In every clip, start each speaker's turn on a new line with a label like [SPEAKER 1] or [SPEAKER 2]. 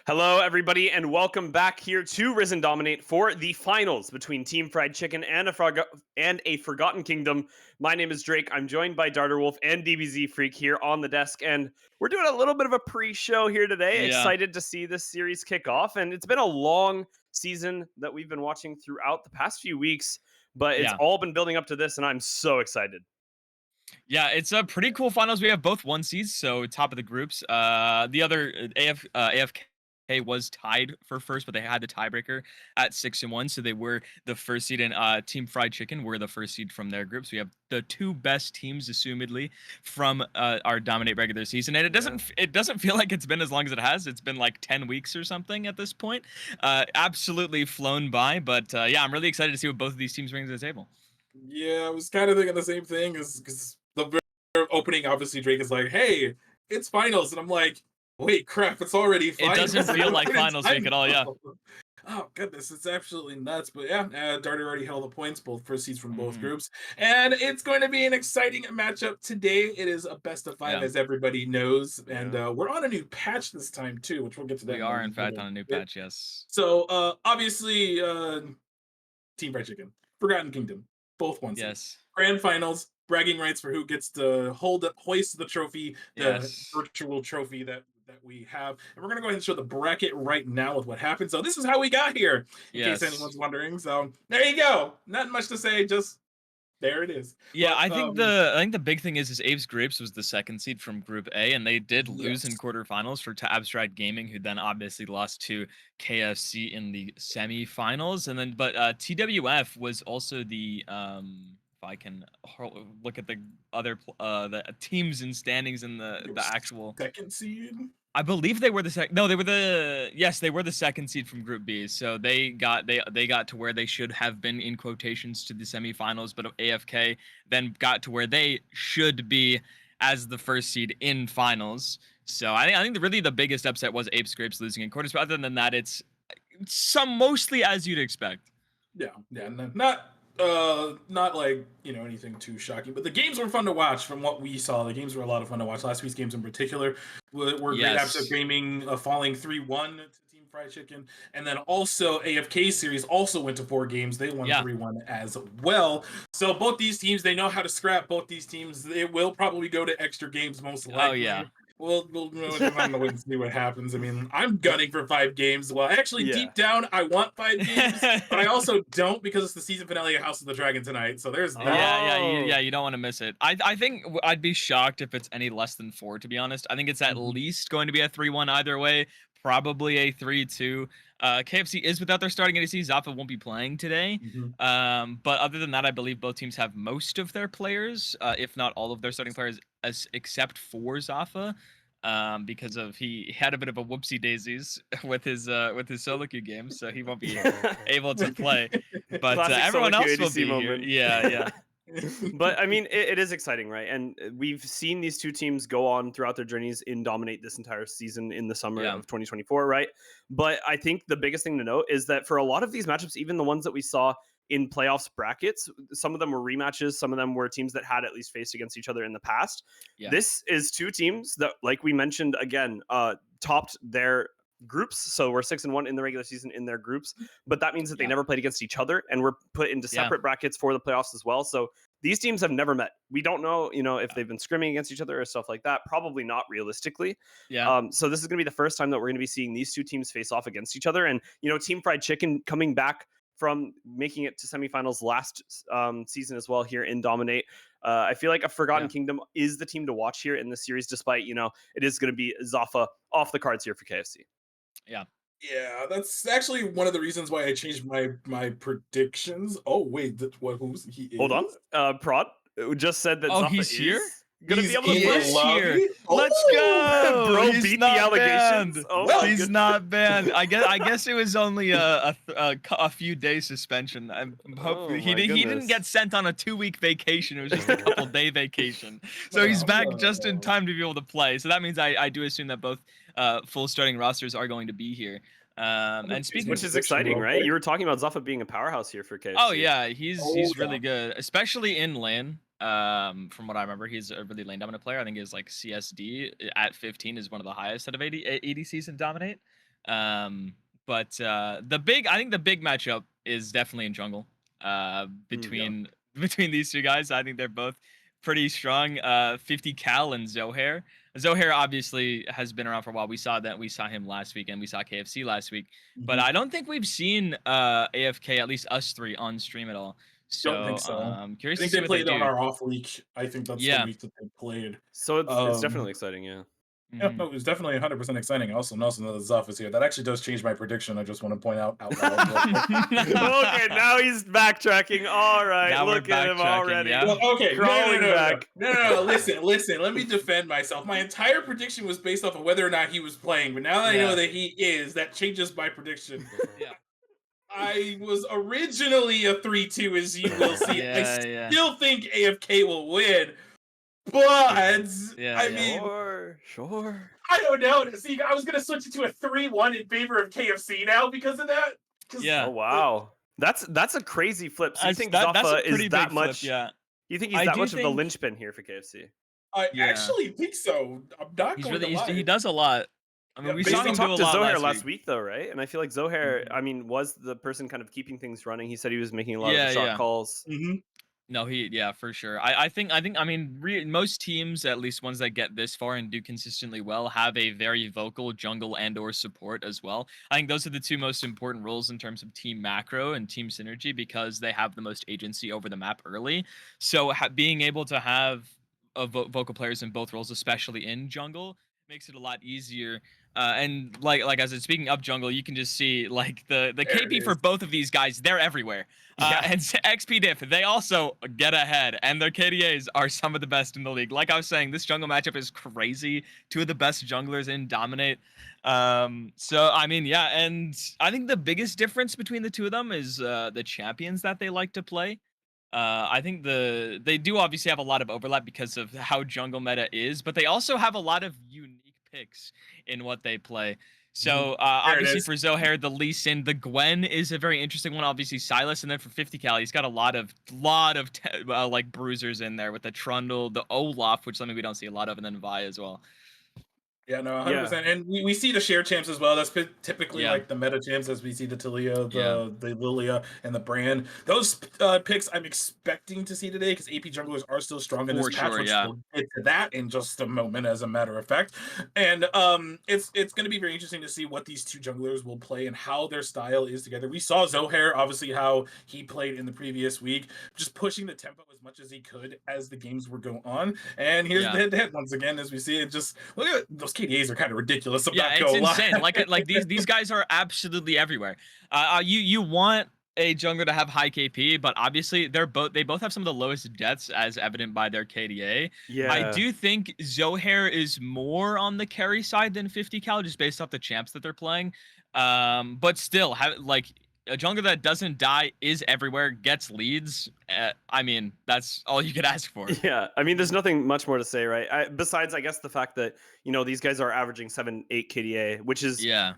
[SPEAKER 1] Hello, everybody, and welcome back here to Risen Dominate for the finals between Team Fried Chicken and a Forgotten Kingdom. My name is Drake. I'm joined by Darter Wolf and DBZ Freak here on the desk, and we're doing a little bit of a pre-show here today.
[SPEAKER 2] Yeah.
[SPEAKER 1] Excited to see this series kick off, and it's been a long season that we've been watching throughout the past few weeks, but it's
[SPEAKER 2] Yeah.
[SPEAKER 1] all been building up to this, and I'm so excited.
[SPEAKER 2] Yeah, it's a pretty cool finals. We have both one seeds, so top of the groups. The other AFK was tied for first, but they had the tiebreaker at 6-1, so they were the first seed. And Team Fried Chicken were the first seed from their groups. We have the two best teams, assumedly, from our Dominate regular season. And it doesn't feel like it's been as long as it has. It's been like 10 weeks or something at this point. Absolutely flown by, but yeah, I'm really excited to see what both of these teams bring to the table.
[SPEAKER 3] Yeah, I was kind of thinking the same thing because the very opening, obviously, Drake is like, "Hey, it's finals," and I'm like, "Wait, crap, it's already
[SPEAKER 2] It
[SPEAKER 3] finals."
[SPEAKER 2] doesn't feel like
[SPEAKER 3] What in
[SPEAKER 2] finals week
[SPEAKER 3] time
[SPEAKER 2] at all, yeah.
[SPEAKER 3] now? Oh goodness, it's absolutely nuts. But yeah, Darter already held the points, both first seeds from both
[SPEAKER 2] Mhm.
[SPEAKER 3] groups, and it's going to be an exciting matchup today. It is a best of five,
[SPEAKER 2] Yeah.
[SPEAKER 3] as everybody knows, and
[SPEAKER 1] Yeah.
[SPEAKER 3] we're on a new patch this time too, which we'll get to that
[SPEAKER 2] We
[SPEAKER 3] in a
[SPEAKER 2] are, in fact,
[SPEAKER 3] little
[SPEAKER 2] on a new
[SPEAKER 3] bit.
[SPEAKER 2] patch, yes.
[SPEAKER 3] So obviously, Team Fried Chicken, Forgotten Kingdom, both one seed.
[SPEAKER 2] Yes.
[SPEAKER 3] Grand finals, bragging rights for who gets to hoist the trophy, the
[SPEAKER 2] Yes.
[SPEAKER 3] virtual trophy that we have. And we're gonna go ahead and show the bracket right now with what happened. So this is how we got here, in case
[SPEAKER 2] Yes.
[SPEAKER 3] anyone's wondering. So there you go. Not much to say, just there it is.
[SPEAKER 2] Yeah,
[SPEAKER 3] But
[SPEAKER 2] I think the big thing is Abe's Grapes was the second seed from Group A, and they did lose in
[SPEAKER 3] yes.
[SPEAKER 2] quarterfinals for to Abstract Gaming, who then obviously lost to KFC in the semifinals. And then, but TWF was also the if I can look at the other the teams and standings in the
[SPEAKER 3] It was
[SPEAKER 2] actual
[SPEAKER 3] second seed.
[SPEAKER 2] I believe they were the second. No, they were the yes, they were the second seed from Group B. So they got to where they should have been in quotations to the semifinals, but AFK then got to where they should be as the first seed in finals. So I think really the biggest upset was Ape Scrapes losing in quarters. But other than that, it's some mostly as you'd expect.
[SPEAKER 3] Yeah, not like anything too shocking, but the games were fun to watch. From what we saw, the games were a lot of fun to watch. Last week's games in particular were great. Absolute
[SPEAKER 2] Yes.
[SPEAKER 3] Gaming falling 3-1 to Team Fried Chicken, and then also AFK series also went to 4 games. They won
[SPEAKER 2] Yeah.
[SPEAKER 3] 3-1 as well. So both these teams, they know how to scrap. Both these teams, they will probably go to extra games most likely.
[SPEAKER 2] Oh yeah.
[SPEAKER 3] We'll just have to wait and see what happens. I mean, I'm gunning for 5 games. Well, actually, deep down, I want 5 games, but I also don't because it's the season finale of House of the Dragon tonight. So there's that.
[SPEAKER 2] Yeah, you don't want to miss it. I think I'd be shocked if it's any less than 4, to be honest. I think it's at least going to be a 3-1 either way, probably a 3-2. KFC is without their starting ADC. Zafa won't be playing today. But other than that, I believe both teams have most of their players, if not all of their starting players, except for Zafa. Because of he had a bit of a whoopsie daisies with his solo queue game, so he won't be able to play. But
[SPEAKER 1] Classic
[SPEAKER 2] everyone
[SPEAKER 1] solo queue
[SPEAKER 2] else will
[SPEAKER 1] ADC
[SPEAKER 2] be
[SPEAKER 1] moment.
[SPEAKER 2] here. Yeah.
[SPEAKER 1] But I mean, it is exciting, right? And we've seen these two teams go on throughout their journeys in dominate this entire season in the summer
[SPEAKER 2] Yeah.
[SPEAKER 1] of 2024, right? But I think the biggest thing to note is that for a lot of these matchups, even the ones that we saw in playoffs brackets, some of them were rematches, some of them were teams that had at least faced against each other in the past.
[SPEAKER 2] Yeah.
[SPEAKER 1] This is two teams that, like we mentioned again, topped their groups. So we're 6-1 in the regular season in their groups, but that means that they
[SPEAKER 2] Yeah.
[SPEAKER 1] never played against each other and were put into separate brackets for the playoffs as well. So these teams have never met. We don't know, if they've been scrimming against each other or stuff like that. Probably not realistically.
[SPEAKER 2] Yeah.
[SPEAKER 1] So this is going to be the first time that we're going to be seeing these two teams face off against each other. And Team Fried Chicken coming back from making it to semifinals last season as well here in Dominate. I feel like a Forgotten Kingdom is the team to watch here in this series, despite it is going to be Zafa off the cards here for KFC.
[SPEAKER 3] Yeah, that's actually one of the reasons why I changed my predictions. Oh wait, who's he is?
[SPEAKER 1] Hold on, Prod just said that Zafa
[SPEAKER 2] he's here?
[SPEAKER 1] Gonna
[SPEAKER 3] He's
[SPEAKER 1] be able to
[SPEAKER 3] in
[SPEAKER 1] play.
[SPEAKER 3] the lobby?
[SPEAKER 2] Let's
[SPEAKER 3] Oh!
[SPEAKER 2] go,
[SPEAKER 1] Bro
[SPEAKER 2] he's
[SPEAKER 1] beat
[SPEAKER 2] not
[SPEAKER 1] the allegations.
[SPEAKER 2] Banned.
[SPEAKER 1] Oh,
[SPEAKER 3] Well,
[SPEAKER 1] my
[SPEAKER 2] He's
[SPEAKER 1] goodness.
[SPEAKER 2] not banned. I guess it was only a few days suspension. I'm hopefully he
[SPEAKER 1] my
[SPEAKER 2] didn't
[SPEAKER 1] goodness.
[SPEAKER 2] get sent on a 2-week vacation. It was just a couple day vacation. So he's back just in time to be able to play. So that means I do assume that both full starting rosters are going to be here. And speaking
[SPEAKER 1] Which is exciting, right? You were talking about Zafa being a powerhouse here for KFC.
[SPEAKER 2] Oh yeah, he's
[SPEAKER 3] Oh,
[SPEAKER 2] really good, especially in lane. From what I remember, he's a really lane dominant player. I think his like CSD at 15 is one of the highest out of ADCs in Dominate. But I think the big matchup is definitely in jungle. Between these two guys, I think they're both pretty strong. 50 Cal and Zohair. Zohair obviously has been around for a while. We saw him last week, and we saw KFC last week. But I don't think we've seen AFK, at least us three, on stream at all. So,
[SPEAKER 3] Don't think so.
[SPEAKER 2] Curious
[SPEAKER 3] I think
[SPEAKER 2] to see
[SPEAKER 3] they
[SPEAKER 2] what
[SPEAKER 3] played
[SPEAKER 2] they
[SPEAKER 3] on
[SPEAKER 2] do.
[SPEAKER 3] our off week. I think that's the week that they played.
[SPEAKER 1] So it's definitely exciting, yeah.
[SPEAKER 3] Yeah, no, it was definitely 100% exciting. Also, Nelson of the Zuff is here. That actually does change my prediction. I just want to point out loud.
[SPEAKER 1] Okay, now he's backtracking. All right,
[SPEAKER 2] Now we're
[SPEAKER 1] look at him
[SPEAKER 2] backtracking,
[SPEAKER 1] already.
[SPEAKER 2] yeah.
[SPEAKER 3] Well, okay,
[SPEAKER 1] Crawling back.
[SPEAKER 3] No. Listen. Let me defend myself. My entire prediction was based off of whether or not he was playing, but now that I know that he is, that changes my prediction.
[SPEAKER 2] Yeah.
[SPEAKER 3] I was originally a 3-2, as you will see.
[SPEAKER 2] Yeah,
[SPEAKER 3] I still think AFK will win, but I mean,
[SPEAKER 1] Sure.
[SPEAKER 3] I don't know. See, I was gonna switch it to a 3-1 in favor of KFC now because of that.
[SPEAKER 2] Yeah.
[SPEAKER 1] Oh wow, that's a crazy flip. So you think
[SPEAKER 2] that's a
[SPEAKER 1] Zafa
[SPEAKER 2] pretty
[SPEAKER 1] is that
[SPEAKER 2] big
[SPEAKER 1] much?
[SPEAKER 2] flip, yeah.
[SPEAKER 1] You think he's
[SPEAKER 2] I
[SPEAKER 1] that
[SPEAKER 2] do
[SPEAKER 1] much of the
[SPEAKER 2] think-
[SPEAKER 1] linchpin here for KFC?
[SPEAKER 3] I
[SPEAKER 2] Yeah.
[SPEAKER 3] actually think so. I'm not
[SPEAKER 2] He's
[SPEAKER 3] going
[SPEAKER 2] really
[SPEAKER 3] to lie.
[SPEAKER 2] he does a lot. I mean,
[SPEAKER 3] Yeah,
[SPEAKER 2] we
[SPEAKER 3] based
[SPEAKER 2] saw
[SPEAKER 3] on
[SPEAKER 2] him
[SPEAKER 1] He
[SPEAKER 2] do a
[SPEAKER 1] talked to
[SPEAKER 2] lot
[SPEAKER 1] Zohair
[SPEAKER 2] last week.
[SPEAKER 1] though, right? And I feel like Zohair, I mean, was the person kind of keeping things running. He said he was making a lot of the shot calls.
[SPEAKER 2] No, for sure. I think I mean most teams, at least ones that get this far and do consistently well, have a very vocal jungle and or support as well. I think those are the two most important roles in terms of team macro and team synergy because they have the most agency over the map early. So being able to have vocal players in both roles, especially in jungle, makes it a lot easier And like I said, speaking of jungle, you can just see like the
[SPEAKER 3] There it
[SPEAKER 2] KP for
[SPEAKER 3] is.
[SPEAKER 2] both of these guys, they're everywhere.
[SPEAKER 1] Yeah.
[SPEAKER 2] And XP Diff, they also get ahead, and their KDAs are some of the best in the league. Like I was saying, this jungle matchup is crazy. Two of the best junglers in Dominate. So I mean, yeah, and I think the biggest difference between the two of them is the champions that they like to play. I think they do obviously have a lot of overlap because of how jungle meta is, but they also have a lot of unique picks in what they play.
[SPEAKER 3] Mhm.
[SPEAKER 2] So
[SPEAKER 3] There it
[SPEAKER 2] obviously
[SPEAKER 3] is.
[SPEAKER 2] for Zohair, the Lee Sin, the Gwen is a very interesting one. Obviously Silas, and then for 50 cal, he's got a lot of like bruisers in there with the Trundle, the Olaf, which something we don't see a lot of, and then Vi as well.
[SPEAKER 3] Yeah, no,
[SPEAKER 1] Yeah.
[SPEAKER 3] 100%. And we see the share champs as well. That's typically
[SPEAKER 2] Yeah,
[SPEAKER 3] like the meta champs, as we see the Talia,
[SPEAKER 2] yeah,
[SPEAKER 3] the Lilia, and the Brand. Those picks I'm expecting to see today because AP junglers are still strong in this
[SPEAKER 2] for
[SPEAKER 3] patch,
[SPEAKER 2] sure.
[SPEAKER 3] which
[SPEAKER 2] Yeah,
[SPEAKER 3] we'll get to that in just a moment, as a matter of fact. And it's going to be very interesting to see what these two junglers will play and how their style is together. We saw Zohair, obviously, how he played in the previous week, just pushing the tempo as much as he could as the games were going on. And here's the
[SPEAKER 2] yeah.
[SPEAKER 3] head-to-head once again, as we see it. Just look at those KDAs are kind of ridiculous. I'm
[SPEAKER 2] Yeah,
[SPEAKER 3] not
[SPEAKER 2] it's
[SPEAKER 3] gonna lie.
[SPEAKER 2] insane. Like these guys are absolutely everywhere. You want a jungler to have high KP, but obviously they both have some of the lowest deaths as evident by their KDA. I
[SPEAKER 1] Yeah.
[SPEAKER 2] do think Zohair is more on the carry side than 50 cal just based off the champs that they're playing. But still, like a jungler that doesn't die is everywhere, gets leads. I mean, that's all you could ask for.
[SPEAKER 1] Yeah, I mean, there's nothing much more to say, right? Besides, I guess the fact that these guys are averaging 7, 8 KDA, which is,
[SPEAKER 2] Yeah,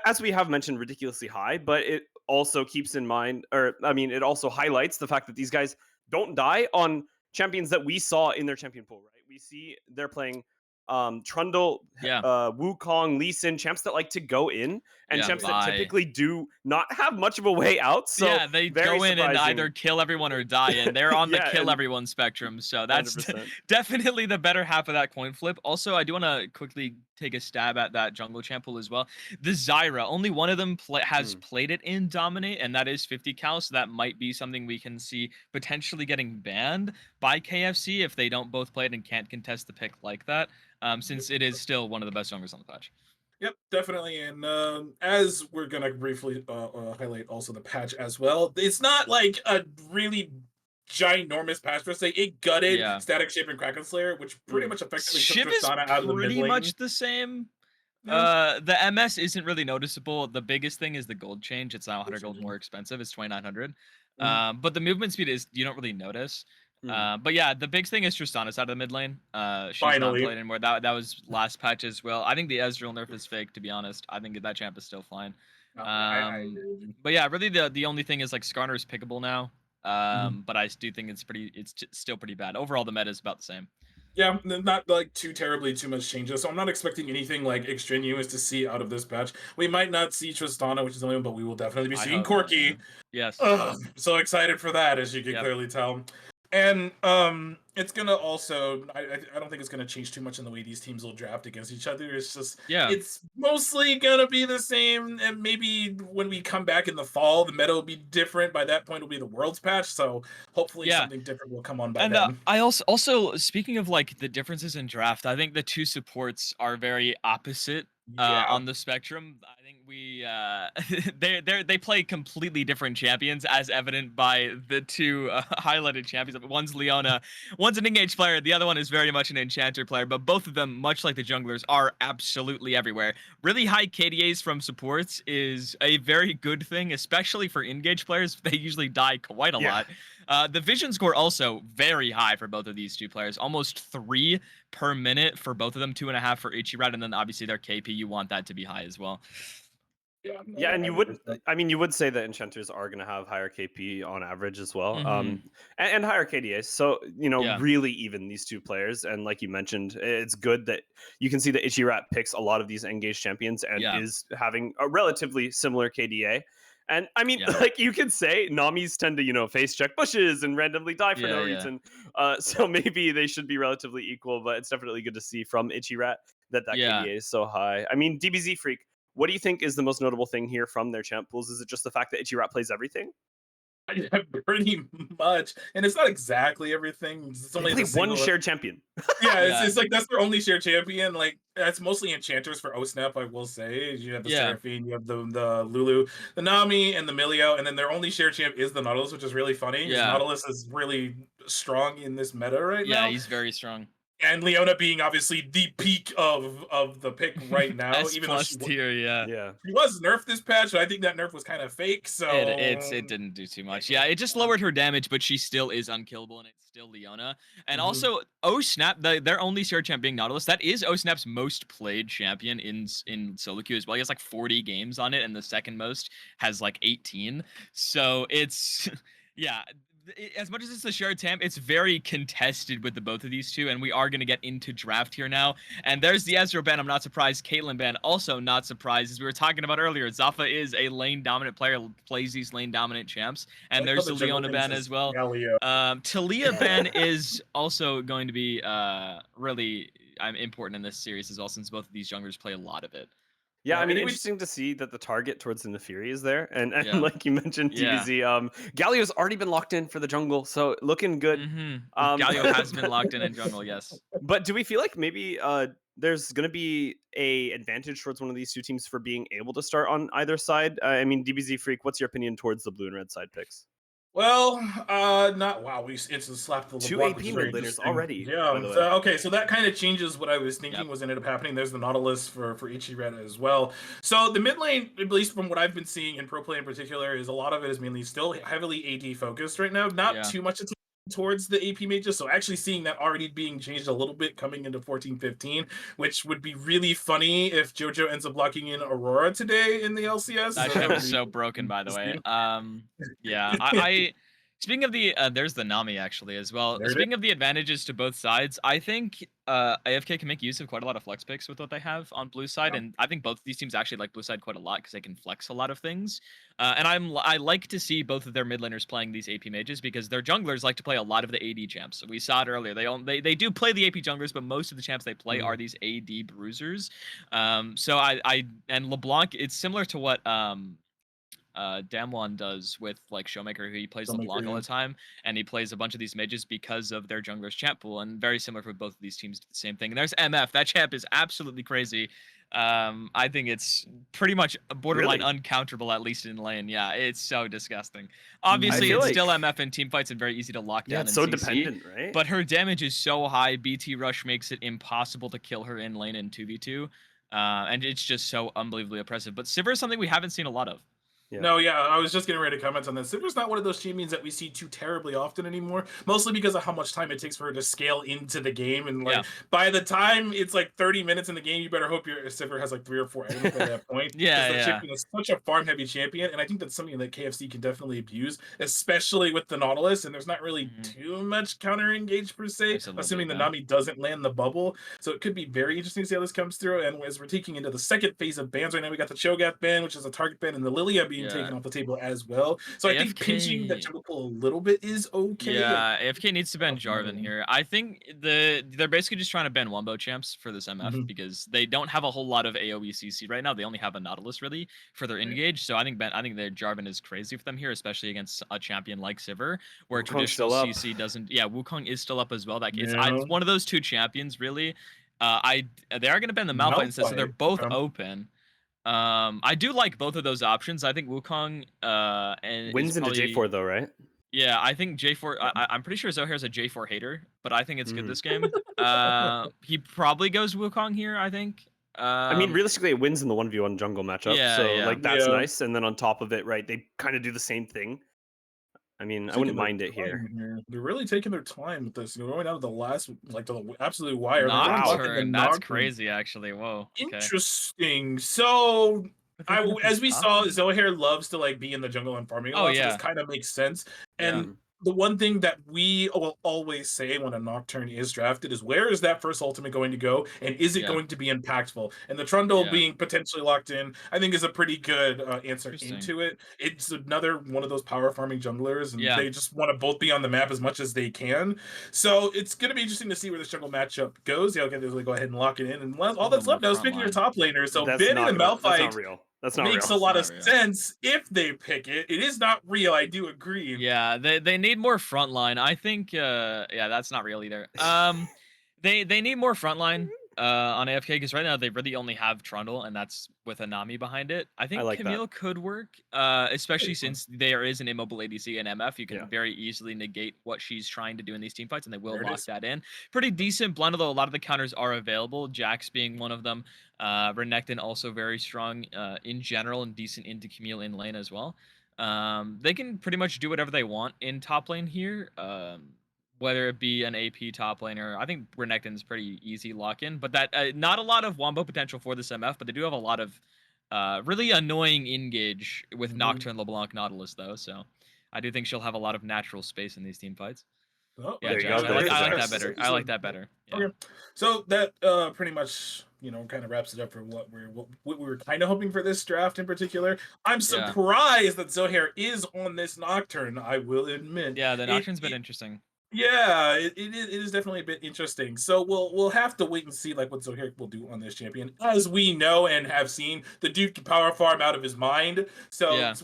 [SPEAKER 1] as we have mentioned, ridiculously high. But it also keeps in mind, or I mean, it also highlights the fact that these guys don't die on champions that we saw in their champion pool, right? We see they're playing Trundle,
[SPEAKER 2] yeah,
[SPEAKER 1] Wukong, Lee Sin, champs that like to go in, and
[SPEAKER 2] yeah.
[SPEAKER 1] champs that
[SPEAKER 2] Bye.
[SPEAKER 1] typically do not have much of a way out. So
[SPEAKER 2] Yeah, they
[SPEAKER 1] very
[SPEAKER 2] go in and
[SPEAKER 1] surprising.
[SPEAKER 2] either kill everyone or die, and they're on the
[SPEAKER 1] Yeah,
[SPEAKER 2] kill
[SPEAKER 1] and
[SPEAKER 2] everyone spectrum. So that's
[SPEAKER 1] 100%.
[SPEAKER 2] definitely the better half of that coin flip. Also, I do want to quickly take a stab at that jungle champ pool as well. The Zyra, only one of them has played it in Dominate, and that is 50 cal. So that might be something we can see potentially getting banned by KFC if they don't both play it and can't contest the pick like that. Since it is still one of the best junglers on the patch.
[SPEAKER 3] Yep, definitely. And as we're gonna briefly highlight also the patch as well, it's not like a really ginormous patch per se. It gutted
[SPEAKER 2] Yeah,
[SPEAKER 3] Static Shape and Kraken Slayer, which pretty much effectively took
[SPEAKER 2] Shiv is
[SPEAKER 3] Tristana out of the mid
[SPEAKER 2] pretty
[SPEAKER 3] lane.
[SPEAKER 2] much the same.
[SPEAKER 3] Yeah.
[SPEAKER 2] The MS isn't really noticeable. The biggest thing is the gold change. It's now 100 gold more expensive. It's 2,900.
[SPEAKER 3] Mhm.
[SPEAKER 2] But the movement speed is you don't really notice. But yeah, the big thing is Tristana's out of the mid lane. She's not
[SPEAKER 3] Finally.
[SPEAKER 2] played anymore. That was last patch as well. I think the Ezreal nerf is fake, to be honest. I think that champ is still fine.
[SPEAKER 3] I agree with you.
[SPEAKER 2] But yeah, really the only thing is like Skarner is pickable now.
[SPEAKER 3] Mhm.
[SPEAKER 2] But I do think it's still pretty bad. Overall, the meta is about the same.
[SPEAKER 3] Yeah, not like too terribly too much changes. So I'm not expecting anything like extraneous to see out of this patch. We might not see Tristana, which is the only one, but we will definitely be
[SPEAKER 2] I
[SPEAKER 3] seeing
[SPEAKER 2] hope not. Yeah.
[SPEAKER 3] Corki.
[SPEAKER 2] Yes.
[SPEAKER 3] Ugh, so excited for that, as you can
[SPEAKER 2] Yep.
[SPEAKER 3] clearly tell. And it's gonna also I don't think it's gonna change too much in the way these teams will draft against each other. It's just
[SPEAKER 2] Yeah.
[SPEAKER 3] it's mostly gonna be the same. And maybe when we come back in the fall, the meta will be different. By that point, it'll be the world's patch. So hopefully
[SPEAKER 2] Yeah.
[SPEAKER 3] something different will come on by
[SPEAKER 2] And
[SPEAKER 3] then.
[SPEAKER 2] I also speaking of like the differences in draft, I think the two supports are very opposite
[SPEAKER 3] Yeah.
[SPEAKER 2] on the spectrum. I think we they play completely different champions, as evident by the two highlighted champions. One's Leona, one's an engaged player. The other one is very much an enchanter player. But both of them, much like the junglers, are absolutely everywhere. Really high KDAs from supports is a very good thing, especially for engaged players. They usually die quite a
[SPEAKER 1] Yeah.
[SPEAKER 2] lot. The vision score also very high for both of these two players, almost 3 per minute for both of them, 2.5 for Ichirat, and then obviously their KP. You want that to be high as well.
[SPEAKER 3] Yeah, no,
[SPEAKER 1] Yeah, and you would
[SPEAKER 3] 100%.
[SPEAKER 1] I mean, you would say that enchanters are going to have higher KP on average as well,
[SPEAKER 2] Hmm.
[SPEAKER 1] and higher KDAs. So
[SPEAKER 2] Yeah,
[SPEAKER 1] really even these two players, and like you mentioned, it's good that you can see that Ichirat picks a lot of these engaged champions and
[SPEAKER 2] yeah,
[SPEAKER 1] is having a relatively similar KDA. And I mean,
[SPEAKER 2] yeah,
[SPEAKER 1] like you could say, Namis tend to face check bushes and randomly die for no
[SPEAKER 2] yeah, yeah,
[SPEAKER 1] reason. So maybe they should be relatively equal, but it's definitely good to see from Ichirat that
[SPEAKER 2] yeah.
[SPEAKER 1] KDA is so high. I mean, DBZ Freak, what do you think is the most notable thing here from their champ pools? Is it just the fact that Ichirat plays everything?
[SPEAKER 3] Yeah, pretty much. And it's not exactly everything. It's
[SPEAKER 1] They
[SPEAKER 3] only
[SPEAKER 1] play
[SPEAKER 3] the
[SPEAKER 1] one
[SPEAKER 3] single.
[SPEAKER 1] shared champion.
[SPEAKER 3] Yeah,
[SPEAKER 2] Yeah,
[SPEAKER 3] it's like that's their only shared champion. Like that's mostly enchanters for OSNAP, I will say. You have the
[SPEAKER 2] yeah,
[SPEAKER 3] Seraphine, you have the Lulu, the Nami, and the Milio, and then their only shared champ is the Nautilus, which is really funny because
[SPEAKER 2] yeah,
[SPEAKER 3] Nautilus is really strong in this meta right
[SPEAKER 2] yeah.
[SPEAKER 3] now.
[SPEAKER 2] He's very strong.
[SPEAKER 3] And Leona being obviously the peak of the pick right now,
[SPEAKER 2] S
[SPEAKER 3] even though
[SPEAKER 2] plus tier. Yeah.
[SPEAKER 1] Yeah.
[SPEAKER 3] she was nerfed this patch, but I think that nerf was kind of fake.
[SPEAKER 2] It didn't do too much. Yeah, it just lowered her damage, but she still is unkillable, and it's still Leona. And
[SPEAKER 3] Mhm.
[SPEAKER 2] also, Snap, their only shared champ being Nautilus, that is Snap's most played champion in solo queue as well. He has like 40 games on it, and the second most has like 18. So it's yeah. As much as it's a shared champ, it's very contested with the both of these two, and we are going to get into draft here now. And there's the Ezreal ban. I'm not surprised. Caitlyn ban, also not surprised. As we were talking about earlier, Zaffa is a lane dominant player, plays these lane dominant champs.
[SPEAKER 3] I
[SPEAKER 2] And
[SPEAKER 3] like how
[SPEAKER 2] there's the
[SPEAKER 3] the jungle
[SPEAKER 2] Leona
[SPEAKER 3] thing
[SPEAKER 2] ban as
[SPEAKER 3] says
[SPEAKER 2] well.
[SPEAKER 3] Galio.
[SPEAKER 2] Talia ban is also going to be really important in this series as well, since both of these junglers play a lot of it.
[SPEAKER 1] Yeah,
[SPEAKER 3] Yeah,
[SPEAKER 1] I
[SPEAKER 3] and
[SPEAKER 1] mean,
[SPEAKER 3] it would
[SPEAKER 1] interesting to see that the target towards the Nefiri is there, and
[SPEAKER 2] Yeah.
[SPEAKER 1] like you mentioned,
[SPEAKER 2] Yeah.
[SPEAKER 1] DBZ, Galio's already been locked in for the jungle, so looking good.
[SPEAKER 2] Galio has been
[SPEAKER 1] But,
[SPEAKER 2] locked in jungle, yes.
[SPEAKER 1] but do we feel like maybe there's going to be a advantage towards one of these two teams for being able to start on either side? I mean, DBZ Freak, what's your opinion towards the blue and red side picks?
[SPEAKER 3] Well, not wow. We instantly slapped the
[SPEAKER 1] Two
[SPEAKER 3] LeBlanc,
[SPEAKER 1] AP
[SPEAKER 3] which is very
[SPEAKER 1] mid laners
[SPEAKER 3] interesting.
[SPEAKER 1] already, by
[SPEAKER 3] Yeah.
[SPEAKER 1] the way.
[SPEAKER 3] So, okay, so that kind of changes what I was thinking
[SPEAKER 2] Yep.
[SPEAKER 3] was ended up happening. There's the Nautilus for Ichireta as well. So the mid lane, at least from what I've been seeing in pro play in particular, is a lot of it is mainly still heavily AD focused right now. Not
[SPEAKER 2] Yeah.
[SPEAKER 3] too much attention towards the AP mages. So actually seeing that already being changed a little bit coming into 14-15, which would be really funny if JoJo ends up locking in Aurora today in the LCS.
[SPEAKER 2] That
[SPEAKER 3] So that
[SPEAKER 2] champ
[SPEAKER 3] would
[SPEAKER 2] is
[SPEAKER 3] be
[SPEAKER 2] so broken, by the way.
[SPEAKER 3] interesting.
[SPEAKER 2] Yeah, I speaking of the there's the Nami actually as well.
[SPEAKER 3] There it is.
[SPEAKER 2] Speaking of the advantages to both sides, I think AFK can make use of quite a lot of flex picks with what they have on blue side, and I think both of these teams actually like blue side quite a lot because they can flex a lot of things. And I like to see both of their mid laners playing these AP mages because their junglers like to play a lot of the AD champs. We saw it earlier. They do play the AP junglers, but most of the champs they play are these AD bruisers. So and LeBlanc, it's similar to what Damwon does with like Showmaker, who he plays
[SPEAKER 3] Filmmaker,
[SPEAKER 2] LeBlanc all
[SPEAKER 3] yeah.
[SPEAKER 2] the time, and he plays a bunch of these mages because of their jungler's champ pool, and very similar for both of these teams, the same thing. And there's MF, that champ is absolutely crazy. I think it's pretty much borderline
[SPEAKER 1] Really?
[SPEAKER 2] uncounterable, at least in lane. Yeah, it's so disgusting.
[SPEAKER 1] I
[SPEAKER 2] Obviously,
[SPEAKER 1] feel
[SPEAKER 2] it's
[SPEAKER 1] like
[SPEAKER 2] still MF in team fights and very easy to lock
[SPEAKER 1] yeah,
[SPEAKER 2] down
[SPEAKER 1] it's
[SPEAKER 2] in
[SPEAKER 1] so
[SPEAKER 2] CC.
[SPEAKER 1] dependent, right?
[SPEAKER 2] But her damage is so high, BT Rush makes it impossible to kill her in lane in 2v2. And it's just so unbelievably oppressive. But Sivir is something we haven't seen a lot of.
[SPEAKER 1] Yeah.
[SPEAKER 3] No, yeah, I was just getting ready to comment on this. Sivir's not one of those champions that we see too terribly often anymore, mostly because of how much time it takes for her to scale into the game. And like
[SPEAKER 2] Yeah.
[SPEAKER 3] by the time it's like 30 minutes in the game, you better hope your Sivir has like 3 or 4 items by that point.
[SPEAKER 2] Yeah,
[SPEAKER 3] Because the
[SPEAKER 2] yeah.
[SPEAKER 3] champion is such a farm heavy champion, and I think that's something that KFC can definitely abuse, especially with the Nautilus. And there's not really
[SPEAKER 2] Mhm.
[SPEAKER 3] too much counter engage per se,
[SPEAKER 2] There's a little
[SPEAKER 3] assuming
[SPEAKER 2] bit,
[SPEAKER 3] the
[SPEAKER 2] yeah.
[SPEAKER 3] Nami doesn't land the bubble. So it could be very interesting to see how this comes through. And as we're taking into the second phase of bans right now, we got the Cho'Gath ban, which is a target ban, and the Lilia being
[SPEAKER 2] Yeah.
[SPEAKER 3] taken off the table as well. So I think pinching that
[SPEAKER 2] AFK.
[SPEAKER 3] jungle pull a little bit is okay.
[SPEAKER 2] Yeah, AFK needs to ban Jarvan here. I think they're basically just trying to ban Wombo champs for this MF
[SPEAKER 3] Mhm.
[SPEAKER 2] because they don't have a whole lot of AoE CC right now. They only have a Nautilus really for their engage. So I think their Jarvan is crazy for them here, especially against a champion like Sivir, where
[SPEAKER 1] Wukong's
[SPEAKER 2] traditional
[SPEAKER 1] still up.
[SPEAKER 2] CC doesn't. Yeah, Wukong is still up as well. It's
[SPEAKER 3] Yeah.
[SPEAKER 2] one of those two champions really. They are going to ban the Malphite instead, so they're
[SPEAKER 3] Malphite.
[SPEAKER 2] both
[SPEAKER 3] Okay.
[SPEAKER 2] open. I do like both of those options. I think Wukong and
[SPEAKER 1] Wins
[SPEAKER 2] is
[SPEAKER 1] into
[SPEAKER 2] probably
[SPEAKER 1] J4 though, right?
[SPEAKER 2] yeah. I think J4. I'm pretty sure Zohair's a J4 hater, but I think it's good
[SPEAKER 1] Mhm.
[SPEAKER 2] this game. He probably goes Wukong here. I think.
[SPEAKER 1] I mean, realistically, it wins in the 1v1 jungle matchup.
[SPEAKER 2] Yeah,
[SPEAKER 1] So,
[SPEAKER 2] yeah.
[SPEAKER 1] like, that's
[SPEAKER 3] Yeah.
[SPEAKER 1] nice. And then on top of it, right, they kind of do the same thing. I mean, I
[SPEAKER 3] Taking
[SPEAKER 1] wouldn't
[SPEAKER 3] their
[SPEAKER 1] mind it here.
[SPEAKER 3] time here. They're really taking their time with this. You're going out of the last, like the absolute wire. They're
[SPEAKER 1] Wow.
[SPEAKER 3] blocking the
[SPEAKER 2] Nocturne. That's
[SPEAKER 3] Nocturne.
[SPEAKER 2] crazy, actually. Whoa. Okay.
[SPEAKER 3] Interesting. So
[SPEAKER 2] But they're gonna be
[SPEAKER 3] as we saw,
[SPEAKER 2] stopping.
[SPEAKER 3] Zohair loves to like be in the jungle and farming a
[SPEAKER 2] Oh
[SPEAKER 3] lot, so this
[SPEAKER 2] yeah.
[SPEAKER 3] kind of makes sense.
[SPEAKER 2] Yeah.
[SPEAKER 3] And the one thing that we will always say when a Nocturne is drafted is where is that first ultimate going to go, and is it
[SPEAKER 2] Yeah.
[SPEAKER 3] going to be impactful? And the Trundle
[SPEAKER 2] Yeah.
[SPEAKER 3] being potentially locked in, I think, is a pretty good answer
[SPEAKER 2] Interesting.
[SPEAKER 3] into it. It's another one of those power farming junglers, and
[SPEAKER 2] Yeah.
[SPEAKER 3] they just want to both be on the map as much as they can. So it's going to be interesting to see where this jungle matchup goes. Yeah, okay, there's like go ahead and lock it in, and all that's left now is picking your top laner. So
[SPEAKER 1] That's
[SPEAKER 3] banning
[SPEAKER 1] not
[SPEAKER 3] the
[SPEAKER 1] gonna, that's
[SPEAKER 3] Malphite.
[SPEAKER 1] not real. That's not
[SPEAKER 3] makes
[SPEAKER 1] real.
[SPEAKER 3] a
[SPEAKER 2] It's
[SPEAKER 3] lot of
[SPEAKER 2] not real.
[SPEAKER 3] sense if they pick it. It is not real. I do agree.
[SPEAKER 2] Yeah, they need more frontline. I think yeah, that's not real either. They need more frontline on AFK because right now they really only have Trundle and that's with a Nami behind it. I
[SPEAKER 1] I
[SPEAKER 2] think
[SPEAKER 1] like that.
[SPEAKER 2] Camille could work, especially since there is an immobile ADC and MF. You
[SPEAKER 1] Yeah.
[SPEAKER 2] can very easily negate what she's trying to do in these team fights, and they will
[SPEAKER 3] There it
[SPEAKER 2] lock
[SPEAKER 3] is.
[SPEAKER 2] that in. Pretty decent blend, although a lot of the counters are available. Jax being one of them. Renekton also very strong in general and decent into Camille in lane as well. They can pretty much do whatever they want in top lane here. Whether it be an AP top laner, I think Renekton's pretty easy lock in, but that not a lot of wombo potential for this MF, but they do have a lot of really annoying engage with
[SPEAKER 3] Mhm.
[SPEAKER 2] Nocturne, LeBlanc, Nautilus though. So I do think she'll have a lot of natural space in these team fights.
[SPEAKER 3] Oh,
[SPEAKER 2] Yeah,
[SPEAKER 3] well,
[SPEAKER 1] There you
[SPEAKER 2] Jax.
[SPEAKER 1] go.
[SPEAKER 3] there
[SPEAKER 1] There's
[SPEAKER 3] it
[SPEAKER 1] the
[SPEAKER 3] is.
[SPEAKER 2] I like
[SPEAKER 1] Jax.
[SPEAKER 2] that
[SPEAKER 3] Jax.
[SPEAKER 2] better. I
[SPEAKER 3] So,
[SPEAKER 2] like that better. Yeah.
[SPEAKER 3] okay. So that pretty much kind of wraps it up for what we were kind of hoping for this draft in particular. I'm
[SPEAKER 2] Yeah.
[SPEAKER 3] surprised that Zohair is on this Nocturne. I will admit
[SPEAKER 2] Yeah, the
[SPEAKER 3] it.
[SPEAKER 2] Nocturne's been interesting.
[SPEAKER 3] Yeah, it is definitely a bit interesting. So we'll have to wait and see like what Zohair will do on this champion. As we know and have seen, the dude can power farm out of his mind. So
[SPEAKER 2] Yeah.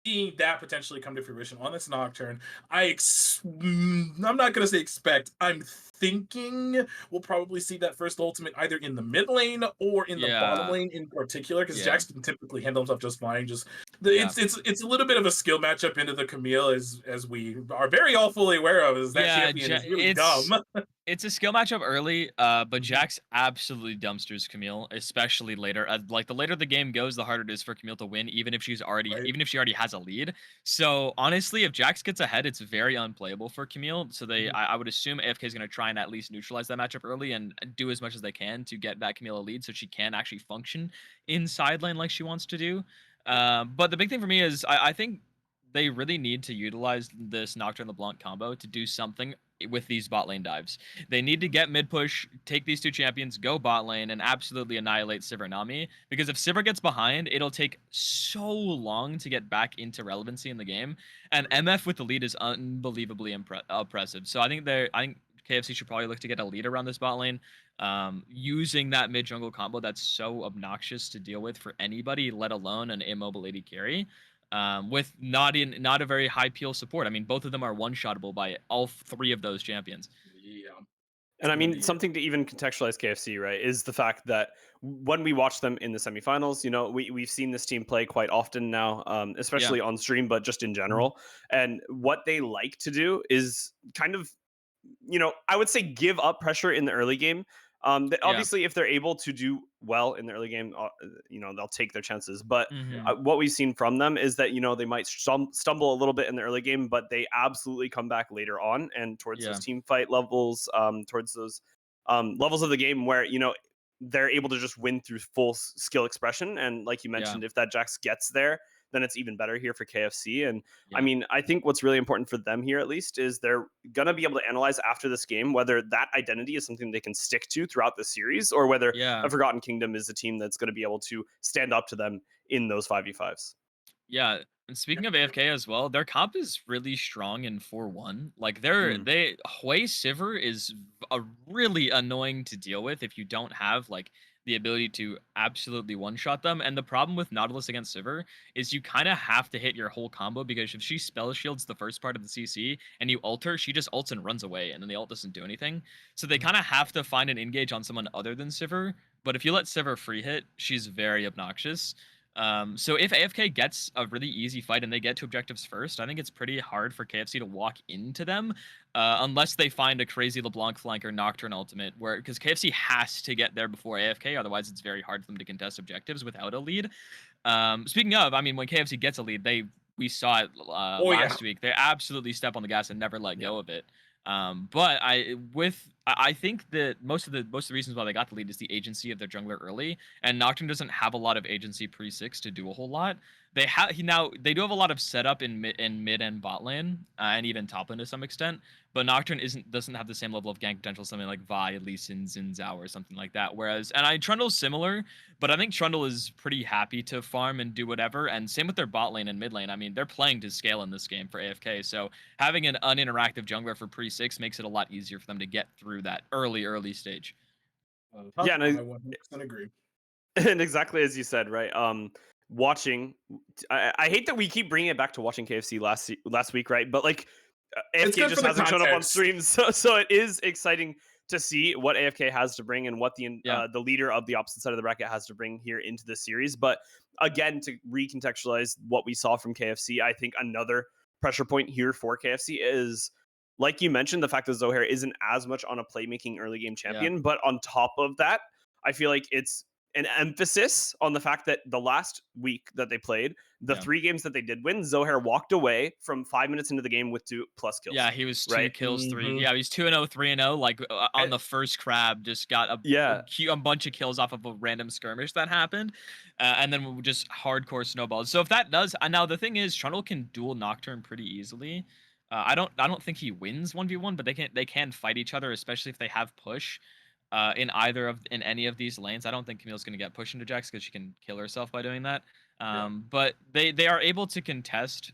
[SPEAKER 3] seeing that potentially come to fruition on this Nocturne, I'm not gonna say expect. I'm thinking we'll probably see that first ultimate either in the mid lane or in the bottom
[SPEAKER 2] Yeah.
[SPEAKER 3] lane in particular, because
[SPEAKER 2] Yeah.
[SPEAKER 3] Jax can typically handle himself just fine. Just
[SPEAKER 2] Yeah.
[SPEAKER 3] it's a little bit of a skill matchup into the Camille, as we are very all fully aware of, is that
[SPEAKER 2] Yeah,
[SPEAKER 3] champion is really dumb.
[SPEAKER 2] it's a skill matchup early, but
[SPEAKER 3] Mhm.
[SPEAKER 2] Jax absolutely dumpsters Camille, especially later. Like the later the game goes, the harder it is for Camille to win,
[SPEAKER 3] Right.
[SPEAKER 2] even if she already has a lead. So honestly, if Jax gets ahead, it's very unplayable for Camille. So
[SPEAKER 3] Mhm.
[SPEAKER 2] I would assume AFK is going to try and at least neutralize that matchup early and do as much as they can to get that Camille a lead, so she can actually function in side lane like she wants to do. But the big thing for me is I think they really need to utilize this Nocturne LeBlanc combo to do something with these bot lane dives. They need to get mid push, take these two champions, go bot lane, and absolutely annihilate Sivir Nami. Because if Sivir gets behind, it'll take so long to get back into relevancy in the game. And MF with the lead is unbelievably oppressive. So I think KFC should probably look to get a lead around this bot lane. Using that mid jungle combo that's so obnoxious to deal with for anybody, let alone an immobile AD carry with not a very high peel support. I mean, both of them are one shottable by all three of those champions.
[SPEAKER 3] Yeah, it's
[SPEAKER 1] And I
[SPEAKER 3] gonna
[SPEAKER 1] mean,
[SPEAKER 3] be.
[SPEAKER 1] something to even contextualize KFC, right, is the fact that when we watch them in the semifinals, we've seen this team play quite often now,
[SPEAKER 2] Yeah,
[SPEAKER 1] especially on stream, but just in
[SPEAKER 3] Mhm.
[SPEAKER 1] general. And what they like to do is kind of, I would say give up pressure in the early game.
[SPEAKER 2] yeah,
[SPEAKER 1] Obviously, if they're able to do well in the early game, they'll take their chances. But
[SPEAKER 3] Yeah.
[SPEAKER 2] hmm
[SPEAKER 1] what we've seen from them is that they might stumble a little bit in the early game, but they absolutely come back later on and towards those
[SPEAKER 2] yeah,
[SPEAKER 1] team fight levels, towards those levels of the game where they're able to just win through full skill expression. And like you
[SPEAKER 2] yeah,
[SPEAKER 1] mentioned, if that Jax gets there, then it's even better here for KFC. And I
[SPEAKER 2] yeah,
[SPEAKER 1] mean, I think what's really important for them here, at least, is they're going to be able to analyze after this game whether that identity is something they can stick to throughout the series or whether
[SPEAKER 2] yeah.
[SPEAKER 1] a Forgotten Kingdom is a team that's going to be able to stand up to them in those 5v5s.
[SPEAKER 2] Yeah, and speaking of AFK as well, their comp is really strong in 4-1. Like
[SPEAKER 1] Mm.
[SPEAKER 2] Hui Sivir is a really annoying to deal with if you don't have like the ability to absolutely one-shot them. And the problem with Nautilus against Sivir is you kind of have to hit your whole combo because if she spell shields the first part of the CC and you ult her, she just ults and runs away, and then the ult doesn't do anything. So they kind of have to find an engage on someone other than Sivir. But if you let Sivir free hit, she's very obnoxious. So if AFK gets a really easy fight and they get to objectives first, I think it's pretty hard for KFC to walk into them unless they find a crazy LeBlanc flank or Nocturne ultimate, where because KFC has to get there before AFK, otherwise it's very hard for them to contest objectives without a lead. Speaking of, I mean, when KFC gets a lead, we saw it
[SPEAKER 3] Oh yeah.
[SPEAKER 2] last week. They absolutely step on the gas and never let
[SPEAKER 1] Yeah.
[SPEAKER 2] go of it. But I think that most of the reasons why they got the lead is the agency of their jungler early, and Nocturne doesn't have a lot of agency pre six to do a whole lot. They do have a lot of setup in mid and bot lane, and even top lane to some extent. But Nocturne doesn't have the same level of gank potential as something like Vi, Lee Sin, Xin Zhao, or something like that. Trundle's similar, but I think Trundle is pretty happy to farm and do whatever. And same with their bot lane and mid lane. I mean, they're playing to scale in this game for AFK, so having an uninteractive jungler for pre six makes it a lot easier for them to get through that early stage.
[SPEAKER 1] Yeah,
[SPEAKER 3] I 100% agree.
[SPEAKER 1] and exactly as you said, right? watching. I hate that we keep bringing it back to watching KFC last week, right? But like
[SPEAKER 3] It's
[SPEAKER 1] AFK
[SPEAKER 3] good for
[SPEAKER 1] just
[SPEAKER 3] the
[SPEAKER 1] hasn't shown up on
[SPEAKER 3] context.
[SPEAKER 1] streams, so it is exciting to see what AFK has to bring and what
[SPEAKER 2] Yeah.
[SPEAKER 1] the leader of the opposite side of the bracket has to bring here into this series. But again, to recontextualize what we saw from KFC, I think another pressure point here for KFC is, like you mentioned, the fact that Zohair isn't as much on a playmaking early game
[SPEAKER 2] Yeah.
[SPEAKER 1] champion. But on top of that, I feel like it's an emphasis on the fact that the last week that they played, the
[SPEAKER 2] Yeah.
[SPEAKER 1] 3 games that they did win, Zohair walked away from 5 minutes into the game with 2+ kills.
[SPEAKER 2] Yeah, he was 2
[SPEAKER 1] right?
[SPEAKER 2] kills, 3.
[SPEAKER 3] Mhm.
[SPEAKER 2] Yeah, he's 2-0, 3-0. Like on
[SPEAKER 1] And,
[SPEAKER 2] the first crab, just got
[SPEAKER 1] yeah,
[SPEAKER 2] a bunch of kills off of a random skirmish that happened, and then we just hardcore snowballed. So if that does, now the thing is, Trundle can duel Nocturne pretty easily. I don't think he wins 1v1, but they can fight each other, especially if they have push. In any of these lanes, I don't think Camille's gonna get pushed into Jax because she can kill herself by doing that.
[SPEAKER 3] Yeah.
[SPEAKER 2] But they are able to contest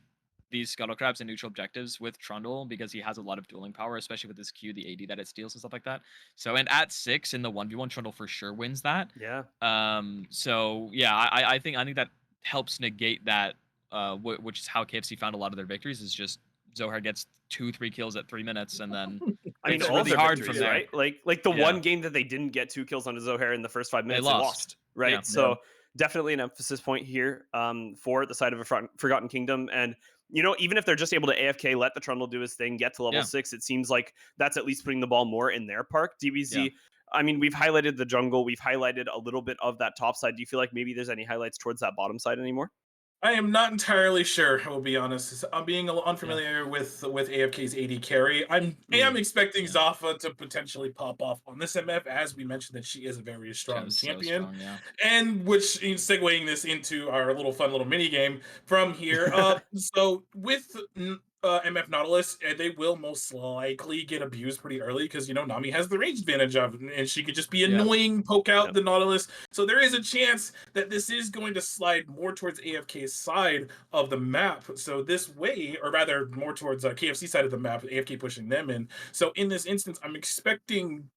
[SPEAKER 2] these scuttle crabs and neutral objectives with Trundle because he has a lot of dueling power, especially with his Q, the AD that it steals and stuff like that. So and at 6 in the 1v1, Trundle for sure wins that.
[SPEAKER 1] yeah.
[SPEAKER 2] So yeah, I think that helps negate that, which is how KFC found a lot of their victories. Is just Zohar gets 2-3 kills at 3 minutes, and then
[SPEAKER 1] I mean,
[SPEAKER 2] it's
[SPEAKER 1] all of
[SPEAKER 2] really
[SPEAKER 1] their
[SPEAKER 2] hard from
[SPEAKER 1] victories,
[SPEAKER 2] there.
[SPEAKER 1] right? Like the
[SPEAKER 2] Yeah,
[SPEAKER 1] one game that they didn't get 2 kills onto Zohair in the first 5
[SPEAKER 2] they
[SPEAKER 1] minutes, they
[SPEAKER 2] lost.
[SPEAKER 1] lost, right?
[SPEAKER 2] Yeah,
[SPEAKER 3] Yeah.
[SPEAKER 1] So definitely an emphasis point here for the side of a Forgotten Kingdom. And even if they're just able to AFK, let the Trundle do his thing, get to level
[SPEAKER 2] yeah,
[SPEAKER 1] 6, it seems like that's at least putting the ball more in their park.
[SPEAKER 2] yeah.
[SPEAKER 1] DBZ, I mean, we've highlighted the jungle, we've highlighted a little bit of that top side. Do you feel like maybe there's any highlights towards that bottom side anymore?
[SPEAKER 3] I am not entirely sure. I will be honest. I'm being a little
[SPEAKER 2] Yeah.
[SPEAKER 3] unfamiliar with AFK's AD carry. I am
[SPEAKER 1] Mm,
[SPEAKER 3] expecting
[SPEAKER 2] Yeah.
[SPEAKER 3] Zafa to potentially pop off on this MF, as we mentioned that she is a very strong
[SPEAKER 2] Chev's so
[SPEAKER 3] champion,
[SPEAKER 2] strong. Yeah.
[SPEAKER 3] and which is segueing this into our little fun little mini game from here. So with MF Nautilus, they will most likely get abused pretty early because Nami has the range advantage of it, and she could just be
[SPEAKER 2] Yeah.
[SPEAKER 3] annoying, poke out
[SPEAKER 1] yep.
[SPEAKER 3] the Nautilus. So there is a chance that this is going to slide more towards AFK's side of the map. So this way, or rather more towards KFC side of the map, AFK pushing them in. So in this instance, I'm expecting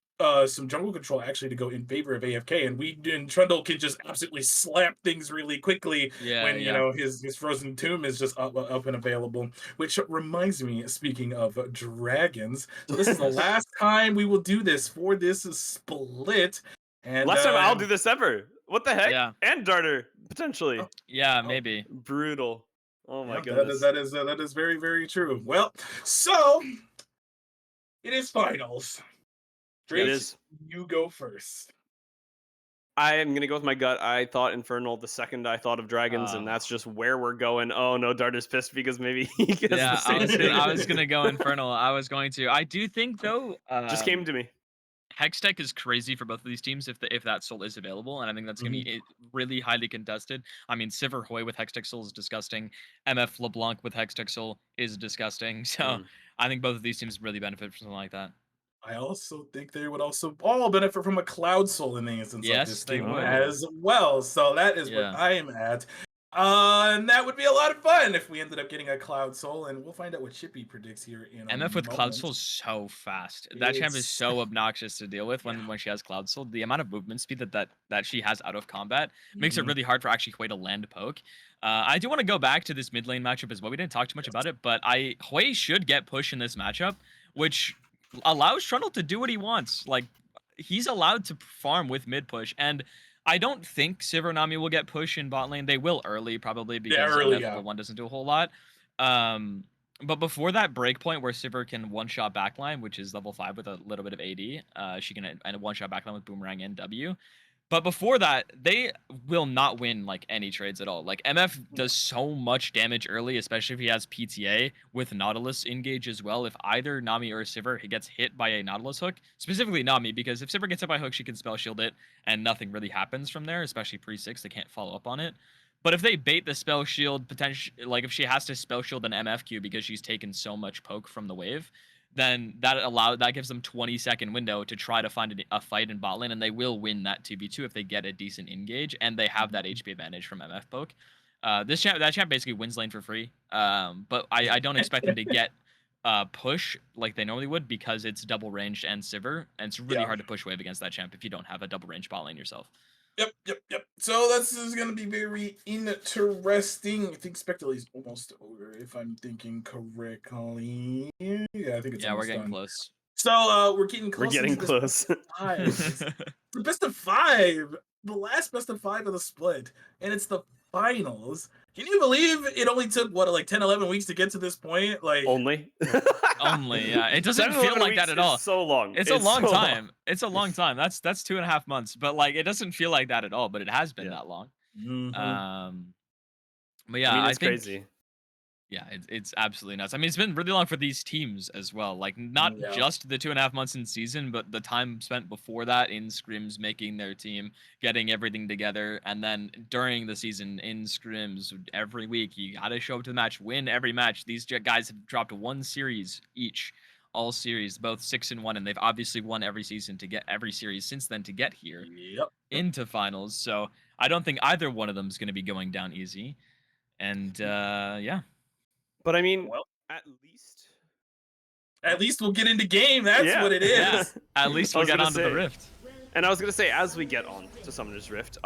[SPEAKER 3] some jungle control actually to go in favor of AFK, and Trundle can just absolutely slap things really quickly
[SPEAKER 2] Yeah.
[SPEAKER 3] when
[SPEAKER 2] Yeah.
[SPEAKER 3] his frozen tomb is just up and available. Which reminds me, speaking of dragons, so this is the
[SPEAKER 2] Yes.
[SPEAKER 3] last time we will do this for this split, and
[SPEAKER 1] Last time I'll do this ever. What the heck?
[SPEAKER 2] Yeah.
[SPEAKER 1] And Darter, potentially.
[SPEAKER 3] oh,
[SPEAKER 2] Yeah.
[SPEAKER 3] oh,
[SPEAKER 2] Maybe.
[SPEAKER 1] Brutal. Oh my
[SPEAKER 3] yeah,
[SPEAKER 1] goodness.
[SPEAKER 3] that is very very true. Well, so it is finals.
[SPEAKER 1] It
[SPEAKER 3] Drake,
[SPEAKER 1] is.
[SPEAKER 3] you go first.
[SPEAKER 1] I am gonna go with my gut. I thought Infernal the second I thought of Dragons, and
[SPEAKER 2] Uh,
[SPEAKER 1] that's just where we're going. Oh no, Darter's pissed because maybe he gets the
[SPEAKER 2] yeah. I
[SPEAKER 1] same
[SPEAKER 2] was gonna.
[SPEAKER 1] thing.
[SPEAKER 2] I was gonna go Infernal. I was going to. I do think though.
[SPEAKER 1] Just came to me.
[SPEAKER 2] Hextech is crazy for both of these teams if that soul is available, and I think that's gonna
[SPEAKER 3] Mhm.
[SPEAKER 2] be really highly contested. I mean, Sivir Hoy with Hextech soul is disgusting. MF LeBlanc with Hextech soul is disgusting. So
[SPEAKER 1] Mm.
[SPEAKER 2] I think both of these teams really benefit from something like that.
[SPEAKER 3] I also think they would also all benefit from a Cloud Soul in the instance of
[SPEAKER 2] Yes,
[SPEAKER 3] this
[SPEAKER 2] they
[SPEAKER 3] thing
[SPEAKER 2] would.
[SPEAKER 1] Oh,
[SPEAKER 3] as well. So that is what
[SPEAKER 2] Yeah.
[SPEAKER 3] I am at. And that would be a lot of fun if we ended up getting a Cloud Soul, and we'll find out what Chippy predicts here in a
[SPEAKER 2] MF with Cloud
[SPEAKER 3] moment.
[SPEAKER 2] Soul is so fast. That champ is
[SPEAKER 3] It's
[SPEAKER 2] so obnoxious to deal with
[SPEAKER 3] yeah.
[SPEAKER 2] when she has Cloud Soul. The amount of movement speed that she has out of combat makes it
[SPEAKER 3] Mhm.
[SPEAKER 2] really hard for actually Hui to land poke. I do want to go back to this mid lane matchup as well. We didn't talk too much
[SPEAKER 3] Yes.
[SPEAKER 2] about it, but Hui should get push in this matchup, which allows Trundle to do what he wants. Like he's allowed to farm with mid push, and I don't think Sivir Nami will get push in bot lane. They will early probably
[SPEAKER 3] Yeah,
[SPEAKER 2] because
[SPEAKER 3] early,
[SPEAKER 2] MF
[SPEAKER 3] yeah.
[SPEAKER 2] level 1 doesn't do a whole lot. Um, but before that break point where Sivir can one-shot backline, which is level 5 with a little bit of AD, she can and one-shot backline with Boomerang and W. But before that, they will not win like any trades at all. Like MF does so much damage early, especially if he has PTA with Nautilus engage as well. If either Nami or Sivir he gets hit by a Nautilus hook, specifically Nami, because if Sivir gets hit by a hook, she can spell shield it and nothing really happens from there, especially pre-6, they can't follow up on it. But if they bait the spell shield, potential like if she has to spell shield an MFQ because she's taken so much poke from the wave, then that gives them 20-second window to try to find a fight in bot lane, and they will win that 2v2 if they get a decent engage and they have that HP advantage from MF poke. That champ basically wins lane for free. But I don't expect them to get push like they normally would because it's double ranged and Sivir, and it's really
[SPEAKER 3] Yeah.
[SPEAKER 2] hard to push wave against that champ if you don't have a double range bot lane yourself.
[SPEAKER 3] Yep. So this is gonna be very interesting. I think Spectre is almost over, if I'm thinking correctly. Yeah, I think it's
[SPEAKER 2] Yeah, we're
[SPEAKER 3] almost
[SPEAKER 2] getting
[SPEAKER 3] done.
[SPEAKER 2] close.
[SPEAKER 3] So we're getting
[SPEAKER 1] We're
[SPEAKER 3] close
[SPEAKER 1] getting
[SPEAKER 3] into this
[SPEAKER 1] close.
[SPEAKER 3] best of five. It's the best of five, the last best of five of the split, and it's the finals. Can you believe it only took what, like 10, 11 weeks to get to this point? Like,
[SPEAKER 1] Only.
[SPEAKER 2] Only, yeah. It
[SPEAKER 1] 10,
[SPEAKER 2] doesn't feel
[SPEAKER 1] 11
[SPEAKER 2] like that
[SPEAKER 1] weeks
[SPEAKER 2] at
[SPEAKER 1] is
[SPEAKER 2] all.
[SPEAKER 1] so long.
[SPEAKER 2] It's a long
[SPEAKER 1] so long.
[SPEAKER 2] time. It's a long time. That's 2.5 months. But like, it doesn't feel like that at all. But it has been
[SPEAKER 1] Yeah.
[SPEAKER 2] that long.
[SPEAKER 3] mhm.
[SPEAKER 2] But yeah,
[SPEAKER 1] I mean,
[SPEAKER 2] I
[SPEAKER 1] it's
[SPEAKER 2] think
[SPEAKER 1] crazy.
[SPEAKER 2] yeah, it's absolutely nuts. I mean, it's been really long for these teams as well. Like, not
[SPEAKER 3] Yeah.
[SPEAKER 2] just the 2.5 months in season, but the time spent before that in scrims, making their team, getting everything together, and then during the season in scrims every week, you got to show up to the match, win every match. These guys have dropped one series each, all series, both 6-1, and they've obviously won every season to get every series since then to get here
[SPEAKER 3] Yep.
[SPEAKER 2] into finals. So I don't think either one of them is going to be going down easy. And yeah.
[SPEAKER 1] But I mean,
[SPEAKER 3] Well,
[SPEAKER 1] at least.
[SPEAKER 3] at least we'll get into game. That's
[SPEAKER 1] Yeah.
[SPEAKER 3] what it
[SPEAKER 2] Yeah,
[SPEAKER 3] is.
[SPEAKER 2] at least
[SPEAKER 1] I
[SPEAKER 2] we'll
[SPEAKER 1] was
[SPEAKER 2] get
[SPEAKER 1] gonna
[SPEAKER 2] onto the
[SPEAKER 1] say.
[SPEAKER 2] rift.
[SPEAKER 1] And I was gonna say, as we get on to Summoner's Rift,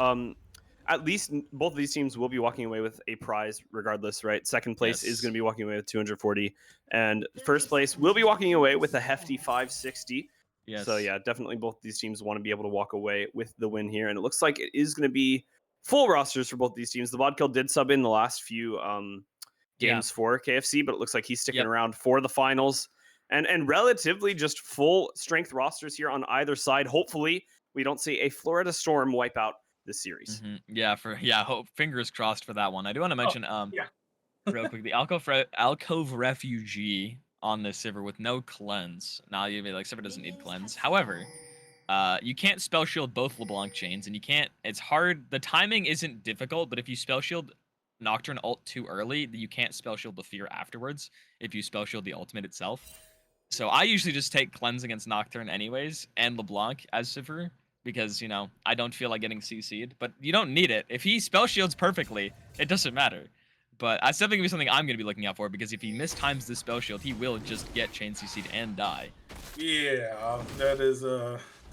[SPEAKER 1] at least both of these teams will be walking away with a prize, regardless, right? Second place is
[SPEAKER 2] Yes.
[SPEAKER 1] going to be walking away with 240, and first place will be walking away with a hefty 560.
[SPEAKER 2] Yes.
[SPEAKER 1] So yeah, definitely both these teams want to be able to walk away with the win here, and it looks like it is going to be full rosters for both these teams. The Vodkill did sub in the last few games for KFC, but it looks like he's sticking
[SPEAKER 2] Yep.
[SPEAKER 1] around for the finals, and relatively just full strength rosters here on either side. Hopefully, we don't see a Florida Storm wipe out this series.
[SPEAKER 2] Yeah, hope fingers crossed for that one. I do want to
[SPEAKER 3] Oh,
[SPEAKER 2] mention
[SPEAKER 3] yeah.
[SPEAKER 2] real quick the Alcove refugee on this server with no cleanse. Now you'd be like, server doesn't need cleanse. However, you can't spell shield both LeBlanc chains, and you can't. It's hard. The timing isn't difficult, but if you spell shield Nocturne ult too early, you can't spell shield the fear afterwards. If you spell shield the ultimate itself. So I usually just take cleanse against Nocturne anyways, and LeBlanc as Sivir, because, you know, I don't feel like getting CC'd. But you don't need it. If he spell shields perfectly, it doesn't matter. But that's definitely gonna be something I'm gonna be looking out for, because if he mistimes the spell shield, he will just get chain CC'd and die.
[SPEAKER 3] Yeah, that is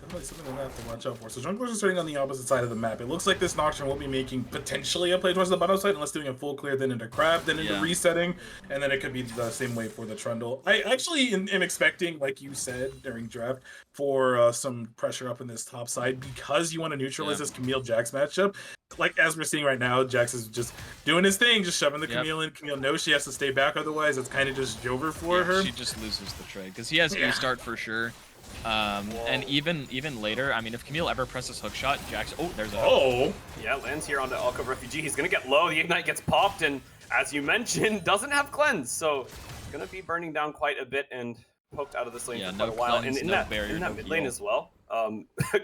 [SPEAKER 3] definitely something we're gonna have to watch out for. So junglers are starting on the opposite side of the map. It looks like this Nocturne will be making potentially a play towards the bottom side, unless doing a full clear, then into Crab, then into resetting, and then it could be the same way for the Trundle. I actually am expecting, like you said during draft, for some pressure up in this top side, because you want to neutralize this Camille Jax matchup. Like, as we're seeing right now, Jax is just doing his thing, just shoving the Camille in. Camille knows she has to stay back, otherwise it's kind of just Jover for her.
[SPEAKER 2] She just loses the trade, because he has E-start for sure. And even later, I mean, if Camille ever presses hookshot, Jax. Oh, there's a.
[SPEAKER 3] Oh.
[SPEAKER 1] Yeah, lands here onto Alcove Refugee. He's gonna get low. The ignite gets popped, and as you mentioned, doesn't have cleanse, so gonna be burning down quite a bit and poked out of this lane for quite a while.
[SPEAKER 2] Cleanse,
[SPEAKER 1] and in
[SPEAKER 2] no
[SPEAKER 1] that mid lane as well,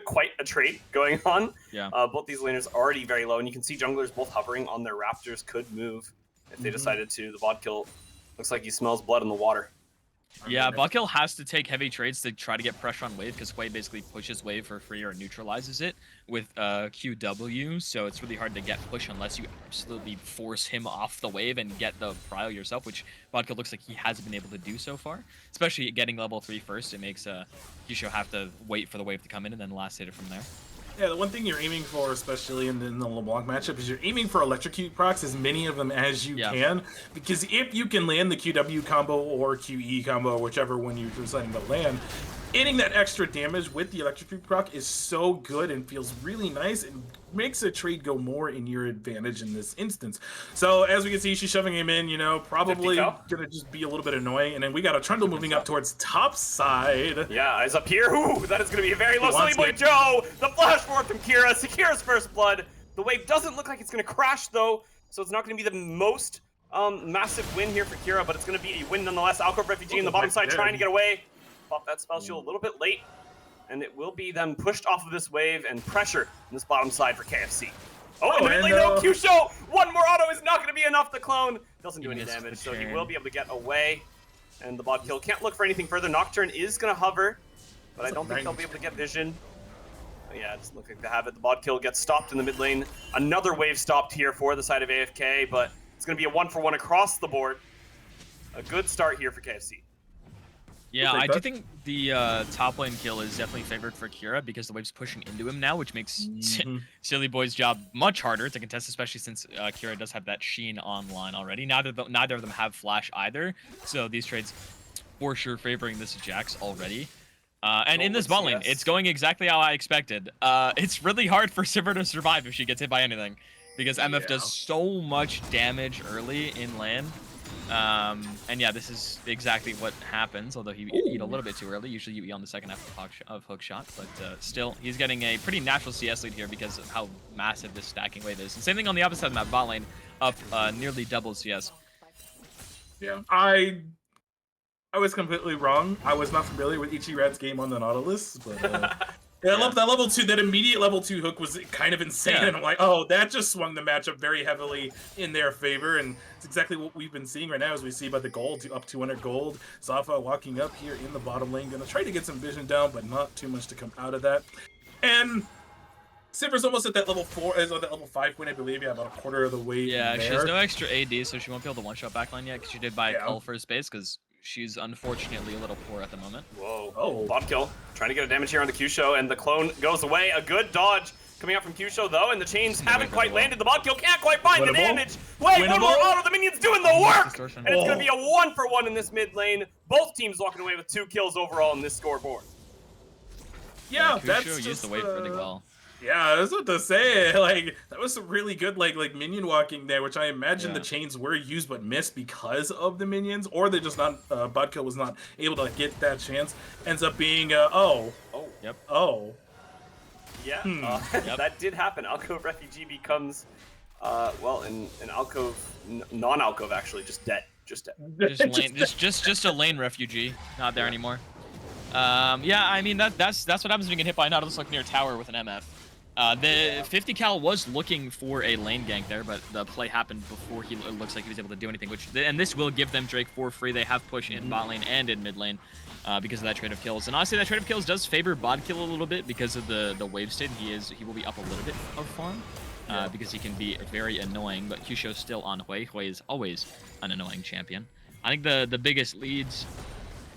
[SPEAKER 1] quite a trade going on.
[SPEAKER 2] Yeah.
[SPEAKER 1] Both these laners already very low, and you can see junglers both hovering on their raptors could move if they decided to. The Vodkill looks like he smells blood in the water.
[SPEAKER 2] Yeah, Buckhill has to take heavy trades to try to get pressure on Wave, because Wave basically pushes Wave for free or neutralizes it with QW, so it's really hard to get push unless you absolutely force him off the Wave and get the prio yourself, which Buckhill looks like he hasn't been able to do so far. Especially getting level 3 first, it makes Kisho have to wait for the Wave to come in and then last hit it from there.
[SPEAKER 3] Yeah, the one thing you're aiming for, especially in the LeBlanc matchup, is you're aiming for electrocute procs, as many of them as you can, because if you can land the QW combo or QE combo, whichever one you're deciding to land, hitting that extra damage with the electrocute proc is so good and feels really nice and makes a trade go more in your advantage in this instance. So as we can see, she's shoving him in, you know, probably gonna just be a little bit annoying. And then we got a Trundle moving up towards top side.
[SPEAKER 1] Yeah, eyes up here. Ooh, that is gonna be a very low Sunny Boy Joe. The flash forward from Kira. Sekira's first blood. The wave doesn't look like it's gonna crash though, so it's not gonna be the most massive win here for Kira, but it's gonna be a win nonetheless. Alcove Refugee in the bottom side trying to get away. Pop that spell shield a little bit late, and it will be them pushed off of this wave and pressure in this bottom side for KFC. Oh, and mid lane, no, Q-Show! One more auto is not going to be enough to clone. Doesn't do any damage, so he will be able to get away. And the bot kill can't look for anything further. Nocturne is going to hover, but I don't think they'll be able to get vision. But yeah, it doesn't look like they have it. The bot kill gets stopped in the mid lane. Another wave stopped here for the side of AFK, but it's going to be a 1-for-1 across the board. A good start here for KFC.
[SPEAKER 2] Yeah,
[SPEAKER 3] Take
[SPEAKER 2] I
[SPEAKER 3] that.
[SPEAKER 2] do think the top lane kill is definitely favored for Kira because the wave's pushing into him now, which makes
[SPEAKER 3] Mhm.
[SPEAKER 2] Silly Boy's job much harder to contest, especially since Kira does have that Sheen online already. Neither of them have Flash either, so these trades for sure favoring this Jax already. And in this bot lane, it's going exactly how I expected. It's really hard for Sivir to survive if she gets hit by anything, because MF does so much damage early in lane. And yeah, this is exactly what happens, although he eat a little bit too early. Usually you eat on the second half of hook shot, but still, he's getting a pretty natural CS lead here because of how massive this stacking wave is. And same thing on the opposite side of that bot lane, up nearly double CS.
[SPEAKER 3] Yeah, I was completely wrong. I was not familiar with Ichirat's game on the Nautilus, but yeah, I love that level 2. That immediate level 2 hook was kind of insane, and I'm like, oh, that just swung the matchup very heavily in their favor, and it's exactly what we've been seeing right now as we see by the gold, up 200 gold. Zafa walking up here in the bottom lane, gonna try to get some vision down, but not too much to come out of that. And Sivir's almost at that level 4, is on that level 5 win, I believe. Yeah, about a quarter of the way.
[SPEAKER 2] Yeah,
[SPEAKER 3] there.
[SPEAKER 2] she has no extra AD, so she won't be able to one-shot backline yet, because she did buy a cull for space, because she's unfortunately a little poor at the moment.
[SPEAKER 1] Whoa. Oh. Bot kill. Trying to get a damage here on the Q-Show, and the clone goes away. A good dodge coming out from Q-Show, though, and the chains haven't quite landed. The bot kill can't quite find the damage. Wait, one more auto. The minions doing the work! And it's going to be a 1-for-1 in this mid lane. Both teams walking away with 2 kills overall in this scoreboard.
[SPEAKER 3] Yeah,
[SPEAKER 2] Q-Show
[SPEAKER 3] that's
[SPEAKER 2] used the wave really well.
[SPEAKER 3] Yeah, that's what to say. Like, that was some really good like minion walking there, which I imagine the chains were used but missed because of the minions, or they just not Budkill was not able to get that chance. Ends up being
[SPEAKER 1] Yep. That did happen. Alcove Refugee becomes well, an alcove, non-alcove actually, just dead. Just
[SPEAKER 2] a lane refugee, not there anymore. Yeah, I mean that's what happens when you get hit by a Nautilus like near tower with an MF. The 50 cal was looking for a lane gank there, but the play happened before it looks like he was able to do anything. And this will give them Drake for free. They have push in bot lane and in mid lane because of that trade of kills. And honestly, that trade of kills does favor bot kill a little bit because of the wave state. He will be up a little bit of farm because he can be very annoying. But Q-Show's still on Hui. Hui is always an annoying champion. I think the biggest leads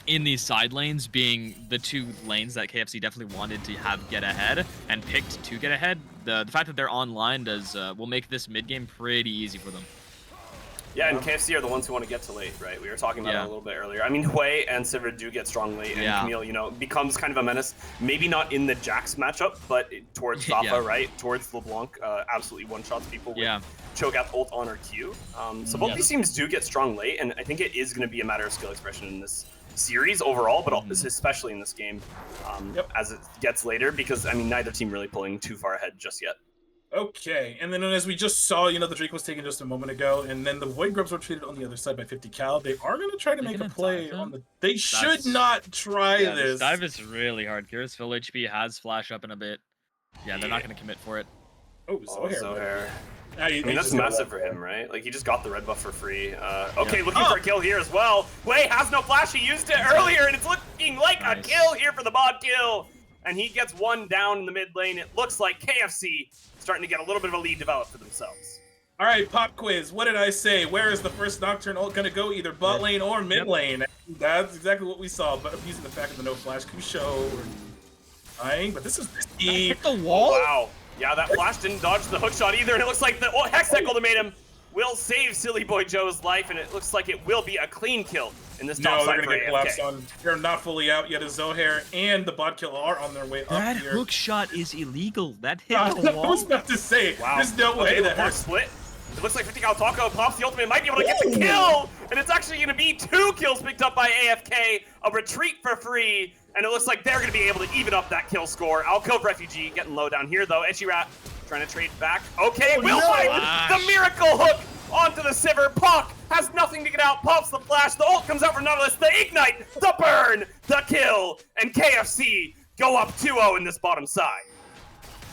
[SPEAKER 2] in these side lanes being the 2 lanes that KFC definitely wanted to have get ahead and picked to get ahead. The fact that they're online will make this mid game pretty easy for them.
[SPEAKER 1] Yeah, and KFC are the ones who want to get to late, right? We were talking about it a little bit earlier. I mean, Hui and Sivir do get strong late, and Camille, you know, becomes kind of a menace. Maybe not in the Jax matchup, but towards Zafa, right? Towards LeBlanc, absolutely one-shots people with Cho'Gath ult on or Q. So both these teams do get strong late, and I think it is going to be a matter of skill expression in this series overall, but especially in this game as it gets later, because, I mean, neither team really pulling too far ahead just yet.
[SPEAKER 3] Okay, and then as we just saw, you know, the Drake was taken just a moment ago, and then the Void Grubs were treated on the other side by 50 cal. They are going to try to make a play on the... They should not try this.
[SPEAKER 2] This dive is really hard. Kira's full HP has flash up in a bit. Yeah, they're not going to commit for it.
[SPEAKER 3] Oh, Zohair.
[SPEAKER 1] I mean, that's massive for him, right? Like, he just got the red buff for free. Okay, looking for a kill here as well. Wei has no flash. He used it earlier, and it's looking like a kill here for the bot kill. And he gets one down in the mid lane. It looks like KFC starting to get a little bit of a lead developed for themselves.
[SPEAKER 3] All right, pop quiz. What did I say? Where is the first Nocturne ult going to go? Either bot lane or mid lane. That's exactly what we saw, but abusing the fact of the no flash. Q-Show dying, but this is risky.
[SPEAKER 2] Hit the wall?
[SPEAKER 1] Oh, wow. Yeah, that flash didn't dodge the hook shot either, and it looks like the hexacle that made him will save Silly Boy Joe's life, and it looks like it will be a clean kill in this top side for AFK.
[SPEAKER 3] They're not fully out yet as Zohair and the bot kill are on their way up here.
[SPEAKER 2] That hook shot is illegal. That hit the wall.
[SPEAKER 3] I was about to say, there's no way that hurts.
[SPEAKER 1] Split. It looks like 50 cal Taco pops the ultimate, might be able to get the kill, and it's actually going to be 2 kills picked up by AFK, a retreat for free, and it looks like they're going to be able to even up that kill score. Alcove Refugee getting low down here, though. Echirat trying to trade back. Okay, will find the miracle hook onto the Sivir. Puck has nothing to get out, pops the flash, the ult comes out from Nautilus, the ignite, the burn, the kill, and KFC go up 2-0 in this bottom side.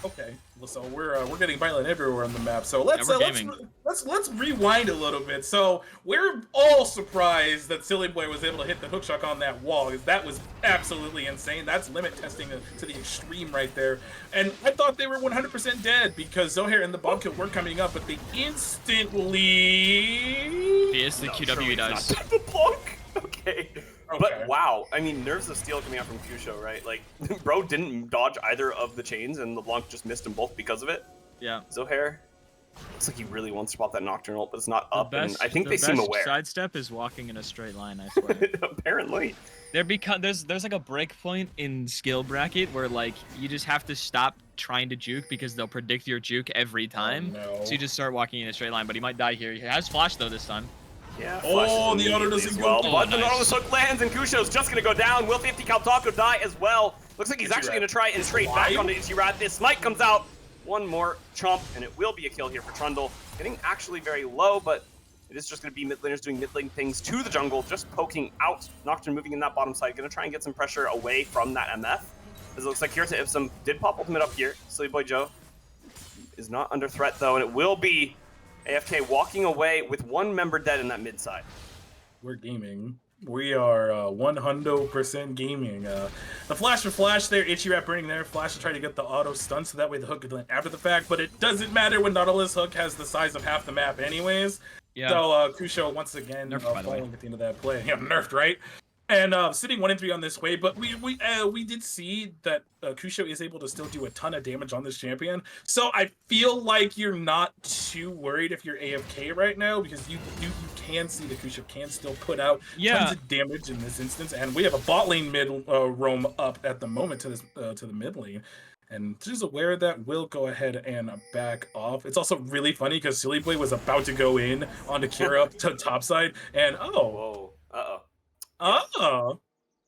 [SPEAKER 3] Okay, so we're getting violent everywhere on the map. So let's rewind a little bit. So we're all surprised that Silly Boy was able to hit the hookshot on that wall, because that was absolutely insane. That's limit testing to the extreme right there. And I thought they were 100% dead because Zohair and the bomb kill were coming up, but they instantly...
[SPEAKER 2] Yes, the QW dies.
[SPEAKER 1] The block. Okay. But
[SPEAKER 3] Okay.
[SPEAKER 1] wow, I mean, nerves of steel coming out from Kusho, right? Like, bro didn't dodge either of the chains, and LeBlanc just missed them both because of it.
[SPEAKER 2] Yeah.
[SPEAKER 1] Zohair looks like he really wants to pop that Nocturnal, but it's not
[SPEAKER 2] The
[SPEAKER 1] up, and I
[SPEAKER 2] best,
[SPEAKER 1] think
[SPEAKER 2] the
[SPEAKER 1] they seem
[SPEAKER 2] best
[SPEAKER 1] aware.
[SPEAKER 2] sidestep is walking in a straight line. I swear.
[SPEAKER 1] Apparently.
[SPEAKER 2] There's like a break point in skill bracket where like you just have to stop trying to juke because they'll predict your juke every time.
[SPEAKER 3] no.
[SPEAKER 2] So you just start walking in a straight line, but he might die here. He has flash though this time.
[SPEAKER 1] Yeah,
[SPEAKER 3] Oh,
[SPEAKER 1] flashes
[SPEAKER 3] the auto
[SPEAKER 1] immediately
[SPEAKER 3] doesn't
[SPEAKER 1] as
[SPEAKER 3] go
[SPEAKER 1] well.
[SPEAKER 3] through.
[SPEAKER 1] But
[SPEAKER 2] Oh,
[SPEAKER 1] the
[SPEAKER 2] nice.
[SPEAKER 1] Nautilus hook lands, and Kusho's just going to go down. Will 50 Cal Taco die as well? Looks like he's actually going to try and trade back onto Ichirat. This smite comes out. One more chomp, and it will be a kill here for Trundle. Getting actually very low, but it is just going to be mid laners doing mid lane things to the jungle, just poking out. Nocturne moving in that bottom side, going to try and get some pressure away from that MF. As it looks like Kirita Ipsum did pop ultimate up here. Silly Boy Joe is not under threat, though, and it will be AFK walking away with one member dead in that mid side.
[SPEAKER 3] We're gaming. We are 100% gaming. The flash for flash there, Ichirat burning there. Flash to try to get the auto stun, so that way the hook could land after the fact. But it doesn't matter when Nautilus hook has the size of half the map, anyways.
[SPEAKER 2] Yeah.
[SPEAKER 3] So Kusho once again
[SPEAKER 2] Nerfed, by the way.
[SPEAKER 3] falling at the end of that play. Yeah, nerfed, right? And sitting 1-3 on this way, but we did see that Kusho is able to still do a ton of damage on this champion. So I feel like you're not too worried if you're AFK right now, because you can see that Kusho can still put out tons of damage in this instance. And we have a bot lane mid roam up at the moment to this to the mid lane. And just aware of that, will go ahead and back off. It's also really funny because Silly Boy was about to go in onto Kira to top side, and
[SPEAKER 1] Whoa. Uh-oh.
[SPEAKER 3] oh,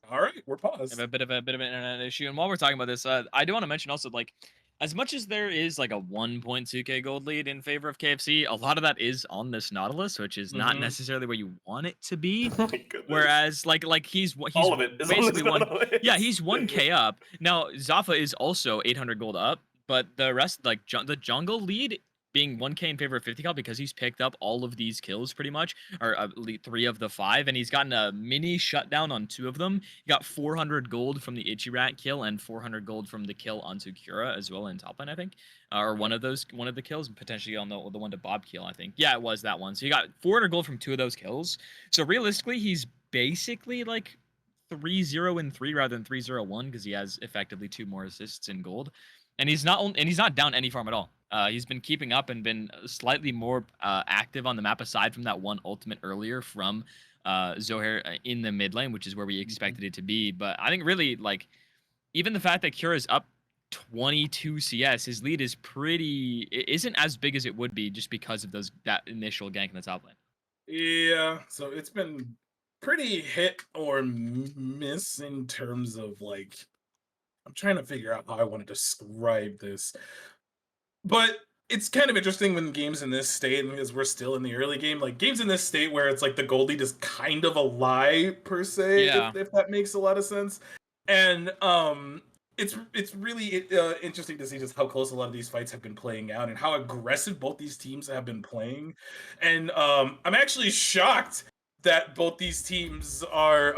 [SPEAKER 3] all right, we're paused.
[SPEAKER 2] Have a bit of an internet issue. And while we're talking about this, I do want to mention also, like, as much as there is like a 1.2k gold lead in favor of KFC, a lot of that is on this Nautilus, which is not necessarily where you want it to be.
[SPEAKER 1] Oh my goodness.
[SPEAKER 2] Whereas like he's
[SPEAKER 1] all of it is
[SPEAKER 2] basically
[SPEAKER 1] on
[SPEAKER 2] one. Yeah, he's 1k up. Now Zafa is also 800 gold up, but the rest, like the jungle lead being 1k in favor of 50 cal because he's picked up all of these kills pretty much, or 3 of the 5, and he's gotten a mini shutdown on 2 of them. He got 400 gold from the Ichirat kill and 400 gold from the kill onto Cura as well in top lane, I think, or one of the kills, potentially on the one to Bob kill, I think. Yeah, it was that one. So he got 400 gold from 2 of those kills. So realistically, he's basically like 3-0 and 3 rather than 3-0-1 because he has effectively 2 more assists in gold, and he's not down any farm at all. He's been keeping up and been slightly more active on the map, aside from that one ultimate earlier from Zohair in the mid lane, which is where we expected it to be. But I think really, like, even the fact that Cura's up 22 CS, his lead is isn't as big as it would be just because of that initial gank in the top lane.
[SPEAKER 3] Yeah, so it's been pretty hit or miss in terms of, like, I'm trying to figure out how I want to describe this. But it's kind of interesting when games in this state, because we're still in the early game, like games in this state where it's like the gold lead is kind of a lie per se, if that makes a lot of sense. And it's really interesting to see just how close a lot of these fights have been playing out and how aggressive both these teams have been playing. And I'm actually shocked that both these teams are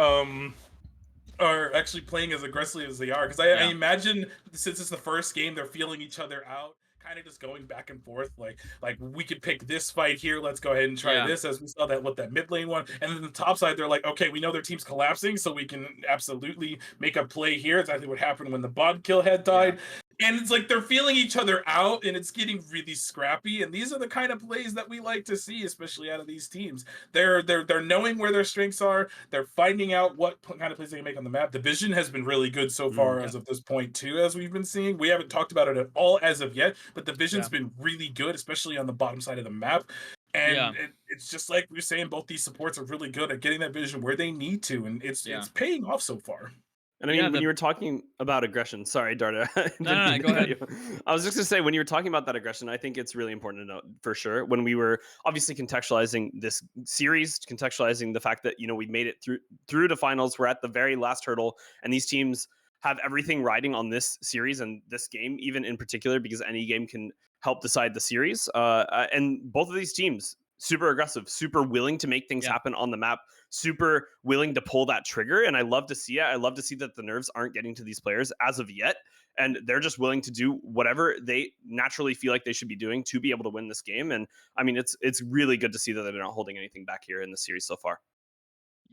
[SPEAKER 3] actually playing as aggressively as they are, because I imagine since it's the first game, they're feeling each other out, kind of just going back and forth, like we could pick this fight here, let's go ahead and try this, as we saw that with that mid lane one. And then the top side, they're like, okay, we know their team's collapsing, so we can absolutely make a play here. It's exactly what happened when the bod kill had died. And it's like they're feeling each other out, and it's getting really scrappy. And these are the kind of plays that we like to see, especially out of these teams. They're knowing where their strengths are. They're finding out what kind of plays they can make on the map. The vision has been really good so far as of this point too, as we've been seeing. We haven't talked about it at all as of yet, but the vision's been really good, especially on the bottom side of the map. And it's just like we were saying, both these supports are really good at getting that vision where they need to, and it's paying off so far.
[SPEAKER 1] And I mean, when you were talking about aggression, sorry, Darda.
[SPEAKER 2] No, go ahead.
[SPEAKER 1] I was just going to say, when you were talking about that aggression, I think it's really important to note for sure. When we were obviously contextualizing this series, contextualizing the fact that, you know, we made it through to finals, we're at the very last hurdle, and these teams have everything riding on this series and this game, even in particular, because any game can help decide the series. And both of these teams, super aggressive, super willing to make things happen on the map, super willing to pull that trigger. And I love to see it. I love to see that the nerves aren't getting to these players as of yet. And they're just willing to do whatever they naturally feel like they should be doing to be able to win this game. And I mean, it's really good to see that they're not holding anything back here in the series so far.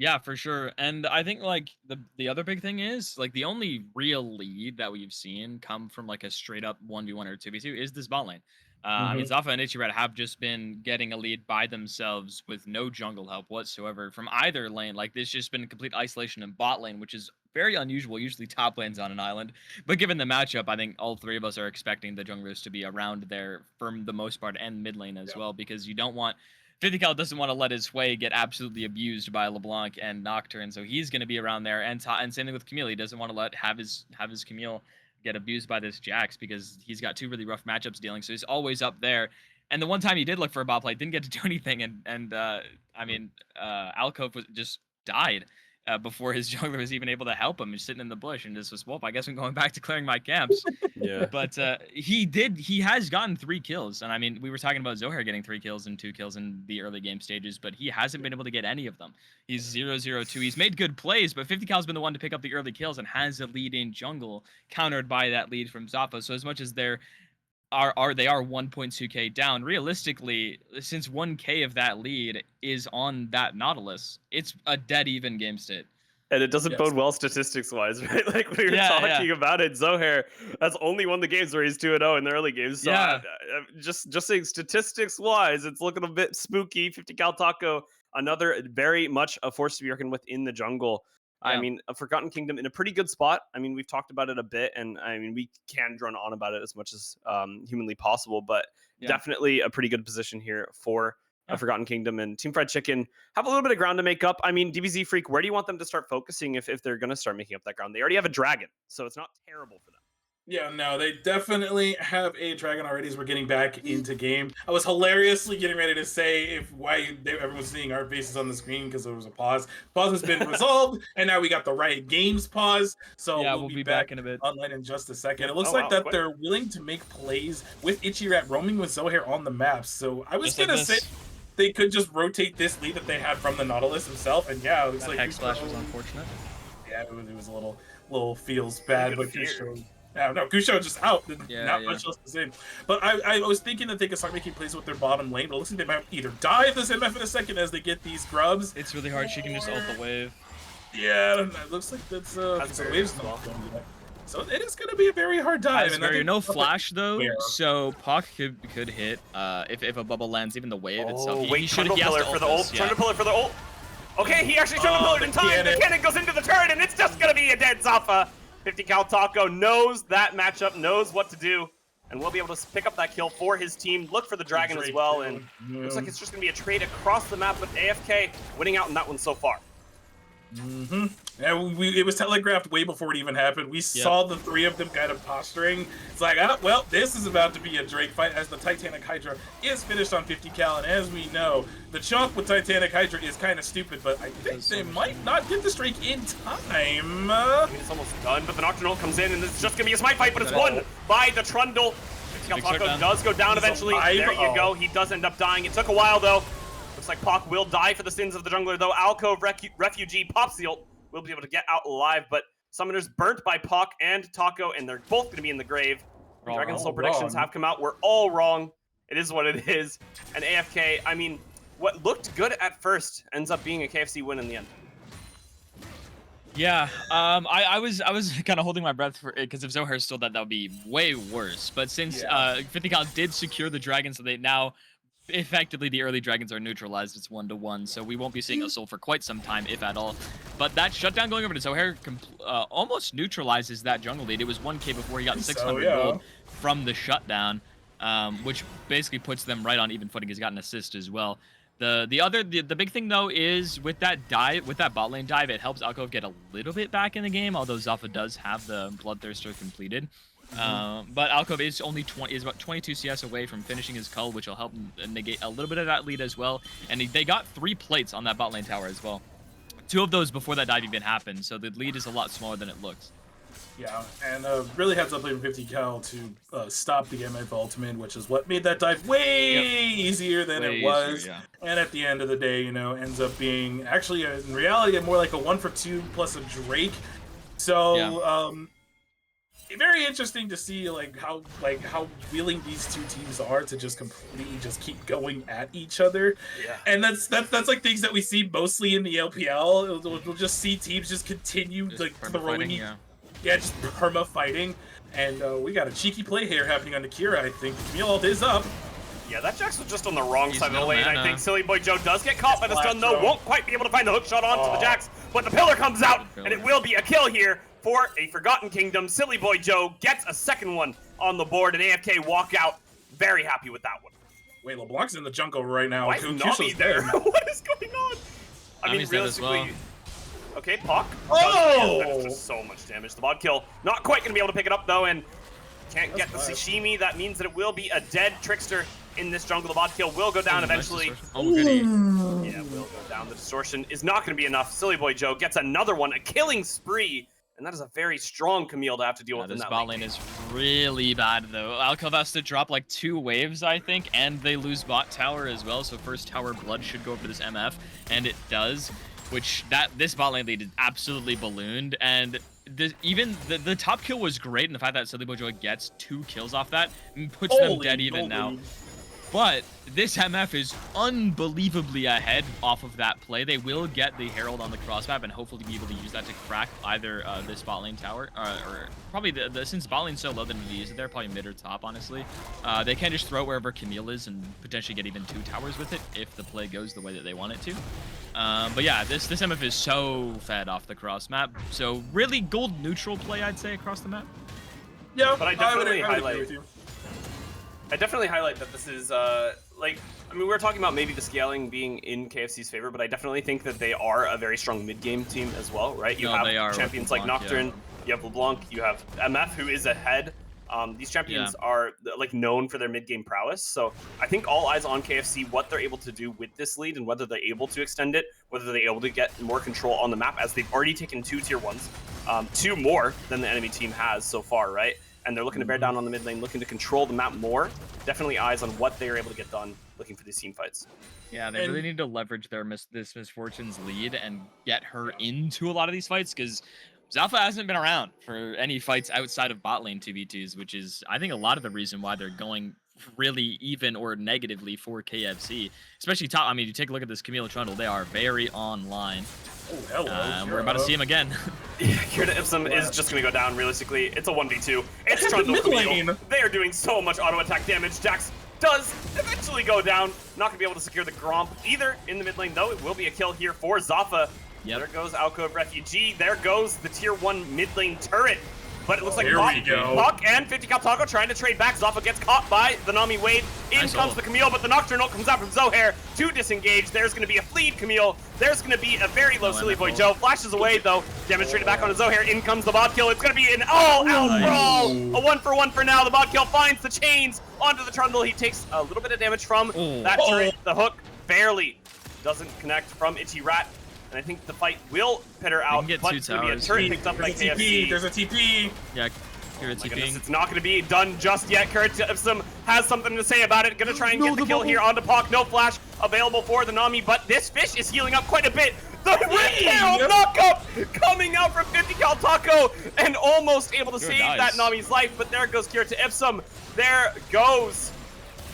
[SPEAKER 2] Yeah, for sure. And I think like the other big thing is like the only real lead that we've seen come from like a straight up 1v1 or 2v2 is this bot lane. I mean,
[SPEAKER 3] Hmm.
[SPEAKER 2] Zafa and Ichirat have just been getting a lead by themselves with no jungle help whatsoever from either lane. Like this just been complete isolation in bot lane, which is very unusual. Usually top lane's on an island. But given the matchup, I think all three of us are expecting the junglers to be around there for the most part and mid lane as well, because you don't want 50 Cal doesn't want to let his Sway get absolutely abused by LeBlanc and Nocturne, so he's going to be around there. And same thing with Camille. He doesn't want to have his Camille get abused by this Jax because he's got two really rough matchups dealing. So he's always up there. And the one time he did look for a bot play, didn't get to do anything. And I mean, Alcove was just died before his jungler was even able to help him. He's sitting in the bush and just was, well, I guess I'm going back to clearing my camps.
[SPEAKER 1] Yeah.
[SPEAKER 2] But he has gotten 3 kills. And I mean, we were talking about Zohair getting 3 kills and 2 kills in the early game stages, but he hasn't been able to get any of them. He's 0-0-2. He's made good plays, but 50 Cal's been the one to pick up the early kills and has a lead in jungle, countered by that lead from Zappa. So as much as they are 1.2k down, realistically, since 1k of that lead is on that Nautilus, it's a dead even game state.
[SPEAKER 1] And it doesn't
[SPEAKER 3] Yes.
[SPEAKER 1] bode well statistics-wise, right? Like we were
[SPEAKER 2] Yeah,
[SPEAKER 1] talking about it, Zohair has only won the games where he's 2-0 in the early games. So
[SPEAKER 2] Yeah.
[SPEAKER 1] just saying statistics-wise, it's looking a bit spooky. 50 Cal Taco, another very much a force to be reckoned with in the jungle. I
[SPEAKER 2] Yeah.
[SPEAKER 1] mean, a Forgotten Kingdom in a pretty good spot. I mean, we've talked about it a bit, and I mean, we can drone on about it as much as humanly possible, but
[SPEAKER 2] Yeah.
[SPEAKER 1] definitely a pretty good position here for
[SPEAKER 2] Yeah.
[SPEAKER 1] a Forgotten Kingdom, and Team Fried Chicken have a little bit of ground to make up. I mean, DBZ Freak, where do you want them to start focusing if they're going to start making up that ground? They already have a dragon, so it's not terrible for them.
[SPEAKER 3] Yeah, no, they definitely have a dragon already as we're getting back into game. I was hilariously getting ready to say everyone's seeing our faces on the screen because there was a pause. Pause has been resolved, and now we got the Riot Games pause. So
[SPEAKER 2] Yeah,
[SPEAKER 3] we'll be back
[SPEAKER 2] in a bit.
[SPEAKER 3] online in just a second. It looks
[SPEAKER 1] Oh,
[SPEAKER 3] like
[SPEAKER 1] wow,
[SPEAKER 3] that
[SPEAKER 1] quick.
[SPEAKER 3] they're willing to make plays with Ichirat roaming with Zohair on the map. So I was
[SPEAKER 2] Just like
[SPEAKER 3] gonna say
[SPEAKER 2] this.
[SPEAKER 3] they could just rotate this lead that they had from the Nautilus himself, and yeah, it looks
[SPEAKER 2] That
[SPEAKER 3] like
[SPEAKER 2] Hex Slash was unfortunate.
[SPEAKER 3] yeah, it was a little feels bad,
[SPEAKER 1] Good
[SPEAKER 3] but
[SPEAKER 1] fear.
[SPEAKER 3] Kusho. Yeah, no, Kusho just out.
[SPEAKER 2] Yeah,
[SPEAKER 3] Not
[SPEAKER 2] yeah.
[SPEAKER 3] much else to say. But I was thinking that they could start making plays with their bottom lane, but it looks like they might either dive this MF in a second as they get these grubs.
[SPEAKER 2] It's really hard. She can just ult the wave.
[SPEAKER 3] Yeah, it looks like that's
[SPEAKER 1] very
[SPEAKER 3] waves
[SPEAKER 1] good as well.
[SPEAKER 3] not going to do that. So it is going to be a very hard dive.
[SPEAKER 2] That's
[SPEAKER 3] and I
[SPEAKER 2] very
[SPEAKER 3] think
[SPEAKER 2] no
[SPEAKER 3] something-
[SPEAKER 2] flash though,
[SPEAKER 3] Yeah.
[SPEAKER 2] so Puck could hit if a bubble lands, even the wave itself.
[SPEAKER 1] Oh,
[SPEAKER 2] He
[SPEAKER 1] wait,
[SPEAKER 2] should
[SPEAKER 1] Trundle
[SPEAKER 2] he has
[SPEAKER 1] Pillar
[SPEAKER 2] to
[SPEAKER 1] for the
[SPEAKER 2] ult
[SPEAKER 1] ult.
[SPEAKER 2] this,
[SPEAKER 1] Trundle
[SPEAKER 2] yeah.
[SPEAKER 1] Pillar for the ult. Okay, he actually Trundle Pillared in time. The cannon goes into the turret, and it's just going to be a dead Zafa. 50 Cal Taco knows that matchup, knows what to do, and will be able to pick up that kill for his team. Look for the dragon as well, and looks like it's just going to be a trade across the map with AFK winning out in that one so far.
[SPEAKER 3] Mm-hmm. Yeah, it was telegraphed way before it even happened. We saw the three of them kind of posturing. It's like, oh, well, this is about to be a Drake fight as the Titanic Hydra is finished on 50 cal. And as we know, the chunk with Titanic Hydra is kind of stupid, but I think they might not get this Drake in time.
[SPEAKER 1] I mean, it's almost done, but the Nocturnal comes in, and this is just going to be a smite fight, but it's won by the Trundle. 50 Cal
[SPEAKER 2] Big
[SPEAKER 1] Taco
[SPEAKER 2] shutdown.
[SPEAKER 1] does go down eventually.
[SPEAKER 3] alive.
[SPEAKER 1] There you go. He does end up dying. It took a while, though. Looks like Pac will die for the sins of the jungler, though. Alcove Refugee pops the ult. Will be able to get out alive, but Summoner's burnt by Pac and Taco, and they're both going to be in the grave.
[SPEAKER 2] We're all
[SPEAKER 1] Dragon
[SPEAKER 2] wrong.
[SPEAKER 1] Soul predictions have come out. We're all wrong. It is what it is. And AFK, I mean, what looked good at first ends up being a KFC win in the end.
[SPEAKER 2] Yeah, I was kind of holding my breath for it because if Zohair's still dead, that would be way worse. But since 50 Cal did secure the dragon, so they now effectively the early dragons are neutralized. It's 1-1, so we won't be seeing a soul for quite some time, if at all. But that shutdown going over to Zohair almost neutralizes that jungle lead. It was 1k before he got 600 gold from the shutdown, which basically puts them right on even footing. He's got an assist as well. The big thing though is with that bot lane dive, it helps Alcove get a little bit back in the game, although Zafa does have the Bloodthirster completed. But Alcove is only about 22 CS away from finishing his cull, which will help negate a little bit of that lead as well. And they got 3 plates on that bot lane tower as well. 2 of those before that dive even happened, so the lead is a lot smaller than it looks.
[SPEAKER 3] Yeah, and really heads up in 50 cal to stop the MF ultimate, which is what made that dive way easier than it was.
[SPEAKER 2] Easier,
[SPEAKER 3] And at the end of the day, you know, ends up being actually in reality more like a 1 for 2 plus a Drake. So very interesting to see how willing these two teams are to just completely just keep going at each other.
[SPEAKER 1] Yeah.
[SPEAKER 3] And that's like things that we see mostly in the LPL. We'll just see teams just continue
[SPEAKER 2] Just
[SPEAKER 3] like
[SPEAKER 2] perma
[SPEAKER 3] throwing
[SPEAKER 2] fighting,
[SPEAKER 3] just perma fighting. And we got a cheeky play here happening on Akira. I think Camille ult is up.
[SPEAKER 1] Yeah, that Jax was just on the wrong
[SPEAKER 2] He's
[SPEAKER 1] side of the
[SPEAKER 2] no
[SPEAKER 1] lane. I
[SPEAKER 2] mana.
[SPEAKER 1] think Silly Boy Joe does get caught by the stun, though.
[SPEAKER 3] throw.
[SPEAKER 1] Won't quite be able to find the hook shot onto the Jax, but the pillar comes out, and it will be a kill here for a Forgotten Kingdom. Silly Boy Joe gets a second one on the board, and AFK walk out. Very happy with that one.
[SPEAKER 3] Wait, LeBlanc's in the jungle right now.
[SPEAKER 1] Why is
[SPEAKER 3] Kuso's
[SPEAKER 1] Nami there? What is going on? I mean,
[SPEAKER 2] Nami's dead as well.
[SPEAKER 1] realistically... Okay, Puck.
[SPEAKER 3] Oh!
[SPEAKER 1] That is just so much damage. The mod kill not quite going to be able to pick it up, though, and can't get the
[SPEAKER 3] That's
[SPEAKER 1] Sashimi. That means that it will be a dead Trickster in this jungle. The mod kill will go down eventually.
[SPEAKER 2] Oh, goody.
[SPEAKER 1] Yeah, will go down. The distortion is not going to be enough. Silly Boy Joe gets another one, a killing spree, and that is a very strong Camille to have to deal with in
[SPEAKER 2] This
[SPEAKER 1] that
[SPEAKER 2] bot
[SPEAKER 1] lane.
[SPEAKER 2] lane is really bad, though. Alcove has to drop like 2 waves, I think, and they lose bot tower as well, so first tower blood should go for this MF, and it does, which this bot lane lead is absolutely ballooned, and even the top kill was great, and the fact that Silly Boy Joe gets 2 kills off that puts them dead even now. But this MF is unbelievably ahead off of that play. They will get the Herald on the cross map and hopefully be able to use that to crack either this bot lane tower or probably since bot lane's so low than it is, they're probably mid or top, honestly. They can just throw it wherever Camille is and potentially get even 2 towers with it if the play goes the way that they want it to. But yeah, this MF is so fed off the cross map. So really gold neutral play, I'd say, across the map.
[SPEAKER 3] Yeah,
[SPEAKER 1] But I definitely
[SPEAKER 3] would agree
[SPEAKER 1] highlight-
[SPEAKER 3] with you.
[SPEAKER 1] I definitely highlight that this is, I mean, we're talking about maybe the scaling being in KFC's favor, but I definitely think that they are a very strong mid-game team as well, right? You have
[SPEAKER 2] they are
[SPEAKER 1] champions
[SPEAKER 2] with
[SPEAKER 1] like
[SPEAKER 2] LeBlanc,
[SPEAKER 1] Nocturne, you have LeBlanc, you have MF, who is ahead. These champions are, like, known for their mid-game prowess, so I think all eyes on KFC, what they're able to do with this lead and whether they're able to extend it, whether they're able to get more control on the map, as they've already taken 2 tier 1s, 2 more than the enemy team has so far, right? And they're looking to bear down on the mid lane, looking to control the map more. Definitely eyes on what they're able to get done, looking for these team fights.
[SPEAKER 2] Yeah, they really need to leverage their this Misfortune's lead and get her into a lot of these fights, because Zalfa hasn't been around for any fights outside of bot lane 2v2s, which is, I think, a lot of the reason why they're going really even or negatively for KFC. Especially top, I mean, you take a look at this Camille Trundle, they are very online.
[SPEAKER 3] Oh, hello.
[SPEAKER 2] We're about to see him again.
[SPEAKER 1] Yeah, Kira Ipsum is just going to go down realistically. It's a 1v2. It's Trundle Camille. They are doing so much auto attack damage. Jax does eventually go down. Not going to be able to secure the Gromp either in the mid lane, though. It will be a kill here for Zaffa.
[SPEAKER 2] Yep.
[SPEAKER 1] There goes Alcove Refugee. There goes the tier 1 mid lane turret. But it looks like
[SPEAKER 3] Here we go.
[SPEAKER 1] Puck and 50 Cal Taco trying to trade back. Zaffa gets caught by the Nami wave. In
[SPEAKER 2] Nice
[SPEAKER 1] comes
[SPEAKER 2] ult.
[SPEAKER 1] the Camille, but the Nocturnal comes out from Zohair to disengage. There's going to be a fleed Camille. There's going to be a very low
[SPEAKER 2] No
[SPEAKER 1] Silly Boy
[SPEAKER 2] MF
[SPEAKER 1] Joe. Flashes away, though. Demonstrated back onto Zohair. In comes the bot kill. It's going to be an all-out brawl. A 1-for-1 for now. The bot kill finds the chains onto the Trundle. He takes a little bit of damage from that turret. The hook barely doesn't connect from Itchy Rat. And I think the fight will pitter out,
[SPEAKER 2] get
[SPEAKER 1] but
[SPEAKER 2] 2
[SPEAKER 1] it's going to be a
[SPEAKER 2] towers.
[SPEAKER 1] turret picked up by
[SPEAKER 3] There's a
[SPEAKER 1] KFC.
[SPEAKER 3] TP. There's a TP.
[SPEAKER 2] Yeah, Kira
[SPEAKER 1] My goodness,
[SPEAKER 2] TPing.
[SPEAKER 1] it's not going to be done just yet. Kurt Ipsum has something to say about it. Going to try and get the kill here onto Puck. No flash available for the Nami, but this fish is healing up quite a bit. The kill knock-up coming out from 50 Cal Taco and almost able to save that Nami's life, but there goes Kira Ipsum. There goes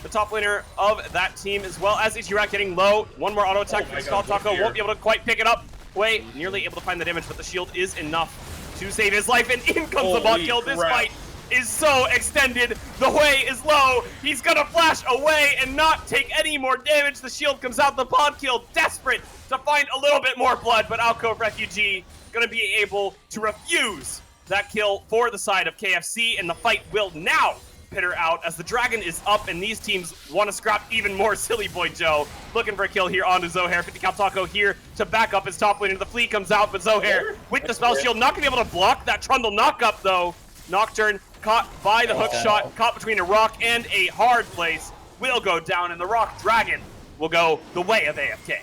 [SPEAKER 1] the top laner of that team, as well as Ichirak getting low. One more auto attack from Cal Taco. Won't be able to quite pick it up. Way nearly able to find the damage, but the shield is enough to save his life, and in comes the bot kill. This fight is so extended. The way is low. He's gonna flash away and not take any more damage. The shield comes out. The bot kill, desperate to find a little bit more blood, but Alcove Refugee gonna be able to refuse that kill for the side of KFC, and the fight will now pitter out as the dragon is up, and these teams want to scrap even more. Silly Boy Joe looking for a kill here onto Zohair. 50 Cal Taco here to back up his top laner. The fleet comes out, but Zohair with the spell shield not going to be able to block that Trundle knock-up, though. Nocturne caught by the hook shot, caught between a rock and a hard place, will go down, and the Rock Dragon will go the way of AFK.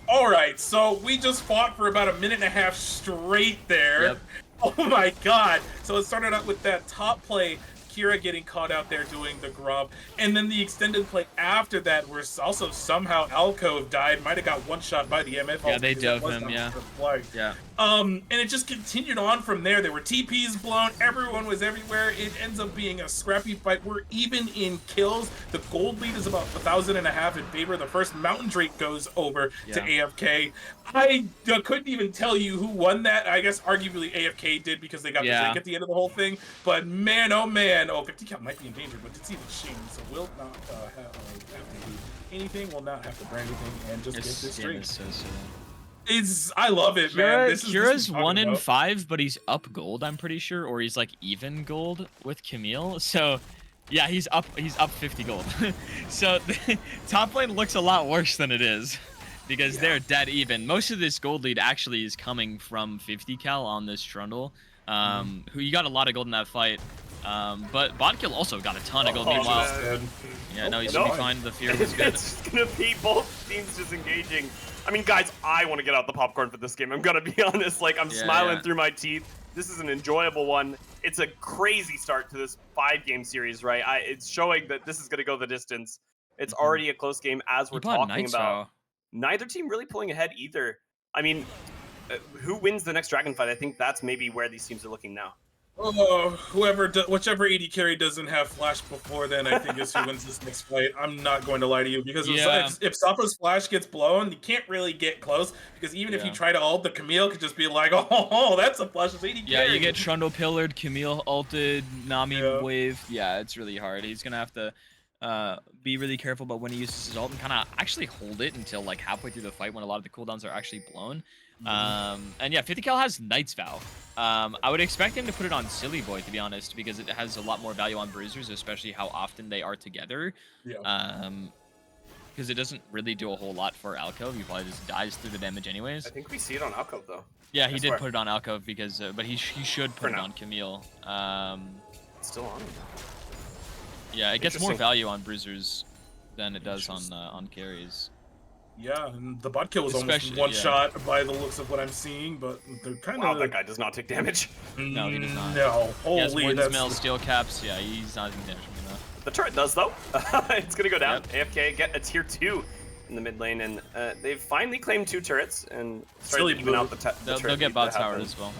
[SPEAKER 3] All right, so we just fought for about a minute and a half straight there.
[SPEAKER 2] Yep.
[SPEAKER 3] Oh my god. So it started out with that top play. Kira getting caught out there doing the grub, and then the extended play after that, where also somehow Alcove died, might have got one shot by the MF.
[SPEAKER 2] Yeah, they dove him. Yeah. Yeah.
[SPEAKER 3] And it just continued on from there. There were TPs blown. Everyone was everywhere. It ends up being a scrappy fight. We're even in kills. The gold lead is about 1,500 in favor. The first Mountain Drake goes over to AFK. I couldn't even tell you who won that. I guess arguably AFK did because they got the Drake at the end of the whole thing. But man, oh man. Oh, 50 cal might be in danger, but it's even Shane. So we'll not have to do anything. We'll not have to brand anything and just get this Drake. I love it, man.
[SPEAKER 2] Kira's 1 in 5, but he's up gold, I'm pretty sure, or he's like even gold with Camille. So, yeah, he's up 50 gold. So the top lane looks a lot worse than it is because they're dead even. Most of this gold lead actually is coming from 50 cal on this Trundle, who you got a lot of gold in that fight. But Bodkill also got a ton of gold. Meanwhile, yeah, no, he's gonna be fine. The fear was good.
[SPEAKER 1] It's just gonna be both teams just engaging. I mean, guys, I want to get out the popcorn for this game. I'm gonna be honest. Like, I'm smiling through my teeth. This is an enjoyable one. It's a crazy start to this 5-game series, right? It's showing that this is gonna go the distance. It's already a close game as we're talking about. Neither team really pulling ahead either. I mean, who wins the next Dragon fight? I think that's maybe where these teams are looking now.
[SPEAKER 3] Oh, whichever AD carry doesn't have flash before then, I think is who wins this next fight. I'm not going to lie to you because if Safa's flash gets blown, you can't really get close because even if you try to ult, the Camille could just be like, oh, that's a flash of AD carry.
[SPEAKER 2] Yeah, you get Trundle pillared, Camille ulted, Nami wave. Yeah, it's really hard. He's gonna have to be really careful about when he uses his ult and kind of actually hold it until like halfway through the fight when a lot of the cooldowns are actually blown. And yeah, 50 cal has Knight's Vow. I would expect him to put it on Silly Boy, to be honest, because it has a lot more value on bruisers, especially how often they are together. Because it doesn't really do a whole lot for Alcove. He probably just dies through the damage anyways.
[SPEAKER 1] I think we see it on Alcove though.
[SPEAKER 2] Yeah, he did put it on Alcove because, but he should put it on Camille.
[SPEAKER 1] It's still on.
[SPEAKER 2] Yeah, it gets more value on bruisers than it does on carries.
[SPEAKER 3] Yeah, and the bot kill was almost one shot by the looks of what I'm seeing, but they're kind of...
[SPEAKER 1] Wow, that guy does not take damage.
[SPEAKER 2] No, he does not.
[SPEAKER 3] No, holy,
[SPEAKER 2] that's... Mill, steel caps, yeah, he's not even damaging enough.
[SPEAKER 1] The turret does, though. It's going to go down. AFK get a tier 2 in the mid lane, and they've finally claimed 2 turrets, and started to even out the turret.
[SPEAKER 2] They'll get bot tower as well.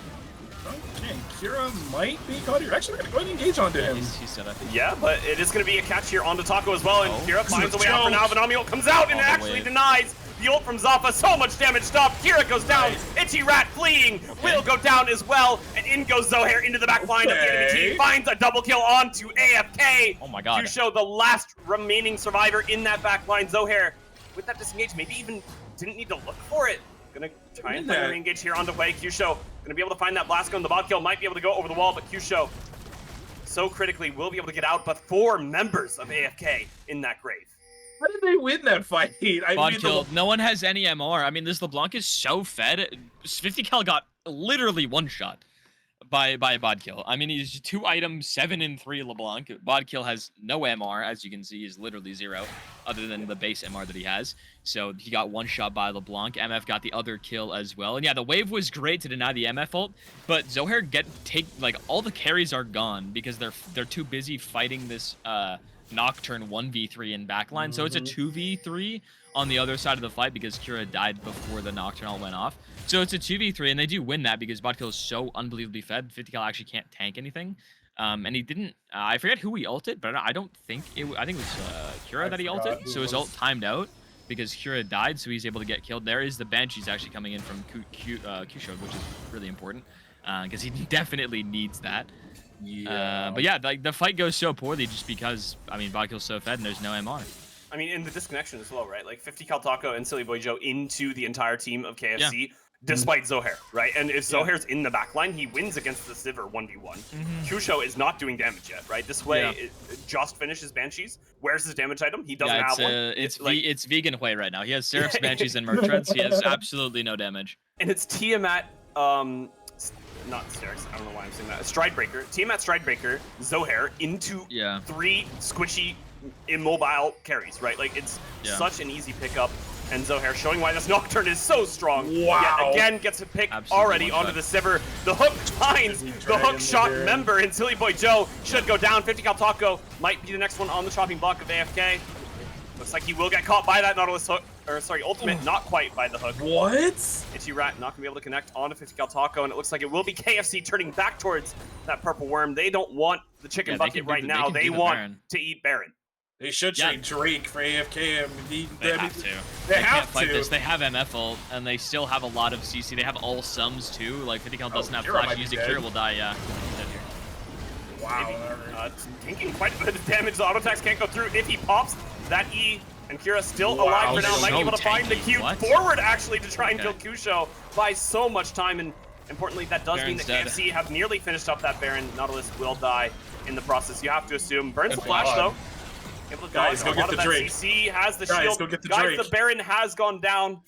[SPEAKER 3] Okay, Kira might be caught here. Actually, we're going to go ahead and engage onto him.
[SPEAKER 2] He said, I think.
[SPEAKER 1] Yeah, but it is going to be a catch here onto Taco as well, and Kira finds a way out for now. Vanami ult comes out and actually denies the ult from Zafa. So much damage stopped. Kira goes down. Itchy Rat fleeing will go down as well, and in goes Zohair into the back line of the enemy team. Finds a double kill onto AFK.
[SPEAKER 2] Oh my god.
[SPEAKER 1] To show the last remaining survivor in that back line. Zohair, with that disengage, maybe even didn't need to look for it. Gonna try and find a re-engage here onto way. Q-Show gonna be able to find that blast gun. The bot kill might be able to go over the wall, but Q-Show so critically will be able to get out, but 4 members of AFK in that grave.
[SPEAKER 3] How did they win that fight?
[SPEAKER 2] Bot kill. No one has any MR. I mean, this LeBlanc is so fed. 50 cal got literally one shot by bot kill. I mean, he's 2 items, 7 and 3 LeBlanc. Bot kill has no MR, as you can see, is literally 0, other than the base MR that he has. So he got 1 shot by LeBlanc. MF got the other kill as well. And yeah, the wave was great to deny the MF ult, but Zohair like all the carries are gone because they're too busy fighting this Nocturne 1v3 in backline. So it's a 2v3 on the other side of the fight because Kira died before the Nocturne all went off. So it's a 2v3, and they do win that because Botkill is so unbelievably fed. 50 cal actually can't tank anything. And he didn't... I forget who he ulted, but I don't think it... I think it was Kira that he ulted. So his ult timed out because Kira died, so he's able to get killed. There is the Banshees actually coming in from Q-Showed, which is really important because he definitely needs that. Yeah. But yeah, like the fight goes so poorly just because, I mean, Bodkill's so fed and there's no MR.
[SPEAKER 1] I mean, in the disconnection as well, right? Like 50 cal Taco and Silly Boy Joe into the entire team of KFC, despite Zohair, right? And if Zohair's in the backline, he wins against the Sivir 1v1. Q-Show is not doing damage yet, right? This way, it just finishes Banshees. Where's his damage item? He doesn't have one.
[SPEAKER 2] It's vegan Hui right now. He has Seraph's Banshees and Merc Treads. He has absolutely no damage.
[SPEAKER 1] And it's Tiamat, not Sterix, I don't know why I'm saying that. Stridebreaker, Tiamat Stridebreaker, Zohair into 3 squishy, immobile carries, right? Like it's such an easy pickup. And Zohair showing why this Nocturne is so strong.
[SPEAKER 3] Wow.
[SPEAKER 1] Yet again gets a pick
[SPEAKER 2] Absolutely
[SPEAKER 1] already onto the Sivir. The hook finds the hook shot member, and Silly Boy Joe should go down. 50 cal Taco might be the next one on the chopping block of AFK. Looks like he will get caught by that Nautilus hook, or sorry, ultimate, not quite by the hook.
[SPEAKER 3] What?
[SPEAKER 1] Itchy Rat not gonna be able to connect onto 50 cal Taco, and it looks like it will be KFC turning back towards that purple worm. They don't want the chicken bucket right now. They want to eat Baron.
[SPEAKER 3] They should trade Drake for AFK. I mean,
[SPEAKER 2] They have to.
[SPEAKER 3] They have
[SPEAKER 2] can't fight
[SPEAKER 3] to.
[SPEAKER 2] this. They have MF ult, and they still have a lot of CC. They have all sums too. Like 50 cal doesn't have
[SPEAKER 3] Kira
[SPEAKER 2] flash.
[SPEAKER 3] might
[SPEAKER 2] Use
[SPEAKER 3] be
[SPEAKER 2] it,
[SPEAKER 3] dead.
[SPEAKER 2] Kira will die. Yeah.
[SPEAKER 3] Wow.
[SPEAKER 1] Taking quite a bit of damage. The auto attacks can't go through if he pops that E. And Kira still alive for now. Might be able to find the Q forward actually to try and kill Kusho. Buys so much time, and importantly, that does mean that KFC have nearly finished up that Baron. Nautilus will die in the process. You have to assume. Burns the flash though.
[SPEAKER 3] Guys, go get the Drake.
[SPEAKER 1] CC has the shield.
[SPEAKER 3] Go get the
[SPEAKER 1] Guys,
[SPEAKER 3] Drake.
[SPEAKER 1] the Baron has gone down.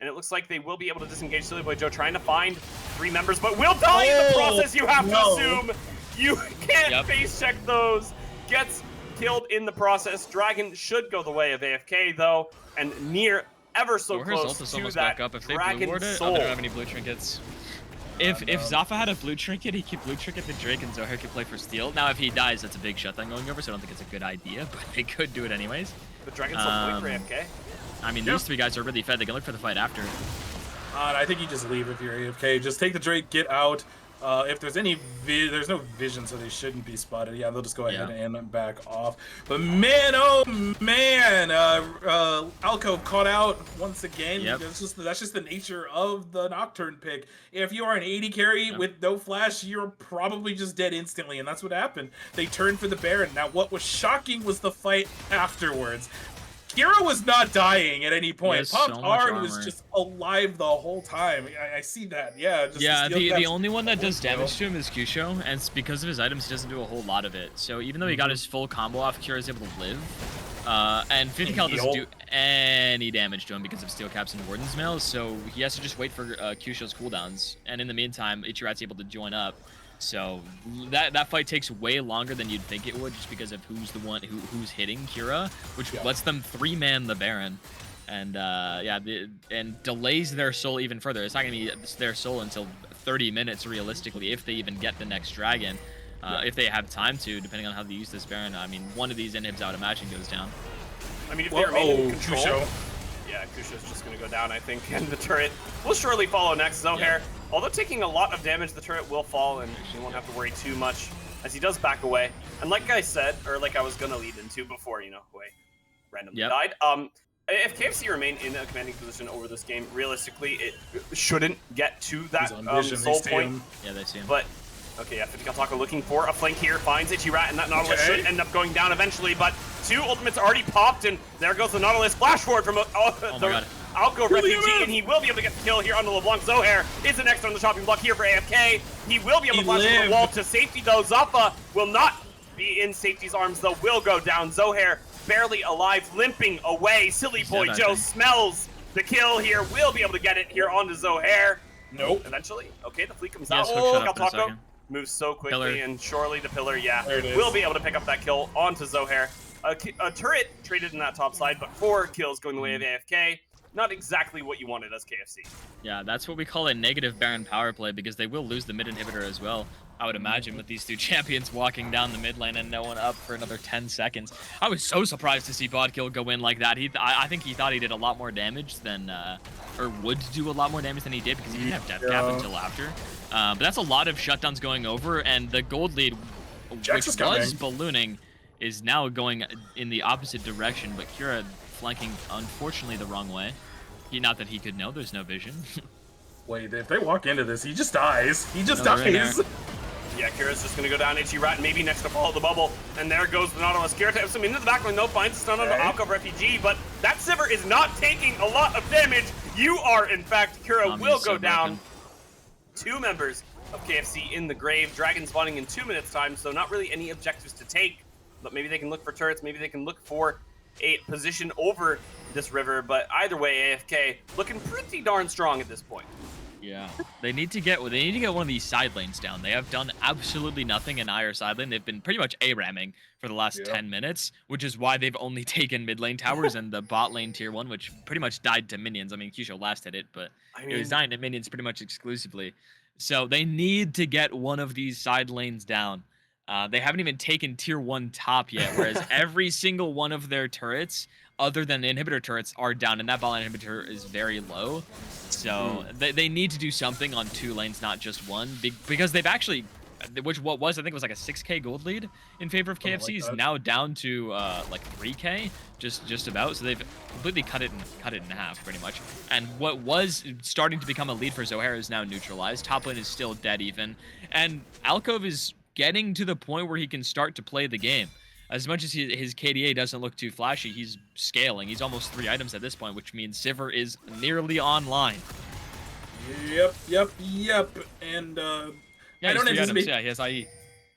[SPEAKER 1] And it looks like they will be able to disengage Silly Boy Joe, trying to find 3 members, but will die in the process. You have to assume. You can't face check those. Gets killed in the process. Dragon should go the way of AFK though, and near ever so close to that Dragon Soul.
[SPEAKER 2] They don't have any blue trinkets. If Zafa had a blue trinket, he could blue trinket the Drake and Zohair could play for steal. Now if he dies, that's a big shutdown going over, so I don't think it's a good idea, but they could do it anyways.
[SPEAKER 1] The Dragon Soul play for AFK.
[SPEAKER 2] I mean, these 3 guys are really fed. They can look for the fight after.
[SPEAKER 3] I think you just leave if you're AFK. Just take the Drake, get out. If there's any, there's no vision, so they shouldn't be spotted. Yeah, they'll just go ahead and back off. But man, oh man, Alcove caught out once again. That's just the nature of the Nocturne pick. If you are an 80 carry with no flash, you're probably just dead instantly, and that's what happened. They turned for the Baron. Now, what was shocking was the fight afterwards. Kira was not dying at any point. Popped Arn was just alive the whole time. I see that. Yeah.
[SPEAKER 2] The only one that does damage to him is Kusho, and it's because of his items, he doesn't do a whole lot of it. So even though he got his full combo off, Kira's able to live. And 50 cal doesn't do any damage to him because of Steel Caps and Warden's Mail, so he has to just wait for Kusho's cooldowns. And in the meantime, Ichirat's able to join up. So that fight takes way longer than you'd think it would, just because of who's hitting Kira, which lets them 3-man the Baron, and and delays their soul even further. It's not gonna be their soul until 30 minutes realistically, if they even get the next dragon, if they have time to, depending on how they use this Baron. I mean, one of these inhibs, I would imagine, goes down.
[SPEAKER 1] I mean, if they remain in control, yeah, Kusho's just gonna go down, I think, and the turret will surely follow next. Zohair. Although taking a lot of damage, the turret will fall, and you won't have to worry too much as he does back away. And like I said, or like I was gonna lead into before, Hwei randomly died. If KFC remain in a commanding position over this game, realistically, it shouldn't get to that soul point.
[SPEAKER 2] Yeah, they see him.
[SPEAKER 1] But okay, yeah, 50 cal Taco looking for a flank here, finds Itchy Rat, and that Nautilus should end up going down eventually. But 2 ultimates already popped, and there goes the Nautilus. Flash forward from Alco Refugee, and he will be able to get the kill here on the LeBlanc. Zohair is the next on the chopping block here for AFK. He will be able to flash from the wall to safety, though. Zafa will not be in safety's arms, though, will go down. Zohair barely alive, limping away. Silly Boy Joe smells the kill here, will be able to get it here onto Zohair.
[SPEAKER 3] Nope.
[SPEAKER 1] Eventually. Okay, the fleet comes out. Oh, Taco moves so quickly, and surely the pillar, will be able to pick up that kill onto Zohair. A turret traded in that top side, but 4 kills going the way of AFK. Not exactly what you wanted as KFC.
[SPEAKER 2] Yeah, that's what we call a negative Baron power play, because they will lose the mid inhibitor as well. I would imagine, with these 2 champions walking down the mid lane and no one up for another 10 seconds. I was so surprised to see Bodkill go in like that. I think he thought he did a lot more damage than, or would do a lot more damage than he did, because he didn't have death cap until after. But that's a lot of shutdowns going over, and the gold lead, which was ballooning, is now going in the opposite direction, but Kira flanking, unfortunately, the wrong way. Not that he could know, there's no vision.
[SPEAKER 3] Wait, if they walk into this, he just dies. He just dies.
[SPEAKER 1] Yeah, Kira's just going to go down. Itchy Rat maybe next to follow the bubble. And there goes the Nautilus. Kira taps him into the backline, though, finds a stun on the Alcove Refugee, but that Sivir is not taking a lot of damage. You are, in fact. Kira will go down. 2 members of KFC in the grave. Dragon spawning in 2 minutes' time, so not really any objectives to take. But maybe they can look for turrets. Maybe they can look for a position over this river. But either way, AFK looking pretty darn strong at this point.
[SPEAKER 2] Yeah, they need to get one of these side lanes down. They have done absolutely nothing in IR side lane. They've been pretty much A-ramming for the last 10 minutes, which is why they've only taken mid lane towers and the bot lane tier 1, which pretty much died to minions. I mean, Kisho last hit it, but it was dying to minions pretty much exclusively. So they need to get one of these side lanes down. They haven't even taken tier 1 top yet, whereas every single one of their turrets, other than the inhibitor turrets, are down, and that bot lane inhibitor is very low. So they need to do something on 2 lanes, not just one, because they've actually, what was I think it was like a 6k gold lead in favor of KFC is now down to like 3k, just about. So they've completely cut it in half pretty much. And what was starting to become a lead for Zohair is now neutralized. Top lane is still dead even, and Alcove is getting to the point where he can start to play the game. As much as his KDA doesn't look too flashy, he's scaling. He's almost 3 items at this point, which means Sivir is nearly online.
[SPEAKER 3] Yep. And
[SPEAKER 2] yeah,
[SPEAKER 3] I don't anticipate.
[SPEAKER 2] Yeah, he has IE.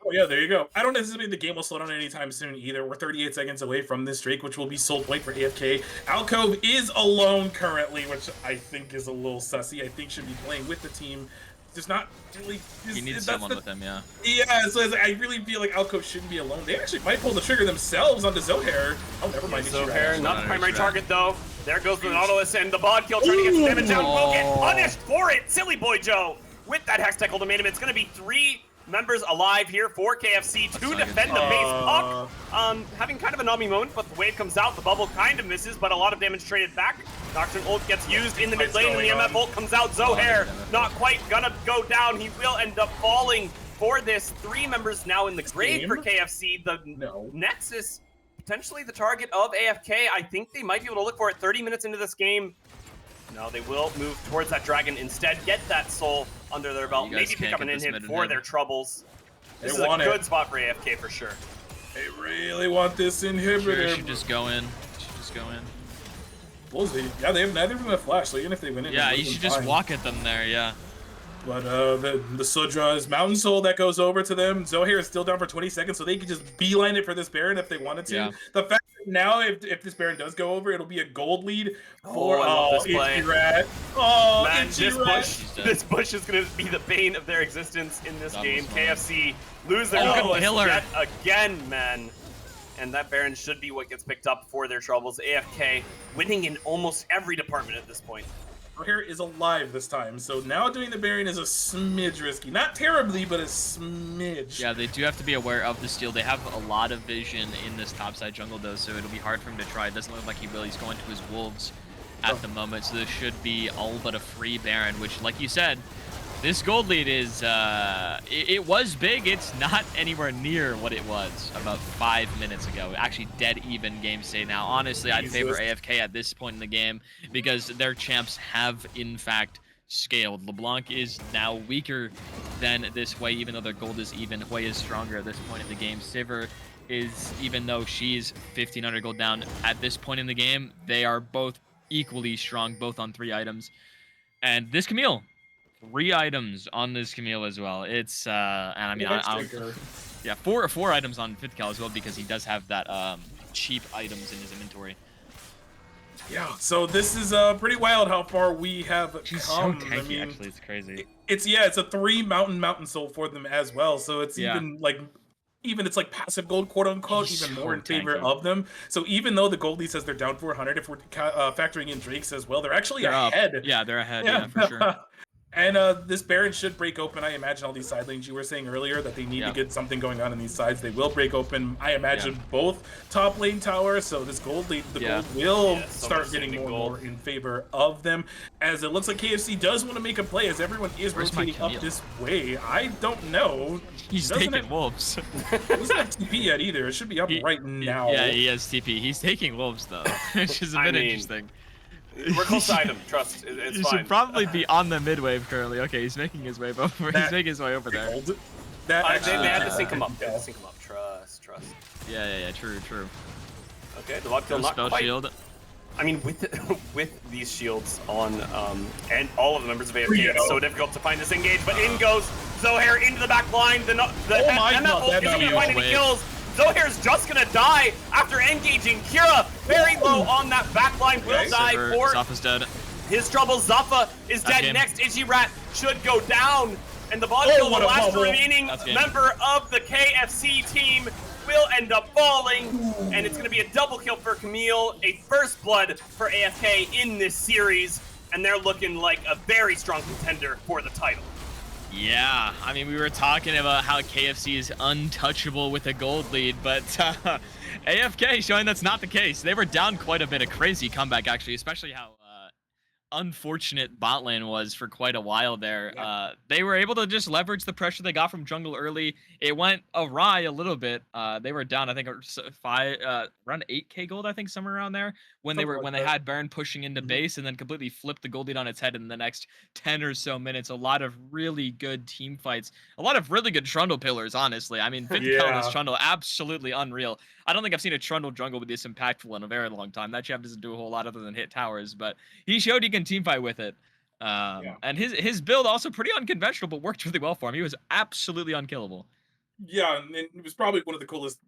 [SPEAKER 3] Oh yeah, there you go. I don't anticipate the game will slow down anytime soon either. We're 38 seconds away from this Drake, which will be sold white for AFK. Alcove is alone currently, which I think is a little sussy. I think should be playing with the team. There's not really.
[SPEAKER 2] He needs someone with him, yeah.
[SPEAKER 3] Yeah, so I really feel like Alcove shouldn't be alone. They actually might pull the trigger themselves onto Zohair. Oh, never mind.
[SPEAKER 1] Zohair, not the primary target though. There goes the Nautilus and the bod kill, trying to get some damage out. Will get punished for it. Silly boy Joe with that Hex Tech ultimatum. It's going to be 3 members alive here for KFC to defend the base. Puck having kind of a Nami moment, but the wave comes out. The bubble kind of misses, but a lot of damage traded back. Nocturne ult gets used in the mid lane, and the MF ult comes out. Zohair not quite gonna go down. He will end up falling for this. 3 members now in the grave for KFC. The Nexus, potentially the target of AFK. I think they might be able to look for it 30 minutes into this game. No, they will move towards that dragon instead, get that soul under their belt, maybe pick up an inhib for their troubles. This is a good spot for AFK for sure.
[SPEAKER 3] They really want this inhibitor.
[SPEAKER 2] Sure, should just go in.
[SPEAKER 3] Well, yeah, they have neither of them have flash, so even if they win it,
[SPEAKER 2] yeah, you should just walk at them there, yeah.
[SPEAKER 3] But the Sudra is Mountain Soul that goes over to them. Zohair is still down for 20 seconds, so they can just beeline it for this Baron if they wanted to. Yeah. The fact that now, if this Baron does go over, it'll be a gold lead for Itchy Rat. Oh,
[SPEAKER 1] man, this bush is going to be the bane of their existence in this game. KFC lose their Nautilus yet again, man. And that Baron should be what gets picked up for their troubles. AFK winning in almost every department at this point.
[SPEAKER 3] Zohair is alive this time, so now doing the Baron is a smidge risky. Not terribly, but a smidge.
[SPEAKER 2] Yeah, they do have to be aware of the steal. They have a lot of vision in this topside jungle, though, so it'll be hard for him to try. It doesn't look like he will. He's going to his wolves at the moment, so this should be all but a free Baron, which, like you said, this gold lead is, it was big. It's not anywhere near what it was about 5 minutes ago. Actually, dead even game state now. Honestly, I'd favor AFK at this point in the game because their champs have, in fact, scaled. LeBlanc is now weaker than this Hui, even though their gold is even. Hui is stronger at this point in the game. Sivir is, even though she's 1,500 gold down at this point in the game, they are both equally strong, both on 3 items. And this Camille, 3 items on this Camille as well. It's and I mean, yeah, four items on 5th cal as well because he does have that cheap items in his inventory.
[SPEAKER 3] Yeah, so this is pretty wild how far we have come.
[SPEAKER 2] So tanky, I mean, actually, it's crazy.
[SPEAKER 3] It's a 3 mountain soul for them as well. So it's even like it's like passive gold, quote unquote, even more in favor of them. So even though the gold lead says they're down 400, if we're factoring in Drake's as well, they're actually ahead.
[SPEAKER 2] Yeah, they're ahead. Yeah, for sure.
[SPEAKER 3] And this Baron should break open. I imagine all these side lanes you were saying earlier that they need to get something going on in these sides. They will break open, I imagine, both top lane towers. So this gold lead, gold will start getting more and more in favor of them. As it looks like KFC does want to make a play as everyone is rotating up this way. I don't know.
[SPEAKER 2] He's taking wolves.
[SPEAKER 3] He doesn't have TP yet either. It should be up right now.
[SPEAKER 2] Yeah, he has TP. He's taking wolves though, which is a bit interesting.
[SPEAKER 1] We're close to item, trust. It's fine.
[SPEAKER 2] Should probably be on the mid wave currently. Okay, he's making his way over. He's making his way over there.
[SPEAKER 1] They had to sync him up. Trust.
[SPEAKER 2] Yeah. True.
[SPEAKER 1] Okay, the lock kill not
[SPEAKER 2] spell
[SPEAKER 1] quite.
[SPEAKER 2] Shield.
[SPEAKER 1] I mean, with these shields on, and all of the members of AFK, it's so difficult to find this engage. But in goes Zohair into the back line. The MF ult isn't going to find any kills. Zohair's just gonna die after engaging Kira. Very low on that back line. Will die for.
[SPEAKER 2] Soph is dead.
[SPEAKER 1] His trouble. Zuffa is
[SPEAKER 2] That's
[SPEAKER 1] dead.
[SPEAKER 2] game.
[SPEAKER 1] Next, Rat should go down. And the Vodka,
[SPEAKER 3] what
[SPEAKER 1] the
[SPEAKER 3] a
[SPEAKER 1] last
[SPEAKER 3] bubble.
[SPEAKER 1] remaining
[SPEAKER 2] That's game.
[SPEAKER 1] member of the KFC team, will end up falling. And it's going to be a double kill for Camille, a first blood for AFK in this series. And they're looking like a very strong contender for the title.
[SPEAKER 2] Yeah, I mean, we were talking about how KFC is untouchable with a gold lead, but AFK showing that's not the case. They were down quite a bit. A crazy comeback, actually, especially how unfortunate bot lane was for quite a while there.
[SPEAKER 3] Yeah.
[SPEAKER 2] They were able to just leverage the pressure they got from jungle early. It went awry a little bit. They were down, I think, around 8k gold, I think, somewhere around there when they had Baron pushing into base and then completely flipped the gold lead on its head in the next 10 or so minutes. A lot of really good team fights, a lot of really good Trundle pillars, honestly. I mean, 50 count is Trundle, absolutely unreal. I don't think I've seen a Trundle jungle be this impactful in a very long time. That champ doesn't do a whole lot other than hit towers, but he showed he can team fight with it. And his build also pretty unconventional, but worked really well for him. He was absolutely unkillable.
[SPEAKER 3] Yeah, and it was probably one of the coolest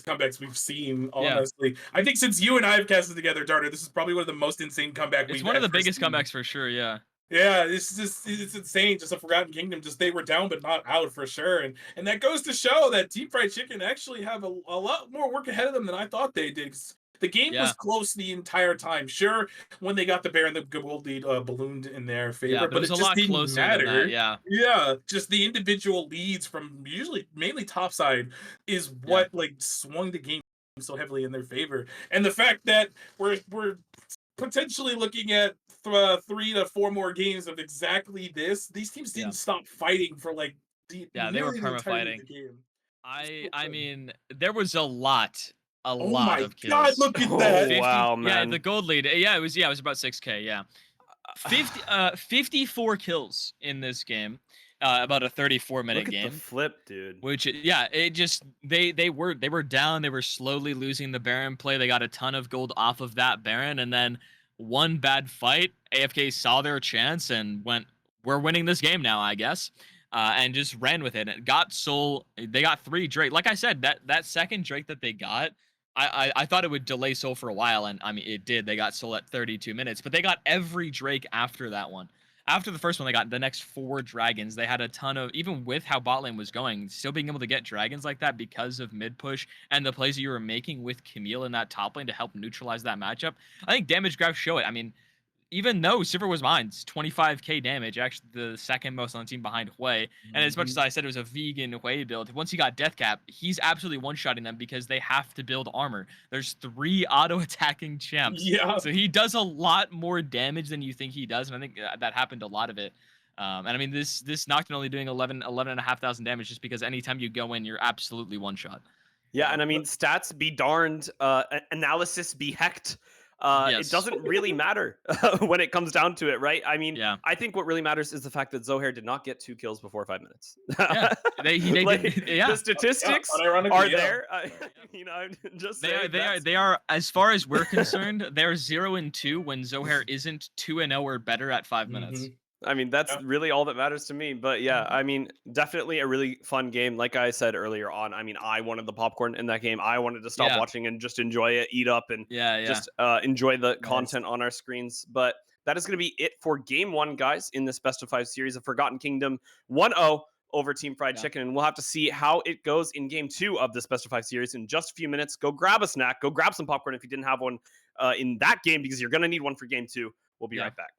[SPEAKER 3] comebacks we've seen,
[SPEAKER 2] Yeah.
[SPEAKER 3] honestly. I think since you and I have casted together, Darter, this is probably one of the most insane comebacks
[SPEAKER 2] It's
[SPEAKER 3] we've
[SPEAKER 2] one of the
[SPEAKER 3] ever
[SPEAKER 2] biggest
[SPEAKER 3] seen.
[SPEAKER 2] comebacks for sure, yeah.
[SPEAKER 3] Yeah, it's insane. Just a Forgotten Kingdom. Just they were down but not out for sure, and that goes to show that Team Fried Chicken actually have a lot more work ahead of them than I thought they did. 'Cause the game was close the entire time. Sure, when they got the Baron, the gold lead ballooned in their favor,
[SPEAKER 2] Yeah, but it was
[SPEAKER 3] it
[SPEAKER 2] a
[SPEAKER 3] just
[SPEAKER 2] lot
[SPEAKER 3] didn't
[SPEAKER 2] closer
[SPEAKER 3] matter.
[SPEAKER 2] than that, yeah.
[SPEAKER 3] Yeah, just the individual leads from usually mainly top side is what like swung the game so heavily in their favor, and the fact that we're potentially looking at 3 to 4 more games of exactly this. These teams didn't stop fighting for like
[SPEAKER 2] They were
[SPEAKER 3] nearly the
[SPEAKER 2] perma
[SPEAKER 3] entirety of
[SPEAKER 2] fighting.
[SPEAKER 3] the game.
[SPEAKER 2] I mean, there was a lot
[SPEAKER 3] Oh my
[SPEAKER 2] of
[SPEAKER 3] god,
[SPEAKER 2] kills.
[SPEAKER 3] look at
[SPEAKER 1] Oh,
[SPEAKER 3] that.
[SPEAKER 2] 50,
[SPEAKER 1] wow,
[SPEAKER 2] yeah,
[SPEAKER 1] man.
[SPEAKER 2] the gold lead. Yeah, it was about 6k, yeah. 54 kills in this game. About a 34-minute
[SPEAKER 1] Look at
[SPEAKER 2] game.
[SPEAKER 1] the flip, dude.
[SPEAKER 2] Which, yeah, it just they were down. They were slowly losing the Baron play. They got a ton of gold off of that Baron, and then one bad fight, AFK saw their chance and went, "We're winning this game now, I guess," and just ran with it. And it got Soul. They got 3 Drake. Like I said, that second Drake that they got, I thought it would delay Soul for a while, and I mean it did. They got Soul at 32 minutes, but they got every Drake after that one. After the first one, they got the next 4 dragons. They had a ton of, even with how bot lane was going, still being able to get dragons like that because of mid push and the plays that you were making with Camille in that top lane to help neutralize that matchup. I think damage graphs show it. I mean, even though Sivir was mine, it's 25k damage, actually the second most on the team behind Hui. And as much as I said it was a vegan Hui build, once he got death cap, he's absolutely one-shotting them because they have to build armor. There's 3 auto-attacking champs.
[SPEAKER 3] Yeah.
[SPEAKER 2] So he does a lot more damage than you think he does, and I think that happened a lot of it. And I mean, this Nocturne only doing 11,500 damage just because anytime you go in, you're absolutely one-shot.
[SPEAKER 1] Yeah, and I mean, stats be darned, analysis be hecked.
[SPEAKER 2] Yes.
[SPEAKER 1] It doesn't really matter when it comes down to it, right? I mean,
[SPEAKER 2] Yeah.
[SPEAKER 1] I think what really matters is the fact that Zohair did not get 2 kills before 5 minutes.
[SPEAKER 2] Yeah, they
[SPEAKER 1] Like,
[SPEAKER 2] did, yeah.
[SPEAKER 1] The statistics
[SPEAKER 3] unironically,
[SPEAKER 1] are
[SPEAKER 3] yeah.
[SPEAKER 1] there. You know, just
[SPEAKER 2] They are as far as we're concerned, they're 0-2 when Zohair isn't 2-0 or better at 5 minutes.
[SPEAKER 1] I mean, that's really all that matters to me. But yeah, I mean, definitely a really fun game. Like I said earlier on, I mean, I wanted the popcorn in that game. I wanted to stop watching and just enjoy it, eat up, and just enjoy the content on our screens. But that is going to be it for game 1, guys, in this best of 5 series of Forgotten Kingdom 1-0 over Team Fried Chicken. And we'll have to see how it goes in game 2 of this best of 5 series in just a few minutes. Go grab a snack. Go grab some popcorn if you didn't have one in that game, because you're going to need one for game 2. We'll be right back.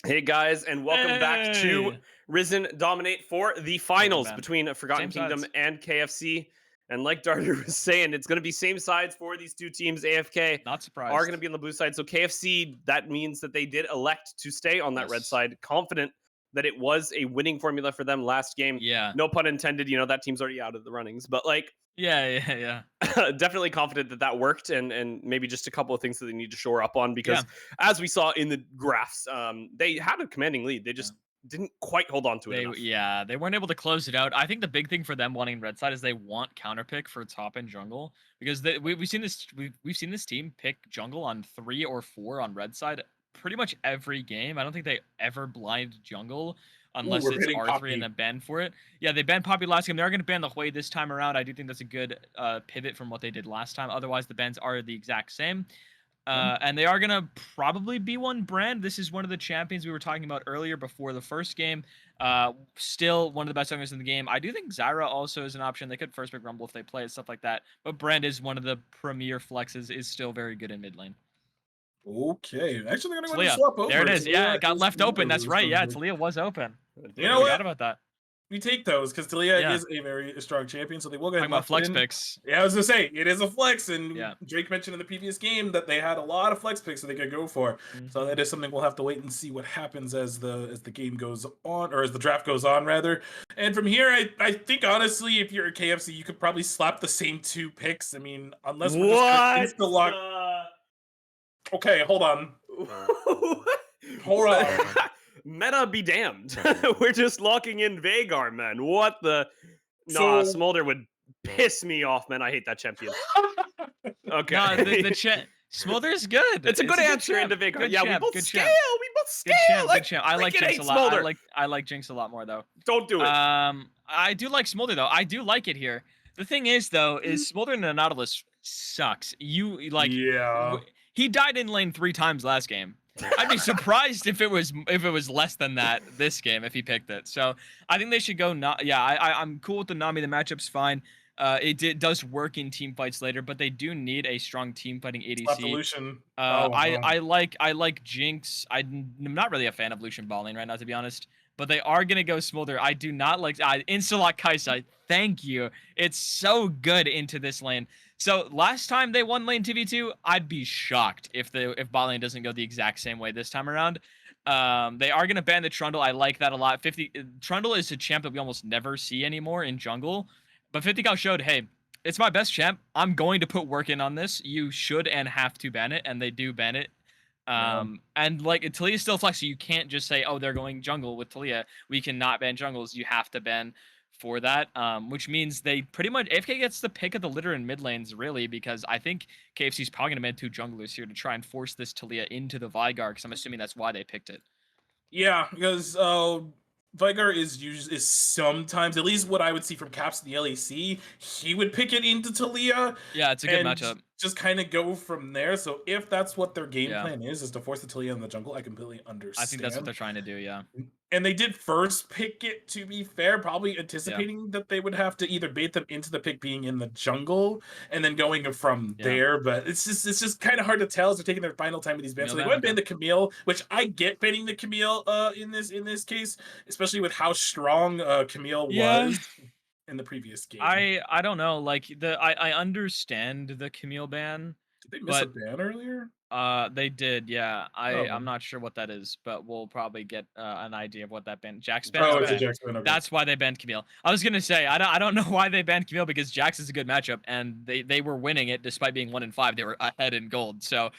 [SPEAKER 1] Hey guys, and welcome back to
[SPEAKER 2] Hey,
[SPEAKER 1] Risen Dominate for the
[SPEAKER 2] welcome,
[SPEAKER 1] finals
[SPEAKER 2] man.
[SPEAKER 1] between Forgotten
[SPEAKER 2] Same
[SPEAKER 1] Kingdom
[SPEAKER 2] sides.
[SPEAKER 1] and KFC. And like Darter was saying, it's going to be same sides for these two teams. AFK
[SPEAKER 2] Not
[SPEAKER 1] are going to
[SPEAKER 2] surprised.
[SPEAKER 1] be on the blue side. So KFC, that means that they did elect to stay on that red
[SPEAKER 2] Yes.
[SPEAKER 1] side, confident that it was a winning formula for them last game.
[SPEAKER 2] Yeah.
[SPEAKER 1] No pun intended. That team's already out of the runnings, but like
[SPEAKER 2] Yeah.
[SPEAKER 1] definitely confident that that worked, and maybe just a couple of things that they need to shore up on
[SPEAKER 2] Yeah.
[SPEAKER 1] because as we saw in the graphs, they had a commanding lead. They
[SPEAKER 2] Yeah.
[SPEAKER 1] just didn't quite hold on to it
[SPEAKER 2] They
[SPEAKER 1] enough.
[SPEAKER 2] yeah, they weren't able to close it out. I think the big thing for them wanting red side is they want counter pick for top and jungle because we've seen we've seen this team pick jungle on 3 or 4 on red side pretty much every game. I don't think they ever blind jungle
[SPEAKER 3] Ooh,
[SPEAKER 2] unless
[SPEAKER 3] we're
[SPEAKER 2] it's
[SPEAKER 3] hitting
[SPEAKER 2] R3 and
[SPEAKER 3] Poppy.
[SPEAKER 2] then ban for it. Yeah, they banned Poppy last game. They are going to ban the Hui this time around. I do think that's a good pivot from what they did last time. Otherwise, the bans are the exact same.
[SPEAKER 3] Yeah.
[SPEAKER 2] And they are going to probably be one brand. This is one of the champions we were talking about earlier before the first game. Still one of the best junglers in the game. I do think Zyra also is an option. They could first pick Rumble if they play it, stuff like that. But Brand is one of the premier flexes, is still very good in mid lane.
[SPEAKER 3] Okay. Actually, they're going to go ahead and
[SPEAKER 2] Talia.
[SPEAKER 3] swap
[SPEAKER 2] There
[SPEAKER 3] over.
[SPEAKER 2] it is. Yeah,
[SPEAKER 3] Talia
[SPEAKER 2] it got
[SPEAKER 3] is
[SPEAKER 2] left open. That's right. Yeah,
[SPEAKER 3] Talia.
[SPEAKER 2] Talia was open.
[SPEAKER 3] You
[SPEAKER 2] I
[SPEAKER 3] know
[SPEAKER 2] forgot
[SPEAKER 3] what?
[SPEAKER 2] about that.
[SPEAKER 3] We take those because Talia
[SPEAKER 2] Yeah.
[SPEAKER 3] is a very strong champion, so they will go ahead
[SPEAKER 2] Talking
[SPEAKER 3] and
[SPEAKER 2] about
[SPEAKER 3] lock it
[SPEAKER 2] flex
[SPEAKER 3] in.
[SPEAKER 2] picks.
[SPEAKER 3] Yeah, I was gonna say it is a flex, and
[SPEAKER 2] Yeah.
[SPEAKER 3] Drake mentioned in the previous game that they had a lot of flex picks that they could go for. So
[SPEAKER 2] Mhm.
[SPEAKER 3] that is something we'll have to wait and see what happens as the game goes on, or as the draft goes on, rather. And from here, I think honestly, if you're a KFC, you could probably slap the same 2 picks. I mean, unless we're just gonna
[SPEAKER 1] What?
[SPEAKER 3] insta lock. Okay, hold on, hold on.
[SPEAKER 1] Meta be damned. We're just locking in Vagar, man. What the? Nah,
[SPEAKER 3] So
[SPEAKER 1] Smolder would piss me off, man. I hate that champion.
[SPEAKER 2] No, the
[SPEAKER 1] Okay.
[SPEAKER 2] chat. Smolder's good.
[SPEAKER 1] It's a good
[SPEAKER 2] a
[SPEAKER 1] answer
[SPEAKER 2] champ.
[SPEAKER 1] into Vagar.
[SPEAKER 2] Good
[SPEAKER 1] Yeah, we
[SPEAKER 2] champ.
[SPEAKER 1] both
[SPEAKER 2] Good
[SPEAKER 1] scale.
[SPEAKER 2] champ.
[SPEAKER 1] We both scale.
[SPEAKER 2] Good champ.
[SPEAKER 1] I
[SPEAKER 2] Good champ. I like
[SPEAKER 1] freaking
[SPEAKER 2] Jinx
[SPEAKER 1] hate
[SPEAKER 2] a lot.
[SPEAKER 1] Smolder.
[SPEAKER 2] I like Jinx a lot more though.
[SPEAKER 1] Don't do it.
[SPEAKER 2] I do like Smolder though. I do like it here. The thing is though, is Smolder in the Nautilus sucks. You like
[SPEAKER 3] yeah.
[SPEAKER 2] he died in lane 3 times last game. I'd be surprised if it was less than that this game if he picked it. So I think they should go. Not yeah. I'm cool with the Nami. The matchup's fine. Does work in team fights later, but they do need a strong team fighting
[SPEAKER 3] Slap the
[SPEAKER 2] ADC.
[SPEAKER 3] Lucian. Oh,
[SPEAKER 2] I like Jinx. I'm not really a fan of Lucian balling right now, to be honest. But they are gonna go Smolder. I do not like Instalock Kaisa. Thank you. It's so good into this lane. So last time they won lane 2v2, I'd be shocked if bot lane doesn't go the exact same way this time around. They are gonna ban the Trundle. I like that a lot. 50 Trundle is a champ that we almost never see anymore in jungle. But 50 Cal showed, hey, it's my best champ. I'm going to put work in on this. You should and have to ban it, and they do ban it.
[SPEAKER 3] yeah.
[SPEAKER 2] And like Talia's still flex, so you can't just say, oh, they're going jungle with Talia. We cannot ban jungles. You have to ban for that. Which means they pretty much AFK gets the pick of the litter in mid lanes, really, because I think KFC's probably gonna ban 2 junglers here to try and force this Talia into the Vygar, because I'm assuming that's why they picked it.
[SPEAKER 3] Yeah, because Vigar is sometimes, at least what I would see from Caps in the LEC, he would pick it into Talia
[SPEAKER 2] Yeah, it's a good
[SPEAKER 3] and
[SPEAKER 2] matchup.
[SPEAKER 3] just kind of go from there. So if that's what their game
[SPEAKER 2] Yeah.
[SPEAKER 3] plan is to force the Talia in the jungle, I completely understand.
[SPEAKER 2] I think that's what they're trying to do, yeah.
[SPEAKER 3] And they did first pick it, to be fair, probably anticipating that they would have to either bait them into the pick being in the jungle and then going from
[SPEAKER 2] Yeah.
[SPEAKER 3] there. But it's just kind of hard to tell as they're taking their final time with these bans. So they go and ban the Camille, which I get banning the Camille in this case, especially with how strong Camille was in the previous game.
[SPEAKER 2] I don't know. Like I understand the Camille ban.
[SPEAKER 3] Did they miss a
[SPEAKER 2] but
[SPEAKER 3] ban earlier?
[SPEAKER 2] They did, yeah.
[SPEAKER 3] Oh.
[SPEAKER 2] I'm not sure what that is, but we'll probably get an idea of what that ban. Jax ban.
[SPEAKER 3] Oh, it's a
[SPEAKER 2] Okay.
[SPEAKER 3] Jax ban. Okay.
[SPEAKER 2] That's why they banned Camille. I was gonna say I don't know why they banned Camille because Jax is a good matchup and they were winning it despite being 1-5. They were ahead in gold. So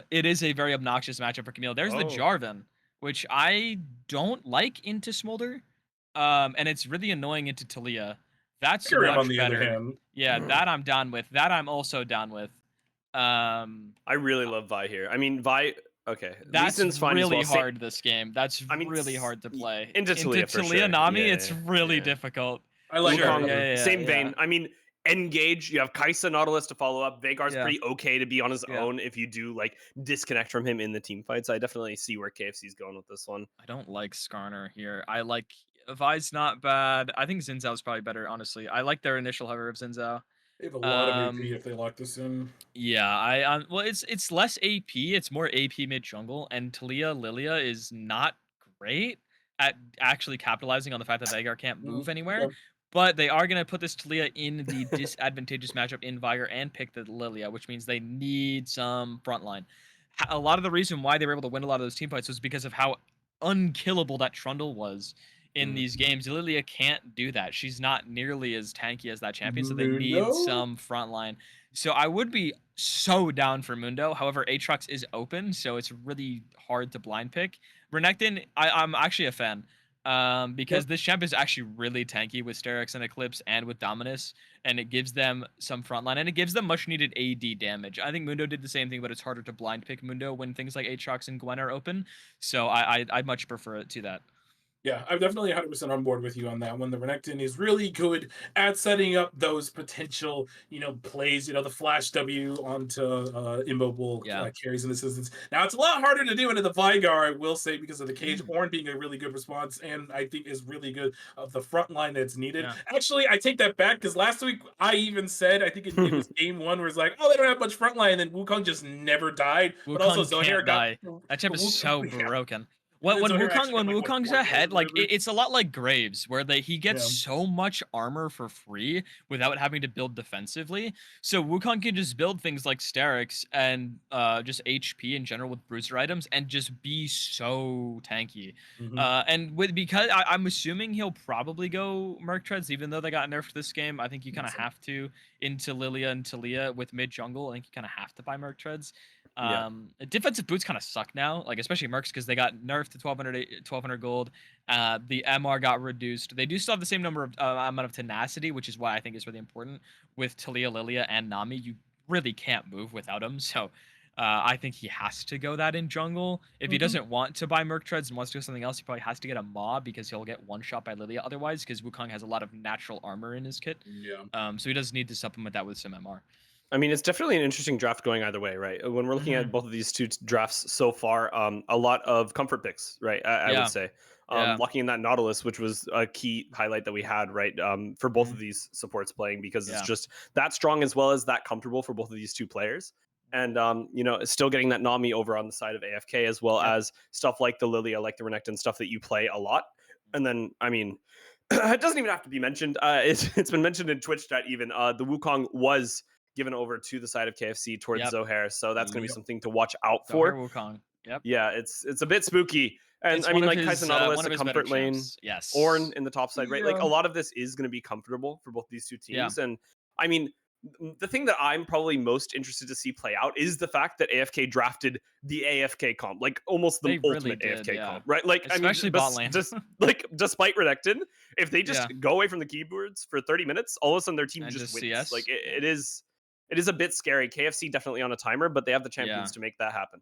[SPEAKER 2] it is a very obnoxious matchup for Camille. There's the Jarvan, which I don't like into Smolder. And it's really annoying into Talia. That's
[SPEAKER 3] Kyurem,
[SPEAKER 2] much
[SPEAKER 3] on the other
[SPEAKER 2] better.
[SPEAKER 3] hand.
[SPEAKER 2] Yeah, that I'm down with. That I'm also down with.
[SPEAKER 1] I really love Vi here. I mean, Vi. Okay,
[SPEAKER 2] That's
[SPEAKER 1] Lee Sin's fine as
[SPEAKER 2] really
[SPEAKER 1] well.
[SPEAKER 2] hard this game. That's really hard to play.
[SPEAKER 1] Into Talia for sure.
[SPEAKER 2] Nami,
[SPEAKER 1] Yeah,
[SPEAKER 2] it's really difficult.
[SPEAKER 3] I like
[SPEAKER 2] Sure,
[SPEAKER 3] that.
[SPEAKER 1] Same vein. I mean, Engage. You have Kaisa Nautilus to follow up. Vagar's
[SPEAKER 2] Yeah.
[SPEAKER 1] pretty okay to be on his
[SPEAKER 2] Yeah.
[SPEAKER 1] own if you do like disconnect from him in the team fights. I definitely see where KFC's going with this one.
[SPEAKER 2] I don't like Skarner here. I like Vi's not bad. I think Xin Zhao's probably better, honestly. I like their initial hover of Xin Zhao.
[SPEAKER 3] They have a lot of AP
[SPEAKER 2] Um,
[SPEAKER 3] if they lock this in.
[SPEAKER 2] yeah, well, it's less AP, it's more AP mid jungle, and Talia Lilia is not great at actually capitalizing on the fact that Veigar can't move anywhere.
[SPEAKER 3] Okay.
[SPEAKER 2] But they are gonna put this Talia in the disadvantageous matchup in Veigar and pick the Lilia, which means they need some frontline. A lot of the reason why they were able to win a lot of those team fights was because of how unkillable that Trundle was in
[SPEAKER 3] Mm.
[SPEAKER 2] these games. Lilia can't do that. She's not nearly as tanky as that champion, so they need
[SPEAKER 3] Mundo?
[SPEAKER 2] some frontline. So I would be so down for Mundo. However, Aatrox is open, so it's really hard to blind pick. Renekton, I'm actually a fan. Because
[SPEAKER 3] Yep.
[SPEAKER 2] this champ is actually really tanky with Sterak's and Eclipse and with Dominus, and it gives them some frontline, and it gives them much needed AD damage. I think Mundo did the same thing, but it's harder to blind pick Mundo when things like Aatrox and Gwen are open, so I'd much prefer it to that.
[SPEAKER 3] Yeah, I'm definitely 100% on board with you on that one. The Renekton is really good at setting up those potential, plays, the flash W onto immobile
[SPEAKER 2] Yeah.
[SPEAKER 3] carries and assistance. Now, it's a lot harder to do into the Vygar, I will say, because of the cage.
[SPEAKER 2] Mm.
[SPEAKER 3] Ornn being a really good response, and I think is really good of the front line that's needed.
[SPEAKER 2] Yeah.
[SPEAKER 3] Actually, I take that back because last week I even said, I think it was game one, where it's like, oh, they don't have much front line, and then Wukong just never died. But also
[SPEAKER 2] Wukong
[SPEAKER 3] Zohair
[SPEAKER 2] can't
[SPEAKER 3] got.
[SPEAKER 2] die. That champ is so
[SPEAKER 3] Yeah.
[SPEAKER 2] broken.
[SPEAKER 3] And then
[SPEAKER 2] When
[SPEAKER 3] Zohair
[SPEAKER 2] Wukong
[SPEAKER 3] actually got
[SPEAKER 2] when
[SPEAKER 3] like what
[SPEAKER 2] Wukong's
[SPEAKER 3] 4 kills or
[SPEAKER 2] ahead, like
[SPEAKER 3] whatever.
[SPEAKER 2] it's a lot like Graves, where he gets
[SPEAKER 3] Yeah.
[SPEAKER 2] so much armor for free without having to build defensively. So Wukong can just build things like Sterix and just HP in general with bruiser items and just be so tanky.
[SPEAKER 3] Mhm.
[SPEAKER 2] And because I'm assuming he'll probably go Merc Treads, even though they got nerfed this game. I think you kind of
[SPEAKER 3] So,
[SPEAKER 2] have to into Lilia and Talia with mid jungle. I think you kind of have to buy Merc Treads.
[SPEAKER 1] Yeah.
[SPEAKER 2] Defensive boots kind of suck now, like especially Mercs because they got nerfed to 1200 gold. The MR got reduced. They do still have the same number of amount of tenacity, which is why I think is really important with Talia, Lilia, and Nami. You really can't move without them, so I think he has to go that in jungle. If he
[SPEAKER 3] mhm.
[SPEAKER 2] doesn't want to buy Merc Treads and wants to do something else, he probably has to get a Maw because he'll get one shot by Lilia otherwise, because Wukong has a lot of natural armor in his kit.
[SPEAKER 3] Yeah.
[SPEAKER 2] So he does need to supplement that with some MR.
[SPEAKER 1] I mean, it's definitely an interesting draft going either way, right? When we're looking at
[SPEAKER 2] Mhm.
[SPEAKER 1] both of these two drafts so far, a lot of comfort picks, right? I would
[SPEAKER 2] Yeah,
[SPEAKER 1] say.
[SPEAKER 2] yeah.
[SPEAKER 1] Locking in that Nautilus, which was a key highlight that we had, right? For both of
[SPEAKER 2] Mhm.
[SPEAKER 1] these supports playing, because it's
[SPEAKER 2] Yeah.
[SPEAKER 1] just that strong as well as that comfortable for both of these two players. And still getting that Nami over on the side of AFK, as well
[SPEAKER 2] Yep.
[SPEAKER 1] as stuff like the Lilia, like the Renekton stuff that you play a lot. And then, I mean, it doesn't even have to be mentioned. It's been mentioned in Twitch chat even. The Wukong was given over to the side of KFC towards
[SPEAKER 2] Yep.
[SPEAKER 1] Zohair, so that's going to be
[SPEAKER 3] Yep.
[SPEAKER 1] something to watch out
[SPEAKER 2] So here
[SPEAKER 1] for.
[SPEAKER 2] Wukong. Yep.
[SPEAKER 1] Yeah, it's a bit spooky, and
[SPEAKER 2] It's
[SPEAKER 1] I mean, like Kaiser
[SPEAKER 2] one
[SPEAKER 1] Nautilus,
[SPEAKER 2] of
[SPEAKER 1] a
[SPEAKER 2] his better
[SPEAKER 1] comfort lane,
[SPEAKER 2] champs. Yes.
[SPEAKER 1] Ornn in the top side, right? Like
[SPEAKER 3] Yeah.
[SPEAKER 1] a lot of this is going to be comfortable for both these two
[SPEAKER 2] Yeah.
[SPEAKER 1] teams, and I mean. The thing that I'm probably most interested to see play out is the fact that AFK drafted the AFK comp, like almost the
[SPEAKER 2] They really
[SPEAKER 1] ultimate
[SPEAKER 2] did,
[SPEAKER 1] AFK
[SPEAKER 2] yeah.
[SPEAKER 1] comp, right? Like, I mean,
[SPEAKER 2] Especially bot lane.
[SPEAKER 1] just like despite Renekton, if they just
[SPEAKER 2] Yeah.
[SPEAKER 1] go away from the keyboards for 30 minutes, all of a sudden their team
[SPEAKER 2] And
[SPEAKER 1] just
[SPEAKER 2] just
[SPEAKER 1] wins. Like
[SPEAKER 2] CS. Yeah.
[SPEAKER 1] it is a bit scary. KFC definitely on a timer, but they have the
[SPEAKER 2] Yeah.
[SPEAKER 1] champions to make that happen.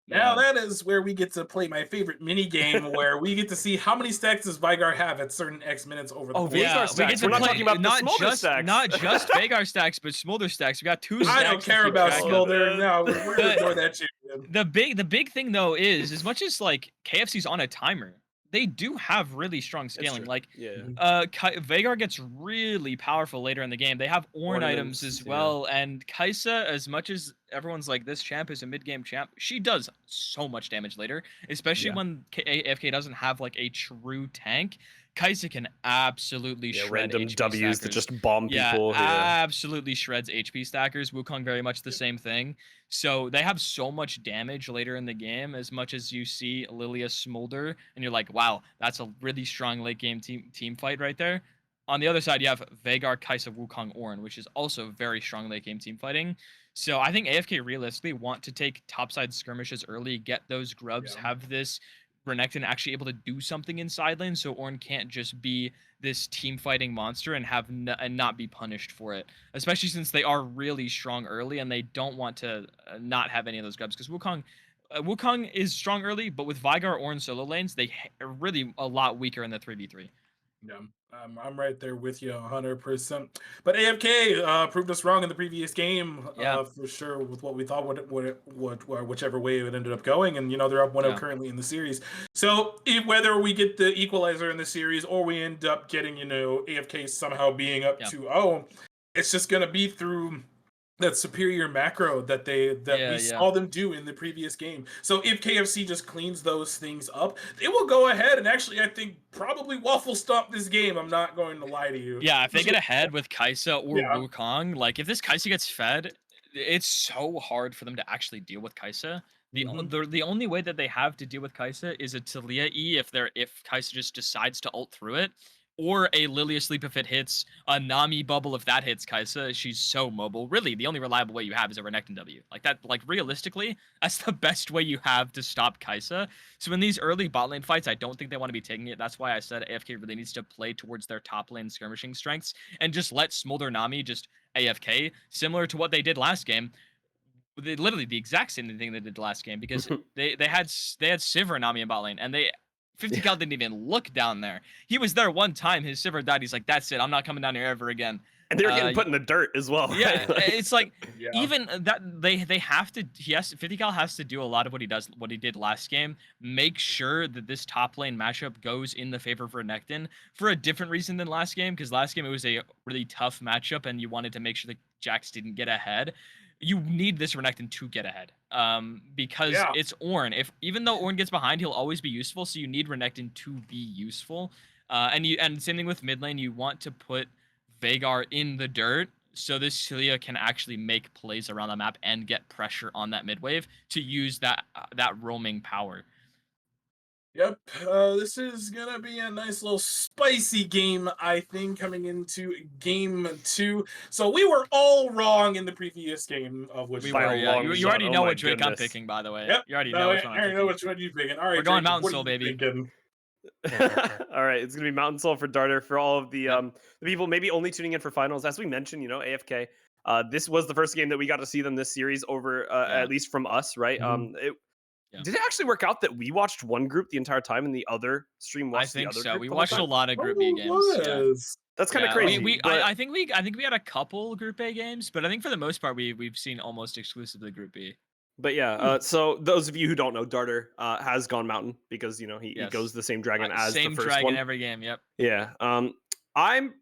[SPEAKER 3] Now
[SPEAKER 2] Yeah.
[SPEAKER 3] that is where we get to play my favorite mini game, where we get to see how many stacks does Vygar have at certain X minutes over the
[SPEAKER 1] Oh,
[SPEAKER 3] course.
[SPEAKER 1] Veigar
[SPEAKER 2] Yeah, we get
[SPEAKER 1] stacks.
[SPEAKER 2] to
[SPEAKER 1] We're not
[SPEAKER 2] play
[SPEAKER 1] talking about the Smolder stacks.
[SPEAKER 2] not just Veigar stacks, but Smolder stacks. We got two
[SPEAKER 3] I don't
[SPEAKER 2] stacks to
[SPEAKER 3] care
[SPEAKER 2] keep
[SPEAKER 3] about
[SPEAKER 2] track of.
[SPEAKER 3] Smolder. No, we're gonna
[SPEAKER 2] The
[SPEAKER 3] ignore that champion.
[SPEAKER 2] the big thing though is as much as like KFC's on a timer, they do have really strong
[SPEAKER 1] It's
[SPEAKER 2] scaling.
[SPEAKER 1] true.
[SPEAKER 2] Like
[SPEAKER 1] Yeah.
[SPEAKER 3] Mhm.
[SPEAKER 2] Veigar gets really powerful later in the game. They have Ornn items
[SPEAKER 1] Ornaments.
[SPEAKER 2] as
[SPEAKER 1] Yeah.
[SPEAKER 2] well, and Kaisa, as much as everyone's like this champ is a mid game champ, she does so much damage later, especially
[SPEAKER 3] Yeah.
[SPEAKER 2] when AFK doesn't have like a true tank. Kaisa can absolutely
[SPEAKER 1] Yeah.
[SPEAKER 2] shred
[SPEAKER 1] Random
[SPEAKER 2] HP
[SPEAKER 1] W's that
[SPEAKER 2] stackers.
[SPEAKER 1] just bomb
[SPEAKER 2] Yeah,
[SPEAKER 1] people. Yeah.
[SPEAKER 2] absolutely shreds HP stackers. Wukong very much the same thing. So they have so much damage later in the game, as much as you see Lilia Smolder, and you're like, wow, that's a really strong late game team fight right there. On the other side, you have Veigar, Kaisa, Wukong, Ornn, which is also very strong late game team fighting. So I think AFK realistically want to take topside skirmishes early, get those grubs,
[SPEAKER 3] Yeah.
[SPEAKER 2] have this Renekton actually able to do something in side lane, so Ornn can't just be this team fighting monster and and not be punished for it. Especially since they are really strong early and they don't want to not have any of those grubs, because Wukong is strong early, but with Veigar Ornn solo lanes, they are really a lot weaker in the 3v3.
[SPEAKER 3] Yeah, I'm right there with you 100%. But AFK proved us wrong in the previous game,
[SPEAKER 2] Yeah,
[SPEAKER 3] for sure, with what we thought whichever way it ended up going. And, they're up 1-0
[SPEAKER 2] yeah,
[SPEAKER 3] currently in the series. So whether we get the equalizer in the series or we end up getting, AFK somehow being up
[SPEAKER 2] yeah.
[SPEAKER 3] 2-0, It's just gonna be through that superior macro that we saw them do in the previous game. So if KFC just cleans those things up, they will go ahead and actually, I think, probably waffle stomp this game. I'm not going to lie to you.
[SPEAKER 2] Yeah, if they get ahead with Kai'Sa or
[SPEAKER 3] Yeah.
[SPEAKER 2] Wukong, like if this Kai'Sa gets fed, it's so hard for them to actually deal with Kai'Sa. The only way that they have to deal with Kai'Sa is a Talia E if Kai'Sa just decides to ult through it, or a Lily Asleep if it hits, a Nami bubble if that hits Kai'Sa. She's so mobile. Really, the only reliable way you have is a Renekton W. Like that, like realistically, that's the best way you have to stop Kai'Sa. So in these early bot lane fights, I don't think they want to be taking it. That's why I said AFK really needs to play towards their top lane skirmishing strengths and just let Smolder Nami just AFK, similar to what they did last game. They literally the exact same thing they did last game because they had Sivir and Nami in bot lane and they 50 cal didn't even look down there. He was there one time, his Sivir died. He's like, that's it. I'm not coming down here ever again.
[SPEAKER 1] And they were getting put in the dirt as well.
[SPEAKER 2] Yeah,
[SPEAKER 1] right?
[SPEAKER 2] it's like even that they have to. 50 cal has to do a lot of what he did last game. Make sure that this top lane matchup goes in the favor of Renekton for a different reason than last game. Because last game it was a really tough matchup, and you wanted to make sure that Jax didn't get ahead. You need this Renekton to get ahead, because it's Ornn. Even though Ornn gets behind, he'll always be useful. So you need Renekton to be useful. And same thing with mid lane. You want to put Veigar in the dirt so this Celia can actually make plays around the map and get pressure on that mid wave to use that roaming power.
[SPEAKER 3] Yep, this is gonna be a nice little spicy game, I think, coming into game 2. So we were all wrong in the previous game of which
[SPEAKER 2] we were. Yeah. You already know which Drake I'm picking, by the way.
[SPEAKER 3] Yep.
[SPEAKER 2] You already know which one I'm picking.
[SPEAKER 3] I know which one you're picking. All right,
[SPEAKER 2] we're going
[SPEAKER 3] Drake,
[SPEAKER 2] Mountain Soul, baby.
[SPEAKER 1] All right, it's gonna be Mountain Soul for Darter for all of the people maybe only tuning in for finals. As we mentioned, AFK. This was the first game that we got to see them this series over, at least from us, right? Did it actually work out that we watched one group the entire time and the other stream watched the other group? I think so.
[SPEAKER 2] We watched a lot of Group B games. Yeah.
[SPEAKER 1] That's kind of crazy.
[SPEAKER 2] I think we had a couple Group A games, but I think for the most part we've seen almost exclusively Group B.
[SPEAKER 1] But yeah, so those of you who don't know, Darter has gone Mountain because he goes the same dragon as the first
[SPEAKER 2] dragon
[SPEAKER 1] one.
[SPEAKER 2] Every game. Yep.
[SPEAKER 1] Yeah. I'm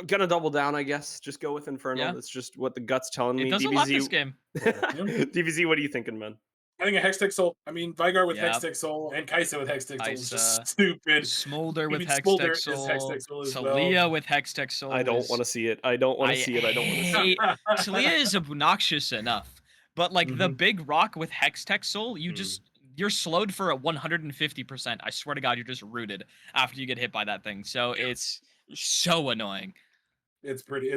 [SPEAKER 1] gonna double down, I guess. Just go with Infernal. Yeah. It's just what the gut's telling me.
[SPEAKER 2] It does a lot this game.
[SPEAKER 1] DBZ, what are you thinking, man?
[SPEAKER 3] I think a Hextech Soul. I mean, Veigar with Hextech Soul and Kai'Sa with Hextech Soul is just stupid.
[SPEAKER 2] Smolder with Hextech Soul. Talia with Hextech Soul.
[SPEAKER 1] I don't want to see it. I don't want to see it.
[SPEAKER 2] Talia is obnoxious enough, but like the big rock with Hextech Soul, you're slowed for a 150%. I swear to God, you're just rooted after you get hit by that thing. So it's so annoying.
[SPEAKER 3] It's pretty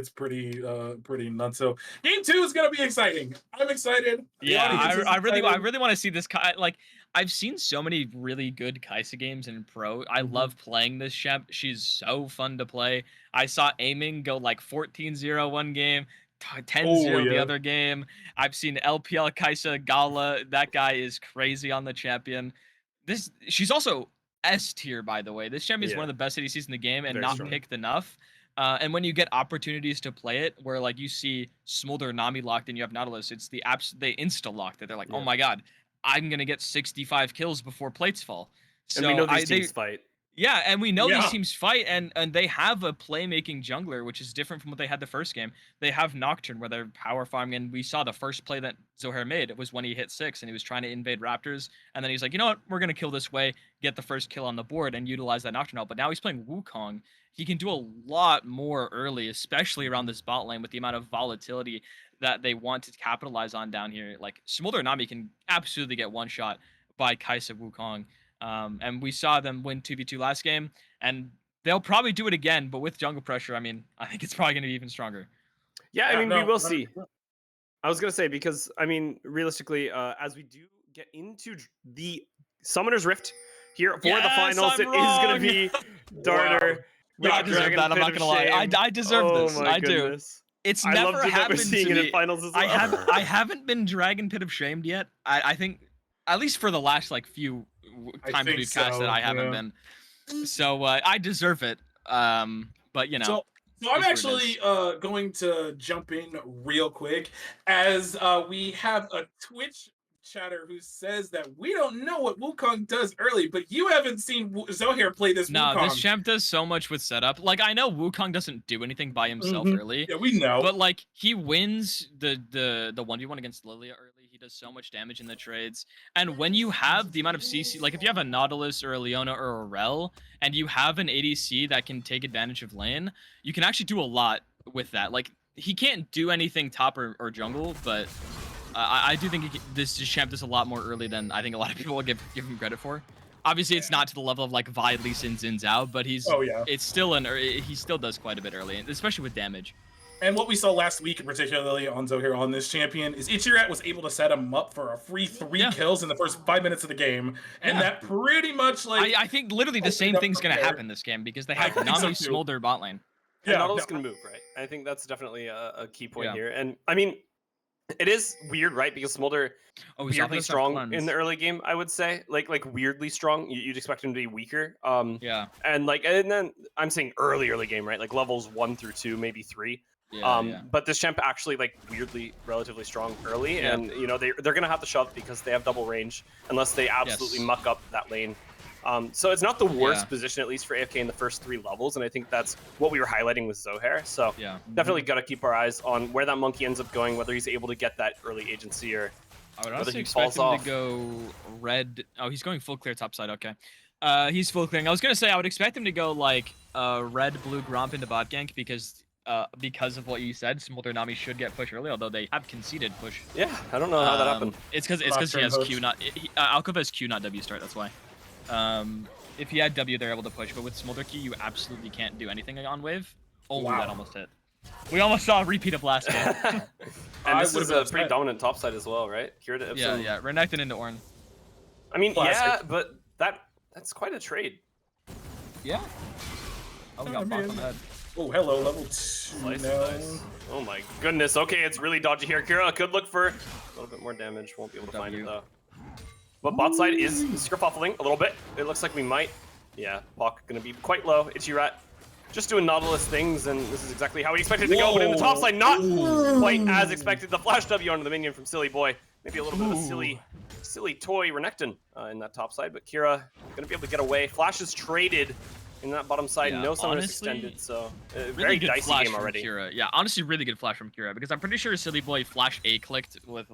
[SPEAKER 3] nuts. So game 2 is gonna be exciting. I'm excited.
[SPEAKER 2] Yeah, I really want to see this. Like, I've seen so many really good Kai'Sa games in pro. I love playing this champ. She's so fun to play. I saw aiming go like 14-0 one game, 10-0 the other game. I've seen LPL Kai'Sa Gala. That guy is crazy on the champion. She's also S tier, by the way. This champion is one of the best ADCs in the game and not picked enough. And when you get opportunities to play it, where like you see Smolder Nami locked and you have Nautilus, it's they insta lock that they're like, oh my God, I'm gonna get 65 kills before plates fall. So
[SPEAKER 1] and we know these teams fight.
[SPEAKER 2] Yeah, and we know these teams fight, and they have a playmaking jungler, which is different from what they had the first game. They have Nocturne, where they're power farming, and we saw the first play that Zohair made. It was when he hit 6, and he was trying to invade Raptors, and then he's like, you know what, we're going to kill this way, get the first kill on the board, and utilize that Nocturne ult. But now he's playing Wukong. He can do a lot more early, especially around this bot lane with the amount of volatility that they want to capitalize on down here. Like, Smolder Nami can absolutely get one-shot by Kai'Sa Wukong. And we saw them win 2v2 last game, and they'll probably do it again, but with jungle pressure, I mean, I think it's probably going to be even stronger.
[SPEAKER 1] Yeah, I mean, we will see. I was going to say, because, I mean, realistically, as we do get into the Summoner's Rift here for the finals, it is going to be Darter.
[SPEAKER 2] I deserve that, I'm not going to lie. I deserve this. I do. It's never happened to me.
[SPEAKER 1] In finals as well.
[SPEAKER 2] I haven't been Dragon Pit of Shamed yet. I think, at least for the last, like, few times we've cast it, I haven't been. So I deserve it. But you know.
[SPEAKER 3] So I'm actually going to jump in real quick as we have a Twitch chatter who says that we don't know what Wukong does early, but you haven't seen Zohair play this
[SPEAKER 2] No,
[SPEAKER 3] Wukong.
[SPEAKER 2] this champ does so much with setup. Like, I know Wukong doesn't do anything by himself early.
[SPEAKER 3] Yeah, we know.
[SPEAKER 2] But like, he wins the 1v1 against Lilia early. He does so much damage in the trades. And when you have the amount of CC, like if you have a Nautilus or a Leona or a Rel, and you have an ADC that can take advantage of lane, you can actually do a lot with that. Like, he can't do anything top or jungle, but I do think this champ does a lot more early than I think a lot of people will give him credit for. Obviously, it's not to the level of like Vi, Lee Sin, Xin Zhao, but it's still he still does quite a bit early, especially with damage.
[SPEAKER 3] And what we saw last week, particularly on Zohair on this champion, is Ichirat was able to set him up for a free 3 kills in the first 5 minutes of the game, and that pretty much like
[SPEAKER 2] I think literally the same thing's gonna happen this game because they have Nami Smolder bot lane.
[SPEAKER 1] Yeah, Nautilus can move, right? I think that's definitely a key point here. And I mean, it is weird, right? Because Smolder weirdly strong in the early game, I would say. Like weirdly strong. You'd expect him to be weaker. And then I'm saying early game, right? Like levels 1 through 2, maybe 3. But this champ actually like weirdly relatively strong early, and you know they're gonna have to shove because they have double range unless they absolutely muck up that lane. So it's not the worst position, at least for AFK in the first 3 levels, and I think that's what we were highlighting with Zohair. So definitely got to keep our eyes on where that monkey ends up going, whether he's able to get that early agency or
[SPEAKER 2] I would honestly expect him to go red. Oh, he's going full clear top side. Okay, he's full clearing. I was gonna say I would expect him to go like red, blue, Gromp into bot gank because of what you said, Smolder Nami should get push early, although they have conceded push.
[SPEAKER 1] Yeah, I don't know how that happened.
[SPEAKER 2] It's because he has Q, not Alcova has Q, not W start. That's why. If he had W, they're able to push, but with Smolder Q, you absolutely can't do anything on wave. Only that almost hit. We almost saw a repeat of last game.
[SPEAKER 1] And this is a pretty dominant top side as well, right?
[SPEAKER 2] Yeah. Renekton into Ornn.
[SPEAKER 1] I mean, but that's quite a trade.
[SPEAKER 2] Yeah. Oh, we got blocked on that.
[SPEAKER 3] Oh, hello, level 2
[SPEAKER 1] Nice. Oh my goodness. Okay, it's really dodgy here. Kira could look for a little bit more damage. Won't be able to find it though. But bot side is skerfuffling a little bit. It looks like we might. Yeah, Puck gonna be quite low. Ichirat just doing Nautilus things, and this is exactly how we expected it to go. But in the top side, not quite as expected. The flash W onto the minion from Silly Boy. Maybe a little bit of a silly toy Renekton in that top side. But Kira gonna be able to get away. Flash is traded in that bottom side. No summoner is extended, so very dicey game already.
[SPEAKER 2] Kira. Yeah, honestly, really good flash from Kira because I'm pretty sure Silly Boy flash A clicked with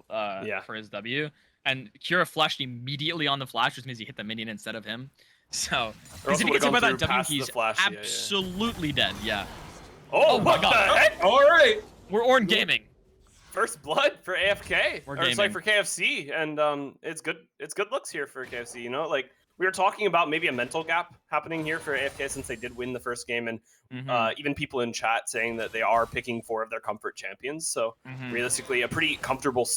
[SPEAKER 2] for his W. And Kira flashed immediately on the flash, which means he hit the minion instead of him. So, because if he gets hit by that W, he's absolutely dead. Yeah.
[SPEAKER 1] Oh my god.
[SPEAKER 3] All right.
[SPEAKER 2] We're Ornn gaming.
[SPEAKER 1] First blood for AFK. For KFC. And it's good looks here for KFC, you know? Like, we were talking about maybe a mental gap happening here for AFK since they did win the first game, and even people in chat saying that they are picking 4 of their comfort champions. So, realistically, a pretty comfortable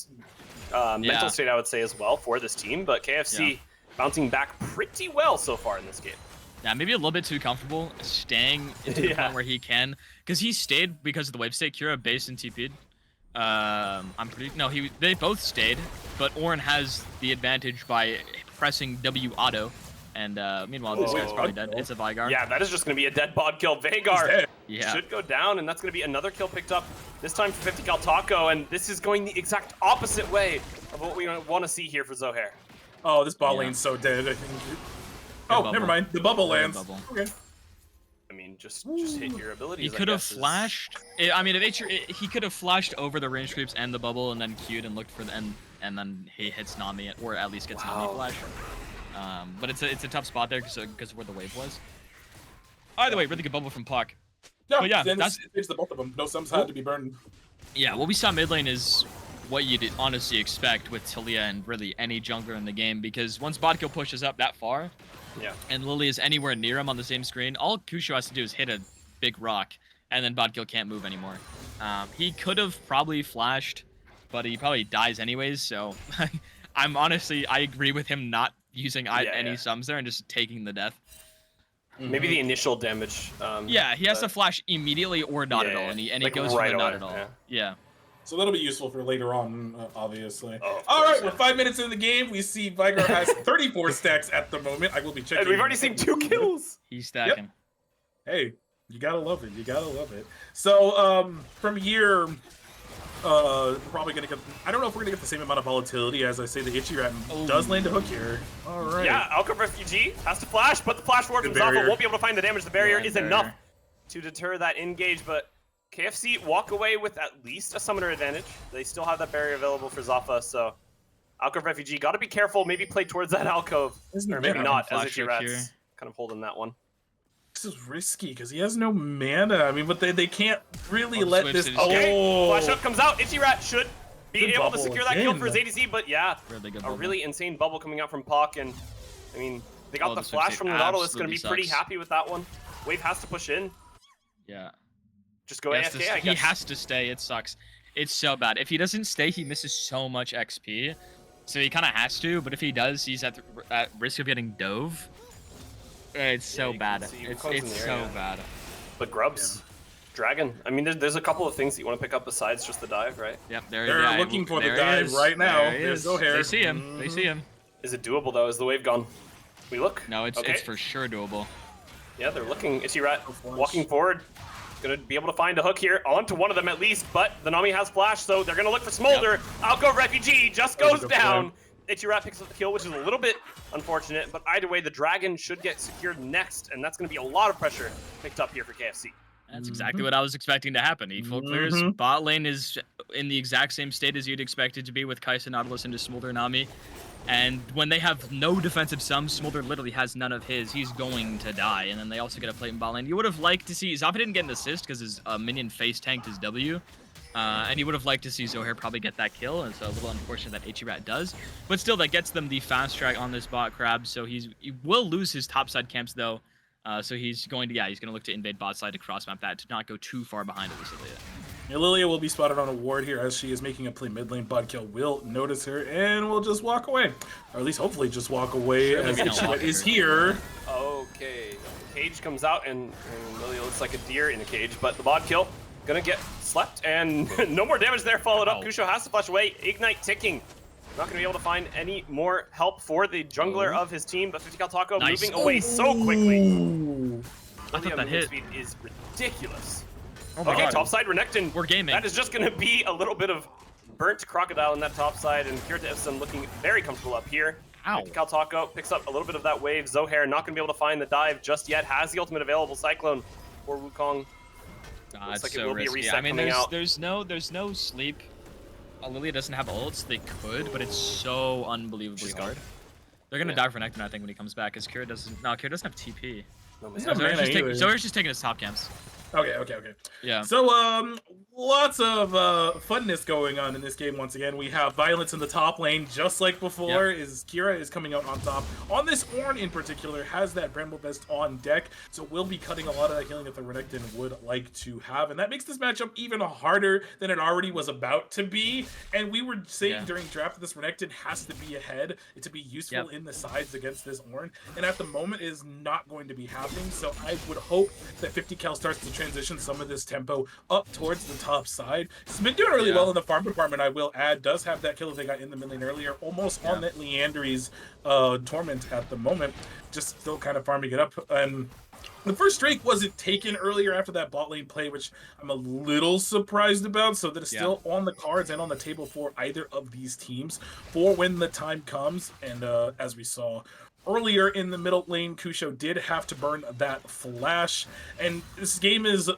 [SPEAKER 1] mental state, I would say, as well for this team. But KFC bouncing back pretty well so far in this game.
[SPEAKER 2] Yeah, maybe a little bit too comfortable staying into the point where he can, because he stayed because of the wave state. Kira based and TP'd. They both stayed, but Ornn has the advantage by pressing W auto. And meanwhile, this guy's probably dead. It's a Veigar.
[SPEAKER 1] Yeah, that is just going to be a dead bod kill. Veigar should go down, and that's going to be another kill picked up, this time for 50 cal Taco, and this is going the exact opposite way of what we want to see here for Zohair.
[SPEAKER 3] Oh, this bot lane's so dead, I think. Oh, never mind. The bubble lands. Okay.
[SPEAKER 1] I mean, just hit your abilities.
[SPEAKER 2] He could have flashed. I mean, he could have flashed over the range creeps and the bubble, and then queued and looked for the end, and then he hits Nami, or at least gets Nami flash. But it's a tough spot there because of where the wave was. Either way, really good bubble from Puck.
[SPEAKER 3] Yeah,
[SPEAKER 2] but yeah,
[SPEAKER 3] it's the both of them. No sums had to be burned.
[SPEAKER 2] Yeah, what we saw mid lane is what you'd honestly expect with Talia and really any jungler in the game, because once bot kill pushes up that far, and Lily is anywhere near him on the same screen, all Kusho has to do is hit a big rock, and then bot kill can't move anymore. He could have probably flashed, but he probably dies anyways, so I agree with him not using any sums there and just taking the death.
[SPEAKER 1] Maybe the initial damage.
[SPEAKER 2] He has to flash immediately or not at all, and he goes right for the not at all. Yeah.
[SPEAKER 3] So that'll be useful for later on, obviously. All right, we're 5 minutes into the game. We see Veigar has 34 stacks at the moment. I will be checking.
[SPEAKER 1] And we've already seen 2 kills.
[SPEAKER 2] He's stacking.
[SPEAKER 3] Hey, you gotta love it. You gotta love it. So from here, probably gonna get. I don't know if we're gonna get the same amount of volatility as I say the Itchy Rat does land a hook here. All right.
[SPEAKER 1] Yeah, Alcove Refugee has to flash, but the flash forward from Zaffa won't be able to find the damage. The barrier is enough to deter that engage, but KFC walk away with at least a summoner advantage. They still have that barrier available for Zaffa, so Alcove Refugee got to be careful. Maybe play towards that alcove, or maybe not, as Itchy Rat's kind of holding that one.
[SPEAKER 3] This is risky because he has no mana. I mean, but they can't really let this.
[SPEAKER 1] Okay, flash up comes out. Itchy Rat should be able to secure that kill for his ADC, but yeah, a really insane bubble coming out from Puck, and I mean, they got the flash from the Nautilus. Going to be pretty happy with that one. Wave has to push in.
[SPEAKER 2] Yeah.
[SPEAKER 1] Just go AFK, I guess.
[SPEAKER 2] He has to stay. It sucks. It's so bad. If he doesn't stay, he misses so much XP. So he kind of has to, but if he does, he's at risk of getting dove. It's so bad. It's so bad.
[SPEAKER 1] But Grubs, Dragon. I mean, there's a couple of things that you want to pick up besides just the dive, right?
[SPEAKER 2] Yep,
[SPEAKER 3] they're looking for the dive right now. There's Zohair.
[SPEAKER 2] They see him. They see him.
[SPEAKER 1] Is it doable though? Is the wave gone? We look.
[SPEAKER 2] No, it's for sure doable.
[SPEAKER 1] Yeah, they're looking. Itchy Rat walking forward. Gonna be able to find a hook here onto one of them at least, but the Nami has flash, so they're gonna look for Smolder. Alcove Refugee just goes down. Itchy Rat picks up the kill, which is a little bit unfortunate, but either way, the Dragon should get secured next, and that's gonna be a lot of pressure picked up here for KFC.
[SPEAKER 2] That's exactly what I was expecting to happen. He full clears. Bot lane is in the exact same state as you'd expect it to be with Kai'Sa, Nautilus, into Smolder, Nami. And when they have no defensive sums, Smolder literally has none of his. He's going to die. And then they also get a plate in bot lane. You would have liked to see... Zaffa didn't get an assist because his minion face tanked his W. And you would have liked to see Zohair probably get that kill. And it's a little unfortunate that Itchy Rat does. But still, that gets them the fast track on this bot crab. So he will lose his topside camps, though. So he's going to... Yeah, he's going to look to invade bot side to cross map that to not go too far behind Lilia.
[SPEAKER 3] Yeah, Lilia will be spotted on a ward here as she is making a play mid lane. Budkill will notice her and will just walk away. Or at least hopefully just walk away as Itchy Rat is here.
[SPEAKER 1] Okay. Cage comes out and Lilia looks like a deer in a cage, but the bod kill gonna get slept and no more damage there followed up. Kusho has to flash away. Ignite ticking. Not gonna be able to find any more help for the jungler of his team, but 50 Cal Taco moving away so quickly. I thought that hit speed is ridiculous.
[SPEAKER 2] Oh my
[SPEAKER 1] okay,
[SPEAKER 2] God.
[SPEAKER 1] Topside Renekton.
[SPEAKER 2] We're gaming.
[SPEAKER 1] That is just going to be a little bit of burnt crocodile in that top side, and Kirita Ifsum looking very comfortable up here. Cal Taco picks up a little bit of that wave. Zohair not going to be able to find the dive just yet. Has the ultimate available. Cyclone for Wukong.
[SPEAKER 2] Looks like it will be a reset. I mean, there's no sleep. Lilia doesn't have ults. They could, but it's so unbelievably hard. They're going to die for Renekton, I think, when he comes back, because Kira doesn't. No, Kira doesn't have TP. Zohair's just taking his top camps.
[SPEAKER 3] Okay.
[SPEAKER 2] Yeah.
[SPEAKER 3] So, lots of funness going on in this game once again. We have violence in the top lane, just like before. Kira is coming out on top. On this Ornn in particular, has that Bramble Vest on deck, so we'll be cutting a lot of that healing that the Renekton would like to have, and that makes this matchup even harder than it already was about to be. And we were saying during draft that this Renekton has to be ahead to be useful in the sides against this Ornn, and at the moment it is not going to be happening. So I would hope that 50 Cal starts to transition some of this tempo up towards the top side. He's been doing really well in the farm department, I will add. Does have that kill that they got in the mid lane earlier, almost on that Leandry's Torment at the moment. Just still kind of farming it up. And the first Drake wasn't taken earlier after that bot lane play, which I'm a little surprised about. So that is still on the cards and on the table for either of these teams for when the time comes. And as we saw earlier in the middle lane, Kusho did have to burn that flash, and this game is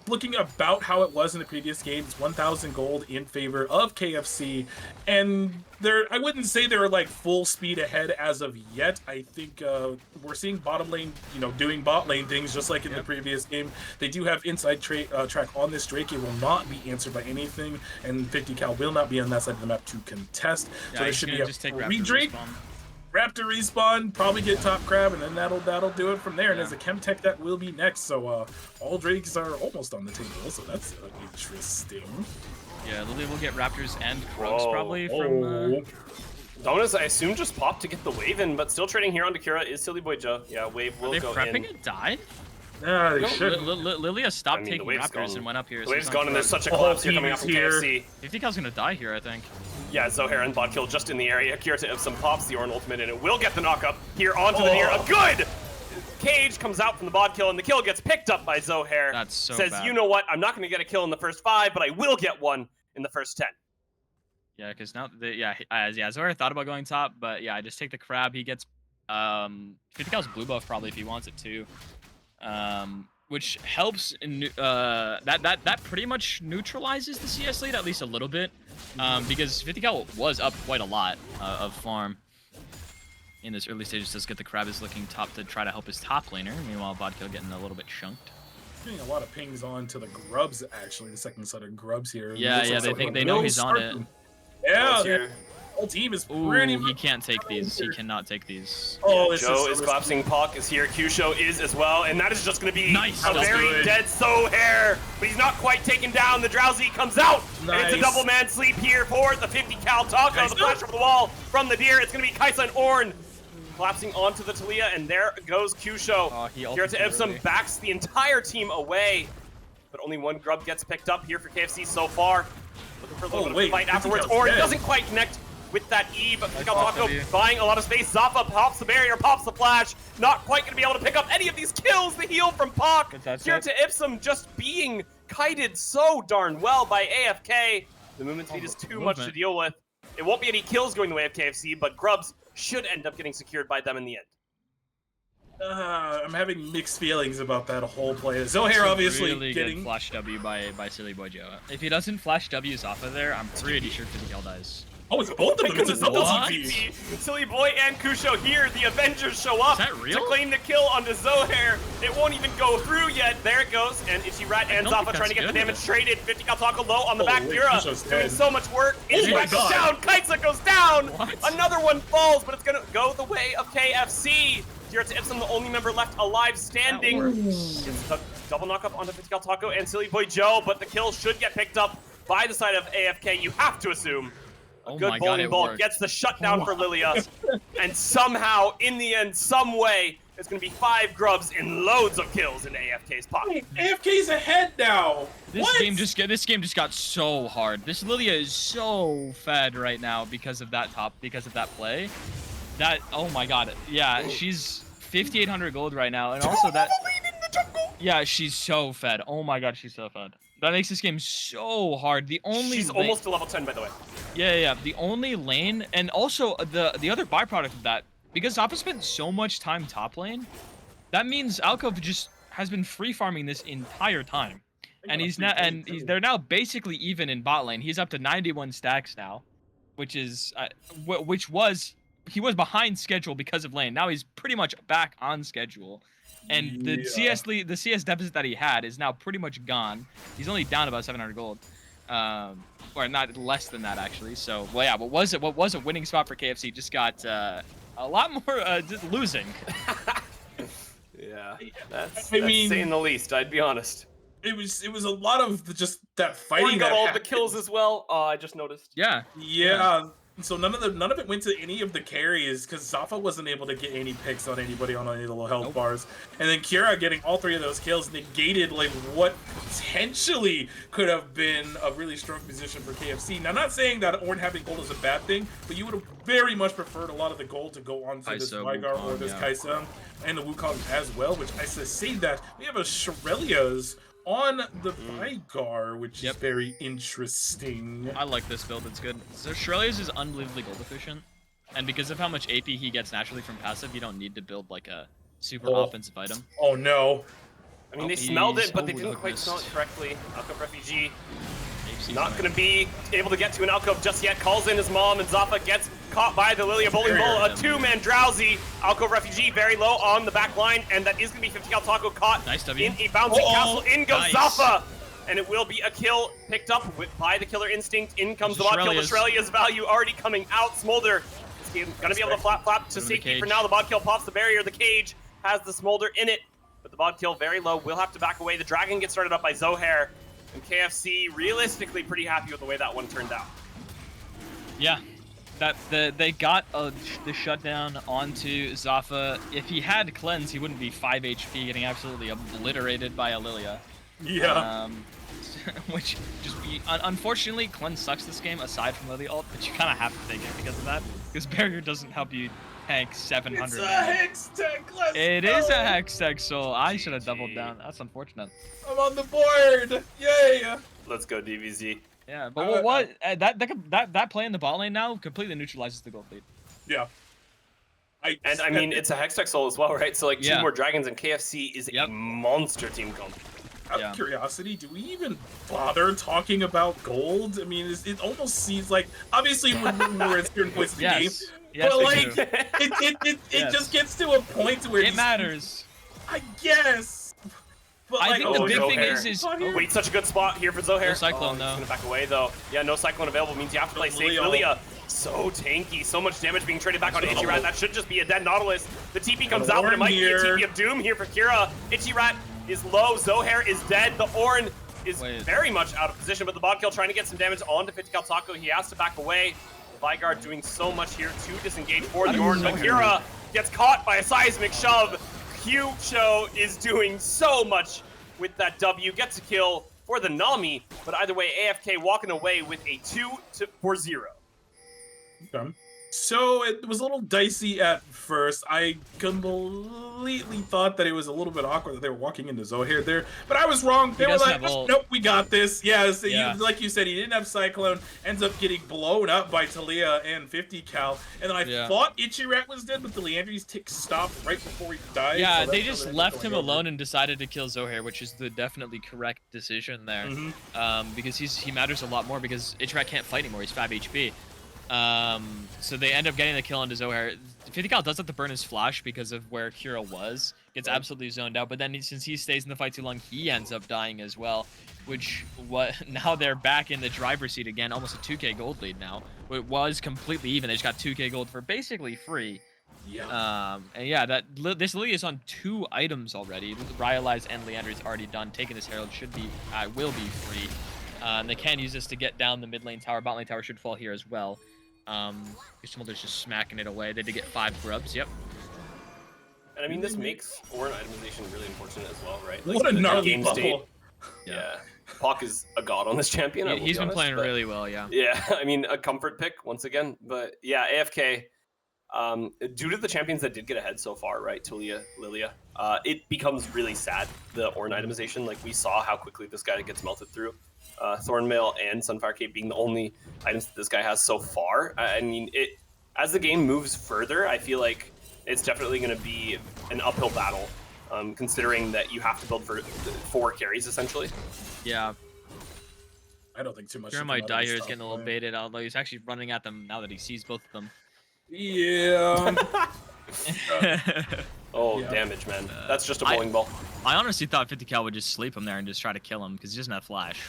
[SPEAKER 3] looking about how it was in the previous games. 1,000 gold in favor of KFC, and I wouldn't say they're like full speed ahead as of yet. I think we're seeing bottom lane, doing bot lane things just like in the previous game. They do have inside track on this Drake. It will not be answered by anything, and 50 Cal will not be on that side of the map to contest. So there should be a free Drake. Raptor respawn, probably get top crab, and then that'll do it from there. And as a chem tech, that will be next. So all Drakes are almost on the table, so that's interesting.
[SPEAKER 2] Yeah, Lilia will get Raptors and Krugs probably from.
[SPEAKER 1] Dominus, I assume, just popped to get the wave in, but still trading here onto Kira is Silly Boy Joe. Yeah, wave will go in.
[SPEAKER 2] Are they prepping a dive?
[SPEAKER 3] Yeah, they should.
[SPEAKER 2] Lilia stopped taking Raptors and went up here.
[SPEAKER 1] The wave's gone, and there's such a collapse here coming out from KFC.
[SPEAKER 2] 50 Cal's gonna die here, I think.
[SPEAKER 1] Yeah, Zohair and bot kill just in the area. Kirita Ifsum pops the Ornn ultimate, and it will get the knock up here onto the near. A good Cage comes out from the bot kill, and the kill gets picked up by Zohair.
[SPEAKER 2] That's so
[SPEAKER 1] Says,
[SPEAKER 2] bad.
[SPEAKER 1] you know what? I'm not going to get a kill in the first 5, but I will get one. in the first 10.
[SPEAKER 2] Yeah, because now Zohar thought about going top, but yeah, I just take the crab. He gets 50 cal's blue buff probably if he wants it too. Which helps in that pretty much neutralizes the CS lead at least a little bit, because 50 cal was up quite a lot of farm in this early stages. Does get the crab is looking top to try to help his top laner. Meanwhile, Vodkill getting a little bit chunked.
[SPEAKER 3] Getting a lot of pings on to the grubs actually. The second set of grubs here.
[SPEAKER 2] Yeah, they know he's on it.
[SPEAKER 3] Yeah, the whole team is pretty much...
[SPEAKER 2] He can't take these. He cannot take these.
[SPEAKER 1] Oh, yeah, Joe is collapsing. Puck is here. Q-Show is as well. And that is just going to be
[SPEAKER 2] nice.
[SPEAKER 1] A very dead Zohair. But he's not quite taken down. The Drowsy comes out. Nice. And it's a double man sleep here for the 50 cal Taco. The flash over the wall from the deer. It's going to be Kaisa and Ornn collapsing onto the Talia. And there goes Q-Show. Here to Ipsum backs the entire team away. But only one grub gets picked up here for KFC so far. Looking for a little bit of a fight afterwards. Ornn doesn't quite connect with that E, but Taco buying a lot of space. Zafa pops the barrier, pops the flash. Not quite going to be able to pick up any of these kills. The heal from Puck. Here to Ipsum just being kited so darn well by AFK. The movement speed is too much to deal with. It won't be any kills going the way of KFC, but grubs should end up getting secured by them in the end.
[SPEAKER 3] I'm having mixed feelings about that whole play. Zohair obviously
[SPEAKER 2] really
[SPEAKER 3] getting
[SPEAKER 2] good flash W by Silly Boy Joe. If he doesn't flash W Zafa there, I'm pretty sure 50 cal dies.
[SPEAKER 3] Oh, it's both of them. It's a double TP.
[SPEAKER 1] Silly Boy and Kusho here. The Avengers show up to claim the kill onto Zohair. It won't even go through yet. There it goes. And Ichirat and Zafa trying to get the damage traded. 50 cal Taco low on the back. Kira doing so much work. Ichirat goes down. Kaisa goes down. Another one falls, but it's going to go the way of KFC. Here to Ipsum, the only member left alive standing. Gets the double knock up onto 50 cal Taco and Silly Boy Joe, but the kill should get picked up by the side of AFK. You have to assume. A good bowling ball gets the shutdown for Lilia. And somehow, in the end, some way, it's going to be 5 grubs and loads of kills in AFK's pocket.
[SPEAKER 3] AFK's ahead now.
[SPEAKER 2] This game just got so hard. This Lilia is so fed right now because of that play. That, oh my god, yeah, she's 5,800 gold right now, and also that, yeah, she's so fed. Oh my god, she's so fed. That makes this game so hard. She's
[SPEAKER 1] almost to level 10, by the way.
[SPEAKER 2] Yeah. The only lane, and also the other byproduct of that, because Zafa spent so much time top lane, that means Alcove just has been free farming this entire time, and they're now basically even in bot lane. He's up to 91 stacks now, which is he was behind schedule because of lane. Now he's pretty much back on schedule. And the CS deficit that he had is now pretty much gone. He's only down about 700 gold. Or not less than that actually. So, well, yeah, what was a winning spot for KFC just got a lot more just losing.
[SPEAKER 1] Yeah. That's saying the least, I'd be honest.
[SPEAKER 3] It was a lot of just that fighting.
[SPEAKER 1] Ornn got all the kills as well. I just noticed.
[SPEAKER 2] Yeah.
[SPEAKER 3] So none of it went to any of the carries because Zafa wasn't able to get any picks on anybody on any of the low health bars, and then Kira getting all 3 of those kills negated like what potentially could have been a really strong position for KFC. Now, not saying that Ornn having gold is a bad thing, but you would have very much preferred a lot of the gold to go on to this Vygar or this Kaisa and the Wukong as well. Which I say that we have a Shirelia's on the Vygar, which is very interesting.
[SPEAKER 2] I like this build, it's good. So Shirelia's is unbelievably gold efficient, and because of how much AP he gets naturally from passive, you don't need to build like a super offensive item.
[SPEAKER 3] Oh no.
[SPEAKER 1] I mean, they smelled it, but they didn't quite smell it correctly. Alcove Refugee not going to be able to get to an Alcove just yet. Calls in his mom, and Zafa gets caught by the Lilia Bowling Ball. A 2-man Drowsy. Alcove Refugee very low on the back line, and that is going to be 50 cal Taco caught in a bouncing castle. In goes Zafa, and it will be a kill picked up by the Killer Instinct. In comes the bot kill. Australia's value already coming out. Smolder is going to be able to flap to safety for now. The bot kill pops the barrier. The cage has the Smolder in it, but the bot kill very low. We'll have to back away. The Dragon gets started up by Zohair. And KFC realistically pretty happy with the way that one turned out.
[SPEAKER 2] Yeah, they got the shutdown onto Zafa. If he had cleanse, he wouldn't be 5 HP, getting absolutely obliterated by a Lilia.
[SPEAKER 3] Yeah.
[SPEAKER 2] Which just unfortunately cleanse sucks this game aside from Lilia ult, but you kind of have to take it because of that. Because barrier doesn't help you tank 700.
[SPEAKER 3] It's a hex tech.
[SPEAKER 2] It is a hex tech, so I should have doubled down. That's unfortunate.
[SPEAKER 3] I'm on the board. Yay.
[SPEAKER 1] Let's go, DBZ.
[SPEAKER 2] Yeah, but what that play in the bot lane now completely neutralizes the gold lead.
[SPEAKER 3] Yeah.
[SPEAKER 1] And I mean, it's a Hextech Soul as well, right? So like 2
[SPEAKER 2] Yeah.
[SPEAKER 1] more dragons, and KFC is a monster team comp.
[SPEAKER 3] Out of curiosity, do we even bother talking about gold? I mean, it almost seems like, obviously we're at certain points of the game, but like it just gets to a point where
[SPEAKER 2] it matters.
[SPEAKER 3] I guess. But
[SPEAKER 2] I think the big thing
[SPEAKER 1] Zohair.
[SPEAKER 2] is
[SPEAKER 1] Wait, such a good spot here for Zohair.
[SPEAKER 2] No Cyclone though.
[SPEAKER 1] He's gonna back away though. Yeah, no Cyclone available means you have to play safe. Lilia, so tanky, so much damage being traded back on Ichirat. That should just be a dead Nautilus. The TP comes out, but it might be a TP of doom here for Kira. Ichirat is low, Zohair is dead. The Ornn is very much out of position, but the bot kill trying to get some damage onto 50 Cal Taco. He has to back away. Vigard doing so much here to disengage for the Ornn, but Kira gets caught by a seismic shove. Q-Cho is doing so much with that W, gets a kill for the Nami, but either way, AFK walking away with a 2-0.
[SPEAKER 3] Okay. So it was a little dicey at first. I completely thought that it was a little bit awkward that they were walking into Zohair there, but I was wrong. They were like, nope, we got this. Yes, like you said, he didn't have Cyclone, ends up getting blown up by Talia and 50 Cal, and then I thought Ichirat was dead, but the Leandry's tick stopped right before he died.
[SPEAKER 2] Yeah, so they just left him alone and decided to kill Zohair, which is the definitely correct decision there, because he matters a lot more because Ichirat can't fight anymore. He's 5 HP. So they end up getting the kill onto Zohair. 50 Cal does have to burn his flash because of where Kira was. Gets absolutely zoned out, but then since he stays in the fight too long, he ends up dying as well. Now they're back in the driver's seat again, almost a 2k gold lead now. It was completely even. They just got 2k gold for basically free.
[SPEAKER 3] Yeah.
[SPEAKER 2] And yeah, this Lily is on 2 items already. Rylai's and Leandry's already done. Taking this Herald will be free. And they can use this to get down the mid lane tower. Bot lane tower should fall here as well. Smolder's just smacking it away. They did get 5 grubs. Yep.
[SPEAKER 1] And I mean, this makes Ornn itemization really unfortunate as well, right?
[SPEAKER 3] Like, what a gnarly bubble.
[SPEAKER 1] Yeah. Pok is a god on this champion.
[SPEAKER 2] He's been playing really well, yeah.
[SPEAKER 1] Yeah, I mean, a comfort pick once again. But yeah, AFK, due to the champions that did get ahead so far, right? Tulia, Lilia, it becomes really sad, the Ornn itemization. Like, we saw how quickly this guy gets melted through. Thornmail and Sunfire Cape being the only items that this guy has so far. I mean, as the game moves further, I feel like it's definitely going to be an uphill battle, considering that you have to build for 4 carries, essentially.
[SPEAKER 2] Yeah.
[SPEAKER 3] I don't think too much.
[SPEAKER 2] Kira might die here. He's getting a little baited, although he's actually running at them now that he sees both of them.
[SPEAKER 3] Yeah.
[SPEAKER 1] Damage, man. That's just a bowling ball.
[SPEAKER 2] I honestly thought 50 Cal would just sleep him there and just try to kill him because he doesn't have flash.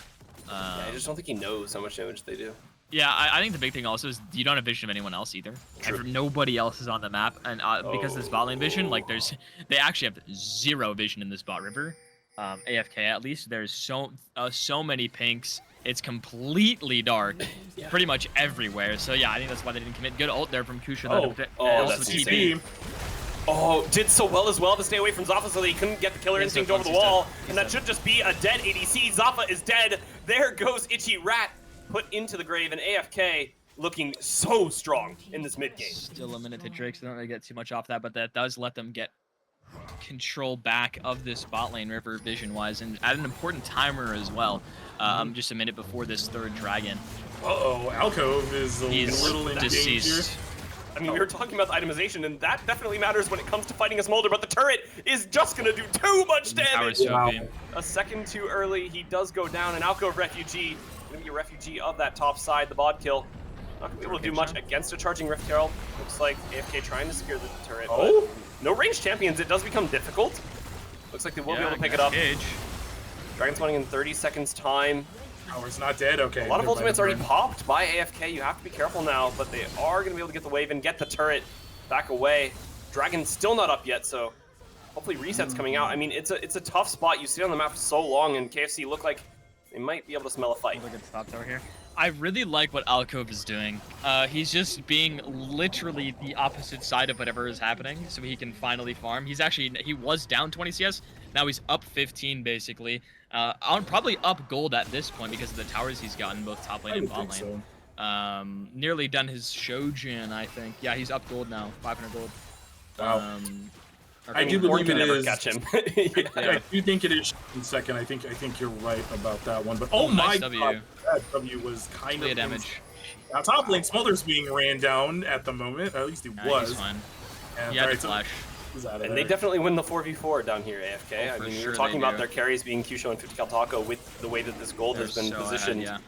[SPEAKER 1] I just don't think he knows how much damage they do.
[SPEAKER 2] Yeah, I think the big thing also is you don't have vision of anyone else either. Nobody else is on the map, and because of this bot lane vision, like they actually have 0 vision in this bot river. AFK at least. There's so many pinks. It's completely dark, pretty much everywhere. So yeah, I think that's why they didn't commit. Good ult there from Kusha.
[SPEAKER 1] That's TP. Oh, did so well as well to stay away from Zaffa so that he couldn't get the killer instinct over the wall. And that should just be a dead ADC. Zaffa is dead. There goes Ichirat, put into the grave, and AFK looking so strong in this mid game.
[SPEAKER 2] Still a minute to Drake, so they don't really get too much off that, but that does let them get control back of this bot lane river vision-wise, and at an important timer as well. Just a minute before this 3rd dragon.
[SPEAKER 3] Alcove is a little in danger.
[SPEAKER 1] I mean, we were talking about the itemization, and that definitely matters when it comes to fighting a Smolder, but the turret is just going to do too much damage. A second too early, he does go down, and Alcove Refugee, going to be a refugee of that top side, the bod kill. Not going to be able to do much against a charging Rift Herald. Looks like AFK trying to secure the turret, but no ranged champions, it does become difficult. Looks like they will be able to pick it up. Dragon spawning in 30 seconds time.
[SPEAKER 3] Tower's not dead, okay.
[SPEAKER 1] A lot of ultimates already popped by AFK. You have to be careful now, but they are going to be able to get the wave and get the turret back away. Dragon's still not up yet, so hopefully reset's coming out. I mean, it's a tough spot. You sit on the map for so long, and KFC look like they might be able to smell a fight.
[SPEAKER 2] Look at stops over here. I really like what Alcove is doing. He's just being literally the opposite side of whatever is happening, so he can finally farm. He was down 20 CS. Now he's up 15 basically. Probably up gold at this point because of the towers he's gotten, both top lane and bot lane. So. Nearly done his Shojin, I think. Yeah, he's up gold now, 500 gold.
[SPEAKER 3] Wow. I do
[SPEAKER 1] Orn
[SPEAKER 3] believe
[SPEAKER 1] can
[SPEAKER 3] it
[SPEAKER 1] never
[SPEAKER 3] is.
[SPEAKER 1] catch him.
[SPEAKER 3] I do think it is in second. I think you're right about that one. But oh
[SPEAKER 2] nice
[SPEAKER 3] my
[SPEAKER 2] W.
[SPEAKER 3] god, that W was kind
[SPEAKER 2] Clear
[SPEAKER 3] of
[SPEAKER 2] damage.
[SPEAKER 3] Now top lane Smolder's being ran down at the moment. At least he was.
[SPEAKER 2] He's fine.
[SPEAKER 3] And
[SPEAKER 2] He had
[SPEAKER 3] alright,
[SPEAKER 2] to
[SPEAKER 3] so
[SPEAKER 2] flash.
[SPEAKER 3] he's out of
[SPEAKER 1] And
[SPEAKER 3] there.
[SPEAKER 1] they definitely win the 4v4 down here, AFK.
[SPEAKER 2] Oh,
[SPEAKER 1] I
[SPEAKER 2] for
[SPEAKER 1] mean, we
[SPEAKER 2] sure
[SPEAKER 1] were talking
[SPEAKER 2] they
[SPEAKER 1] about
[SPEAKER 2] do.
[SPEAKER 1] their carries being Kyusho and 50 Kaltako with the way that this gold
[SPEAKER 2] They're
[SPEAKER 1] has been
[SPEAKER 2] so
[SPEAKER 1] positioned.
[SPEAKER 2] ahead,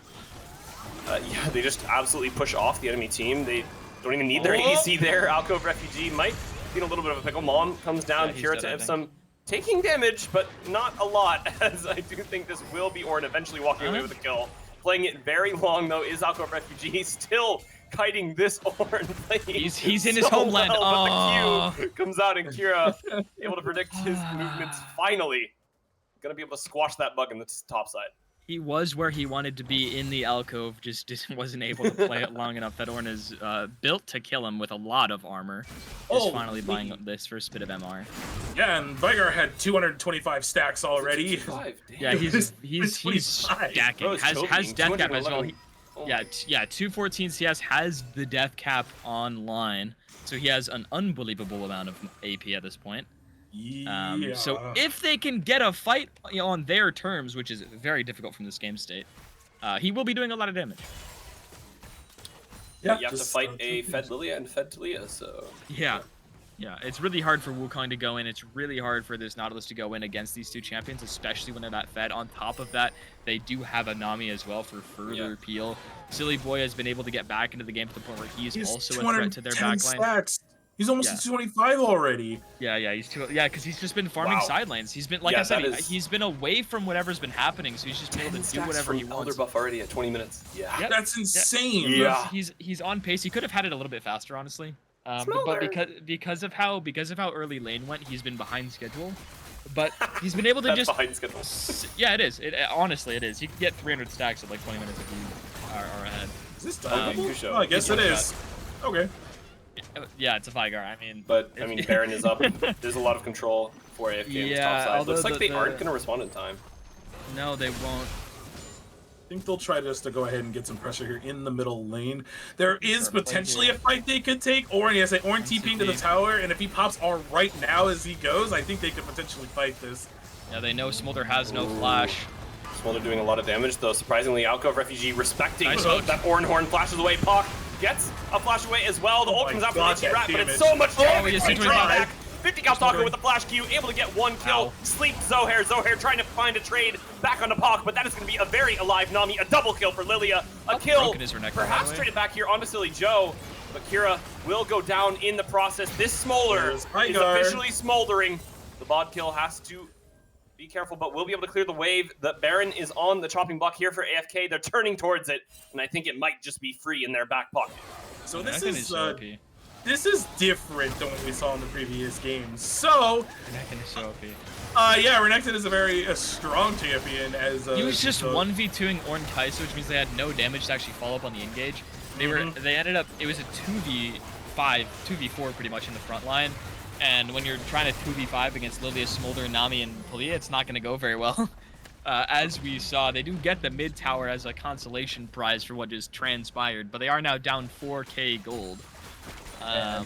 [SPEAKER 1] Yeah, they just absolutely push off the enemy team. They don't even need their
[SPEAKER 3] Oh.
[SPEAKER 1] AC there. Alcove Refugee might be in a little bit of a pickle. Mom comes down.
[SPEAKER 2] Yeah, he's
[SPEAKER 1] Kira
[SPEAKER 2] dead,
[SPEAKER 1] to
[SPEAKER 2] I
[SPEAKER 1] have
[SPEAKER 2] think.
[SPEAKER 1] some taking damage, but not a lot, as I do think this will be Orn eventually walking away with a kill. Playing it very long, though, is Alcove Refugee still kiting this Orn.
[SPEAKER 2] He's in his
[SPEAKER 1] so
[SPEAKER 2] homeland.
[SPEAKER 1] Well, but the Q comes out, and Kira able to predict his movements finally. Gonna be able to squash that bug in the top side.
[SPEAKER 2] He was where he wanted to be in the alcove, just wasn't able to play it long enough. That Orn is built to kill him with a lot of armor. Just finally buying this first bit of MR.
[SPEAKER 3] Yeah, and Vigar had 225 stacks already.
[SPEAKER 1] 55, damn.
[SPEAKER 2] Yeah, he's
[SPEAKER 3] 25.
[SPEAKER 2] stacking.
[SPEAKER 1] Bro, it's
[SPEAKER 2] Has
[SPEAKER 1] choking.
[SPEAKER 2] death cap as well.
[SPEAKER 1] 211. Oh
[SPEAKER 2] Yeah,
[SPEAKER 1] my-
[SPEAKER 2] yeah, 214 CS has the death cap online, so he has an unbelievable amount of AP at this point.
[SPEAKER 3] Yeah.
[SPEAKER 2] So if they can get a fight on their terms, which is very difficult from this game state, he will be doing a lot of damage.
[SPEAKER 3] yeah,
[SPEAKER 1] You have to fight a Fed Lilia and Fed Talia, so...
[SPEAKER 2] Yeah. Yeah, it's really hard for Wukong to go in. It's really hard for this Nautilus to go in against these two champions, especially when they're that fed. On top of that, they do have a Nami as well for further peel. Silly Boy has been able to get back into the game to the point where he's also a threat to their back line.
[SPEAKER 3] Stacks. He's almost at 225 already.
[SPEAKER 2] Yeah, because he's just been farming side lanes. He's been, like I said, he's been away from whatever's been happening, so he's just been able to do whatever he wants.
[SPEAKER 1] Elder buff already at 20 minutes. Yeah.
[SPEAKER 2] Yep.
[SPEAKER 3] That's insane.
[SPEAKER 1] Yeah.
[SPEAKER 2] He's on pace. He could have had it a little bit faster, honestly. But because of how early lane went, he's been behind schedule. But he's been able to
[SPEAKER 1] That's
[SPEAKER 2] just
[SPEAKER 1] behind schedule.
[SPEAKER 2] yeah, it is. Honestly, it is. You can get 300 stacks at like 20 minutes if you are ahead.
[SPEAKER 3] Is this
[SPEAKER 1] Kusho.
[SPEAKER 3] Oh, I guess it is. Okay.
[SPEAKER 2] Yeah, it's a Vigar. I mean,
[SPEAKER 1] But, I mean, Baron is up. There's a lot of control for AFK in this top side. Looks like they aren't going to respond in time.
[SPEAKER 2] No, they won't.
[SPEAKER 3] I think they'll try just to go ahead and get some pressure here in the middle lane. There is potentially a fight they could take. Orn, yes, Orn TPing to the tower, and if he pops R right now as he goes, I think they could potentially fight this.
[SPEAKER 2] Yeah, they know Smolder has no flash.
[SPEAKER 1] Smolder doing a lot of damage, though. Surprisingly, Alcove Refugee respecting
[SPEAKER 2] Nice hook.
[SPEAKER 1] that Orn Horn flashes away. Pock gets a flash away as well. The ult comes out from
[SPEAKER 3] God,
[SPEAKER 1] the Rat, but
[SPEAKER 3] that
[SPEAKER 1] it's so much damage.
[SPEAKER 2] he has
[SPEAKER 1] He
[SPEAKER 2] 225.
[SPEAKER 1] back. 50 Kaltako with the flash Q, able to get one kill. Sleep Zohair. Zohair trying to find a trade back onto Pock, but that is going to be a very alive Nami. A double kill for Lilia. A kill,
[SPEAKER 2] broken is her neck, by the
[SPEAKER 1] perhaps
[SPEAKER 2] way.
[SPEAKER 1] traded back here onto Silly Joe. But Kira will go down in the process. This Smolder
[SPEAKER 3] There's
[SPEAKER 1] is
[SPEAKER 3] Vigar.
[SPEAKER 1] officially smoldering. The bod kill has to be careful, but we'll be able to clear the wave. The Baron is on the chopping block here for AFK. They're turning towards it, and I think it might just be free in their back pocket.
[SPEAKER 3] So
[SPEAKER 2] Renekton
[SPEAKER 3] this
[SPEAKER 2] so OP.
[SPEAKER 3] this is different than what we saw in the previous games. So,
[SPEAKER 2] Renekton is so OP.
[SPEAKER 3] yeah, Renekton is a very strong champion. As
[SPEAKER 2] He was just 1v2ing Ornn Kai'Sa, which means they had no damage to actually follow up on the engage. They ended up, it was a 2v5, 2v4 pretty much in the front line. And when you're trying to 2v5 against Lilia, Smolder, Nami, and Talia, it's not going to go very well. As we saw, they do get the mid tower as a consolation prize for what just transpired, but they are now down 4k gold.
[SPEAKER 3] Yeah,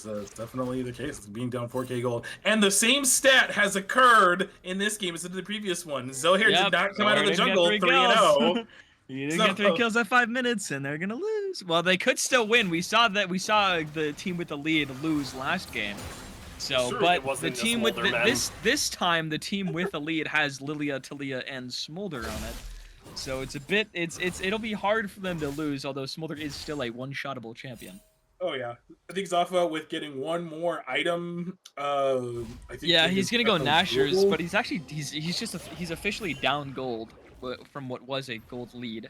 [SPEAKER 3] that's definitely the case. It's being down 4k gold. And the same stat has occurred in this game as in the previous one. Zohair did not come out of the jungle 3-0.
[SPEAKER 2] You didn't get 3 kills at 5 minutes, and they're gonna lose. Well, they could still win. We saw the team with the lead lose last game. So,
[SPEAKER 1] Sure,
[SPEAKER 2] but
[SPEAKER 1] it wasn't
[SPEAKER 2] the
[SPEAKER 1] a
[SPEAKER 2] team with
[SPEAKER 1] Smolder, man.
[SPEAKER 2] this time, the team with the lead has Lilia, Talia, and Smolder on it. So it's a bit, it'll be hard for them to lose. Although Smolder is still a one-shottable champion.
[SPEAKER 3] Oh yeah, I think Zafa with getting one more item. I think
[SPEAKER 2] Yeah, he's gonna go Nashers,
[SPEAKER 3] gold.
[SPEAKER 2] but he's officially down gold from what was a gold lead.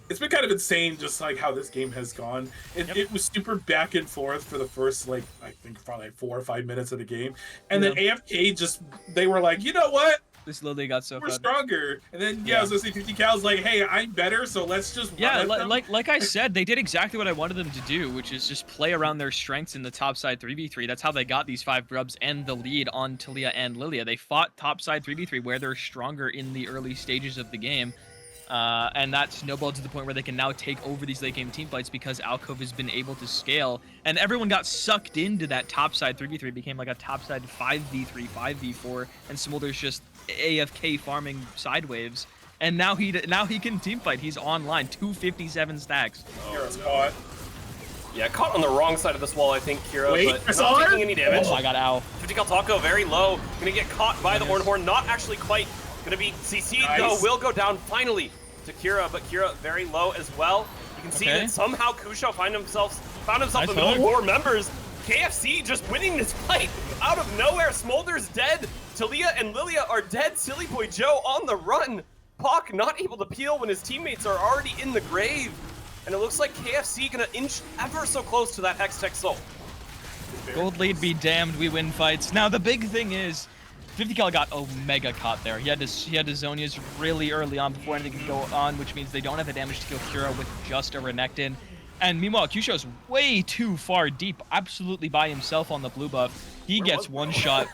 [SPEAKER 3] It's been kind of insane, just like how this game has gone. It was super back and forth for the first, like, I think probably like 4 or 5 minutes of the game, and then AFK they were like, you know what?
[SPEAKER 2] This Lily got so
[SPEAKER 3] We're
[SPEAKER 2] fed.
[SPEAKER 3] stronger. And then I was gonna say 50 Cal's like, hey, I'm better, so let's just
[SPEAKER 2] Yeah,
[SPEAKER 3] run at them.
[SPEAKER 2] like I said, they did exactly what I wanted them to do, which is just play around their strengths in the top side 3v3. That's how they got these 5 grubs and the lead on Talia and Lilia. They fought top side 3v3 where they're stronger in the early stages of the game. And that snowballed to the point where they can now take over these late game team fights because Alcove has been able to scale, and everyone got sucked into that topside 3v3. It became like a topside 5v3, 5v4, and Smolder's just AFK farming side waves. And now he can team fight. He's online, 257 stacks.
[SPEAKER 3] Kira's caught.
[SPEAKER 1] Yeah, caught on the wrong side of this wall, I think, Kira,
[SPEAKER 3] Wait,
[SPEAKER 1] but
[SPEAKER 3] it's
[SPEAKER 1] not
[SPEAKER 3] on?
[SPEAKER 1] taking any damage.
[SPEAKER 2] Oh my god, ow.
[SPEAKER 1] 50 Cal Taco very low. Gonna get caught by the Ornhorn. Not actually quite gonna be CC'd
[SPEAKER 3] Nice.
[SPEAKER 1] though. Will go down finally to Kira, but Kira very low as well. You can see that somehow Kusho found himself
[SPEAKER 2] Nice
[SPEAKER 1] in the middle of
[SPEAKER 2] hook.
[SPEAKER 1] 4 members. KFC just winning this fight out of nowhere. Smolder's dead. Talia and Lilia are dead. Silly Boy Joe on the run. Pac not able to peel when his teammates are already in the grave. And it looks like KFC gonna inch ever so close to that Hextech Soul.
[SPEAKER 2] Gold lead be damned, we win fights. Now the big thing is, 50 Cal got Omega caught there. He had to Zonia's really early on before anything could go on, which means they don't have the damage to kill Kira with just a Renekton. And meanwhile, Kusho's way too far deep, absolutely by himself on the blue buff. He gets one shot.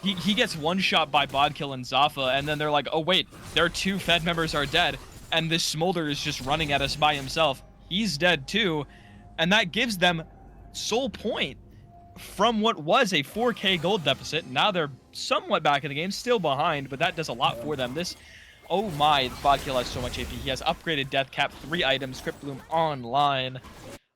[SPEAKER 2] He gets one shot by Bodkill and Zafa, and then they're like, oh wait, their 2 Fed members are dead, and this Smolder is just running at us by himself. He's dead too, and that gives them Soul Point from what was a 4K gold deficit. Now they're somewhat back in the game, still behind, but that does a lot for them. This, oh my, Bodkill has so much AP. He has upgraded Death Cap, 3 items, Crypt Bloom online.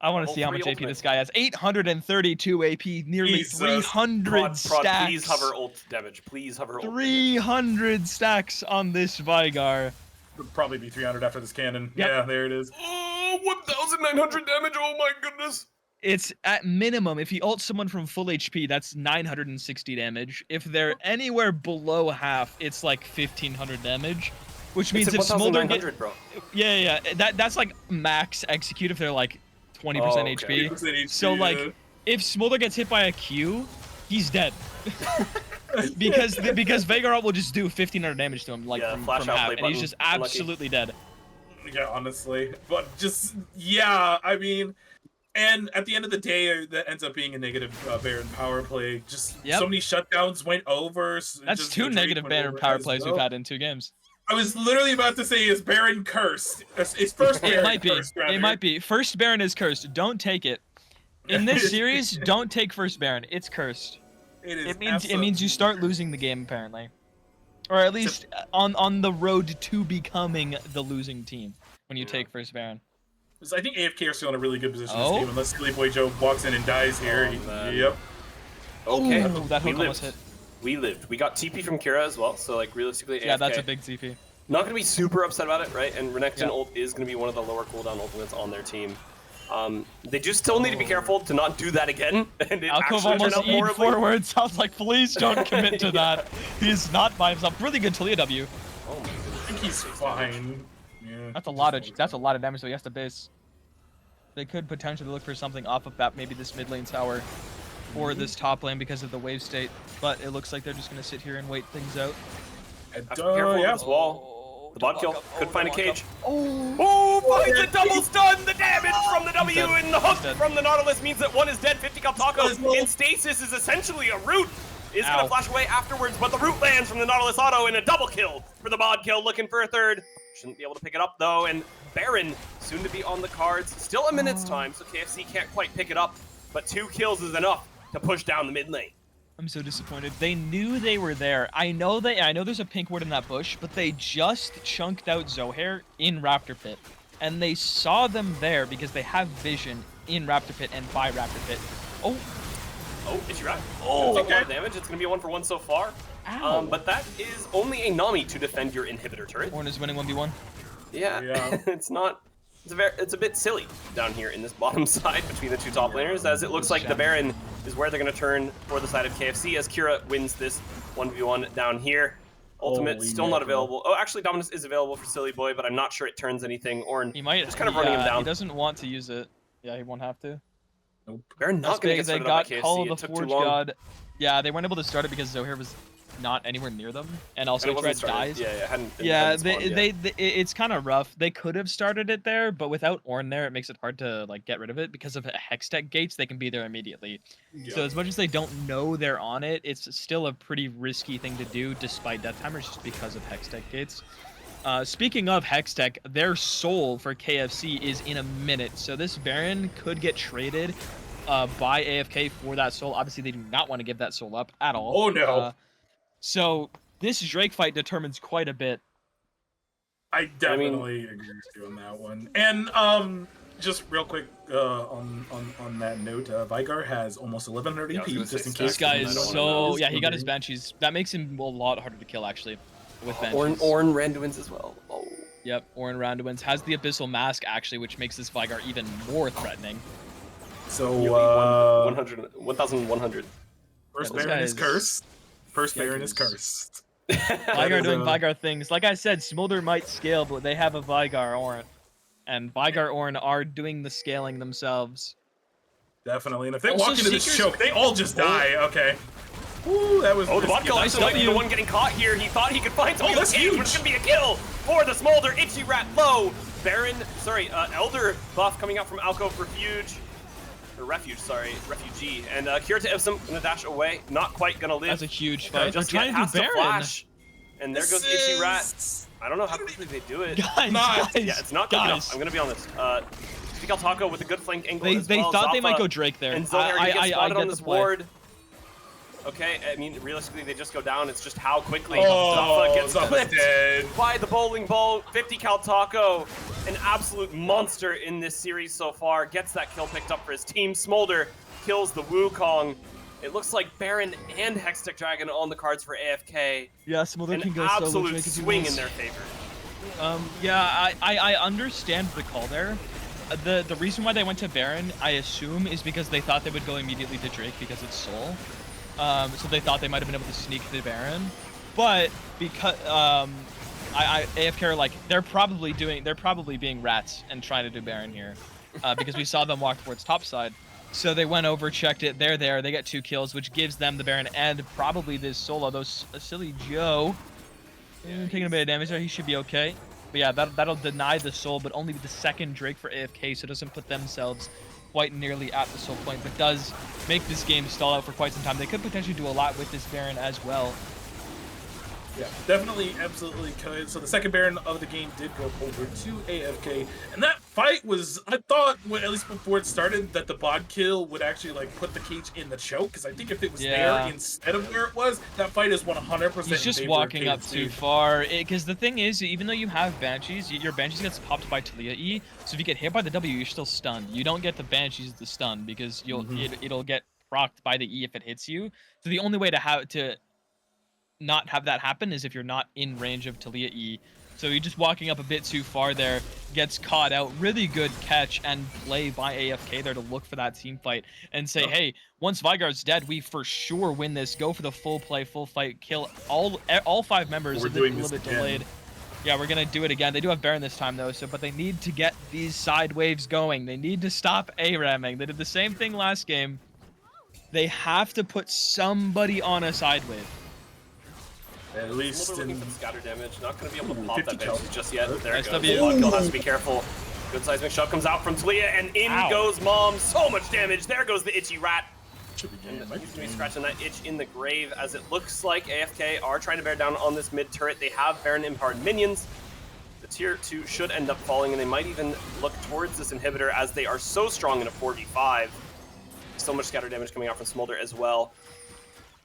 [SPEAKER 2] I want to see how much AP this guy has. 832 AP, nearly 300 stacks.
[SPEAKER 1] Please hover ult damage. Please hover ult
[SPEAKER 2] 300 stacks on this Vigar.
[SPEAKER 3] Would probably be 300 after this cannon.
[SPEAKER 2] Yep.
[SPEAKER 3] Yeah, there it is.
[SPEAKER 1] Oh, 1,900 damage. Oh my goodness.
[SPEAKER 2] It's at minimum, if he ults someone from full HP, that's 960 damage. If they're anywhere below half, it's like 1,500 damage. Which means if Smolder
[SPEAKER 1] bro.
[SPEAKER 2] Yeah, that's like max execute if they're like 20% HP.
[SPEAKER 3] 20%
[SPEAKER 2] So like, if Smolder gets hit by a Q, he's dead. because Veigar ult will just do 1,500 damage to him, like from half, and he's just absolutely dead.
[SPEAKER 3] Yeah, honestly, but just I mean, and at the end of the day, that ends up being a negative Baron power play. Just so many shutdowns went over.
[SPEAKER 2] That's 2 negative Baron power plays we've had in 2 games.
[SPEAKER 3] I was literally about to say, is Baron cursed? It's first Baron cursed, rather.
[SPEAKER 2] It might be. First Baron is cursed. Don't take it. In this series, don't take first Baron. It's cursed. It means you start losing the game, apparently. Or at least on the road to becoming the losing team when you take first Baron.
[SPEAKER 3] I think AFK are still in a really good position this game, unless Silly Boy Joe walks in and dies here. Yep.
[SPEAKER 1] Okay.
[SPEAKER 2] Ooh, that hook almost hit.
[SPEAKER 1] We lived. We got TP from Kira as well, so like realistically,
[SPEAKER 2] yeah,
[SPEAKER 1] AFK.
[SPEAKER 2] that's a big TP.
[SPEAKER 1] Not gonna be super upset about it, right? And Renekton ult is gonna be one of the lower cooldown ultimates on their team. They do still need to be careful to not do that again. And it
[SPEAKER 2] Alcove almost eat forwards. I was like, please don't commit to that. He's not by himself. Really good Talia W.
[SPEAKER 1] Oh my goodness.
[SPEAKER 3] I think he's fine. Yeah.
[SPEAKER 2] That's a lot of damage, so he has to base. They could potentially look for something off of that, maybe this mid lane tower or this top lane because of the wave state, but it looks like they're just gonna sit here and wait things out.
[SPEAKER 1] Careful with this wall. The bot kill could find a cage. Oh, finds a double stun! The damage from the W and the hook from the Nautilus means that one is dead. 50 Cal Taco in stasis is essentially a root. Is gonna flash away afterwards, but the root lands from the Nautilus auto in a double kill for the bod kill, looking for a third. Shouldn't be able to pick it up though, and Baron soon to be on the cards. Still a minute's time, so KFC can't quite pick it up, but 2 kills is enough to push down the mid lane.
[SPEAKER 2] I'm so disappointed. They knew they were there. I know there's a pink ward in that bush, but they just chunked out Zohair in Raptor Pit. And they saw them there because they have vision in Raptor Pit and by Raptor Pit. Oh,
[SPEAKER 1] is she right? Oh, take a lot of damage. It's gonna be a 1-for-1 so far. But that is only a Nami to defend your inhibitor turret.
[SPEAKER 2] Ornn is winning 1v1.
[SPEAKER 1] Yeah. It's a bit silly down here in this bottom side between the 2 top laners, as it looks like the Baron is where they're going to turn for the side of KFC as Kira wins this 1v1 down here. Ultimate still not available. Oh, actually Dominus is available for Silly Boy, but I'm not sure it turns anything. Ornn
[SPEAKER 2] he might
[SPEAKER 1] just kind of running him down.
[SPEAKER 2] He doesn't want to use it. Yeah, he won't have to.
[SPEAKER 3] Nope.
[SPEAKER 1] Baron not going to get started by KFC.
[SPEAKER 2] Call of the Forge God. Yeah, they weren't able to start it because Zohair was not anywhere near them, and also Red dies. It's kind of rough. They could have started it there, but without Ornn there, it makes it hard to like get rid of it because of Hextech gates. They can be there immediately. Yeah. So as much as they don't know they're on it, it's still a pretty risky thing to do, despite death timers, just because of Hextech gates. Speaking of Hextech, their soul for KFC is in a minute, so this Baron could get traded by AFK for that soul. Obviously, they do not want to give that soul up at all.
[SPEAKER 3] Oh no.
[SPEAKER 2] So this Drake fight determines quite a bit.
[SPEAKER 3] I definitely agree with you on that one. And just real quick on that note, Vigar has almost 1100
[SPEAKER 1] Yeah, I was
[SPEAKER 3] EP,
[SPEAKER 1] gonna
[SPEAKER 3] just
[SPEAKER 1] say
[SPEAKER 3] in
[SPEAKER 1] stacks,
[SPEAKER 3] case.
[SPEAKER 2] This guy
[SPEAKER 1] and I
[SPEAKER 2] is
[SPEAKER 1] don't wanna
[SPEAKER 2] so
[SPEAKER 1] know.
[SPEAKER 2] yeah. He got his Banshees. That makes him a lot harder to kill actually. With Banshees.
[SPEAKER 4] Orn Randuin's as well. Oh.
[SPEAKER 2] Yep, Orin Randuin's has the Abyssal Mask actually, which makes this Vigar even more threatening.
[SPEAKER 3] So
[SPEAKER 4] 1,100.
[SPEAKER 3] first
[SPEAKER 2] Yeah, this
[SPEAKER 3] Baron
[SPEAKER 2] guy
[SPEAKER 3] is
[SPEAKER 2] is-
[SPEAKER 3] cursed. First
[SPEAKER 4] Yeah,
[SPEAKER 3] Baron is
[SPEAKER 4] he's-
[SPEAKER 3] cursed.
[SPEAKER 2] Vigar
[SPEAKER 3] is,
[SPEAKER 2] doing Vigar things. Like I said, Smolder might scale, but they have a Vigar Orin. And Vigar Orin are doing the scaling themselves.
[SPEAKER 3] Definitely. And if they
[SPEAKER 2] Also,
[SPEAKER 3] walk into this
[SPEAKER 2] Seekers-
[SPEAKER 3] choke, they all just die. Okay. Ooh, that was
[SPEAKER 1] Oh, the bot
[SPEAKER 3] risky.
[SPEAKER 1] kill
[SPEAKER 2] Nice
[SPEAKER 1] actually might be the
[SPEAKER 2] W.
[SPEAKER 1] one getting caught here. He thought he could find something
[SPEAKER 3] that's
[SPEAKER 1] on the cage, but
[SPEAKER 3] huge.
[SPEAKER 1] it's going to be a kill for the Smolder. Itchy Rat low. Baron, Elder buff coming out from Alcove Refuge. Or Refuge, sorry. Refugee. And Kira to Ipsum going to dash away. Not quite going to live.
[SPEAKER 2] That's a huge
[SPEAKER 1] Okay,
[SPEAKER 2] fight. They're
[SPEAKER 1] just
[SPEAKER 2] trying
[SPEAKER 1] get
[SPEAKER 2] to do
[SPEAKER 1] past the
[SPEAKER 2] Baron.
[SPEAKER 1] flash. And there goes
[SPEAKER 3] This
[SPEAKER 1] Itchy Rat.
[SPEAKER 3] is-
[SPEAKER 1] I don't know how quickly they do it.
[SPEAKER 2] Guys,
[SPEAKER 3] Not-
[SPEAKER 2] guys,
[SPEAKER 1] Yeah, it's not quick
[SPEAKER 2] guys.
[SPEAKER 1] enough. I'm going to be honest. Speak Taco with a good flank angle
[SPEAKER 2] They
[SPEAKER 1] as
[SPEAKER 2] they
[SPEAKER 1] well.
[SPEAKER 2] thought they might
[SPEAKER 1] Zappa
[SPEAKER 2] go Drake there.
[SPEAKER 1] And Zohair gonna get spotted
[SPEAKER 2] get
[SPEAKER 1] on
[SPEAKER 2] the
[SPEAKER 1] this
[SPEAKER 2] play.
[SPEAKER 1] ward. Okay, I mean, realistically, they just go down. It's just how quickly
[SPEAKER 3] Oh,
[SPEAKER 1] Zappa gets
[SPEAKER 3] Zappa's
[SPEAKER 1] clipped
[SPEAKER 3] dead.
[SPEAKER 1] by the bowling ball. 50 cal Taco, an absolute monster in this series so far, gets that kill picked up for his team. Smolder kills the Wukong. It looks like Baron and Hextech Dragon on the cards for AFK.
[SPEAKER 2] Yeah, Smolder
[SPEAKER 1] An
[SPEAKER 2] can go solo, which
[SPEAKER 1] absolute
[SPEAKER 2] makes it
[SPEAKER 1] swing
[SPEAKER 2] nice.
[SPEAKER 1] in their favor.
[SPEAKER 2] Yeah, I understand the call there. The reason why they went to Baron, I assume, is because they thought they would go immediately to Drake because it's Soul. So they thought they might have been able to sneak the Baron, but because AFK are like they're probably being rats and trying to do Baron here, because we saw them walk towards top side. So they went over, checked it. They're there. They get 2 kills, which gives them the Baron and probably this solo. Though silly Joe taking a bit of damage there. He should be okay. But yeah, that'll deny the soul, but only with the second Drake for AFK, so it doesn't put themselves quite nearly at the soul point, but does make this game stall out for quite some time. They could potentially do a lot with this Baron as well.
[SPEAKER 3] Yeah, definitely, absolutely could. So the second Baron of the game did go over to AFK, and that fight was, I thought, at least before it started, that the bod kill would actually like put the cage in the choke, because I think if it was there instead of where it was, that fight is 100%.
[SPEAKER 2] He's just walking up too far, because the thing is, even though you have Banshees, your Banshees gets popped by Talia E, so if you get hit by the W, you're still stunned. You don't get the Banshees the stun, because it'll get procced by the E if it hits you. So the only way to not have that happen is if you're not in range of Talia E. So you're just walking up a bit too far there, gets caught out. Really good catch and play by AFK there to look for that team fight and say, hey, once Vigar's dead, we for sure win this. Go for the full play, full fight, kill all 5 members.
[SPEAKER 3] We're
[SPEAKER 2] a
[SPEAKER 3] doing
[SPEAKER 2] little
[SPEAKER 3] this
[SPEAKER 2] bit
[SPEAKER 3] again.
[SPEAKER 2] delayed. Yeah, we're gonna do it again. They do have Baron this time though, but they need to get these side waves going. They need to stop A-ramming. They did the same thing last game. They have to put somebody on a side wave.
[SPEAKER 3] At least
[SPEAKER 1] Smolder looking
[SPEAKER 3] in
[SPEAKER 1] for the scatter damage. Not going to be able to pop
[SPEAKER 3] 50
[SPEAKER 1] that Banshees just yet. There
[SPEAKER 2] Nice
[SPEAKER 1] it goes.
[SPEAKER 2] W.
[SPEAKER 1] Bot kill has to be careful. Good seismic shove comes out from Talia, and in
[SPEAKER 2] Ow.
[SPEAKER 1] goes Mom. So much damage. There goes the Itchy Rat.
[SPEAKER 3] should be
[SPEAKER 1] And
[SPEAKER 3] game.
[SPEAKER 1] he's going to be scratching that itch in the grave, as it looks like AFK are trying to bear down on this mid turret. They have Baron empowered minions. The tier 2 should end up falling, and they might even look towards this inhibitor as they are so strong in a 4v5. So much scatter damage coming out from Smolder as well.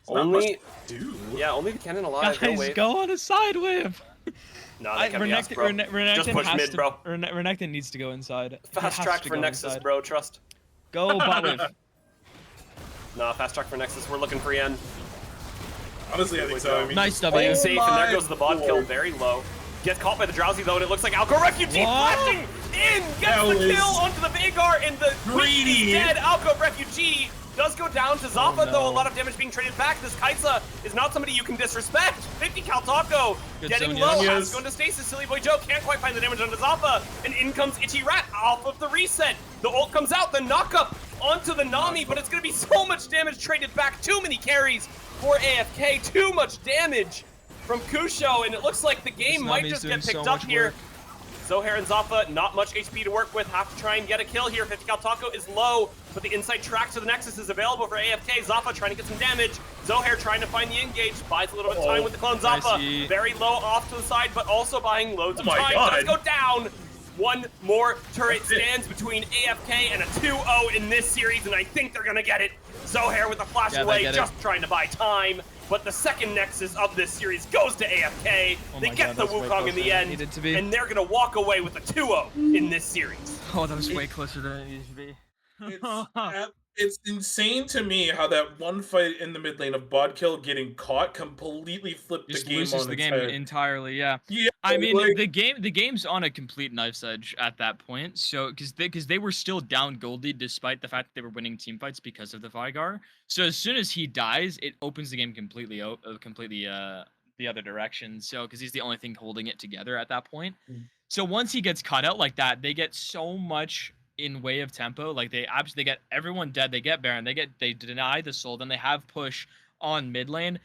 [SPEAKER 1] Only the cannon alive. No
[SPEAKER 2] Guys,
[SPEAKER 1] wave.
[SPEAKER 2] go on a side wave.
[SPEAKER 1] No, they can't be us, bro. Just push mid, bro.
[SPEAKER 2] Renekton needs to go inside. He
[SPEAKER 1] Fast
[SPEAKER 2] has
[SPEAKER 1] track
[SPEAKER 2] to
[SPEAKER 1] for
[SPEAKER 2] go
[SPEAKER 1] Nexus,
[SPEAKER 2] inside.
[SPEAKER 1] bro. Trust.
[SPEAKER 2] Go bot wave.
[SPEAKER 1] Nah, fast track for Nexus. We're looking for Yen.
[SPEAKER 3] Honestly, I think so. I mean,
[SPEAKER 2] Nice
[SPEAKER 3] just-
[SPEAKER 2] W.
[SPEAKER 1] Playing safe, and there
[SPEAKER 3] my
[SPEAKER 1] goes the bot kill
[SPEAKER 3] lord.
[SPEAKER 1] very low. Gets caught by the Drowsy though, and it looks like Alco Refugee
[SPEAKER 2] What?
[SPEAKER 1] flashing in! Gets
[SPEAKER 3] That
[SPEAKER 1] the
[SPEAKER 3] was
[SPEAKER 1] kill onto the Vagar, and the Queen is
[SPEAKER 3] greedy.
[SPEAKER 1] dead. Alco Refugee does go down to Zappa,
[SPEAKER 2] no.
[SPEAKER 1] though. A lot of damage being traded back. This Kaisa is not somebody you can disrespect. 50 cal Taco
[SPEAKER 2] Good
[SPEAKER 1] getting
[SPEAKER 2] zone,
[SPEAKER 1] low.
[SPEAKER 2] yes.
[SPEAKER 1] Has to go into stasis. Silly Boy Joe can't quite find the damage onto Zappa, and in comes Itchy Rat off of the reset. The ult comes out, the knockup onto the Nami, but it's going to be so much damage traded back. Too many carries for AFK. Too much damage from Kusho, and it looks like the game
[SPEAKER 2] This
[SPEAKER 1] might
[SPEAKER 2] Nami's
[SPEAKER 1] just
[SPEAKER 2] doing
[SPEAKER 1] get
[SPEAKER 2] so
[SPEAKER 1] picked up
[SPEAKER 2] much
[SPEAKER 1] here.
[SPEAKER 2] work.
[SPEAKER 1] Zohair and Zappa, not much HP to work with, have to try and get a kill here. 50 cal Taco is low, but the inside track to the Nexus is available for AFK. Zappa trying to get some damage. Zohair trying to find the engage, buys a little bit of time with the clone. Zappa very low off to the side, but also buying loads of time. Let's go down. One more turret stands between AFK and a 2-0 in this series, and I think they're gonna get it. Zohair with a flash away, just trying to buy time. But the second Nexus of this series goes to AFK. They get the Wukong in the end, and they're going to walk away with a 2-0 in this series.
[SPEAKER 2] Oh, that was way closer than it needed to be.
[SPEAKER 3] It's insane to me how that one fight in the mid lane of Bodkill getting caught completely flipped the game
[SPEAKER 2] loses
[SPEAKER 3] on
[SPEAKER 2] the
[SPEAKER 3] its
[SPEAKER 2] game
[SPEAKER 3] head.
[SPEAKER 2] entirely. Yeah.
[SPEAKER 3] Yeah,
[SPEAKER 2] I mean,
[SPEAKER 3] like,
[SPEAKER 2] the game's on a complete knife's edge at that point. So because they were still down gold lead despite the fact that they were winning team fights because of the Vigar. So as soon as he dies, it opens the game completely the other direction. So because he's the only thing holding it together at that point. So once he gets caught out like that, they get so much in way of tempo. Like they get everyone dead. They get Baron. They deny the soul. Then they have push on mid lane.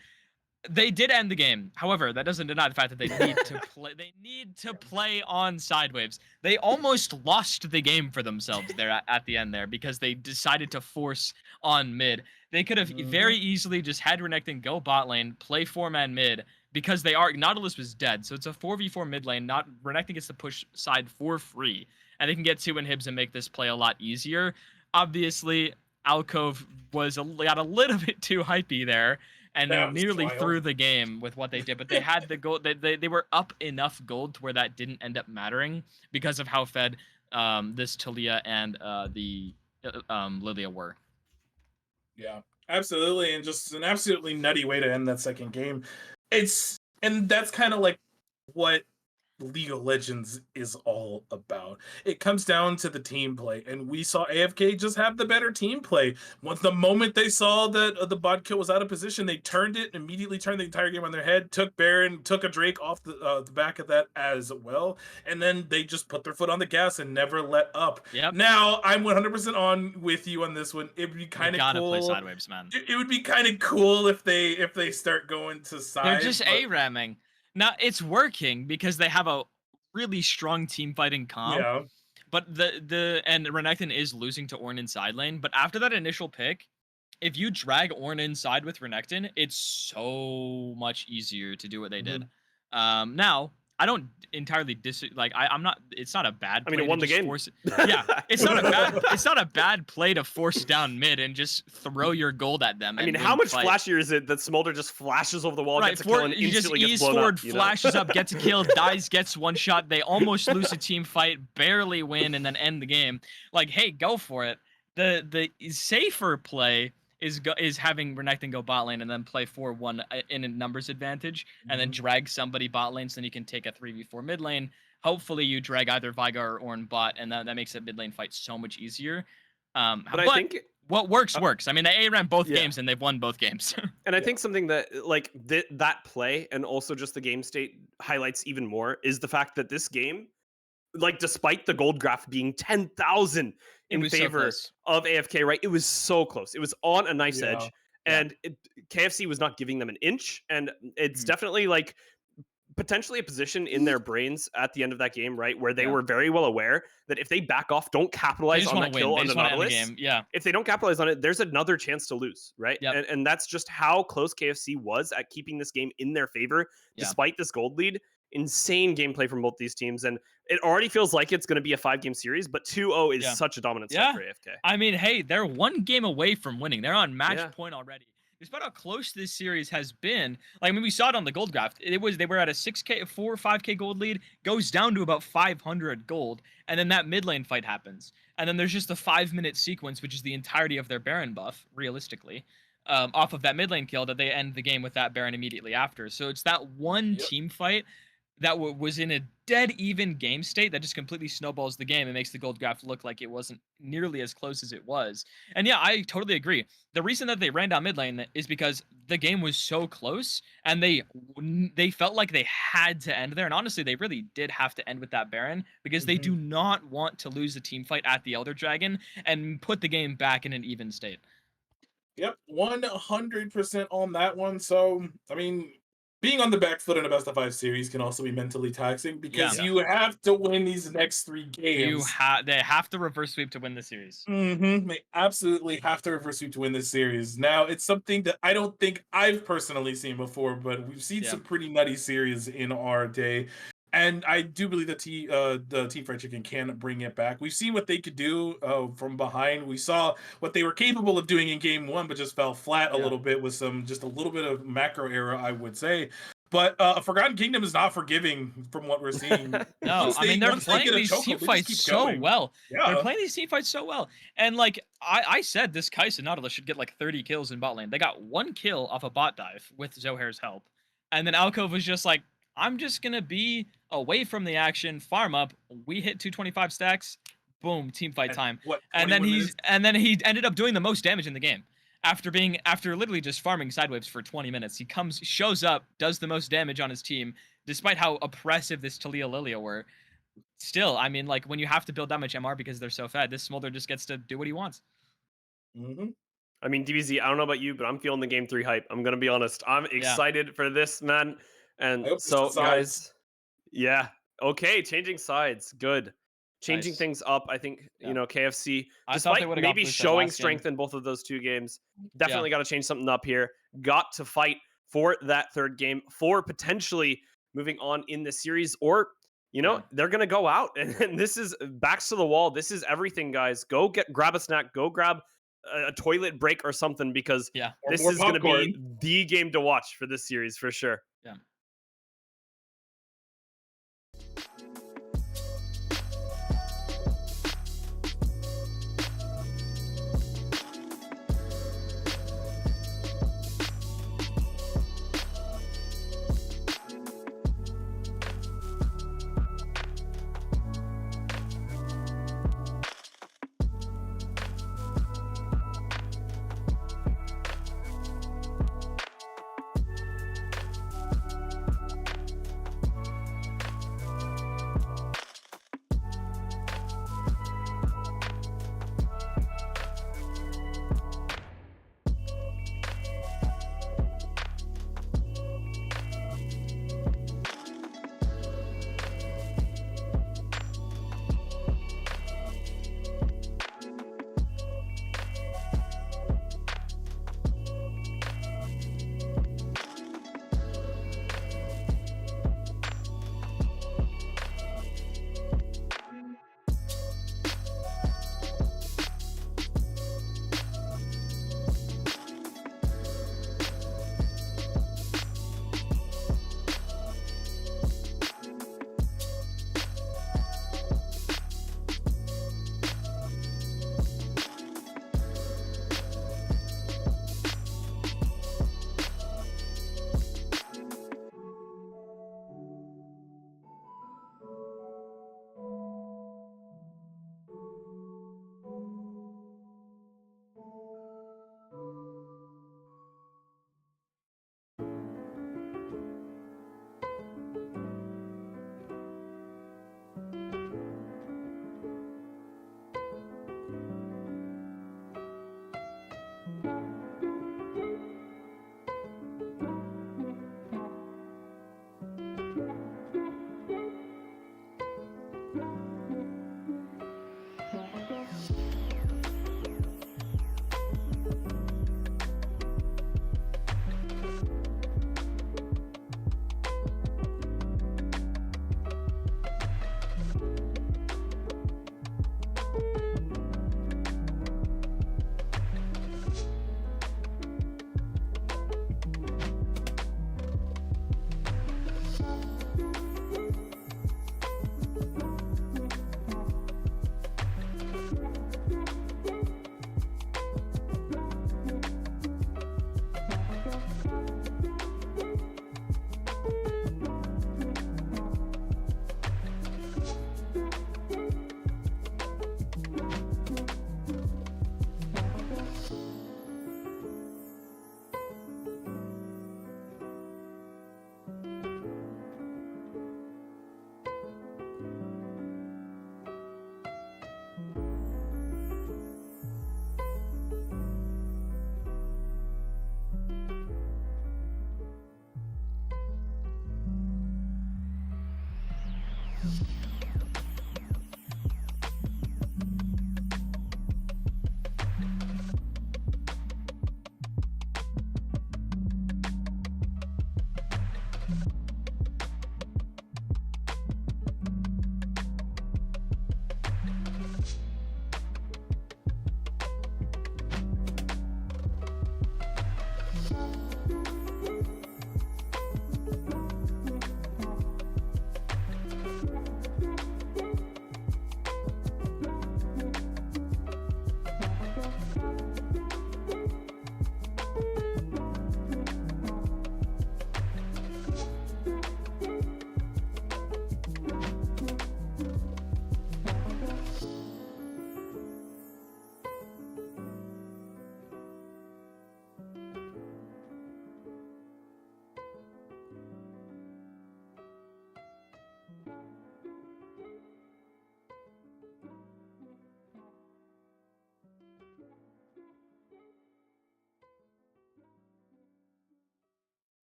[SPEAKER 2] They did end the game. However, that doesn't deny the fact that they need to play. They need to play on side waves. They almost lost the game for themselves there at the end there because they decided to force on mid. They could have very easily just had Renekton go bot lane, play 4-man mid because Nautilus was dead. So it's a 4v4 mid lane. Renekton gets to push side for free, and they can get 2 inhibs and make this play a lot easier. Obviously, Alcove got a little bit too hypey there and nearly threw the game with what they did, but they had the gold. They were up enough gold to where that didn't end up mattering because of how fed this Talia and the Lilia were.
[SPEAKER 3] Yeah, absolutely, and just an absolutely nutty way to end that second game. And that's kind of like what League of Legends is all about. It comes down to the team play, and we saw AFK just have the better team play. Once the moment they saw that the bot kill was out of position, they immediately turned the entire game on their head, took Baron, took a Drake off the back of that as well, and then they just put their foot on the gas and never let up.
[SPEAKER 2] Yep.
[SPEAKER 3] Now, I'm 100% on with you on this one. It would be kind of cool.
[SPEAKER 2] Gotta play side waves, man.
[SPEAKER 3] It would be kind of cool if they start going to side.
[SPEAKER 2] They're just A-ramming. Now, it's working because they have a really strong team fighting comp.
[SPEAKER 3] Yeah.
[SPEAKER 2] But and Renekton is losing to Ornn in side lane. But after that initial pick, if you drag Ornn inside with Renekton, it's so much easier to do what they did. Now, I don't entirely I'm not. It's not a bad play.
[SPEAKER 1] I mean, it won the game.
[SPEAKER 2] Yeah, it's not a bad play to force down mid and just throw your gold at them.
[SPEAKER 1] I mean, how much flashier is it that Smolder just flashes over the wall, gets a kill, and instantly gets blown up?
[SPEAKER 2] Flashes up, gets a kill, dies, gets one shot. They almost lose a team fight, barely win, and then end the game. Like, hey, go for it. The safer play is having Renekton go bot lane and then play 4-1 in a numbers advantage, and then drag somebody bot lane so then you can take a 3v4 mid lane. Hopefully you drag either Vigar or Ornn bot, and that makes that mid lane fight so much easier. But I think what works. I mean, they A-ran both games and they've won both games.
[SPEAKER 1] And I think something that like that play and also just the game state highlights even more is the fact that this game, like despite the gold graph being 10,000 in favor of AFK, right? It was so close. It was on a knife's edge, and KFC was not giving them an inch. And it's definitely like potentially a position in their brains at the end of that game, right? Where they were very well aware that if they back off, don't capitalize on that kill on the Nautilus. If they don't capitalize on it, there's another chance to lose, right? And that's just how close KFC was at keeping this game in their favor, despite this gold lead. Insane gameplay from both these teams, and it already feels like it's going to be a 5-game series, but 2-0 is such a dominant start for AFK.
[SPEAKER 2] I mean, hey, they're 1 game away from winning. They're on match point already. Despite how close this series has been, like, I mean, we saw it on the gold graph. They were at a 6K, 4 or 5K gold lead, goes down to about 500 gold, and then that mid lane fight happens. And then there's just a 5-minute sequence, which is the entirety of their Baron buff, realistically, off of that mid lane kill that they end the game with that Baron immediately after. So it's that one team fight that was in a dead even game state that just completely snowballs the game and makes the gold graph look like it wasn't nearly as close as it was. And yeah, I totally agree. The reason that they ran down mid lane is because the game was so close and they felt like they had to end there. And honestly, they really did have to end with that Baron because they do not want to lose a team fight at the Elder Dragon and put the game back in an even state.
[SPEAKER 3] Yep, 100% on that one. So, I mean, being on the back foot in a best of 5 series can also be mentally taxing because
[SPEAKER 1] Yeah.
[SPEAKER 3] you have to win these next 3
[SPEAKER 2] You
[SPEAKER 3] games.
[SPEAKER 2] they have to reverse sweep to win the series.
[SPEAKER 3] They absolutely have to reverse sweep to win this series. Now, it's something that I don't think I've personally seen before, but we've seen
[SPEAKER 2] Yeah.
[SPEAKER 3] some pretty nutty series in our day. And I do believe that the Team Fried Chicken can bring it back. We've seen what they could do from behind. We saw what they were capable of doing in game one, but just fell flat a
[SPEAKER 2] Yeah.
[SPEAKER 3] little bit with just a little bit of macro error, I would say. But Forgotten Kingdom is not forgiving from what we're seeing.
[SPEAKER 2] No, I mean they're
[SPEAKER 3] Once they
[SPEAKER 2] playing
[SPEAKER 3] get a
[SPEAKER 2] these team
[SPEAKER 3] chokehold, they just
[SPEAKER 2] fights
[SPEAKER 3] keep
[SPEAKER 2] so
[SPEAKER 3] going.
[SPEAKER 2] well. They're
[SPEAKER 3] Yeah.
[SPEAKER 2] playing these team fights so well. And like I said, this Kai'Sa Nautilus should get like 30 kills in bot lane. They got 1 kill off a bot dive with Zohair's help. And then Alcove was just like, I'm just gonna be away from the action, farm up. We hit 225 stacks, boom, team fight
[SPEAKER 3] And
[SPEAKER 2] time.
[SPEAKER 3] what,
[SPEAKER 2] And then
[SPEAKER 3] 21 minutes?
[SPEAKER 2] he ended up doing the most damage in the game. After literally just farming sideways for 20 minutes, he shows up, does the most damage on his team, despite how oppressive this Talia Lilia were. Still, I mean, like when you have to build that much MR because they're so fed, this Smolder just gets to do what he wants.
[SPEAKER 3] Mhm.
[SPEAKER 1] I mean, DBZ, I don't know about you, but I'm feeling the game 3 hype. I'm gonna be honest. I'm excited for this, man. And
[SPEAKER 3] I hope this
[SPEAKER 1] so,
[SPEAKER 3] decides.
[SPEAKER 1] guys, yeah, okay, changing sides, good. Changing
[SPEAKER 2] Nice.
[SPEAKER 1] things up. I think
[SPEAKER 2] Yeah.
[SPEAKER 1] KFC,
[SPEAKER 2] I thought they
[SPEAKER 1] despite
[SPEAKER 2] would've got
[SPEAKER 1] maybe
[SPEAKER 2] boosted
[SPEAKER 1] showing
[SPEAKER 2] last game.
[SPEAKER 1] strength in both of those 2 games, definitely got to change something up here. Got to fight for that 3rd game, for potentially moving on in the series, or
[SPEAKER 2] Yeah.
[SPEAKER 1] they're gonna go out, and this is backs to the wall. This is everything, guys. Go grab a snack. Go grab a toilet break or something, because
[SPEAKER 2] Yeah.
[SPEAKER 3] Or
[SPEAKER 1] this
[SPEAKER 3] more
[SPEAKER 1] is going to be
[SPEAKER 3] popcorn.
[SPEAKER 1] the game to watch for this series for sure.
[SPEAKER 2] Yeah.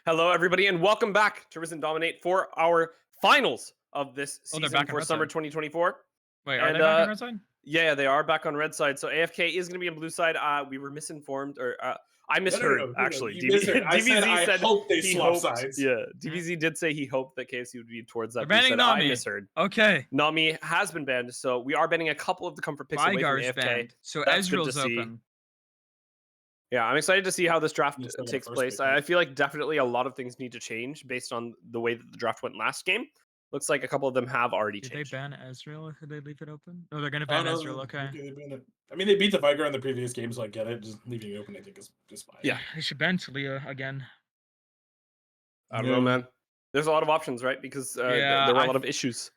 [SPEAKER 1] Hello, everybody, and welcome back to Risen Dominate for our finals of this
[SPEAKER 2] Oh, they're
[SPEAKER 1] season
[SPEAKER 2] back on
[SPEAKER 1] for
[SPEAKER 2] red
[SPEAKER 1] summer
[SPEAKER 2] side.
[SPEAKER 1] 2024.
[SPEAKER 2] Wait, are
[SPEAKER 1] And
[SPEAKER 2] they back on red side?
[SPEAKER 1] yeah, they are back on red side. So AFK is going to be on blue side. We were misinformed, or I misheard
[SPEAKER 3] No.
[SPEAKER 1] actually.
[SPEAKER 3] You misheard. I said I hope they
[SPEAKER 1] he
[SPEAKER 3] swap
[SPEAKER 1] hoped.
[SPEAKER 3] sides.
[SPEAKER 1] Yeah, DBZ did say he hoped that KFC would be towards
[SPEAKER 2] They're
[SPEAKER 1] that blue
[SPEAKER 2] banning
[SPEAKER 1] side. I
[SPEAKER 2] Nami.
[SPEAKER 1] misheard.
[SPEAKER 2] Okay.
[SPEAKER 1] Nami has been banned, so we are banning a couple of the comfort picks away from
[SPEAKER 2] Vygar's
[SPEAKER 1] AFK.
[SPEAKER 2] banned. So
[SPEAKER 1] That's good to
[SPEAKER 2] Ezreal's
[SPEAKER 1] see.
[SPEAKER 2] open.
[SPEAKER 1] Yeah, I'm excited to see how this draft
[SPEAKER 3] It's not the
[SPEAKER 1] takes
[SPEAKER 3] first
[SPEAKER 1] place.
[SPEAKER 3] pick, right?
[SPEAKER 1] I feel like definitely a lot of things need to change based on the way that the draft went last game. Looks like a couple of them have already
[SPEAKER 2] Did
[SPEAKER 1] changed.
[SPEAKER 2] they ban Ezreal or did they leave it open? No, they're gonna
[SPEAKER 3] Oh,
[SPEAKER 2] ban
[SPEAKER 3] no,
[SPEAKER 2] Ezreal. Okay.
[SPEAKER 3] they banned it. I mean, they beat the Viger in the previous game, so I get it. Just leaving it open, I think, is fine.
[SPEAKER 1] Yeah.
[SPEAKER 2] They should ban Talia again.
[SPEAKER 1] I don't know, man. There's a lot of options, right? Because
[SPEAKER 2] Yeah,
[SPEAKER 1] there were a lot of issues.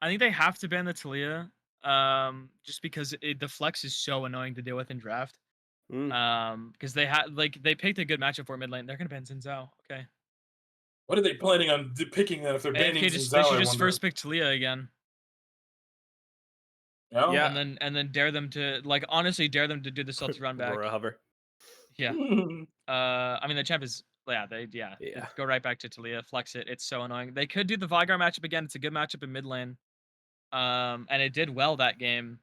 [SPEAKER 2] I think they have to ban the Talia. Just because the flex is so annoying to deal with in draft. Because they had they picked a good matchup for mid lane. They're gonna ban Xin Zhao. Okay.
[SPEAKER 3] What are they planning on picking then if they're banning
[SPEAKER 2] AFK
[SPEAKER 3] Xin
[SPEAKER 2] just
[SPEAKER 3] Zhao,
[SPEAKER 2] they should
[SPEAKER 3] I
[SPEAKER 2] just
[SPEAKER 3] wonder?
[SPEAKER 2] first pick Talia again.
[SPEAKER 3] No?
[SPEAKER 1] Yeah.
[SPEAKER 2] And then dare them to honestly dare them to do the salty run back.
[SPEAKER 1] Aurora hover.
[SPEAKER 2] Yeah. I mean the champ is
[SPEAKER 1] Yeah.
[SPEAKER 2] go right back to Talia, flex it. It's so annoying. They could do the Vygar matchup again. It's a good matchup in mid lane. And it did well that game.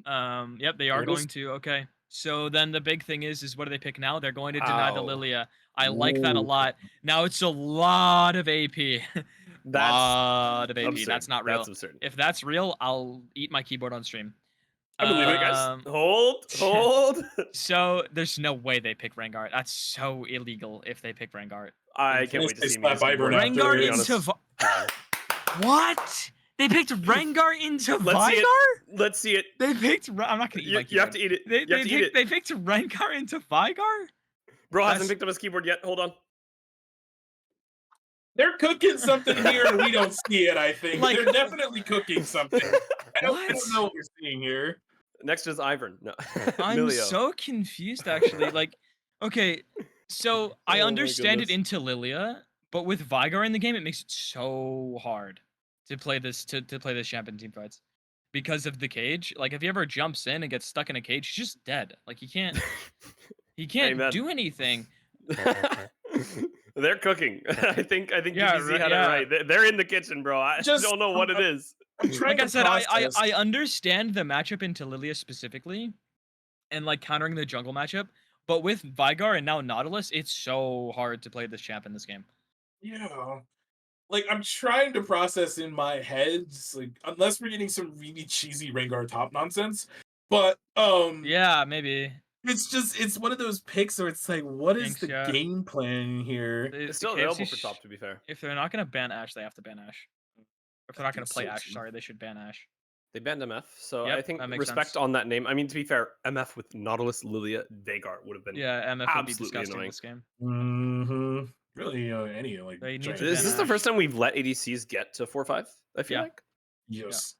[SPEAKER 2] Yep, they are going to. Okay. So then the big thing is what do they pick now? They're going to deny the
[SPEAKER 1] Wow.
[SPEAKER 2] Lilia. I like that a
[SPEAKER 3] Ooh.
[SPEAKER 2] lot. Now it's a lot of AP.
[SPEAKER 1] That's
[SPEAKER 2] lot of AP.
[SPEAKER 1] absurd.
[SPEAKER 2] That's not real.
[SPEAKER 1] That's absurd.
[SPEAKER 2] If that's real, I'll eat my keyboard on stream.
[SPEAKER 1] I believe it, guys. Hold.
[SPEAKER 2] So there's no way they pick Rengar. That's so illegal if they pick Rengar.
[SPEAKER 1] I can't wait to
[SPEAKER 3] They
[SPEAKER 1] see me.
[SPEAKER 3] slap Ivern after,
[SPEAKER 2] Rengar
[SPEAKER 3] to be
[SPEAKER 2] into what? They picked Rengar into
[SPEAKER 1] Let's see
[SPEAKER 2] Vygar?
[SPEAKER 1] it. Let's see it.
[SPEAKER 2] They picked. I'm not gonna eat my keyboard.
[SPEAKER 1] You have to eat it.
[SPEAKER 2] They picked Rengar into Vygar.
[SPEAKER 1] Bro hasn't picked up his keyboard yet. Hold on.
[SPEAKER 3] They're cooking something here and we don't see it, I think. They're definitely cooking something. I don't know what we're seeing here.
[SPEAKER 1] Next is Ivern. No.
[SPEAKER 2] I'm
[SPEAKER 1] Milio.
[SPEAKER 2] so confused actually. Okay, so I understand it into Lilia, but with Vygar in the game, it makes it so hard to play this play this champ in team fights. Because of the cage. Like if he ever jumps in and gets stuck in a cage, he's just dead. Like he can't do anything.
[SPEAKER 1] They're cooking. I think
[SPEAKER 2] Yeah,
[SPEAKER 1] DBZ had it right. They're in the kitchen, bro. I just don't know what it is.
[SPEAKER 2] Like I said, I understand the matchup into Lilia specifically, and countering the jungle matchup. But with Vygar and now Nautilus, it's so hard to play this champ in this game.
[SPEAKER 3] Yeah. I'm trying to process in my head, unless we're getting some really cheesy Rengar top nonsense. But
[SPEAKER 2] yeah, maybe.
[SPEAKER 3] It's one of those picks where it's what is the game plan here?
[SPEAKER 1] It's still available for top, to be fair.
[SPEAKER 2] If they're not gonna ban Ashe, they have to ban Ashe. If they're not gonna play Ashe, sorry, they should ban Ashe.
[SPEAKER 1] They banned MF, so
[SPEAKER 2] Yep,
[SPEAKER 1] I think
[SPEAKER 2] that makes
[SPEAKER 1] respect
[SPEAKER 2] sense.
[SPEAKER 1] on that name. I mean, to be fair, MF with Nautilus, Lilia, Veigar would have been
[SPEAKER 2] MF would be
[SPEAKER 1] absolutely
[SPEAKER 2] disgusting
[SPEAKER 1] annoying.
[SPEAKER 2] in this game.
[SPEAKER 3] Mm-hmm. Really, any
[SPEAKER 2] They need to
[SPEAKER 1] Is this the first time we've let ADCs get to 4-5? I feel like.
[SPEAKER 3] Yes.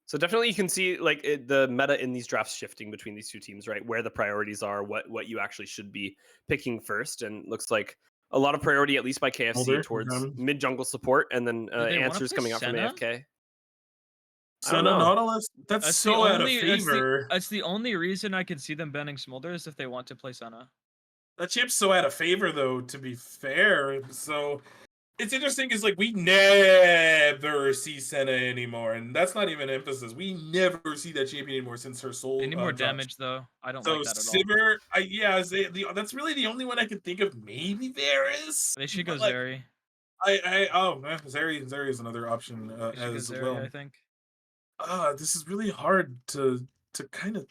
[SPEAKER 1] So definitely you can see the meta in these drafts shifting between these two teams, right? Where the priorities are, what you actually should be picking first, and looks like a lot of priority, at least by KFC, towards mid jungle support, and then answers coming out from AFK.
[SPEAKER 3] Senna Nautilus? That's so out of favor.
[SPEAKER 2] That's the only reason I could see them banning Smolder is if they want to play Senna.
[SPEAKER 3] That chip's so out of favor, though, to be fair. So it's interesting is we never see Senna anymore, and that's not even emphasis. We never see that champion anymore since her soul.
[SPEAKER 2] They need more damage, though. I don't like that at all.
[SPEAKER 3] Sivir, that's really the only one I could think of. Maybe Varus.
[SPEAKER 2] They should go Zeri.
[SPEAKER 3] Zeri is another option as
[SPEAKER 2] Zeri,
[SPEAKER 3] well.
[SPEAKER 2] I think.
[SPEAKER 3] This is really hard to kind of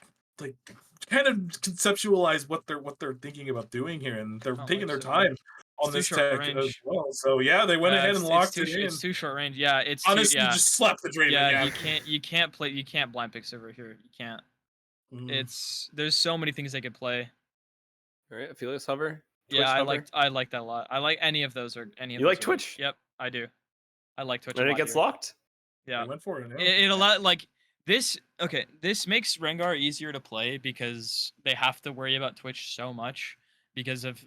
[SPEAKER 3] conceptualize what they're thinking about doing here, and they're taking their time on this tech as well. So yeah, they went ahead and locked it in.
[SPEAKER 2] It's too short range. Yeah, it's
[SPEAKER 3] honestly just slap the Draven.
[SPEAKER 2] Yeah, you can't blind pick Sivir here. You can't. There's so many things they could play.
[SPEAKER 1] All right, Aphelios hover.
[SPEAKER 2] Twitch hover. I like that a lot. I like any of those or any of.
[SPEAKER 1] You like Twitch?
[SPEAKER 2] Yep, I do. I like Twitch.
[SPEAKER 1] And it gets locked.
[SPEAKER 2] Yeah,
[SPEAKER 3] I went for it.
[SPEAKER 2] It a lot this. Okay, this makes Rengar easier to play because they have to worry about Twitch so much because of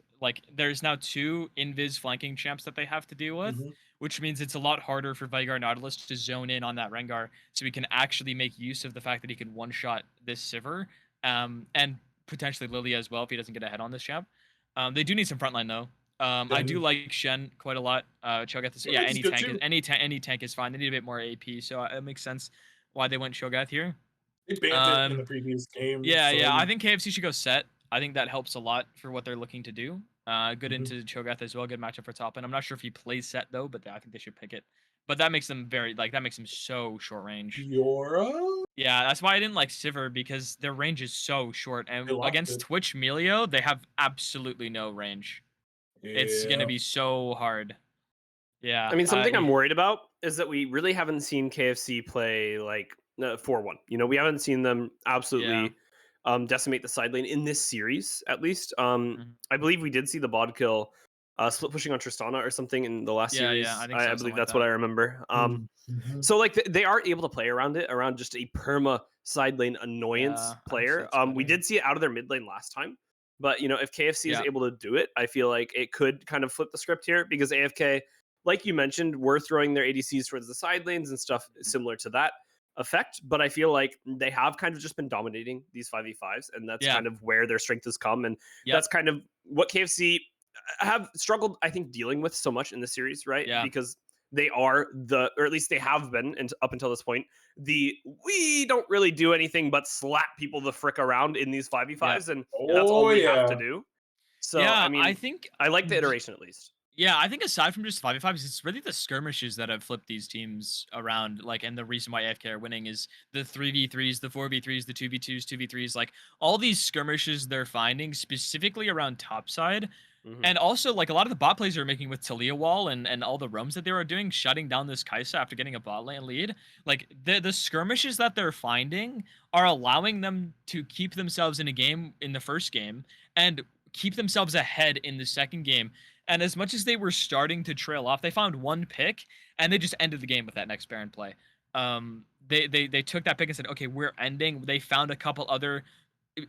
[SPEAKER 2] there's now 2 invis flanking champs that they have to deal with, which means it's a lot harder for Vygar Nautilus to zone in on that Rengar, so he can actually make use of the fact that he can one-shot this Sivir, and potentially Lilia as well if he doesn't get ahead on this champ. They do need some frontline though. I do like Shen quite a lot. Cho'Gath is
[SPEAKER 3] It's
[SPEAKER 2] any
[SPEAKER 3] good
[SPEAKER 2] tank
[SPEAKER 3] too.
[SPEAKER 2] any tank is fine. They need a bit more AP, so it makes sense why they went Cho'Gath here.
[SPEAKER 3] They banned it in the previous game. So
[SPEAKER 2] Yeah. I think KFC should go set. I think that helps a lot for what they're looking to do. Good
[SPEAKER 3] Mhm.
[SPEAKER 2] into Cho'Gath as well. Good matchup for top. And I'm not sure if he plays set though, but I think they should pick it. But that makes them that makes them so short range.
[SPEAKER 3] Fiora?
[SPEAKER 2] Yeah, that's why I didn't like Sivir because their range is so short.
[SPEAKER 3] They
[SPEAKER 2] And
[SPEAKER 3] locked
[SPEAKER 2] against
[SPEAKER 3] it.
[SPEAKER 2] Twitch Melio, they have absolutely no range. It's gonna
[SPEAKER 3] Yeah.
[SPEAKER 2] be so hard. Yeah.
[SPEAKER 1] I mean, something I'm worried about is that we really haven't seen KFC play like 4-1. You know, we haven't seen them absolutely decimate the side lane in this series, at least.
[SPEAKER 2] Mhm.
[SPEAKER 1] I believe we did see the bod kill split pushing on Tristana or something in the last
[SPEAKER 2] Yeah,
[SPEAKER 1] series.
[SPEAKER 2] I think
[SPEAKER 1] I
[SPEAKER 2] so.
[SPEAKER 1] believe
[SPEAKER 2] Something like
[SPEAKER 1] that's what I
[SPEAKER 2] that.
[SPEAKER 1] remember.
[SPEAKER 3] Mhm.
[SPEAKER 1] So like they are able to play around it, around just a perma side lane annoyance
[SPEAKER 2] Yeah, I think
[SPEAKER 1] player.
[SPEAKER 2] set's
[SPEAKER 1] We
[SPEAKER 2] better.
[SPEAKER 1] did see it out of their mid lane last time, but you know if KFC is
[SPEAKER 2] Yeah.
[SPEAKER 1] able to do it, I feel like it could kind of flip the script here because AFK, like you mentioned, were throwing their ADCs towards the side lanes and stuff similar to that effect. But I feel like they have kind of just been dominating these 5v5s, and that's
[SPEAKER 2] Yeah.
[SPEAKER 1] kind of where their strength has come, and
[SPEAKER 2] Yep.
[SPEAKER 1] that's kind of what KFC have struggled, I think, dealing with so much in the series, right?
[SPEAKER 2] Yeah.
[SPEAKER 1] Because they are or at least they have been, and up until this point, we don't really do anything but slap people the frick around in these 5v5s, and that's all
[SPEAKER 3] Oh
[SPEAKER 1] we have to
[SPEAKER 3] yeah.
[SPEAKER 1] do. So, I
[SPEAKER 2] Yeah, I
[SPEAKER 1] mean,
[SPEAKER 2] think
[SPEAKER 1] I like the iteration at least.
[SPEAKER 2] Yeah, I think aside from just 5v5s, it's really the skirmishes that have flipped these teams around. Like, and the reason why AFK are winning is the 3v3s, the 4v3s, the 2v2s, 2v3s, like all these skirmishes they're finding specifically around topside.
[SPEAKER 1] Mhm.
[SPEAKER 2] And also, like a lot of the bot plays they're making with Talia Wall and all the roams that they were doing, shutting down this Kai'Sa after getting a bot lane lead. Like the skirmishes that they're finding are allowing them to keep themselves in a game in the first game and keep themselves ahead in the second game. And as much as they were starting to trail off, they found one pick and they just ended the game with that next Baron play. They took that pick and said, okay, we're ending. They found a couple other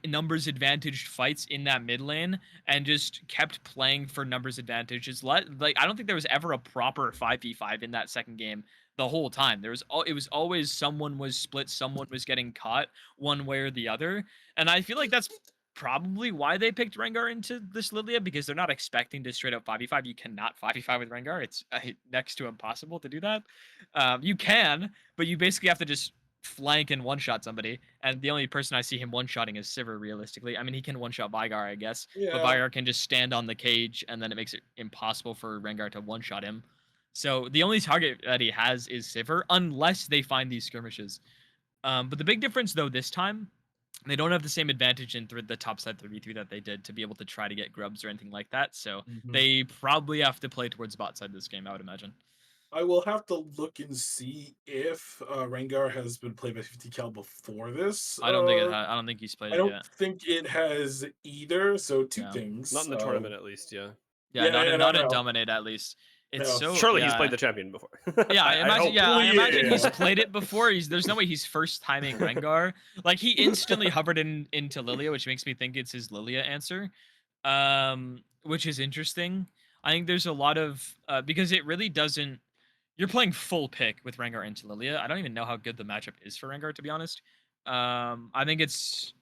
[SPEAKER 2] numbers advantaged fights in that mid lane and just kept playing for numbers advantages. Like I don't think there was ever a proper 5v5 in that second game the whole time. It was always someone was split, someone was getting caught one way or the other. And I feel like that's probably why they picked Rengar into this Lilia, because they're not expecting to straight up 5v5. You cannot 5v5 with Rengar. It's next to impossible to do that. You can, but you basically have to just flank and one-shot somebody, and the only person I see him one-shotting is Sivir, realistically. I mean, he can one-shot Veigar, I guess, but
[SPEAKER 3] Yeah.
[SPEAKER 2] Veigar can just stand on the cage, and then it makes it impossible for Rengar to one-shot him. So the only target that he has is Sivir, unless they find these skirmishes. But the big difference, though, this time, they don't have the same advantage in the top side 3v3 that they did to be able to try to get grubs or anything like that. So they probably have to play towards bot side this game, I would imagine.
[SPEAKER 3] I will have to look and see if Rengar has been played by 50 cal before this.
[SPEAKER 2] I don't think I don't think he's played
[SPEAKER 3] I
[SPEAKER 2] it
[SPEAKER 3] don't
[SPEAKER 2] yet.
[SPEAKER 3] think it has either. So two
[SPEAKER 2] Yeah.
[SPEAKER 3] things.
[SPEAKER 1] Not in the tournament, at least. Yeah.
[SPEAKER 2] Yeah, not in
[SPEAKER 3] no.
[SPEAKER 2] Dominate at least. It's
[SPEAKER 3] No.
[SPEAKER 2] so
[SPEAKER 1] Surely
[SPEAKER 2] yeah.
[SPEAKER 1] he's played the champion before.
[SPEAKER 2] Yeah, I imagine.
[SPEAKER 1] hope.
[SPEAKER 2] Yeah, I imagine he's
[SPEAKER 3] Yeah.
[SPEAKER 2] played it before. There's no way he's first timing Rengar. Like he instantly hovered into Lilia, which makes me think it's his Lilia answer, which is interesting. I think there's a lot of because it really doesn't. You're playing full pick with Rengar into Lilia. I don't even know how good the matchup is for Rengar, to be honest. I think it's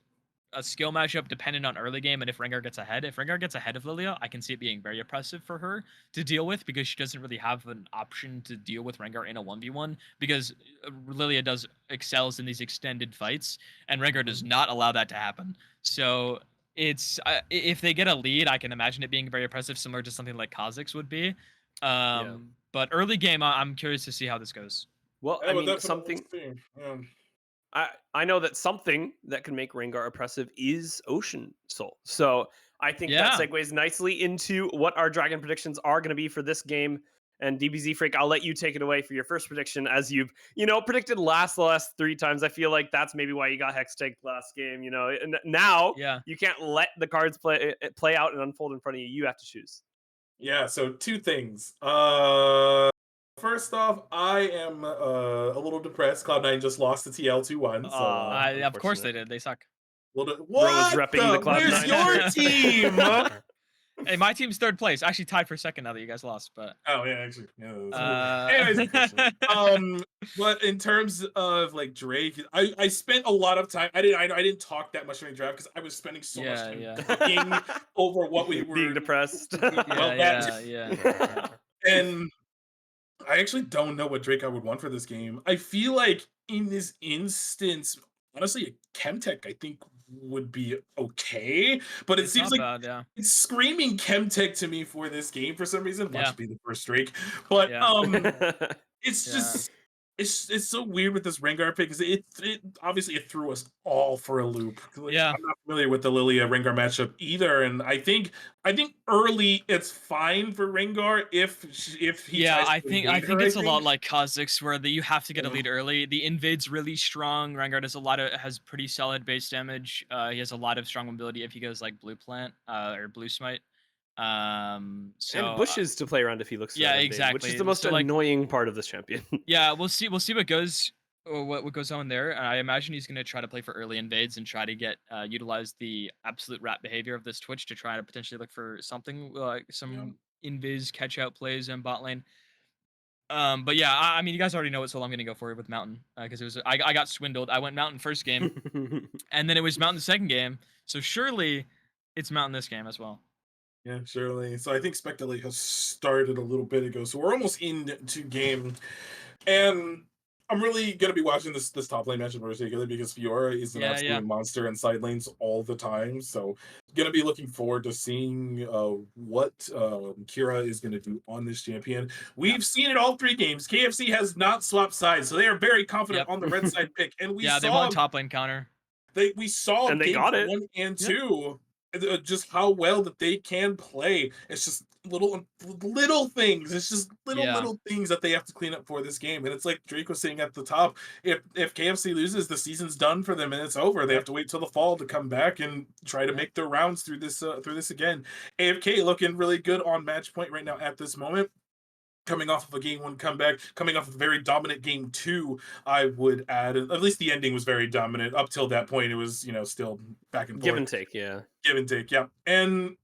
[SPEAKER 2] a skill matchup dependent on early game and if Rengar gets ahead. If Rengar gets ahead of Lilia, I can see it being very oppressive for her to deal with because she doesn't really have an option to deal with Rengar in a 1v1 because Lilia excels in these extended fights and Rengar does not allow that to happen. So it's if they get a lead, I can imagine it being very oppressive, similar to something like Kha'Zix would be. But early game, I'm curious to see how this goes.
[SPEAKER 1] Well,
[SPEAKER 3] I
[SPEAKER 1] I
[SPEAKER 3] will
[SPEAKER 1] mean,
[SPEAKER 3] definitely
[SPEAKER 1] something
[SPEAKER 3] see.
[SPEAKER 1] I know that something that can make Rengar oppressive is Ocean Soul. So I think that
[SPEAKER 2] Yeah.
[SPEAKER 1] segues nicely into what our dragon predictions are going to be for this game. And DBZ Freak, I'll let you take it away for your first prediction, as you've predicted the last 3 times. I feel like that's maybe why you got Hex Tank last game. And now
[SPEAKER 2] Yeah.
[SPEAKER 1] you can't let the cards play out and unfold in front of you. You have to choose.
[SPEAKER 3] Yeah. So two things. First off, I am a little depressed. Cloud9 just lost to TL2-1. So
[SPEAKER 2] Of course they did. They suck.
[SPEAKER 3] what?
[SPEAKER 1] Bro was repping the
[SPEAKER 3] Where's
[SPEAKER 1] Cloud9
[SPEAKER 3] your team?
[SPEAKER 2] Hey, my team's third place. Actually tied for second now that you guys lost, but
[SPEAKER 3] Oh yeah, actually, yeah.
[SPEAKER 2] uh
[SPEAKER 3] Anyways, but in terms of like Drake, I spent a lot of time. I didn't talk that much during draft because I was spending so much
[SPEAKER 2] yeah,
[SPEAKER 3] time
[SPEAKER 2] yeah.
[SPEAKER 3] thinking over what we
[SPEAKER 1] Being
[SPEAKER 3] were
[SPEAKER 1] depressed.
[SPEAKER 2] Yeah,
[SPEAKER 3] well that
[SPEAKER 2] yeah, yeah. Yeah.
[SPEAKER 3] and I actually don't know what Drake I would want for this game. I feel like in this instance, honestly, a Chemtech I think would be okay, but it
[SPEAKER 2] It's
[SPEAKER 3] seems
[SPEAKER 2] not
[SPEAKER 3] like
[SPEAKER 2] bad, yeah.
[SPEAKER 3] it's screaming Chemtech to me for this game for some reason. Watch
[SPEAKER 2] Yeah.
[SPEAKER 3] it be the first Drake, but
[SPEAKER 2] Yeah.
[SPEAKER 3] it's
[SPEAKER 2] Yeah.
[SPEAKER 3] just it's so weird with this Rengar pick because it obviously it threw us all for a loop. Like,
[SPEAKER 2] Yeah.
[SPEAKER 3] I'm not familiar with the Lilia Rengar matchup either, and I think early it's fine for Rengar if he
[SPEAKER 2] Yeah,
[SPEAKER 3] tries to
[SPEAKER 2] I
[SPEAKER 3] invade her.
[SPEAKER 2] think
[SPEAKER 3] I
[SPEAKER 2] it's a lot
[SPEAKER 3] think.
[SPEAKER 2] like Kha'Zix where you have to get a
[SPEAKER 3] Yeah.
[SPEAKER 2] lead early. The invade's really strong. Rengar has pretty solid base damage. He has a lot of strong mobility if he goes like blue plant or blue smite. So
[SPEAKER 1] And bushes to play around if he looks for
[SPEAKER 2] yeah,
[SPEAKER 1] that invade, which is the
[SPEAKER 2] exactly.
[SPEAKER 1] most
[SPEAKER 2] So like
[SPEAKER 1] annoying part of this champion.
[SPEAKER 2] yeah, we'll see what goes or what goes on there. I imagine he's going to try to play for early invades and try to get utilize the absolute rat behavior of this Twitch to try to potentially look for something like
[SPEAKER 3] Yeah.
[SPEAKER 2] some invis catch out plays in bot lane. But yeah, I mean, you guys already know what solo I'm gonna go for with Mountain because it was I got swindled. I went Mountain first game, and then it was Mountain the second game. So surely it's Mountain this game as well.
[SPEAKER 3] Yeah, surely. So I think Speculate has started a little bit ago. So we're almost into game. And I'm really gonna be watching this top lane match in particular because Fiora is an
[SPEAKER 2] Yeah, yeah,
[SPEAKER 3] absolute monster in side lanes all the time. So gonna be looking forward to seeing what Kira is gonna do on this champion.
[SPEAKER 2] yeah,
[SPEAKER 3] We've seen it all three games. KFC has not swapped sides, so they are very confident
[SPEAKER 2] yep,
[SPEAKER 3] on the red side pick. And
[SPEAKER 2] yeah. They want top lane counter.
[SPEAKER 3] we saw
[SPEAKER 1] And they
[SPEAKER 3] games
[SPEAKER 1] got it.
[SPEAKER 3] 1 and
[SPEAKER 2] Yep.
[SPEAKER 3] 2 just how well that they can play. It's just little things. It's just
[SPEAKER 2] Yeah,
[SPEAKER 3] little things that they have to clean up for this game. And it's like Drake was saying at the top, if KFC loses, the season's done for them and it's over. They have
[SPEAKER 2] yep,
[SPEAKER 3] to wait till the fall to come back and try to
[SPEAKER 2] yep,
[SPEAKER 3] make their rounds through this again. AFK looking really good on match point right now at this moment, coming off of a game one comeback, coming off of a very dominant game two, I would add. At least the ending was very dominant. Up till that point, it was still back and
[SPEAKER 1] Give
[SPEAKER 3] forth,
[SPEAKER 1] and take, yeah.
[SPEAKER 3] give and take. Yeah, and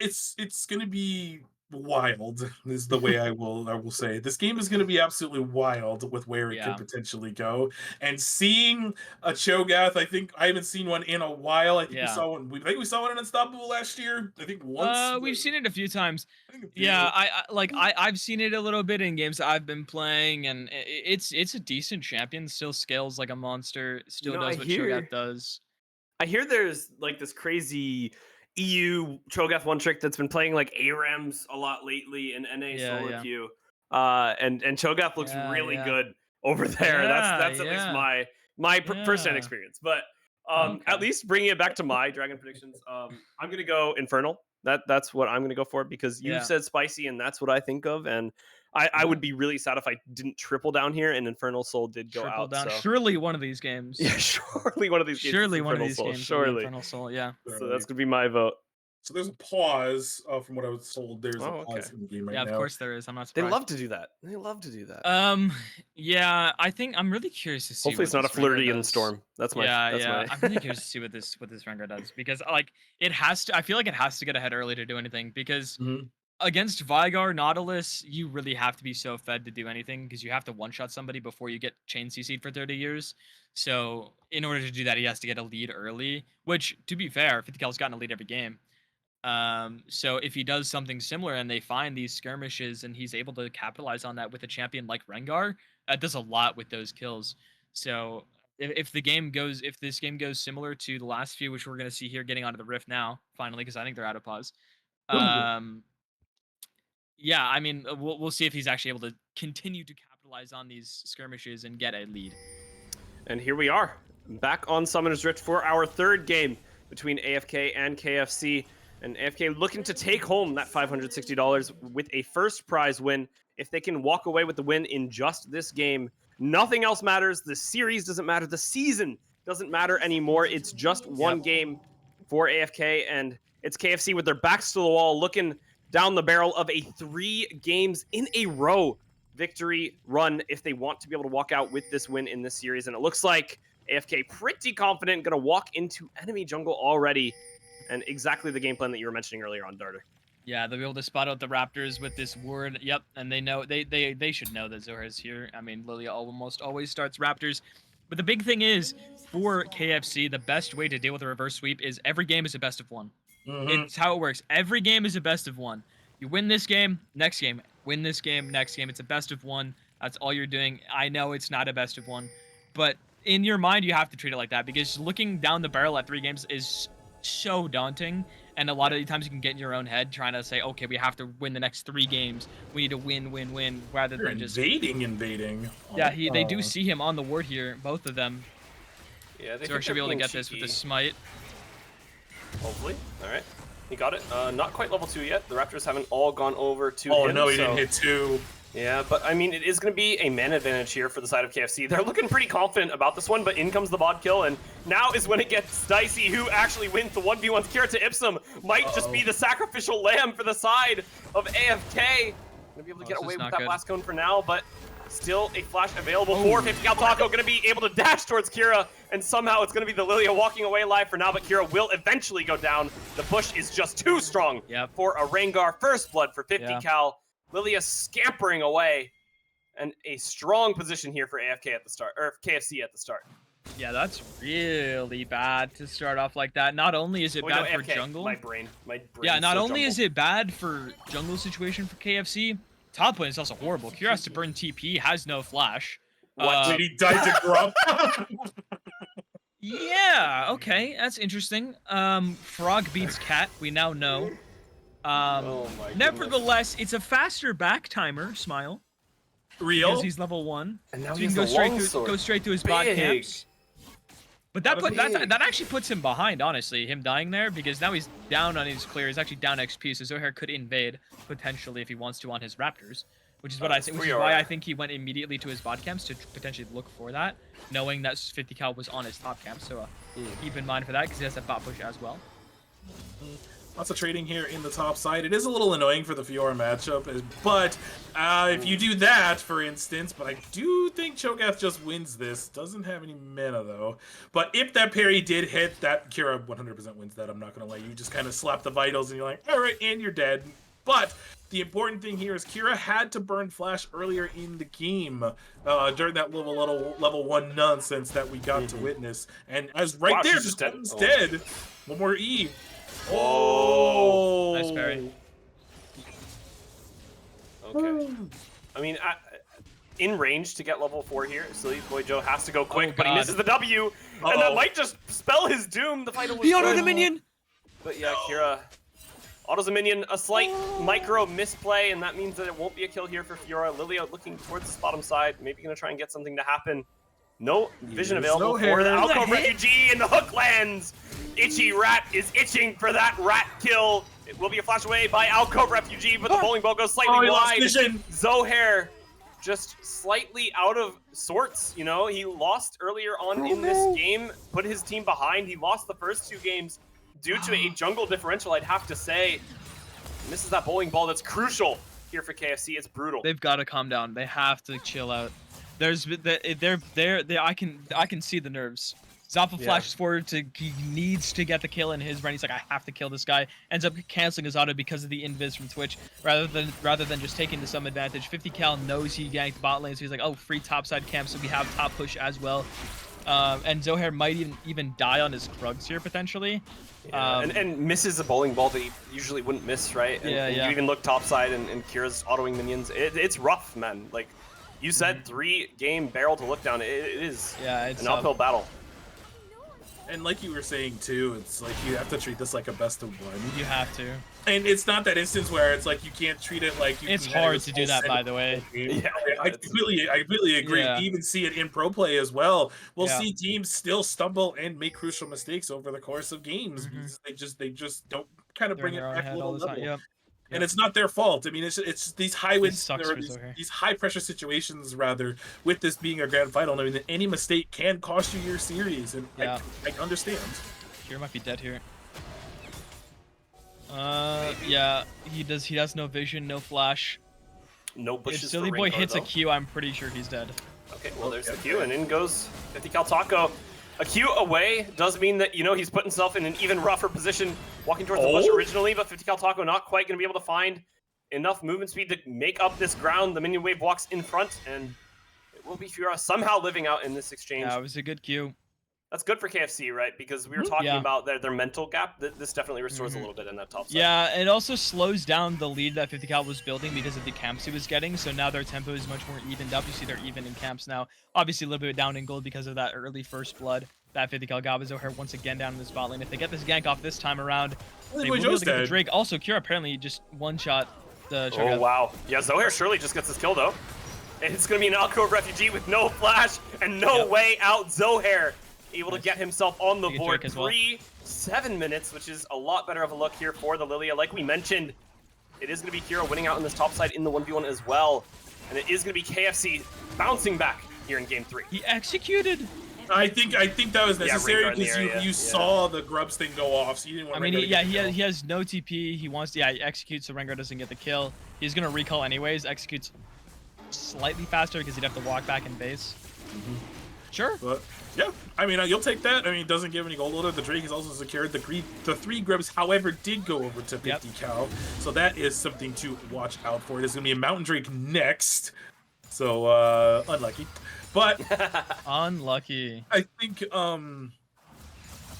[SPEAKER 3] it's gonna be wild. Is the way I will say it. This game is gonna be absolutely wild with where it could
[SPEAKER 2] yeah.
[SPEAKER 3] potentially go. And seeing a Cho'Gath, I think I haven't seen one in a while. I think we
[SPEAKER 2] Yeah.
[SPEAKER 3] saw one. I think we saw one in Unstoppable last year. I think once.
[SPEAKER 2] We've seen it a few times.
[SPEAKER 3] I think a
[SPEAKER 2] Yeah,
[SPEAKER 3] few.
[SPEAKER 2] I've seen it a little bit in games that I've been playing, and it's a decent champion. Still scales like a monster.
[SPEAKER 1] You
[SPEAKER 2] Still
[SPEAKER 1] know, I
[SPEAKER 2] does what Shogat
[SPEAKER 1] hear
[SPEAKER 2] does.
[SPEAKER 1] I hear there's like this crazy EU Cho'Gath one trick that's been playing like ARAMs a lot lately in NA
[SPEAKER 2] Yeah,
[SPEAKER 1] solo
[SPEAKER 2] yeah,
[SPEAKER 1] queue. And Cho'Gath looks
[SPEAKER 2] yeah,
[SPEAKER 1] really
[SPEAKER 2] yeah,
[SPEAKER 1] good over there.
[SPEAKER 2] yeah,
[SPEAKER 1] That's at least
[SPEAKER 2] yeah,
[SPEAKER 1] my first-hand
[SPEAKER 2] yeah.
[SPEAKER 1] experience. But at
[SPEAKER 2] Okay.
[SPEAKER 1] least bringing it back to my dragon predictions, I'm gonna go Infernal. That's what I'm gonna go for because you
[SPEAKER 2] Yeah,
[SPEAKER 1] said spicy, and that's what I think of. And I
[SPEAKER 2] yeah.
[SPEAKER 1] would be really sad if I didn't triple down here, and Infernal Soul did go
[SPEAKER 2] Triple
[SPEAKER 1] out.
[SPEAKER 2] down.
[SPEAKER 1] So
[SPEAKER 2] Surely one of these
[SPEAKER 1] yeah,
[SPEAKER 2] games.
[SPEAKER 1] surely one of these games is
[SPEAKER 2] Surely one of
[SPEAKER 1] Infernal
[SPEAKER 2] these
[SPEAKER 1] Soul.
[SPEAKER 2] games will be
[SPEAKER 1] Surely.
[SPEAKER 2] Infernal Soul. Yeah.
[SPEAKER 1] So that's gonna be my vote.
[SPEAKER 3] So there's a pause from what I was told. There's a
[SPEAKER 1] Oh, okay.
[SPEAKER 3] pause in the game right
[SPEAKER 2] Yeah, of
[SPEAKER 3] now.
[SPEAKER 2] course there is. I'm not
[SPEAKER 1] They
[SPEAKER 2] surprised.
[SPEAKER 1] love to do that. They love to do that.
[SPEAKER 2] Yeah, I think I'm really curious to see
[SPEAKER 1] Hopefully,
[SPEAKER 2] what
[SPEAKER 1] it's not a
[SPEAKER 2] this Rengar
[SPEAKER 1] Flirty and
[SPEAKER 2] does.
[SPEAKER 1] Storm. That's my.
[SPEAKER 2] Yeah,
[SPEAKER 1] That's
[SPEAKER 2] yeah.
[SPEAKER 1] my.
[SPEAKER 2] I'm really curious to see what this Rengar does because like it has to. I feel like it has to get ahead early to do anything because
[SPEAKER 3] Mhm.
[SPEAKER 2] against Vigar Nautilus, you really have to be so fed to do anything because you have to one shot somebody before you get chain CC'd for 30 years. So in order to do that, he has to get a lead early. Which, to be fair, 50 Cal's gotten a lead every game. So if he does something similar and they find these skirmishes and he's able to capitalize on that with a champion like Rengar, that does a lot with those kills. So if this game goes similar to the last few, which we're gonna see here getting onto the Rift now, finally, because I think they're out of pause. Um, yeah, I mean, we'll see if he's actually able to continue to capitalize on these skirmishes and get a lead.
[SPEAKER 1] And here we are, back on Summoner's Rift for our third game between AFK and KFC. And AFK looking to take home that $560 with a first prize win. If they can walk away with the win in just this game, nothing else matters. The series doesn't matter. The season doesn't matter anymore. It's just one game for AFK, and it's KFC with their backs to the wall, looking down the barrel of a 3 games in a row victory run if they want to be able to walk out with this win in this series. And it looks like AFK pretty confident, going to walk into enemy jungle already. and exactly the game plan that you were mentioning earlier on, Darter.
[SPEAKER 2] Yeah, they'll be able to spot out the Raptors with this ward. Yep, and they know they should know that Zohair's here. I mean, Lilia almost always starts Raptors. But the big thing is, for KFC, the best way to deal with a reverse sweep is every game is a best of one. It's how it works. Every game is a best of one. You win this game, next game. Win this game, next game. It's a best of one. That's all you're doing. I know it's not a best of one, but in your mind, you have to treat it like that, because looking down the barrel at 3 games is so daunting. And a lot of the times you can get in your own head trying to say, okay, we have to win the next 3 games. We need to win, rather
[SPEAKER 3] You're
[SPEAKER 2] than just
[SPEAKER 3] invading.
[SPEAKER 2] Yeah, they do see him on the ward here, both of them.
[SPEAKER 1] Yeah, they
[SPEAKER 2] So should be able to get this with the smite.
[SPEAKER 1] Hopefully. All right. He got it. Not quite level 2 yet. The Raptors haven't all gone over to
[SPEAKER 3] Oh
[SPEAKER 1] him.
[SPEAKER 3] no, he
[SPEAKER 1] so...
[SPEAKER 3] didn't hit 2.
[SPEAKER 1] Yeah, but I mean, it is going to be a man advantage here for the side of KFC. They're looking pretty confident about this one, but in comes the bot kill, and now is when it gets dicey. Who actually wins the 1v1? Kira to Ipsum might just be the sacrificial lamb for the side of AFK. Gonna be able to get away with that blast cone for now, but still a flash available for 50 Cal Taco. Gonna be able to dash towards Kira, and somehow it's gonna be the Lilia walking away alive for now, but Kira will eventually go down. The push is just too strong for a Rengar. First blood for 50 Cal. Lilia scampering away, and a strong position here for AFK at the start, or KFC at the start.
[SPEAKER 2] Yeah, that's really bad to start off like that. Not only is it bad for jungle.
[SPEAKER 1] My brain.
[SPEAKER 2] Yeah, not only is it bad for jungle situation for KFC, top lane is also horrible. Kira has to burn TP, has no flash.
[SPEAKER 3] What? Did he die to Grump?
[SPEAKER 2] Yeah, okay, that's interesting. Frog beats Cat, we now know. Nevertheless, it's a faster back timer, Smile.
[SPEAKER 3] Real?
[SPEAKER 2] Because he's level 1.
[SPEAKER 1] And now
[SPEAKER 2] so he can go straight to his bot camps. But that actually puts him behind, honestly, him dying there, because now he's down on his clear. He's actually down XP, so Zohair could invade potentially if he wants to on his Raptors, which is what I think. Which is why I think he went immediately to his bot camps to potentially look for that, knowing that 50 Cal was on his top camp. So keep in mind for that, because he has that bot push as well.
[SPEAKER 3] Lots of trading here in the top side. It is a little annoying for the Fiora matchup, but if you do that, for instance, but I do think Cho'Gath just wins this. Doesn't have any mana, though. But if that parry did hit, that Kira 100% wins that. I'm not going to lie. You just kind of slap the vitals, and you're like, all right, and you're dead. But the important thing here is Kira had to burn Flash earlier in the game during that level 1 nonsense that we got to witness. And as there, just dead. One more E.
[SPEAKER 1] Oh,
[SPEAKER 2] nice parry.
[SPEAKER 1] Okay. I mean, in range to get level 4 here, Silly Boy Joe has to go quick, but he misses the W, and that might just spell his doom. The fight was
[SPEAKER 2] he autoed a minion!
[SPEAKER 1] But yeah, Kira autos a minion, a slight micro misplay, and that means that it won't be a kill here for Fiora. Lilia looking towards the bottom side, maybe going to try and get something to happen. No vision available for the Alcove Refugee, and the hook lands! Itchy Rat is itching for that rat kill. It will be a flash away by Alcove Refugee, but the bowling ball goes slightly wide. Zohair just slightly out of sorts, you know? He lost earlier on in this game, put his team behind. He lost the first 2 games due to a jungle differential, I'd have to say. And this is that bowling ball that's crucial here for KFC. It's brutal.
[SPEAKER 2] They've got to calm down. They have to chill out. I can see the nerves. Zappa flashes forward he needs to get the kill in his run. He's like, I have to kill this guy. Ends up canceling his auto because of the invis from Twitch, rather than just taking the some advantage. 50 Cal knows he ganked bot lane, so he's like, oh, free topside camp, so we have top push as well. And Zohair might even die on his Krugs here potentially.
[SPEAKER 1] Yeah, and misses a bowling ball that he usually wouldn't miss, right? And you even look topside, and Kira's autoing minions. It's rough, man. Like you said, 3-game barrel to look down. It is an uphill battle.
[SPEAKER 3] And like you were saying too, it's like you have to treat this like a best of 1.
[SPEAKER 2] You have to.
[SPEAKER 3] And it's not that instance where it's like you can't treat it like you.
[SPEAKER 2] It's hard to do that, by the way.
[SPEAKER 3] Yeah, I completely agree. You even see it in pro play as well. We'll see teams still stumble and make crucial mistakes over the course of games because they just don't kind of bring it back a little level. And it's not their fault. I mean, it's these high wins, these high pressure situations rather. With this being a grand final, I mean, any mistake can cost you your series, and I understand.
[SPEAKER 2] Kira might be dead here. Yeah, he has no vision, no flash.
[SPEAKER 1] No bushes.
[SPEAKER 2] If Silly Boy hits a Q, I'm pretty sure he's dead.
[SPEAKER 1] Okay, well there's the Q, and in goes 50 Cal Taco. A Q away does mean that, you know, he's put himself in an even rougher position walking towards the bush originally, but 50 Cal Taco not quite going to be able to find enough movement speed to make up this ground. The minion wave walks in front, and it will be Fiora somehow living out in this exchange.
[SPEAKER 2] Yeah, it was a good Q.
[SPEAKER 1] That's good for KFC, right? Because we were talking about their mental gap. This definitely restores a little bit in that top side.
[SPEAKER 2] Yeah, it also slows down the lead that 50 Cal was building because of the camps he was getting. So now their tempo is much more evened up. You see they're even in camps now. Obviously a little bit down in gold because of that early first blood that 50 Cal got. But Zohair once again down in the spot lane. If they get this gank off this time around, they will be able to get the Drake. Also, Kira apparently just one-shot the Cho'Gath.
[SPEAKER 1] Oh, wow. Yeah, Zohair surely just gets his kill, though. It's going to be an Alcove refugee with no flash and no way out. Zohair able to get himself on the board. 7 minutes, which is a lot better of a look here for the Lilia. Like we mentioned, it is going to be Kira winning out on this top side in the 1v1 as well. And it is going to be KFC bouncing back here in game 3.
[SPEAKER 2] He executed.
[SPEAKER 3] I think that was necessary because you saw the Grubs thing go off, so you didn't want.
[SPEAKER 2] I mean, he has no TP. He wants to he executes, so Rengar doesn't get the kill. He's gonna recall anyways. Executes slightly faster because he'd have to walk back in base. Sure.
[SPEAKER 3] But yeah, I mean, you'll take that. I mean, it doesn't give any gold loader. The Drake is also secured. The 3 Grubs, however, did go over to 50 Cal, so that is something to watch out for. It is gonna be a Mountain Drake next, so unlucky. But
[SPEAKER 2] unlucky.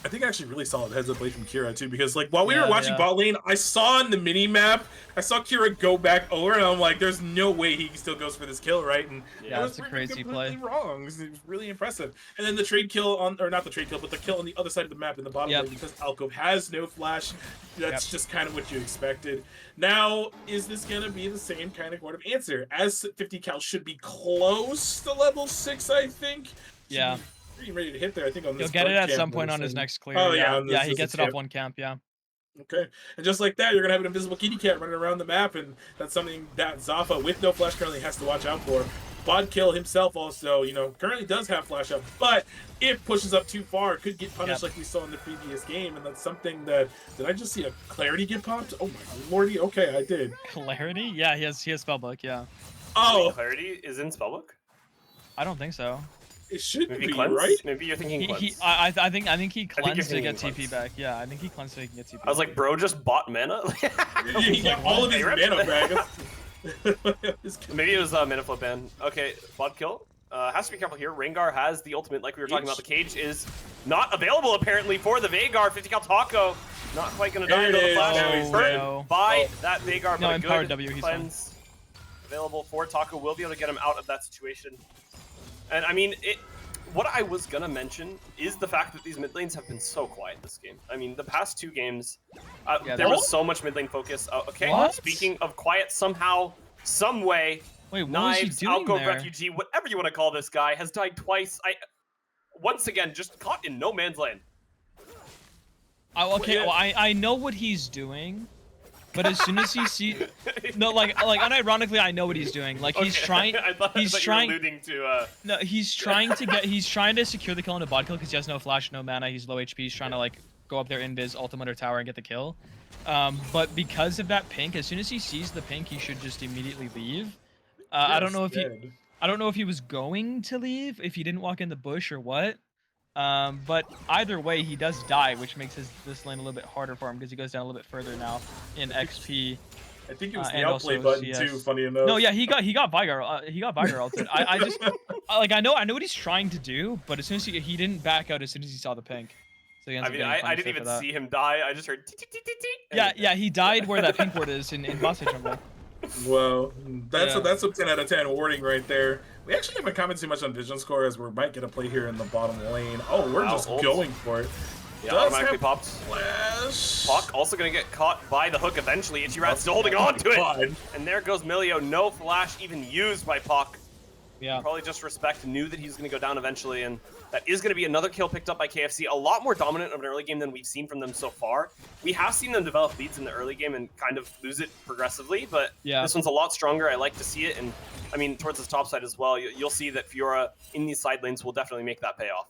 [SPEAKER 3] I think actually really solid heads up play from Kira too, because like while we were watching bot lane, I saw in the mini map, I saw Kira go back over, and I'm like, there's no way he still goes for this kill, right? And
[SPEAKER 2] yeah, that's a crazy play.
[SPEAKER 3] Wrong. It was really impressive. And then the trade kill or not the trade kill, but the kill on the other side of the map in the bottom lane, because Alcove has no flash. That's just kind of what you expected. Now, is this gonna be the same kind of answer? As 50 Cal should be close to level 6, I think.
[SPEAKER 2] Yeah.
[SPEAKER 3] Pretty ready to hit there, I think. On this,
[SPEAKER 2] he'll get it at some point on his next clear.
[SPEAKER 3] Oh yeah,
[SPEAKER 2] yeah, he gets it off one camp. Yeah.
[SPEAKER 3] Okay, and just like that, you're gonna have an invisible kitty cat running around the map, and that's something that Zafa, with no flash, currently has to watch out for. Bodkill himself also, currently does have flash up, but if pushes up too far, could get punished like we saw in the previous game, and that's something that... Did I just see a Clarity get popped? Oh my lordy, okay, I did.
[SPEAKER 2] Clarity? Yeah, he has Spellbook, yeah.
[SPEAKER 3] Oh!
[SPEAKER 1] Wait, Clarity is in Spellbook?
[SPEAKER 2] I don't think so.
[SPEAKER 3] It should
[SPEAKER 1] maybe
[SPEAKER 3] be,
[SPEAKER 1] cleanse?
[SPEAKER 3] right?
[SPEAKER 1] Maybe you're thinking cleanse.
[SPEAKER 2] I think he cleansed to get TP back. Yeah, I think he cleansed so he can get TP
[SPEAKER 1] I was like, bro just bought mana?
[SPEAKER 3] He got all of his mana back.
[SPEAKER 1] Maybe it was mana flip ban. Okay, bot kill. Has to be careful here. Rengar has the ultimate, like we were talking about. The cage is not available apparently for the Veigar. 50 Cal Taco not quite going to die until the flash is burned by that Veigar.
[SPEAKER 2] No,
[SPEAKER 1] but a good
[SPEAKER 2] W,
[SPEAKER 1] cleanse available for Taco. Will be able to get him out of that situation. And I mean, what I was gonna mention is the fact that these mid lanes have been so quiet this game. I mean, the past 2 games, there was so much mid lane focus. Okay,
[SPEAKER 2] what?
[SPEAKER 1] Speaking of quiet, somehow, some way,
[SPEAKER 2] wait, what
[SPEAKER 1] Knives,
[SPEAKER 2] was he doing
[SPEAKER 1] Alcove
[SPEAKER 2] there?
[SPEAKER 1] refugee, whatever you want to call this guy, has died twice. Once again, just caught in no man's land.
[SPEAKER 2] Okay, well, I know what he's doing. But as soon as he sees, no, like unironically, I know what he's doing. Like he's trying.
[SPEAKER 1] I thought you were alluding to.
[SPEAKER 2] No, he's trying to secure the kill on a bot kill because he has no flash, no mana. He's low HP. He's trying to like go up there, invis, ultimate or tower, and get the kill. But because of that pink, as soon as he sees the pink, he should just immediately leave. I don't know if he was going to leave, if he didn't walk in the bush or what. But either way, he does die, which makes this lane a little bit harder for him because he goes down a little bit further now in XP.
[SPEAKER 3] I think it was the outplay button too. Funny enough.
[SPEAKER 2] No, yeah, he got Veigar. He got Veigar ulted. I just I know what he's trying to do, but as soon as he didn't back out as soon as he saw the pink. So
[SPEAKER 1] I mean, I didn't even see him die. I just heard.
[SPEAKER 2] Yeah, he died where that pink ward is in boss jungle.
[SPEAKER 3] Well, that's a 10 out of 10 warning right there. We actually haven't commented too much on vision score as we might get a play here in the bottom lane. Oh, we're just going for it.
[SPEAKER 1] Yeah, automatically popped.
[SPEAKER 3] Flash.
[SPEAKER 1] Puck also going to get caught by the hook eventually. Ichirat's still holding on to it. And there goes Milio. No flash even used by Puck.
[SPEAKER 2] Yeah.
[SPEAKER 1] Probably just respect, knew that he was going to go down eventually, and that is going to be another kill picked up by KFC. A lot more dominant of an early game than we've seen from them so far. We have seen them develop leads in the early game and kind of lose it progressively, but this one's a lot stronger. I like to see it, and I mean, towards this top side as well, you'll see that Fiora in these side lanes will definitely make that payoff.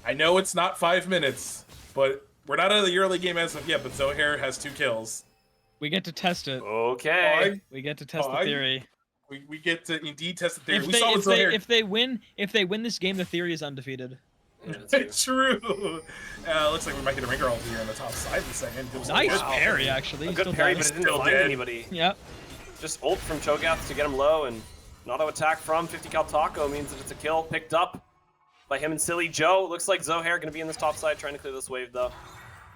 [SPEAKER 3] I know it's not 5 minutes, but we're not out of the early game as of yet, but Zohair has 2 kills.
[SPEAKER 2] We get to test it.
[SPEAKER 1] Okay.
[SPEAKER 2] We get to test the theory.
[SPEAKER 3] We get to indeed test the theory.
[SPEAKER 2] If they win this game, the theory is undefeated.
[SPEAKER 1] Yeah, that's true.
[SPEAKER 3] True. Looks like we might get a ringer ult here on the top side in a second.
[SPEAKER 2] Nice
[SPEAKER 1] Wow.
[SPEAKER 2] parry, actually.
[SPEAKER 1] A
[SPEAKER 2] He's
[SPEAKER 1] good
[SPEAKER 2] still
[SPEAKER 1] parry,
[SPEAKER 2] down.
[SPEAKER 1] but it didn't
[SPEAKER 3] Still
[SPEAKER 1] find
[SPEAKER 3] dead.
[SPEAKER 1] anybody.
[SPEAKER 2] Yeah.
[SPEAKER 1] Just ult from Cho'Gath to get him low, and an auto attack from 50 cal Taco means that it's a kill picked up by him and Silly Joe. Looks like Zohair going to be in this top side trying to clear this wave, though.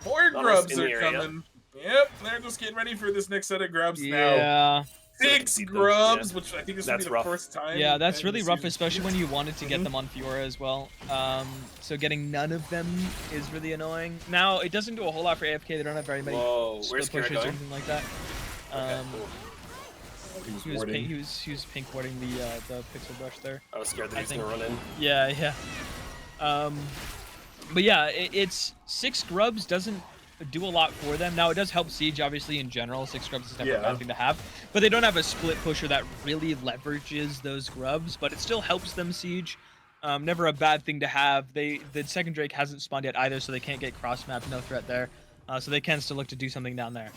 [SPEAKER 3] More
[SPEAKER 1] Nautilus
[SPEAKER 3] grubs
[SPEAKER 1] in the
[SPEAKER 3] are
[SPEAKER 1] area.
[SPEAKER 3] coming. Yep, they're just getting ready for this next set of grubs now.
[SPEAKER 2] Yeah.
[SPEAKER 3] 6
[SPEAKER 1] Yeah.
[SPEAKER 3] grubs, which I think this will be
[SPEAKER 1] That's
[SPEAKER 3] the
[SPEAKER 1] rough.
[SPEAKER 3] first time.
[SPEAKER 2] Yeah, that's
[SPEAKER 3] in
[SPEAKER 2] really
[SPEAKER 3] the
[SPEAKER 2] rough,
[SPEAKER 3] season.
[SPEAKER 2] especially when you wanted to get them on Fiora as well. So getting none of them is really annoying. Now, it doesn't do a whole lot for AFK. They don't have very many
[SPEAKER 1] Whoa, where's
[SPEAKER 2] split
[SPEAKER 1] Kira
[SPEAKER 2] pushes or
[SPEAKER 1] going?
[SPEAKER 2] anything like that.
[SPEAKER 1] Cool.
[SPEAKER 3] He was
[SPEAKER 2] He was pink warding the pixel brush there.
[SPEAKER 1] I was scared that
[SPEAKER 2] I
[SPEAKER 1] he was going to
[SPEAKER 2] think-
[SPEAKER 1] run in.
[SPEAKER 2] Yeah. But yeah, it's 6 grubs doesn't do a lot for them. Now, it does help Siege, obviously, in general. 6 grubs is never a
[SPEAKER 3] Yeah.
[SPEAKER 2] bad thing to have. But they don't have a split pusher that really leverages those grubs, but it still helps them Siege. Never a bad thing to have. The second Drake hasn't spawned yet either, so they can't get cross-mapped. No threat there. So they can still look to do something down there.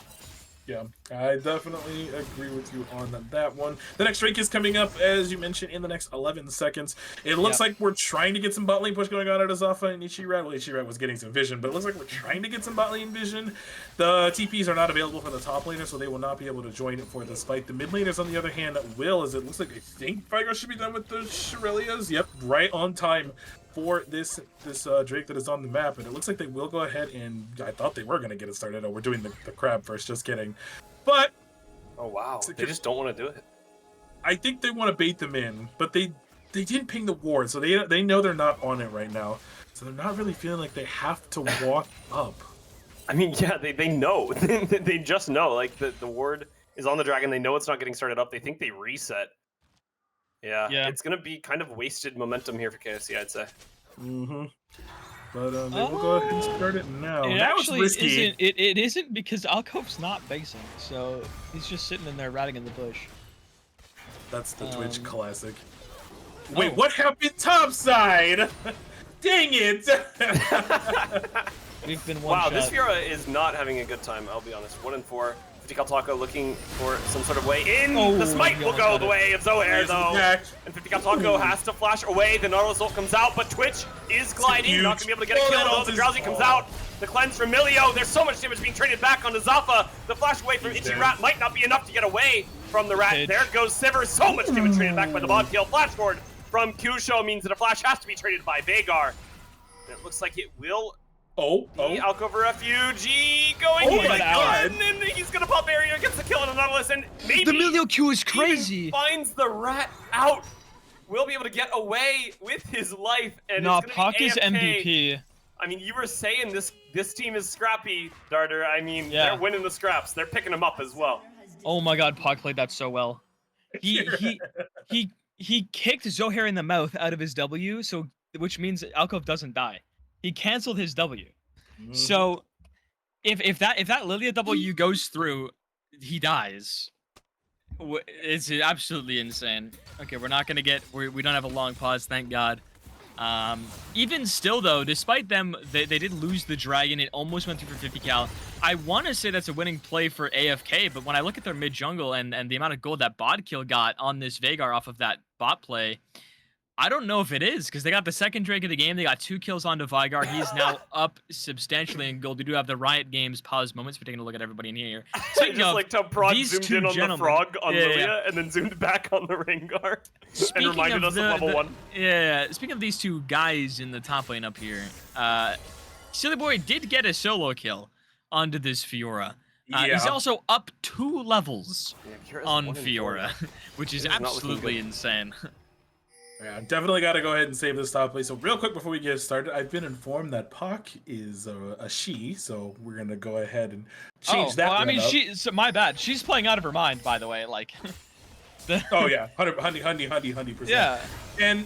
[SPEAKER 3] Yeah, I definitely agree with you on that one. The next Drake is coming up, as you mentioned, in the next 11 seconds. It looks like we're trying to get some bot lane push going on at Azafa and Ichirat. Well, Ichirat was getting some vision, but it looks like we're trying to get some bot lane vision. The TPs are not available for the top laner, so they will not be able to join it for this fight. The mid laners, on the other hand, will, as it looks like I think Vigar should be done with the Shirelias. Yep, right on time for this Drake that is on the map, and it looks like they will go ahead and I thought they were going to get it started. Oh, we're doing the crab first, just kidding. But
[SPEAKER 1] Oh, wow. They just don't want to do it.
[SPEAKER 3] I think they want to bait them in, but they didn't ping the ward, so they know they're not on it right now, so they're not really feeling like they have to walk up.
[SPEAKER 1] I mean, yeah, they know. They just know. Like, the ward is on the dragon. They know it's not getting started up. They think they reset. Yeah. It's going to be kind of wasted momentum here for KSC, I'd say.
[SPEAKER 3] Mm-hmm. But they will go ahead and start it now.
[SPEAKER 2] It
[SPEAKER 3] That was
[SPEAKER 2] actually
[SPEAKER 3] risky.
[SPEAKER 2] isn't. It isn't because Alcove's not basing, so he's just sitting in there ratting in the bush.
[SPEAKER 3] That's the Twitch
[SPEAKER 2] Um,
[SPEAKER 3] classic. Wait,
[SPEAKER 2] oh.
[SPEAKER 3] what happened topside? Dang it!
[SPEAKER 2] We've been one
[SPEAKER 1] Wow,
[SPEAKER 2] shot.
[SPEAKER 1] this Fiora is not having a good time, I'll be honest. 1-4. 50 Cal Taco looking for some sort of way in.
[SPEAKER 2] Oh,
[SPEAKER 1] The smite will
[SPEAKER 2] God,
[SPEAKER 1] go
[SPEAKER 2] got
[SPEAKER 1] the
[SPEAKER 2] it.
[SPEAKER 1] way of Zohair,
[SPEAKER 3] There's the
[SPEAKER 1] though.
[SPEAKER 3] back.
[SPEAKER 1] And 50 Cal Taco has to flash away. The Nautilus ult comes out, but Twitch is gliding.
[SPEAKER 3] huge.
[SPEAKER 1] Not going to be able to get a
[SPEAKER 3] Oh,
[SPEAKER 1] kill,
[SPEAKER 3] that
[SPEAKER 1] though.
[SPEAKER 3] ult
[SPEAKER 1] The
[SPEAKER 3] is-
[SPEAKER 1] Drowsy comes out. The cleanse from Milio. There's so much damage being traded back onto Zafa. The flash away from
[SPEAKER 3] He's
[SPEAKER 1] Itchy
[SPEAKER 3] dead.
[SPEAKER 1] Rat might not be enough to get away from the Rat.
[SPEAKER 2] Pitch.
[SPEAKER 1] There goes Sivir. So much damage traded back by the bot kill. Flash forward from Q-Show means that a flash has to be traded by Vagar. And it looks like it will
[SPEAKER 3] Oh,
[SPEAKER 1] the Alcova Refugee going
[SPEAKER 3] Oh
[SPEAKER 1] in
[SPEAKER 3] my God.
[SPEAKER 1] and he's gonna pop barrier, gets the kill on the Nautilus, and maybe
[SPEAKER 2] The Milio Q is
[SPEAKER 1] even
[SPEAKER 2] crazy.
[SPEAKER 1] finds the Rat out. Will be able to get away with his life, and
[SPEAKER 2] Nah,
[SPEAKER 1] it's gonna
[SPEAKER 2] Puck
[SPEAKER 1] be
[SPEAKER 2] is
[SPEAKER 1] AFK.
[SPEAKER 2] MVP.
[SPEAKER 1] I mean, you were saying this team is scrappy, Darter. I mean,
[SPEAKER 2] Yeah.
[SPEAKER 1] they're winning the scraps. They're picking them up as well.
[SPEAKER 2] Oh my God, Puck played that so well. He kicked Zohair in the mouth out of his W, so which means Alcove doesn't die. He canceled his W. So if that Lilia W goes through, he dies. It's absolutely insane. Okay, we're not gonna get. We don't have a long pause, thank God. Even still though, despite them, they did lose the dragon. It almost went through for 50 cal. I want to say that's a winning play for AFK, but when I look at their mid jungle and the amount of gold that bot kill got on this Vagar off of that bot play, I don't know if it is, because they got the second Drake of the game. They got 2 kills onto Vigar. He's now up substantially in gold. We do have the Riot Games pause moments for taking a look at everybody in here. Speaking
[SPEAKER 1] Just
[SPEAKER 2] of,
[SPEAKER 1] like how Prod
[SPEAKER 2] these
[SPEAKER 1] zoomed
[SPEAKER 2] two
[SPEAKER 1] in on
[SPEAKER 2] gentlemen-
[SPEAKER 1] the frog on
[SPEAKER 2] Yeah,
[SPEAKER 1] Lilia
[SPEAKER 2] yeah.
[SPEAKER 1] and then zoomed back on the Rengar and
[SPEAKER 2] Speaking
[SPEAKER 1] reminded us of level 1.
[SPEAKER 2] Yeah, speaking of these two guys in the top lane up here, Silly Boy did get a solo kill onto this Fiora. He's
[SPEAKER 3] Yeah.
[SPEAKER 2] also up 2 levels
[SPEAKER 1] Yeah, Fiora's
[SPEAKER 2] on
[SPEAKER 1] 1-4.
[SPEAKER 2] Fiora, which is
[SPEAKER 1] It is not looking
[SPEAKER 2] absolutely
[SPEAKER 1] good.
[SPEAKER 2] insane.
[SPEAKER 3] Yeah, definitely got to go ahead and save this top play. So real quick before we get started, I've been informed that Puck is a she, so we're gonna go ahead and change that.
[SPEAKER 2] Well, I mean,
[SPEAKER 3] run up.
[SPEAKER 2] my bad. She's playing out of her mind, by the way. Like,
[SPEAKER 3] Oh yeah, 100%.
[SPEAKER 2] yeah.
[SPEAKER 3] And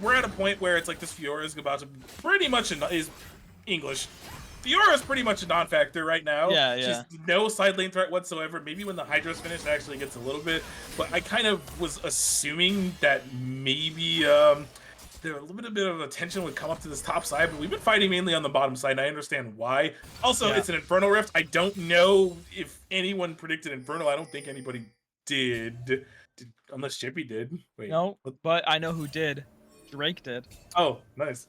[SPEAKER 3] we're at a point where it's like this Fiora is about to pretty much is English. Fiora is pretty much a non-factor right now.
[SPEAKER 2] Yeah, yeah.
[SPEAKER 3] She's no side lane threat whatsoever. Maybe when the Hydra's finish, it actually gets a little bit. But I kind of was assuming that maybe there a little bit of attention would come up to this top side. But we've been fighting mainly on the bottom side, and I understand why. Also,
[SPEAKER 2] Yeah.
[SPEAKER 3] it's an Inferno Rift. I don't know if anyone predicted Inferno. I don't think anybody did unless Chippy did. Wait.
[SPEAKER 2] No, but I know who did. Drake did.
[SPEAKER 3] Oh, nice.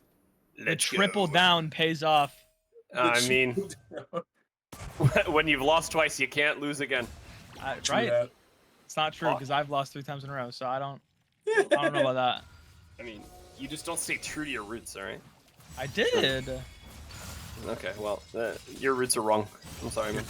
[SPEAKER 2] The triple down pays off.
[SPEAKER 1] I mean, when you've lost twice, you can't lose again.
[SPEAKER 2] Right?
[SPEAKER 3] That.
[SPEAKER 2] It's not true because I've lost 3 times in a row, so I don't know about that.
[SPEAKER 1] I mean, you just don't stay true to your roots, all right?
[SPEAKER 2] I did.
[SPEAKER 1] Okay, well, your roots are wrong. I'm sorry, man.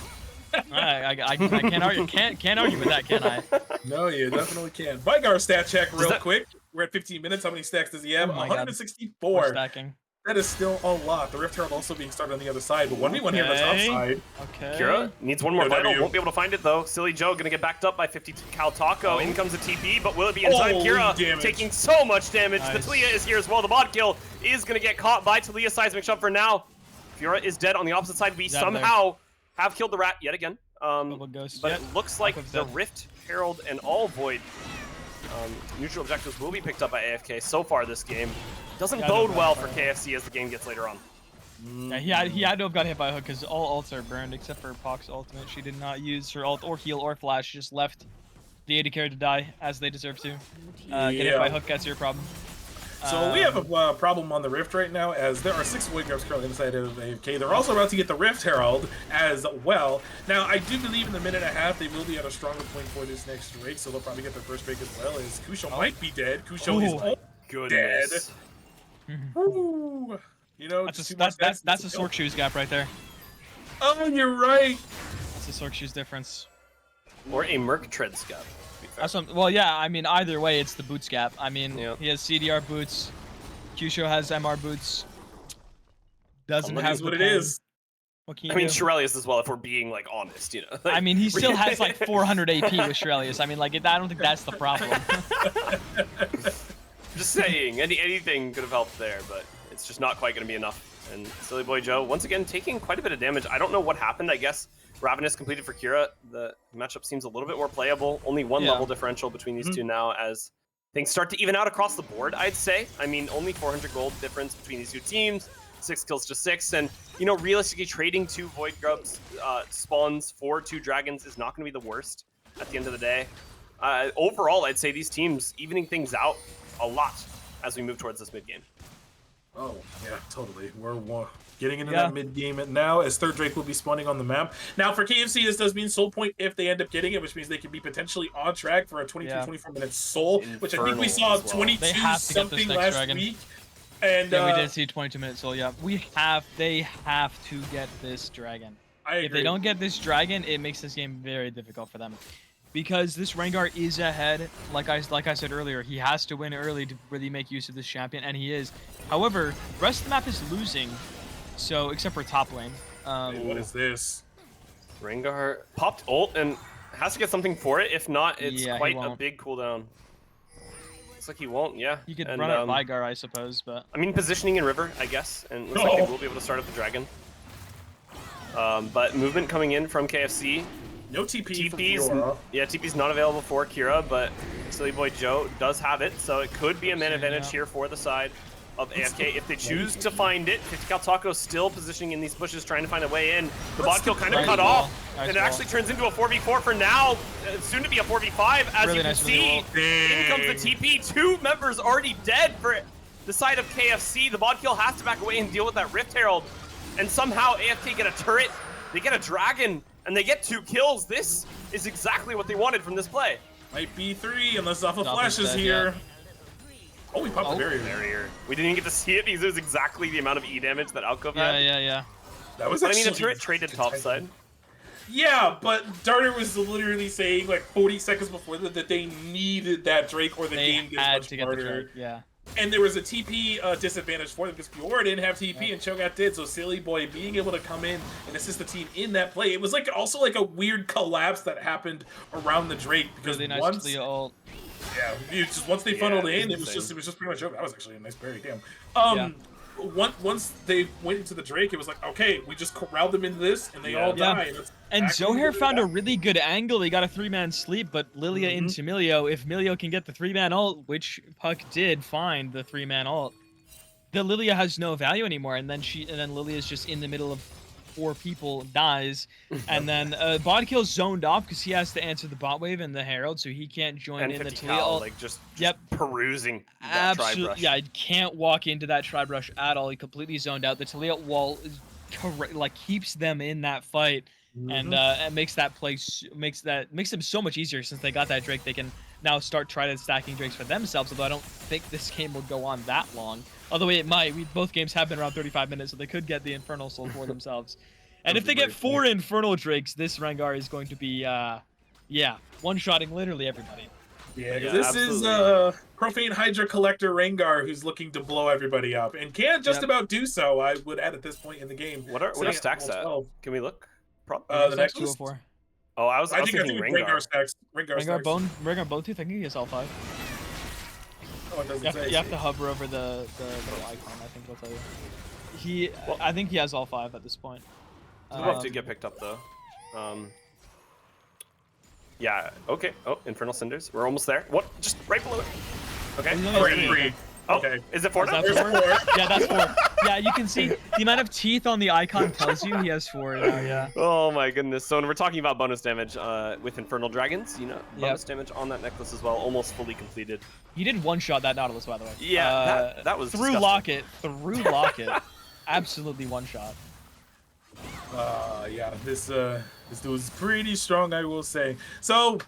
[SPEAKER 2] I can't argue. Can't argue with that, can I?
[SPEAKER 3] No, you definitely can. Vigar stat check real
[SPEAKER 1] that-
[SPEAKER 3] quick. We're at 15 minutes. How many stacks does he have?
[SPEAKER 2] Oh my God.
[SPEAKER 3] 164.
[SPEAKER 2] We're stacking.
[SPEAKER 3] That is still a lot. The Rift Herald also being started on the other side, but 1v1 here on the top
[SPEAKER 2] Okay.
[SPEAKER 3] side.
[SPEAKER 2] Okay.
[SPEAKER 1] Kira needs one more
[SPEAKER 3] Yo,
[SPEAKER 1] vital.
[SPEAKER 3] W.
[SPEAKER 1] Won't be able to find it, though. Silly Joe going to get backed up by 50 Cal Taco. In comes the TP, but will it be in time?
[SPEAKER 3] Holy
[SPEAKER 1] Kira
[SPEAKER 3] damage.
[SPEAKER 1] taking so much damage.
[SPEAKER 2] Nice.
[SPEAKER 1] The Talia is here as well. The mod kill is going to get caught by Talia. Seismic shove for now. Fiora is dead on the opposite side. We
[SPEAKER 2] Dead
[SPEAKER 1] somehow have killed the rat yet again.
[SPEAKER 2] Double ghost
[SPEAKER 1] But
[SPEAKER 2] yet.
[SPEAKER 1] it looks like
[SPEAKER 2] Aqua's
[SPEAKER 1] the
[SPEAKER 2] dead.
[SPEAKER 1] Rift Herald and all Void neutral objectives will be picked up by AFK so far this game. Doesn't
[SPEAKER 2] Yeah,
[SPEAKER 1] bode
[SPEAKER 2] no,
[SPEAKER 1] well
[SPEAKER 2] no.
[SPEAKER 1] for KFC as the game gets later on.
[SPEAKER 2] Yeah, he had to have got hit by a hook because all ults are burned except for Pox ultimate. She did not use her ult or heal or flash. She just left the AD carry to die as they deserve to. Get hit by hook, that's your problem.
[SPEAKER 3] So we have a problem on the Rift right now, as there are 6 Void Grubs currently inside of AFK. They're also about to get the Rift Herald as well. Now, I do believe in the minute and a half they will be at a stronger point for this next Drake, so they'll probably get their first Drake as well, as Kusho might be dead. Kusho is all
[SPEAKER 1] Goodness.
[SPEAKER 3] Ooh. You know,
[SPEAKER 2] That's
[SPEAKER 3] just
[SPEAKER 2] a,
[SPEAKER 3] too much
[SPEAKER 2] that's
[SPEAKER 3] death.
[SPEAKER 2] a Sork Shoes gap right there.
[SPEAKER 3] Oh, you're right.
[SPEAKER 2] That's a Sork Shoes difference.
[SPEAKER 1] Or a Merc Treads gap. to be fair.
[SPEAKER 2] That's what, well, yeah, I mean, either way, it's the boots gap. I mean,
[SPEAKER 1] Yeah.
[SPEAKER 2] he has CDR boots. Kusho has MR boots. Doesn't
[SPEAKER 3] It
[SPEAKER 2] have
[SPEAKER 3] is
[SPEAKER 2] the
[SPEAKER 3] what it
[SPEAKER 2] pen.
[SPEAKER 3] is.
[SPEAKER 2] What can you
[SPEAKER 1] I mean,
[SPEAKER 2] do?
[SPEAKER 1] Shirelius as well, if we're being, like, honest, you know?
[SPEAKER 2] I mean, he still has like 400 AP with Shirelius. I mean, like, I don't think that's the problem.
[SPEAKER 1] Just saying, anything could have helped there, but it's just not quite going to be enough. And Silly Boy Joe, once again, taking quite a bit of damage. I don't know what happened. I guess Ravenous completed for Kira. The matchup seems a little bit more playable. Only one
[SPEAKER 2] Yeah.
[SPEAKER 1] level differential between these two now as things start to even out across the board, I'd say. I mean, only 400 gold difference between these two teams. 6 kills to 6. And, you know, realistically, trading 2 Void Grubs spawns for 2 Dragons is not going to be the worst at the end of the day. Overall, I'd say these teams evening things out a lot as we move towards this mid-game.
[SPEAKER 3] Oh, yeah, totally. We're getting into
[SPEAKER 2] Yeah.
[SPEAKER 3] that mid-game now, as third Drake will be spawning on the map. Now, for KFC, this does mean soul point if they end up getting it, which means they can be potentially on track for a 23-24-minute soul, which I think we saw
[SPEAKER 1] Infernal as well.
[SPEAKER 3] 22
[SPEAKER 2] They have to get this
[SPEAKER 3] something
[SPEAKER 2] next
[SPEAKER 3] last
[SPEAKER 2] dragon.
[SPEAKER 3] week. And
[SPEAKER 2] Yeah, we did see 22 minutes, so yeah, they have to get this dragon.
[SPEAKER 3] I agree.
[SPEAKER 2] If they don't get this dragon, it makes this game very difficult for them. Because this Rengar is ahead, like I said earlier, he has to win early to really make use of this champion, and he is. However, the rest of the map is losing, so except for top lane.
[SPEAKER 3] Wait, what is this?
[SPEAKER 1] Rengar popped ult and has to get something for it. If not, it's
[SPEAKER 2] Yeah, he
[SPEAKER 1] quite a
[SPEAKER 2] won't.
[SPEAKER 1] big cooldown. Looks like he won't, yeah.
[SPEAKER 2] You could
[SPEAKER 1] And,
[SPEAKER 2] run at Vigar, I suppose, but
[SPEAKER 1] I mean, positioning in River, I guess, and looks like they will be able to start up the Dragon. But movement coming in from KFC.
[SPEAKER 3] No TP for
[SPEAKER 1] TP's,
[SPEAKER 3] Fiora.
[SPEAKER 1] yeah, TP's not available for Kira, but Silly Boy Joe does have it, so it could be a man advantage here for the side of AFK if they choose to find it. 50 Cal Taco still positioning in these bushes, trying to find a way in. The bot kill kind of
[SPEAKER 2] Nice
[SPEAKER 1] cut
[SPEAKER 2] ball.
[SPEAKER 1] off,
[SPEAKER 2] Nice
[SPEAKER 1] and it
[SPEAKER 2] ball.
[SPEAKER 1] actually turns into a 4v4 for now, soon to be a 4v5, as
[SPEAKER 2] Really
[SPEAKER 1] you can
[SPEAKER 2] nice really
[SPEAKER 1] see.
[SPEAKER 2] well.
[SPEAKER 1] In comes the TP, 2 members already dead for the side of KFC. The bot kill has to back away and deal with that Rift Herald, and somehow AFK get a turret, they get a dragon, and they get 2 kills. This is exactly what they wanted from this play.
[SPEAKER 3] Might be 3, unless Alpha
[SPEAKER 2] Alpha's
[SPEAKER 3] Flash is
[SPEAKER 2] dead,
[SPEAKER 3] here. Oh, we popped the
[SPEAKER 2] Oh.
[SPEAKER 3] barrier.
[SPEAKER 1] Barrier. We didn't even get to see it because it was exactly the amount of E damage that Alcove had.
[SPEAKER 2] yeah.
[SPEAKER 3] That was
[SPEAKER 1] But I mean, the
[SPEAKER 3] actually
[SPEAKER 1] turret traded topside.
[SPEAKER 3] Yeah, but Darter was literally saying like 40 seconds before that they needed that Drake or the
[SPEAKER 2] They
[SPEAKER 3] game gets
[SPEAKER 2] had
[SPEAKER 3] much
[SPEAKER 2] to get the
[SPEAKER 3] harder.
[SPEAKER 2] Drake, yeah.
[SPEAKER 3] And there was a TP disadvantage for them because Fiora didn't have TP and Cho'Gath did. So Silly Boy being able to come in and assist the team in that play, it was like also like a weird collapse that happened around the Drake because
[SPEAKER 2] Really nice
[SPEAKER 3] once
[SPEAKER 2] Talia ult.
[SPEAKER 3] once they funneled in,
[SPEAKER 1] it's
[SPEAKER 3] it was just pretty much over. That was actually a nice parry. Damn.
[SPEAKER 2] Yeah.
[SPEAKER 3] Once they went into the Drake, it was like, okay, we just corralled them into this, and they all
[SPEAKER 2] Yeah.
[SPEAKER 3] die. And, that's
[SPEAKER 2] And
[SPEAKER 3] exactly
[SPEAKER 2] Zohair
[SPEAKER 3] what
[SPEAKER 2] found a
[SPEAKER 3] happened.
[SPEAKER 2] really good angle. He got a 3-man sleep, but Lilia
[SPEAKER 3] Mhm.
[SPEAKER 2] into Milio. If Milio can get the 3-man ult, which Puck did find the 3-man ult, the Lilia has no value anymore. And then Lilia's just in the middle of 4 people, dies, and then bot kill's zoned off because he has to answer the bot wave and the Herald, so he can't join
[SPEAKER 1] And
[SPEAKER 2] in the
[SPEAKER 1] 50
[SPEAKER 2] Talia.
[SPEAKER 1] cal, like just perusing that tribe rush.
[SPEAKER 2] Yeah, he can't walk into that tribe rush at all. He completely zoned out. The Talia wall is like keeps them in that fight, and makes that play makes them so much easier since they got that Drake. They can now start trying to stacking Drakes for themselves. Although I don't think this game will go on that long. Although it might. Both games have been around 35 minutes, so they could get the Infernal Soul for themselves. And if they get 4 Infernal Drakes, this Rengar is going to be, yeah, one-shotting literally everybody.
[SPEAKER 3] Yeah, this absolutely. Is Profane Hydra Collector Rengar who's looking to blow everybody up and can just about do so, I would add at this point in the game.
[SPEAKER 1] What are stacks at? Can we look?
[SPEAKER 3] The next
[SPEAKER 2] 204.
[SPEAKER 1] Oh, I was thinking
[SPEAKER 3] Rengar stacks.
[SPEAKER 2] Rengar bone tooth, I think he has all 5.
[SPEAKER 3] Oh, it doesn't say.
[SPEAKER 2] You have to hover over the icon, I think it'll tell you. I think he has all 5 at this point.
[SPEAKER 1] We'll have to get picked up though. Yeah, okay. Oh, Infernal Cinders. We're almost there. What? Just right below it. Okay.
[SPEAKER 3] Free.
[SPEAKER 1] Oh,
[SPEAKER 3] okay.
[SPEAKER 1] Is it 4 now?
[SPEAKER 2] Yeah, that's 4. Yeah, you can see the amount of teeth on the icon tells you he has 4 now, yeah.
[SPEAKER 1] Oh my goodness. So when we're talking about bonus damage with Infernal Dragons, you know, bonus damage on that necklace as well, almost fully completed.
[SPEAKER 2] He did one-shot that Nautilus, by the way.
[SPEAKER 1] Yeah, that was
[SPEAKER 2] through
[SPEAKER 1] disgusting.
[SPEAKER 2] Locket. Absolutely one-shot.
[SPEAKER 3] Yeah, this was pretty strong, I will say. So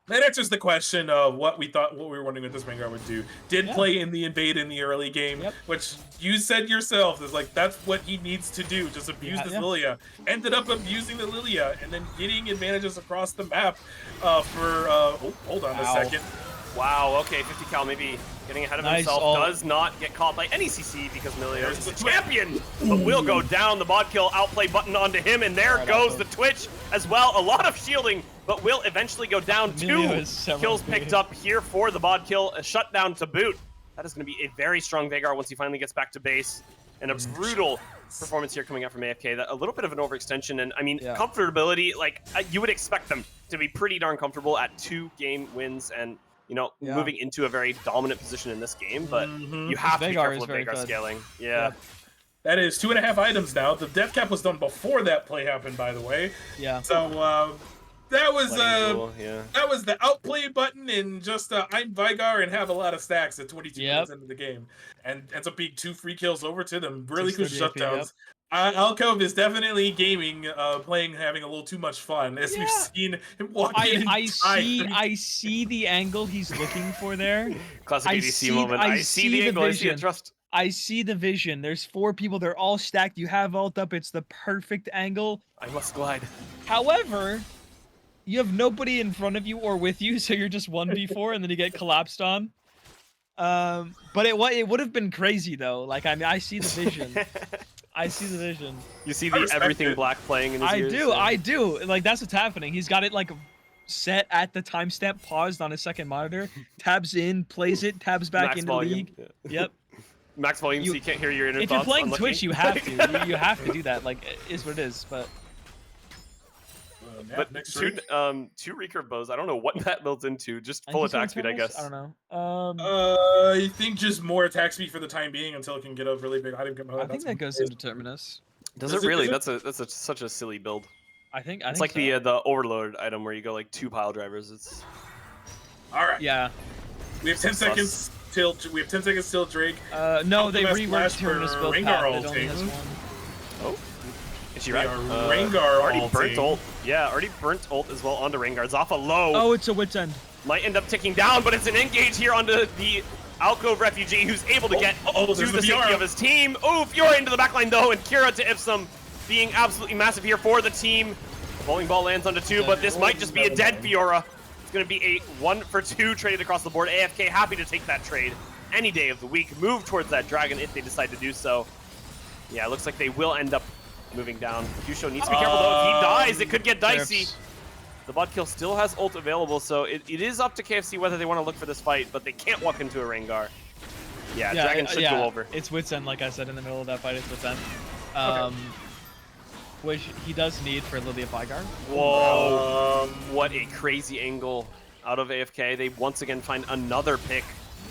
[SPEAKER 3] that answers the question of what we were wondering what this Rengar would do. Did play in the invade in the early game, which you said yourself is like that's what he needs to do. Just abuse this Lilia. Ended up abusing the Lilia and then getting advantages across the map hold on a second.
[SPEAKER 1] Wow, okay, 50 cal maybe getting ahead of himself. Does not get caught by any CC because Millia is the champion, but will go down. The bot kill outplay button onto him, and there goes the Twitch as well. A lot of shielding, but will eventually go down. 2 kills picked up here for the bot kill. A shutdown to boot. That is going to be a very strong Veigar once he finally gets back to base. And a brutal performance here coming out from AFK. A little bit of an overextension, and I mean, comfortability, like you would expect them to be pretty darn comfortable at 2 game wins and you know, moving into a very dominant position in this game, but you have to be careful with Veigar scaling. Yeah.
[SPEAKER 3] That is 2.5 items now. The death cap was done before that play happened, by the way.
[SPEAKER 2] Yeah.
[SPEAKER 3] So that was the outplay button and just I'm Veigar and have a lot of stacks at 22 minutes into the game, and ends up being 2 free kills over to them. Really good shutdowns. Alcove is definitely gaming, having a little too much fun, as we've seen him walking.
[SPEAKER 2] I see the angle he's looking for there.
[SPEAKER 1] Classic ADC moment. I see the angle. I see it. Trust.
[SPEAKER 2] I see the vision. There's 4 people. They're all stacked. You have ult up. It's the perfect angle.
[SPEAKER 1] I must glide.
[SPEAKER 2] However, you have nobody in front of you or with you, so you're just 1v4, and then you get collapsed on. But it would have been crazy though. Like I mean, I see the vision. I see the vision.
[SPEAKER 1] You see the everything black playing in his ears?
[SPEAKER 2] I do. Like, that's what's happening. He's got it, like, set at the timestamp, paused on his second monitor, tabs in, plays it, tabs back
[SPEAKER 1] Max
[SPEAKER 2] into
[SPEAKER 1] volume.
[SPEAKER 2] league. Yep.
[SPEAKER 1] Max volume so you can't hear your inner
[SPEAKER 2] thoughts. If you're playing Twitch, you have to. You have to do that. Like, it is what it is, but...
[SPEAKER 1] But 2 recurve bows, I don't know what that builds into. Just full attack speed, I guess.
[SPEAKER 2] I don't know.
[SPEAKER 3] I think just more attack speed for the time being until it can get a really big item.
[SPEAKER 2] I think that goes into Terminus.
[SPEAKER 1] Does it really? That's such a silly build.
[SPEAKER 2] I think
[SPEAKER 1] it's like
[SPEAKER 2] so.
[SPEAKER 1] the overload item where you go like 2 pile drivers. It's
[SPEAKER 3] all right.
[SPEAKER 2] Yeah.
[SPEAKER 3] We have 10 seconds till Drake.
[SPEAKER 2] No, they reworked Terminus build path. It only has 1.
[SPEAKER 1] Oh. Is she right?
[SPEAKER 3] Rengar
[SPEAKER 1] already burnt ult. Yeah, already burnt ult as well onto Rengar. It's off a low.
[SPEAKER 2] Oh, it's a Wit's End.
[SPEAKER 1] Might end up ticking down, but it's an engage here onto the Alcove refugee who's able to get to the safety of his team. Oh, Fiora into the backline though, and Kira to Ipsum being absolutely massive here for the team. The bowling ball lands onto 2, but this might just be a dead Fiora. It's going to be a 1 for 2 traded across the board. AFK happy to take that trade any day of the week. Move towards that dragon if they decide to do so. Yeah, it looks like they will end up moving down. Yusho needs to be careful though. If he dies, it could get dicey. The bot kill still has ult available, so it is up to KFC whether they want to look for this fight, but they can't walk into a Rengar. Yeah, Dragon should go over.
[SPEAKER 2] It's Wit's End, like I said in the middle of that fight. It's Wit's End. Which he does need for Lilia Veigar.
[SPEAKER 1] Whoa! What a crazy angle out of AFK. They once again find another pick.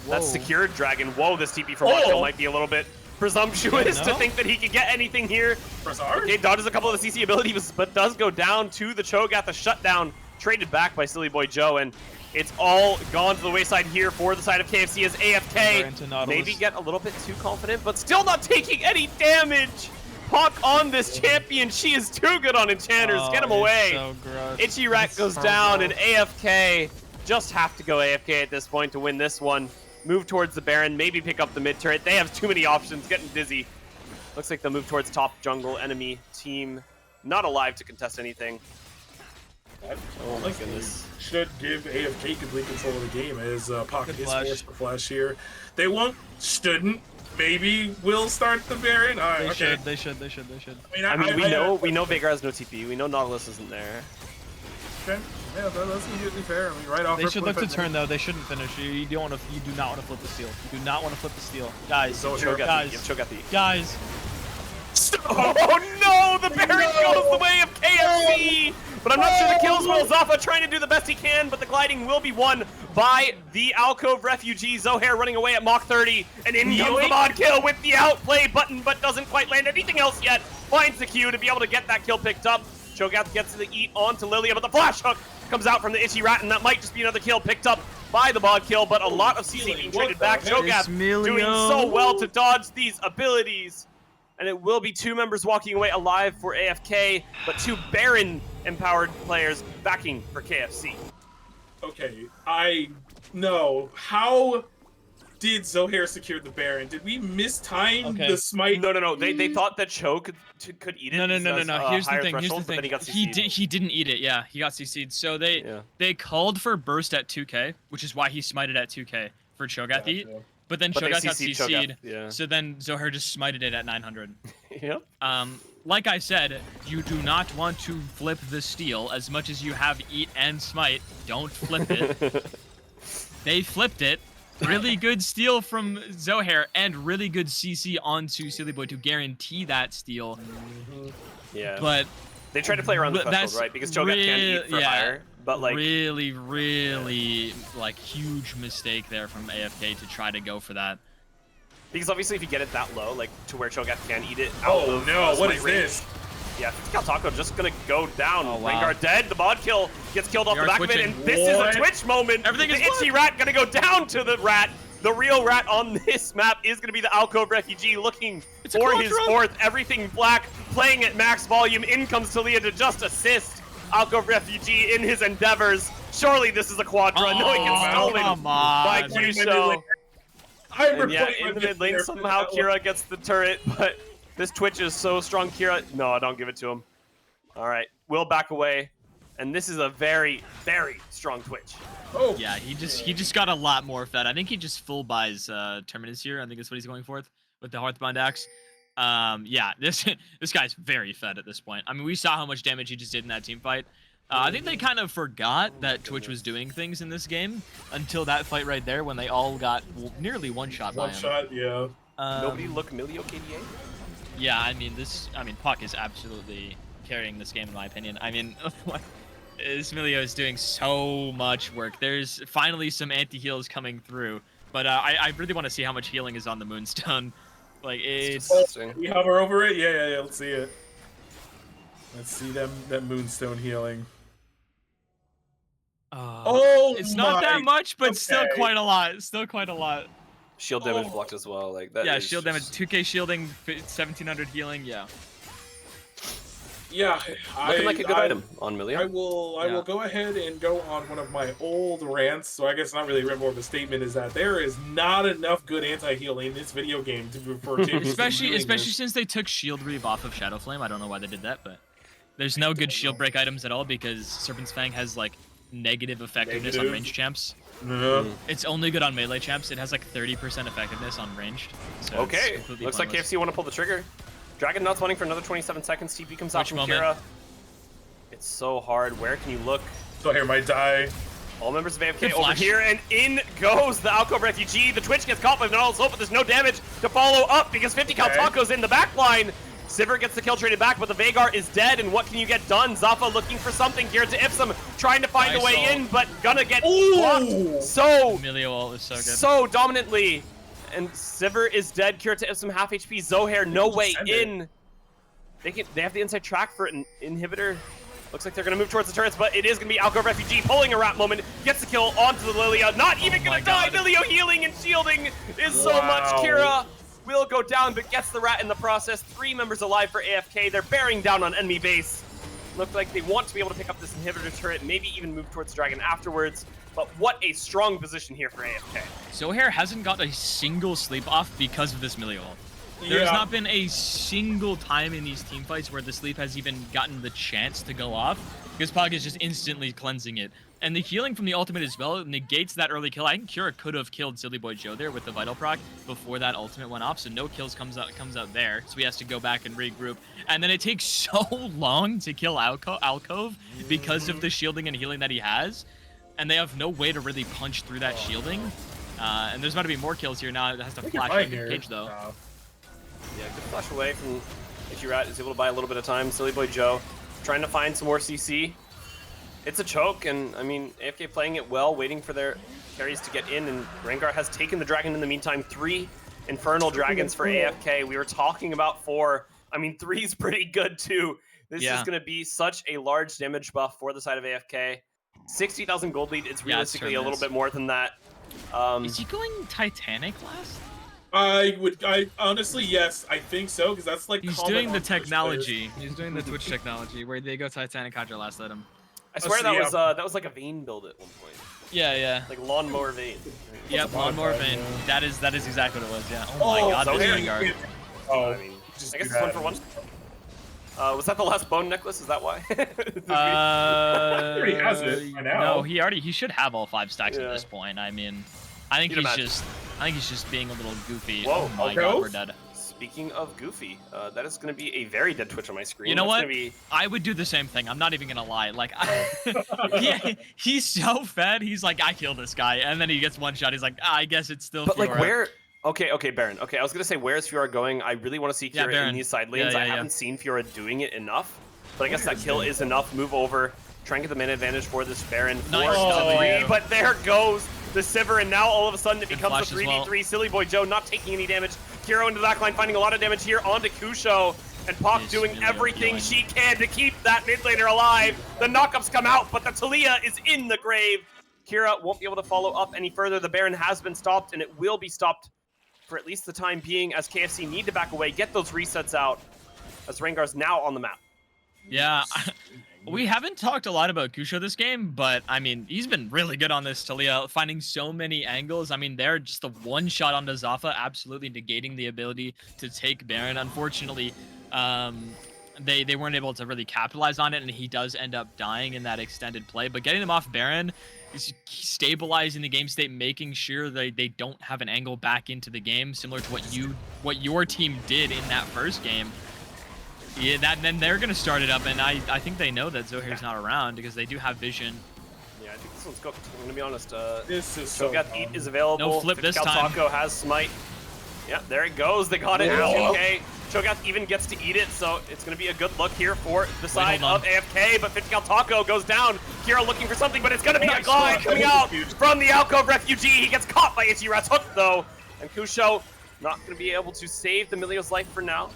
[SPEAKER 1] That's secured Dragon. Whoa, this TP from bot kill might be a little bit presumptuous
[SPEAKER 2] Yeah,
[SPEAKER 1] to
[SPEAKER 2] no.
[SPEAKER 1] think that he could get anything here.
[SPEAKER 3] Brazar?
[SPEAKER 1] Okay, dodges a couple of the CC abilities, but does go down to the Cho'Gath. The shutdown traded back by Silly Boy Joe, and it's all gone to the wayside here for the side of KFC as AFK maybe get a little bit too confident, but still not taking any damage. Puck on this champion. She is too good on enchanters. Get him away.
[SPEAKER 2] So gross.
[SPEAKER 1] Itchy Rat goes down, and AFK just have to go AFK at this point to win this one. Move towards the Baron, maybe pick up the mid turret. They have too many options, getting dizzy. Looks like they'll move towards top jungle. Enemy team not alive to contest anything.
[SPEAKER 3] Oh my goodness. Should give AFK complete control of the game as Pocket is forced to flash here. They won't, shouldn't, maybe will start the Baron.
[SPEAKER 2] They
[SPEAKER 3] Okay.
[SPEAKER 2] should.
[SPEAKER 3] I mean,
[SPEAKER 1] we know Veigar has no TP. We know Nautilus isn't there.
[SPEAKER 3] Okay. Yeah, that's completely fair. I mean, right off.
[SPEAKER 2] They should look to turn though. They shouldn't finish. You do not want to flip the steal. You do not want to flip the steal, guys. Guys.
[SPEAKER 1] Oh no! The Baron goes the way of KFC! But I'm not sure the kills will. Zaffa trying to do the best he can, but the gliding will be won by the Alcove refugee. Zohair running away at Mach 30, and in comes the mod kill with the outplay button, but doesn't quite land anything else yet. Finds the Q to be able to get that kill picked up. Cho'Gath gets the eat onto Lilia, but the flash hook comes out from the Itchy Rat, and that might just be another kill picked up by the mod kill, but a lot of CC being traded back. Cho'Gath doing so well to dodge these abilities. And it will be 2 members walking away alive for AFK, but 2 Baron-empowered players backing for KFC.
[SPEAKER 3] Okay, I know. How did Zohair secure the Baron? Did we mistime the smite?
[SPEAKER 1] No. They thought that Cho could eat it.
[SPEAKER 2] No. Here's the thing.
[SPEAKER 1] But then
[SPEAKER 2] he didn't eat it. Yeah, he got CC'd. So they called for burst at 2K, which is why he smited at 2K for Cho'Gath eat. But then Cho'Gath got CC'd, so then Zohair just smited it at 900.
[SPEAKER 1] Yep.
[SPEAKER 2] Like I said, you do not want to flip the steal. As much as you have eat and smite, don't flip it. They flipped it. Really good steal from Zohair, and really good CC onto Silly Boy to guarantee that steal.
[SPEAKER 1] Yeah.
[SPEAKER 2] But
[SPEAKER 1] they tried to play around the threshold, right? Because Cho'Gath can't eat for higher. But like
[SPEAKER 2] really like huge mistake there from AFK to try to go for that.
[SPEAKER 1] Because obviously if you get it that low, like to where Cho'Gath can eat it.
[SPEAKER 3] Oh no, what is this?
[SPEAKER 1] Yeah, 50 cal Taco just gonna go down.
[SPEAKER 2] Oh, wow.
[SPEAKER 1] Rengar dead, the mod kill gets killed off the back of it, and this is a Twitch moment.
[SPEAKER 2] Everything is
[SPEAKER 1] the Itchy Rat gonna go down to the Rat. The real Rat on this map is gonna be the Alcove refugee looking for his 4th. Everything black, playing at max volume. In comes Talia to just assist Alcove refugee in his endeavors. Surely this is a quadra. No, he gets stolen by Q-Show. And yeah, in the mid lane, somehow Kira gets the turret, but this Twitch is so strong, Kira. No, don't give it to him. All right, we'll back away. And this is a very, very strong Twitch.
[SPEAKER 3] Oh.
[SPEAKER 2] Yeah, he just got a lot more fed. I think he just full buys Terminus here. I think that's what he's going for with the Hearthbind Axe. Yeah, this guy's very fed at this point. I mean, we saw how much damage he just did in that team fight. I think they kind of forgot that Twitch was doing things in this game until that fight right there when they all got nearly one-shot by him.
[SPEAKER 3] One-shot, yeah.
[SPEAKER 1] Nobody look Milio KDA?
[SPEAKER 2] Yeah, I mean, Puck is absolutely carrying this game in my opinion. I mean, this Milio is doing so much work. There's finally some anti-heals coming through, but I really want to see how much healing is on the Moonstone. Like, it's...
[SPEAKER 3] We hover over it? Yeah, let's see it. Let's see that Moonstone healing. Oh,
[SPEAKER 2] it's not that much, but still quite a lot. Still quite a lot.
[SPEAKER 1] Shield damage blocked as well. Like that.
[SPEAKER 2] Yeah, shield damage, 2k shielding, 1700 healing. Yeah.
[SPEAKER 3] Yeah,
[SPEAKER 1] looking like a good item on Milio.
[SPEAKER 3] I will go ahead and go on one of my old rants. So I guess not really more of a statement is that there is not enough good anti-heal in this video game for
[SPEAKER 2] especially since they took Shield Reave off of Shadow Flame. I don't know why they did that, but there's no good shield break items at all because Serpent's Fang has like negative effectiveness on ranged champs.
[SPEAKER 3] Yeah.
[SPEAKER 2] It's only good on melee champs. It has like 30% effectiveness on ranged. So
[SPEAKER 1] okay, looks like KFC want to pull the trigger. Dragon Nuts running for another 27 seconds. TP comes out from Kira. It's so hard. Where can you look?
[SPEAKER 3] So here might die.
[SPEAKER 1] All members of AFK over here, and in goes the Alcove refugee. The Twitch gets caught by Nautilus Hope, but there's no damage to follow up because 50 cal Taco's in the back line. Sivir gets the kill traded back, but the Veigar is dead, and what can you get done? Zaffa looking for something here to Ipsum, trying to find a way in, but gonna get blocked so
[SPEAKER 2] Milio ult is so good.
[SPEAKER 1] So dominantly. and Sivir is dead. Kira has some half HP. Zohair, no way in. They have the inside track for an inhibitor. Looks like they're going to move towards the turrets, but it is going to be Alcove Refugee pulling a rat moment. Gets the kill onto the Lilia. Not even going to die. Milio healing and shielding is so much. Kira will go down, but gets the rat in the process. 3 members alive for AFK. They're bearing down on enemy base. Look like they want to be able to pick up this inhibitor turret, maybe even move towards the dragon afterwards. But what a strong position here for AFK.
[SPEAKER 2] Zohair hasn't got a single sleep off because of this Milio ult. There's not been a single time in these team fights where the sleep has even gotten the chance to go off, because Pog is just instantly cleansing it. And the healing from the ultimate as well negates that early kill. I think Kira could have killed Silly Boy Joe there with the Vital proc before that ultimate went off, so no kills comes out there, so he has to go back and regroup. And then it takes so long to kill Alcove because of the shielding and healing that he has, and they have no way to really punch through that shielding. And there's about to be more kills here now. It has to flash in the cage though.
[SPEAKER 1] Yeah, good flash away from Ichirat, is able to buy a little bit of time. Silly Boy Joe trying to find some more CC. It's a choke, and I mean, AFK playing it well, waiting for their carries to get in, and Rengar has taken the dragon in the meantime. 3 Infernal Dragons for AFK. We were talking about 4. I mean, 3 is pretty good too. This is going to be such a large damage buff for the side of AFK. 60,000 gold lead, it's realistically a little bit more than that.
[SPEAKER 2] Is he going Titanic last?
[SPEAKER 3] I honestly, yes, I think so, because that's like
[SPEAKER 2] he's doing the technology. He's doing the Twitch technology where they go Titanic Hydra last item.
[SPEAKER 1] I swear that was like a Vayne build at one point.
[SPEAKER 2] Yeah.
[SPEAKER 1] Like lawnmower Vayne.
[SPEAKER 2] Yep, lawnmower Vayne. That is exactly what it was. Yeah. Oh my God, this Rengar.
[SPEAKER 1] I mean, I guess it's 1 for 1. Was that the last bone necklace? Is that why?
[SPEAKER 3] He already has it by now.
[SPEAKER 2] No, he should have all 5 stacks at this point. I mean, I think he's just being a little goofy.
[SPEAKER 1] Whoa,
[SPEAKER 2] oh my God, we're dead.
[SPEAKER 1] Speaking of goofy, that is going to be a very dead Twitch on my screen.
[SPEAKER 2] You know what? I would do the same thing. I'm not even going to lie. Like, he's so fed. He's like, I kill this guy. And then he gets one shot. He's like, I guess it's still Fiora.
[SPEAKER 1] Like, where... Okay, Baron. Okay, I was going to say, where's Fiora going? I really want to see Fiora in these side lanes. I haven't seen Fiora doing it enough. But I guess that kill is enough. Move over. Try and get the mana advantage for this Baron.
[SPEAKER 2] Nice.
[SPEAKER 1] But there goes the Sivir, and now all of a sudden it becomes a 3v3. Silly Boy Joe not taking any damage. Kiro into the backline, finding a lot of damage here onto Kusho. And Pok doing everything she can to keep that mid laner alive. The knockups come out, but the Talia is in the grave. Kira won't be able to follow up any further. The Baron has been stopped, and it will be stopped for at least the time being, as KFC need to back away, get those resets out, as Rengar's now on the map.
[SPEAKER 2] Yeah, we haven't talked a lot about Kusho this game, but I mean, he's been really good on this Talia, finding so many angles. I mean, they're just a one shot onto Zafa, absolutely negating the ability to take Baron. Unfortunately, they weren't able to really capitalize on it, and he does end up dying in that extended play. But getting them off Baron is stabilizing the game state, making sure they don't have an angle back into the game, similar to what your team did in that first game. Yeah, then they're gonna start it up, and I think they know that Zohair's not around because they do have vision.
[SPEAKER 1] Yeah, I think this one's cooked. I'm gonna be honest.
[SPEAKER 3] This is so
[SPEAKER 1] Cho'Gath Eat is available.
[SPEAKER 2] No flip this time.
[SPEAKER 1] Taco has Smite. Yeah, there it goes. They got it. Okay. Cho'Gath even gets to eat it, so it's going to be a good look here for the side of AFK, but 50 Cal Taco goes down. Kira looking for something, but it's going to be a glide coming out from the Alcove Refugee. He gets caught by Ichirat's hook, though, and Kusho not going to be able to save the Milio's life for now.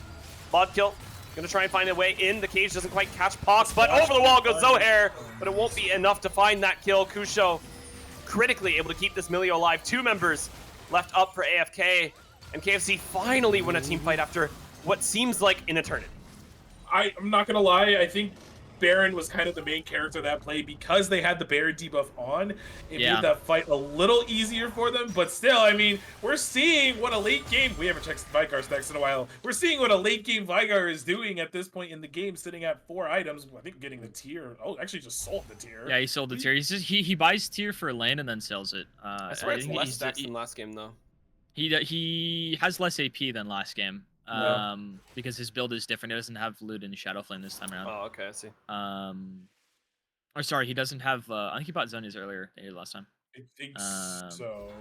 [SPEAKER 1] Bod kill. Going to try and find a way in. The cage doesn't quite catch Pox, but over the wall goes Zohair, but it won't be enough to find that kill. Kusho critically able to keep this Milio alive. 2 members left up for AFK, and KFC finally win a team fight after what seems like an eternity.
[SPEAKER 3] I'm not gonna lie, I think Baron was kind of the main character of that play because they had the Baron debuff on. It made that fight a little easier for them, but still, I mean, we're seeing what a late game, we haven't checked Vigar stacks in a while, we're seeing what a late game Vigar is doing at this point in the game, sitting at 4 items, I think getting the tier, actually just sold the tier.
[SPEAKER 2] Yeah, he sold the tier. He buys tier for lane and then sells it.
[SPEAKER 1] I swear it's less stacks than last game, though.
[SPEAKER 2] He has less AP than last game. Because his build is different. He doesn't have loot in Shadow Flame this time around.
[SPEAKER 1] Oh, okay, I see.
[SPEAKER 2] Or sorry, he doesn't have. I think he bought Zonia's earlier last time.
[SPEAKER 3] I think so.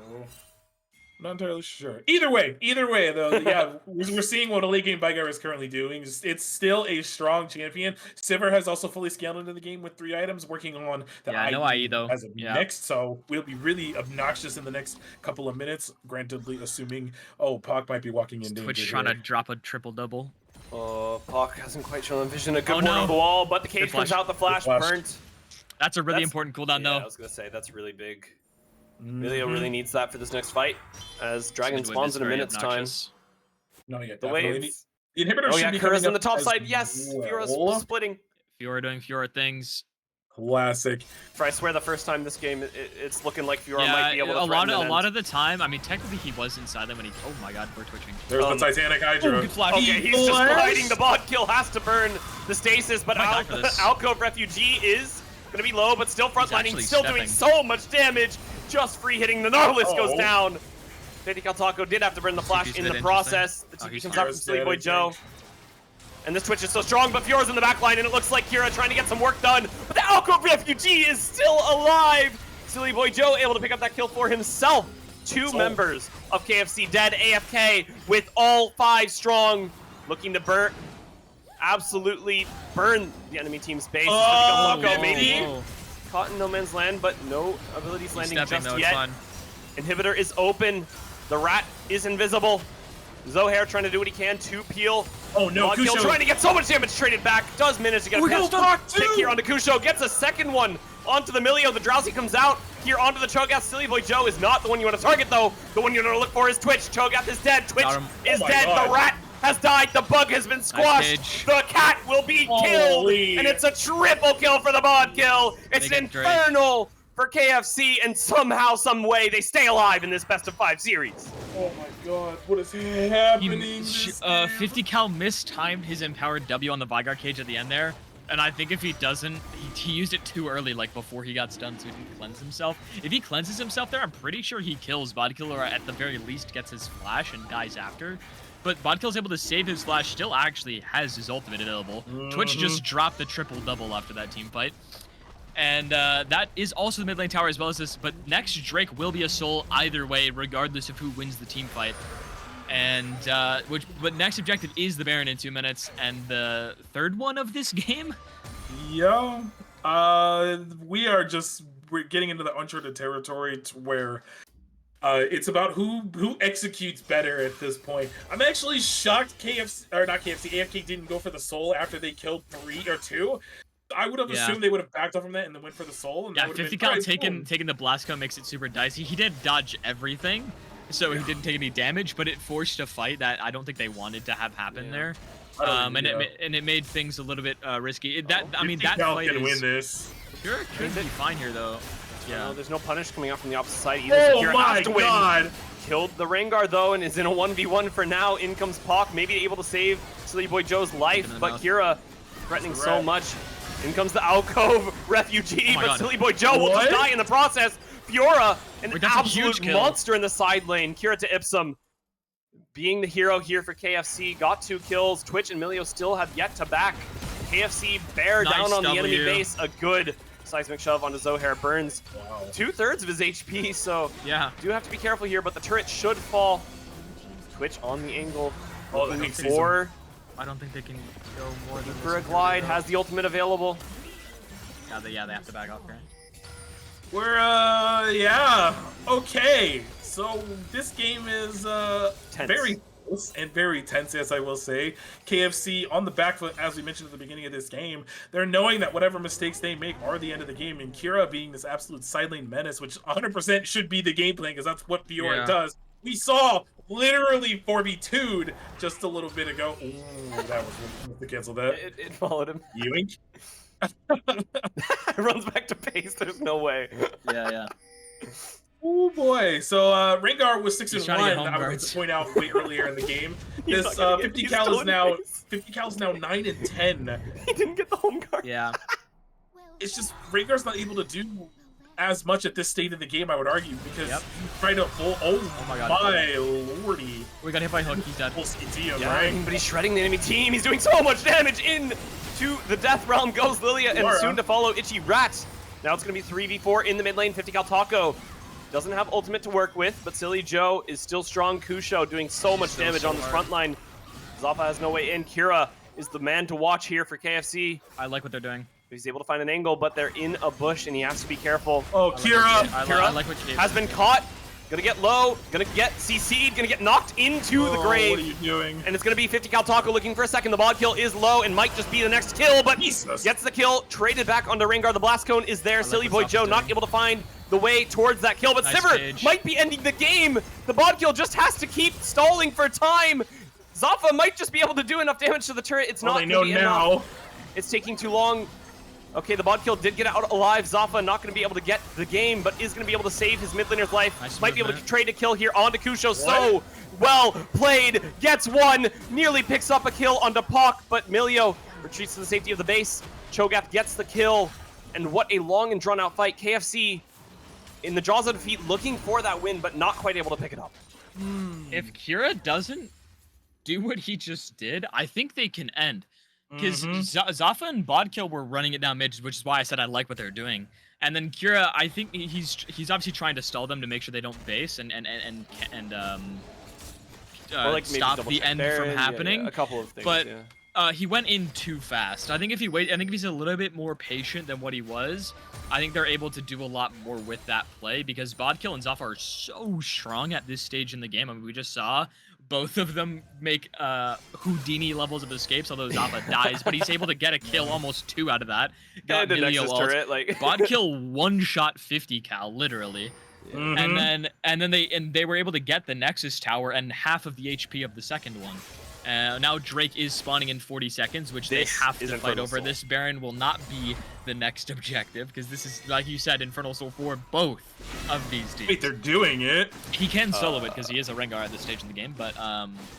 [SPEAKER 3] Not entirely sure. Either way, though, yeah, we're seeing what a late game Vigar is currently doing. It's still a strong champion. Sivir has also fully scaled into the game with 3 items, working on the
[SPEAKER 2] Yeah, no IE though.
[SPEAKER 3] as of
[SPEAKER 2] Yeah.
[SPEAKER 3] next. So we'll be really obnoxious in the next couple of minutes. Grantedly, assuming Pac might be walking in danger.
[SPEAKER 2] Twitch trying to drop a triple double.
[SPEAKER 1] Oh, Pac hasn't quite shown vision. A good
[SPEAKER 2] no.
[SPEAKER 1] ward on the wall, but the cage comes out. The flash burnt.
[SPEAKER 2] That's a really important cooldown though.
[SPEAKER 1] I was gonna say that's really big. Milio really needs that for this next fight, as Dragon spawns in a minute's time.
[SPEAKER 3] No, yeah,
[SPEAKER 1] The waves.
[SPEAKER 3] The inhibitor
[SPEAKER 1] Oh
[SPEAKER 3] should
[SPEAKER 1] yeah,
[SPEAKER 3] be
[SPEAKER 1] Kura's
[SPEAKER 3] coming
[SPEAKER 1] on the
[SPEAKER 3] up
[SPEAKER 1] top
[SPEAKER 3] as
[SPEAKER 1] side. Yes,
[SPEAKER 3] well.
[SPEAKER 1] Fiora's splitting.
[SPEAKER 2] Fiora doing Fiora things.
[SPEAKER 3] Classic.
[SPEAKER 1] For I swear the first time this game, it's looking like Fiora
[SPEAKER 2] Yeah,
[SPEAKER 1] might be able to threaten
[SPEAKER 2] a
[SPEAKER 1] an
[SPEAKER 2] lot
[SPEAKER 1] end.
[SPEAKER 2] of the time. I mean, technically he was inside them when he. Oh my God, we're twitching.
[SPEAKER 3] There's the Titanic Hydra.
[SPEAKER 2] Good flash.
[SPEAKER 1] Okay, he's just gliding. The bot kill has to burn the stasis, but Alcove Refugee is gonna be low, but still frontlining, still doing so much damage. Just free hitting. The Nautilus goes down. Taco did have to burn the flash in the process. The TP comes out from Silly Boy Joe. And this Twitch is so strong, but Fiora's in the back line, and it looks like Kira trying to get some work done. But the Alcove Refugee is still alive. Silly Boy Joe able to pick up that kill for himself. 2 members of KFC dead, AFK with all 5 strong, looking to absolutely burn the enemy team's base. Maybe caught in no man's land, but no abilities landing just yet. Inhibitor is open. The rat is invisible. Zohair trying to do what he can to peel.
[SPEAKER 3] Oh no, Kusho
[SPEAKER 1] trying to get so much damage traded back. Does manage to get a pick here onto Kusho. Gets a second one onto the Milio. The Drowsy comes out here onto the Cho'Gath. Silly Boy Joe is not the one you want to target though. The one you want to look for is Twitch. Cho'Gath is dead. Twitch is dead. The rat has died. The bug has been squashed. The cat will be killed. And it's a triple kill for the bod kill. It's infernal for KFC, and somehow, some way, they stay alive in this best of 5 series.
[SPEAKER 3] Oh my God, what is happening?
[SPEAKER 2] 50 cal mistimed his empowered W on the Vigar cage at the end there, and I think if he doesn't, he used it too early, like before he got stunned, so he didn't cleanse himself. If he cleanses himself there, I'm pretty sure he kills Bodkill, or at the very least gets his flash and dies after. But Bodkill's able to save his flash, still actually has his ultimate available. Twitch just dropped the triple double after that team fight. And that is also the mid lane tower as well as this. But next, Drake will be a soul either way, regardless of who wins the team fight. And but next objective is the Baron in 2 minutes, and the third one of this game.
[SPEAKER 3] Yeah, we're getting into the uncharted territory to where it's about who executes better at this point. I'm actually shocked AFK didn't go for the soul after they killed 3 or 2. I would have assumed they would have backed off from that and then went for the soul. And
[SPEAKER 2] yeah, 50 cal taking the Blasco makes it super dicey. He did dodge everything, so he didn't take any damage, but it forced a fight that I don't think they wanted to have happen there. And it made things a little bit risky. That fight
[SPEAKER 3] can win this.
[SPEAKER 2] Sure, could be fine here though. Yeah,
[SPEAKER 1] there's no punish coming out from the opposite side either.
[SPEAKER 3] Oh my God!
[SPEAKER 1] Killed the Rengar though, and is in a 1v1 for now. In comes Pac, maybe able to save Silly Boy Joe's life, but Kira threatening so much. In comes the Alcove Refugee, but Silly Boy Joe will just die in the process. Fiora, an absolute monster in the side lane. Kira to Ipsum, being the hero here for KFC, got 2 kills. Twitch and Milio still have yet to back. KFC bear down on the enemy base. A good seismic shove onto Zohair. Burns 2/3 of his HP, so do have to be careful here, but the turret should fall. Twitch on the angle, looking for...
[SPEAKER 2] I don't think they can go more than
[SPEAKER 1] for a glide. Has the ultimate available.
[SPEAKER 2] Yeah, they have to back off, right?
[SPEAKER 3] We're okay. So this game is very close and very tense, as I will say. KFC on the back foot, as we mentioned at the beginning of this game. They're knowing that whatever mistakes they make are the end of the game, and Kira being this absolute side lane menace, which 100% should be the game plan, because that's what Fiora does. We saw literally 4v2'd just a little bit ago. Ooh, that was to cancel that.
[SPEAKER 1] It followed him.
[SPEAKER 3] Ewing.
[SPEAKER 1] Runs back to base. There's no way.
[SPEAKER 2] Yeah.
[SPEAKER 3] Oh boy. So Rengar was 6-1. I would like to point out way earlier in the game. This 50 cal is now 9 and 10.
[SPEAKER 1] He didn't get the home guard.
[SPEAKER 2] Yeah.
[SPEAKER 3] It's just Rengar's not able to do as much at this state of the game, I would argue, because he's trying to full. Oh my God. Lordy.
[SPEAKER 2] We got hit by hook. He's dead.
[SPEAKER 3] Full CT,
[SPEAKER 1] right? But he's shredding the enemy team. He's doing so much damage. Into the death realm goes Lilia, and soon to follow Itchy Rat. Now it's going to be 3v4 in the mid lane. 50 cal Taco Doesn't have ultimate to work with, but Silly Joe is still strong. Kusho doing so much damage on this front line. Zaffa has no way in. Kira is the man to watch here for KFC.
[SPEAKER 2] I like what they're doing.
[SPEAKER 1] He's able to find an angle, but they're in a bush, and he has to be careful.
[SPEAKER 3] Oh, Kira!
[SPEAKER 2] I like what
[SPEAKER 1] has been caught. Gonna get low, gonna get CC'd, gonna get knocked into the grave.
[SPEAKER 3] What are you doing?
[SPEAKER 1] And it's gonna be 50 cal Taco looking for a second. The bod kill is low and might just be the next kill, but gets the kill, traded back onto Rengar. The blast cone is there. Silly Boy Joe not able to find the way towards that kill, but Sivir might be ending the game. The bod kill just has to keep stalling for time. Zaffa might just be able to do enough damage to the turret. It's not gonna be enough. It's taking too long. Okay, the bod kill did get out alive. Zaffa not going to be able to get the game, but is going to be able to save his mid laner's life. Might be able to trade a kill here onto Kusho. So well played. Gets one. Nearly picks up a kill onto Pak, but Milio retreats to the safety of the base. Cho'Gath gets the kill. And what a long and drawn out fight. KFC in the jaws of defeat looking for that win, but not quite able to pick it up.
[SPEAKER 2] If Kira doesn't do what he just did, I think they can end. Because Zaffa and Bodkill were running it down mid, which is why I said I like what they're doing. And then Kira, I think he's obviously trying to stall them to make sure they don't base and
[SPEAKER 1] like
[SPEAKER 2] stop the end from happening.
[SPEAKER 1] Yeah, a couple of things.
[SPEAKER 2] But he went in too fast. I think if he's a little bit more patient than what he was, I think they're able to do a lot more with that play because Bodkill and Zaffa are so strong at this stage in the game. I mean, we just saw both of them make Houdini levels of escapes, although Zaffa dies, but he's able to get a kill, almost 2 out of that. Got Milio ult.
[SPEAKER 1] Turret, like
[SPEAKER 2] Bodkill one-shot 50 cal, literally. And then they were able to get the Nexus Tower and half of the HP of the second one. Now Drake is spawning in 40 seconds, which they have to fight over. This Baron will not be the next objective, because this is, like you said, Infernal Soul for both of these teams.
[SPEAKER 3] Wait, they're doing it?
[SPEAKER 2] He can solo it, because he is a Rengar at this stage in the game, but...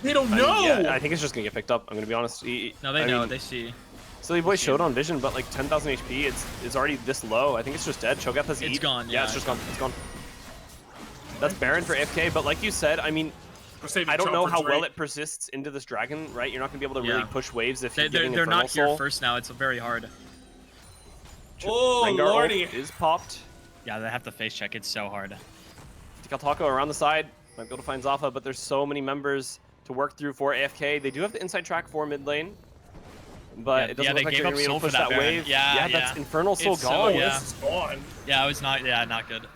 [SPEAKER 3] They don't know!
[SPEAKER 1] Yeah, I think it's just going to get picked up, I'm going to be honest.
[SPEAKER 2] No, they know, they see.
[SPEAKER 1] Silly Boy showed on Vision, but like 10,000 HP, it's already this low. I think it's just dead. Cho'Gath has
[SPEAKER 2] It's gone,
[SPEAKER 1] yeah. It's just gone. It's gone. That's Baron for AFK, but like you said, I mean, I don't know how well it persists into this dragon, right? You're not going to be able to really push waves if you're getting
[SPEAKER 2] They're not
[SPEAKER 1] Soul.
[SPEAKER 2] here first now. It's very hard.
[SPEAKER 3] Oh,
[SPEAKER 1] Rengar
[SPEAKER 3] lordy.
[SPEAKER 1] is popped.
[SPEAKER 2] Yeah, they have to face check. It's so hard.
[SPEAKER 1] Taco around the side. Might be able to find Zaffa, but there's so many members to work through for AFK. They do have the inside track for mid lane, but it doesn't look like they're going to be able to push that wave.
[SPEAKER 2] Yeah,
[SPEAKER 1] that's Infernal Soul
[SPEAKER 2] It's
[SPEAKER 1] gone.
[SPEAKER 3] This is gone.
[SPEAKER 2] Yeah, it was not good.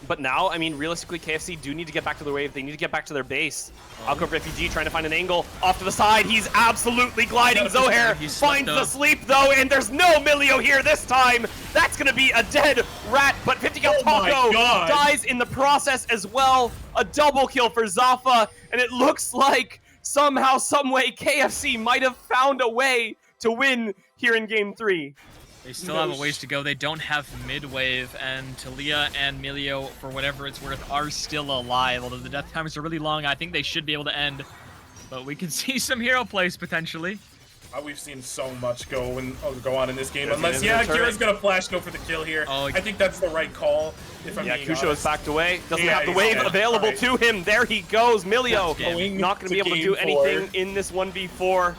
[SPEAKER 1] But now, I mean, realistically, KFC do need to get back to their wave. They need to get back to their base. Alco Refugee trying to find an angle off to the side. He's absolutely gliding. Zohair finds the sleep, though, and there's no Milio here this time. That's going to be a dead rat, but 50 cal Taco dies in the process as well. A double kill for Zaffa, and it looks like somehow, someway, KFC might have found a way to win here in Game 3.
[SPEAKER 2] They still have a ways to go. They don't have mid-wave, and Talia and Milio, for whatever it's worth, are still alive. Although the death times are really long, I think they should be able to end. But we can see some hero plays, potentially.
[SPEAKER 3] We've seen so much go on in this game. Unless, Kira's going to flash go for the kill here. I think that's the right call, if I'm being
[SPEAKER 1] Kusho
[SPEAKER 3] honest.
[SPEAKER 1] is backed away. Doesn't have the wave available to him. There he goes. Milio not going to be able to do anything in this 1v4.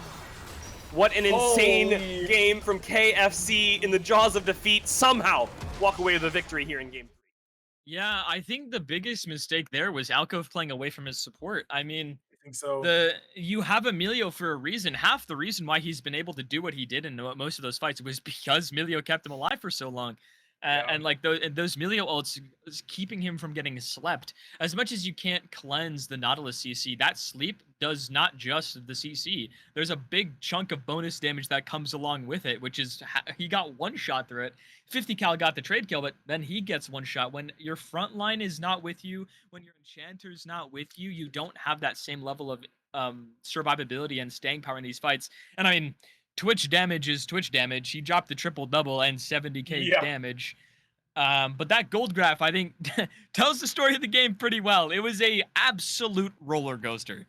[SPEAKER 1] What an insane game from KFC in the jaws of defeat. Somehow walk away with a victory here in Game 3.
[SPEAKER 2] Yeah, I think the biggest mistake there was Alcove playing away from his support. I mean,
[SPEAKER 3] I think so.
[SPEAKER 2] You have Emilio for a reason. Half the reason why he's been able to do what he did in most of those fights was because Milio kept him alive for so long. And like those Milio ults is keeping him from getting slept. As much as you can't cleanse the Nautilus CC, that sleep does not just the CC. There's a big chunk of bonus damage that comes along with it, which is he got one shot through it. 50 cal got the trade kill, but then he gets one shot. When your front line is not with you, when your enchanter's not with you, you don't have that same level of survivability and staying power in these fights. And I mean, Twitch damage is Twitch damage. He dropped the triple-double and 70k damage. But that gold graph, I think, tells the story of the game pretty well. It was a absolute roller coaster.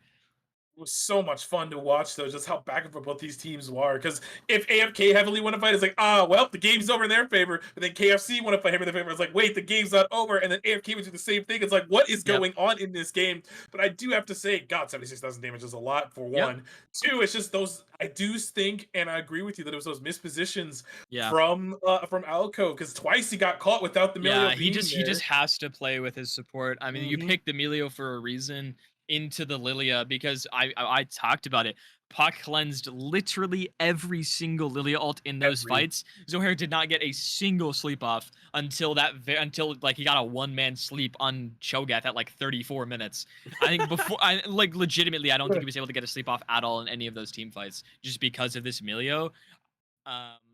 [SPEAKER 3] It was so much fun to watch, though, just how back and forth both these teams were. Because if AFK heavily won a fight, it's like, well, the game's over in their favor. But then KFC won a fight heavily in their favor. It's like, wait, the game's not over. And then AFK would do the same thing. It's like, what is
[SPEAKER 2] Yep.
[SPEAKER 3] going on in this game? But I do have to say, God, 76,000 damage is a lot for
[SPEAKER 2] Yep.
[SPEAKER 3] one. Two, it's just those. I do think, and I agree with you that it was those mispositions
[SPEAKER 2] Yeah.
[SPEAKER 3] from Alco, because twice he got caught without the Milio.
[SPEAKER 2] Yeah, he just has to play with his support. I mean, you
[SPEAKER 3] Mhm.
[SPEAKER 2] picked the Emilio for a reason into the Lilia because I talked about it. Puck cleansed literally every single Lilia ult in those
[SPEAKER 3] Every.
[SPEAKER 2] fights. Zohair did not get a single sleep off until until like he got a one-man sleep on Cho'Gath at like 34 minutes. I think before I like legitimately I don't think he was able to get a sleep off at all in any of those team fights just because of this Emilio.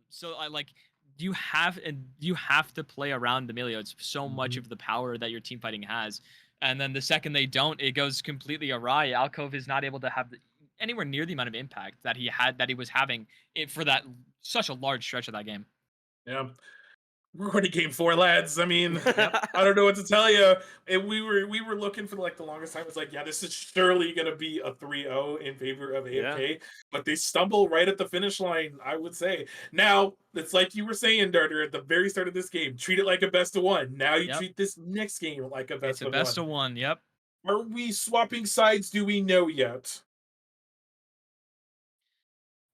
[SPEAKER 2] So I like you have to play around Emilio. It's so much of the power that your team fighting has. And then the second they don't, it goes completely awry. Alcove is not able to have anywhere near the amount of impact that he was having for that such a large stretch of that game.
[SPEAKER 3] Yeah. We're going to game 4, lads. I mean, I don't know what to tell you. We were looking for like the longest time. It's like, yeah, this is surely going to be a 3-0 in favor of AFK, but they stumble right at the finish line, I would say. Now, it's like you were saying, Darter, at the very start of this game, treat it like a best of one. Now you treat this next game like a best
[SPEAKER 2] It's a
[SPEAKER 3] of
[SPEAKER 2] best
[SPEAKER 3] one.
[SPEAKER 2] of one. Yep.
[SPEAKER 3] Are we swapping sides? Do we know yet?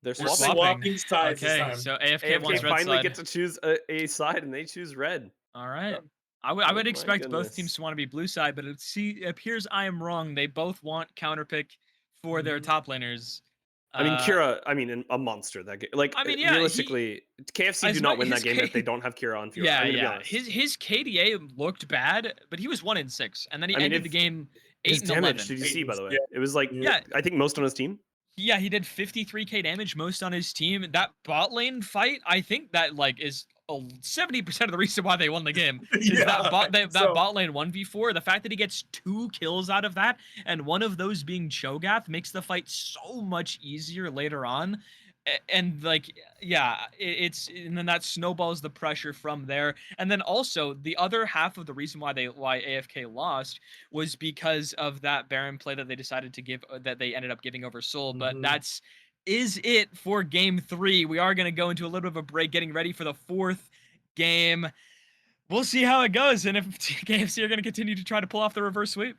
[SPEAKER 1] They're
[SPEAKER 3] We're
[SPEAKER 1] swapping.
[SPEAKER 3] swapping sides this
[SPEAKER 2] Okay,
[SPEAKER 3] time.
[SPEAKER 2] so AFK
[SPEAKER 1] AFK
[SPEAKER 2] wants red
[SPEAKER 1] finally
[SPEAKER 2] side.
[SPEAKER 1] get to choose a side, and they choose red.
[SPEAKER 2] All right.
[SPEAKER 3] Yep.
[SPEAKER 2] I
[SPEAKER 1] Oh
[SPEAKER 2] would
[SPEAKER 1] my
[SPEAKER 2] expect both
[SPEAKER 1] goodness.
[SPEAKER 2] teams to want to be blue side, but it appears I am wrong. They both want counterpick for their top laners.
[SPEAKER 1] I mean, Kira. I mean, a monster that game. Like,
[SPEAKER 2] I mean, yeah,
[SPEAKER 1] realistically, KFC do not win that game if they don't have Kira on field.
[SPEAKER 2] Yeah,
[SPEAKER 1] I'm gonna be
[SPEAKER 2] yeah.
[SPEAKER 1] honest.
[SPEAKER 2] His KDA looked bad, but he was 1-6, and then he
[SPEAKER 1] I mean,
[SPEAKER 2] ended the game 8
[SPEAKER 1] his
[SPEAKER 2] and
[SPEAKER 1] damage,
[SPEAKER 2] 11.
[SPEAKER 1] did you see, by the way?
[SPEAKER 3] Yeah.
[SPEAKER 1] It was like,
[SPEAKER 2] Yeah.
[SPEAKER 1] I think most on his team.
[SPEAKER 2] Yeah, he did 53k damage, most on his team. That bot lane fight, I think that like is 70% of the reason why they won the game. Is that bot lane 1v4. The fact that he gets 2 kills out of that, and one of those being Cho'Gath, makes the fight so much easier later on. And like, yeah, and then that snowballs the pressure from there. And then also the other half of the reason why AFK lost was because of that Baron play that they decided to give, that they ended up giving over Soul. But that's is it for game 3. We are going to go into a little bit of a break, getting ready for the 4th game. We'll see how it goes, and if KFC are going to continue to try to pull off the reverse sweep.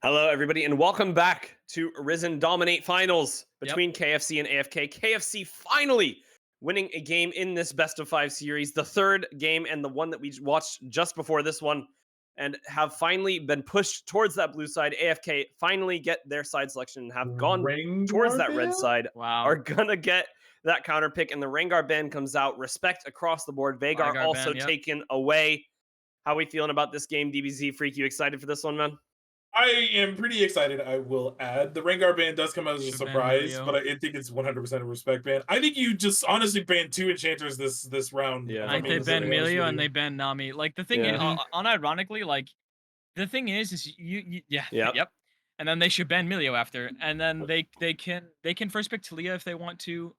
[SPEAKER 1] Hello, everybody, and welcome back to Risen Dominate Finals
[SPEAKER 2] Yep.
[SPEAKER 1] between KFC and AFK. KFC finally winning a game in this best of 5 series, the third game and the one that we watched just before this one, and have finally been pushed towards that blue side. AFK finally get their side selection and have gone towards that red side.
[SPEAKER 2] Wow.
[SPEAKER 1] Are gonna get that counter pick, and the Rengar ban comes out. Respect across the board. Veigar also
[SPEAKER 2] ban, yep.
[SPEAKER 1] taken away. How we feeling about this game, DBZ Freak? You excited for this one, man?
[SPEAKER 3] I am pretty excited. I will add the Rengar ban does come as a
[SPEAKER 2] Should ban
[SPEAKER 3] surprise,
[SPEAKER 2] Emilio.
[SPEAKER 3] but I think it's 100% a respect ban. I think you just honestly banned 2 enchanters this round.
[SPEAKER 1] Yeah.
[SPEAKER 3] if
[SPEAKER 2] I
[SPEAKER 3] I'm
[SPEAKER 2] think
[SPEAKER 3] being
[SPEAKER 2] they
[SPEAKER 3] completely
[SPEAKER 2] ban
[SPEAKER 3] honest with
[SPEAKER 2] Emilio and
[SPEAKER 3] you.
[SPEAKER 2] they ban Nami. Like the thing,
[SPEAKER 1] Yeah.
[SPEAKER 2] unironically, like the thing is you yeah,
[SPEAKER 1] Yep.
[SPEAKER 2] yep. And then they should ban Emilio after, and then they can first pick Talia if they want to.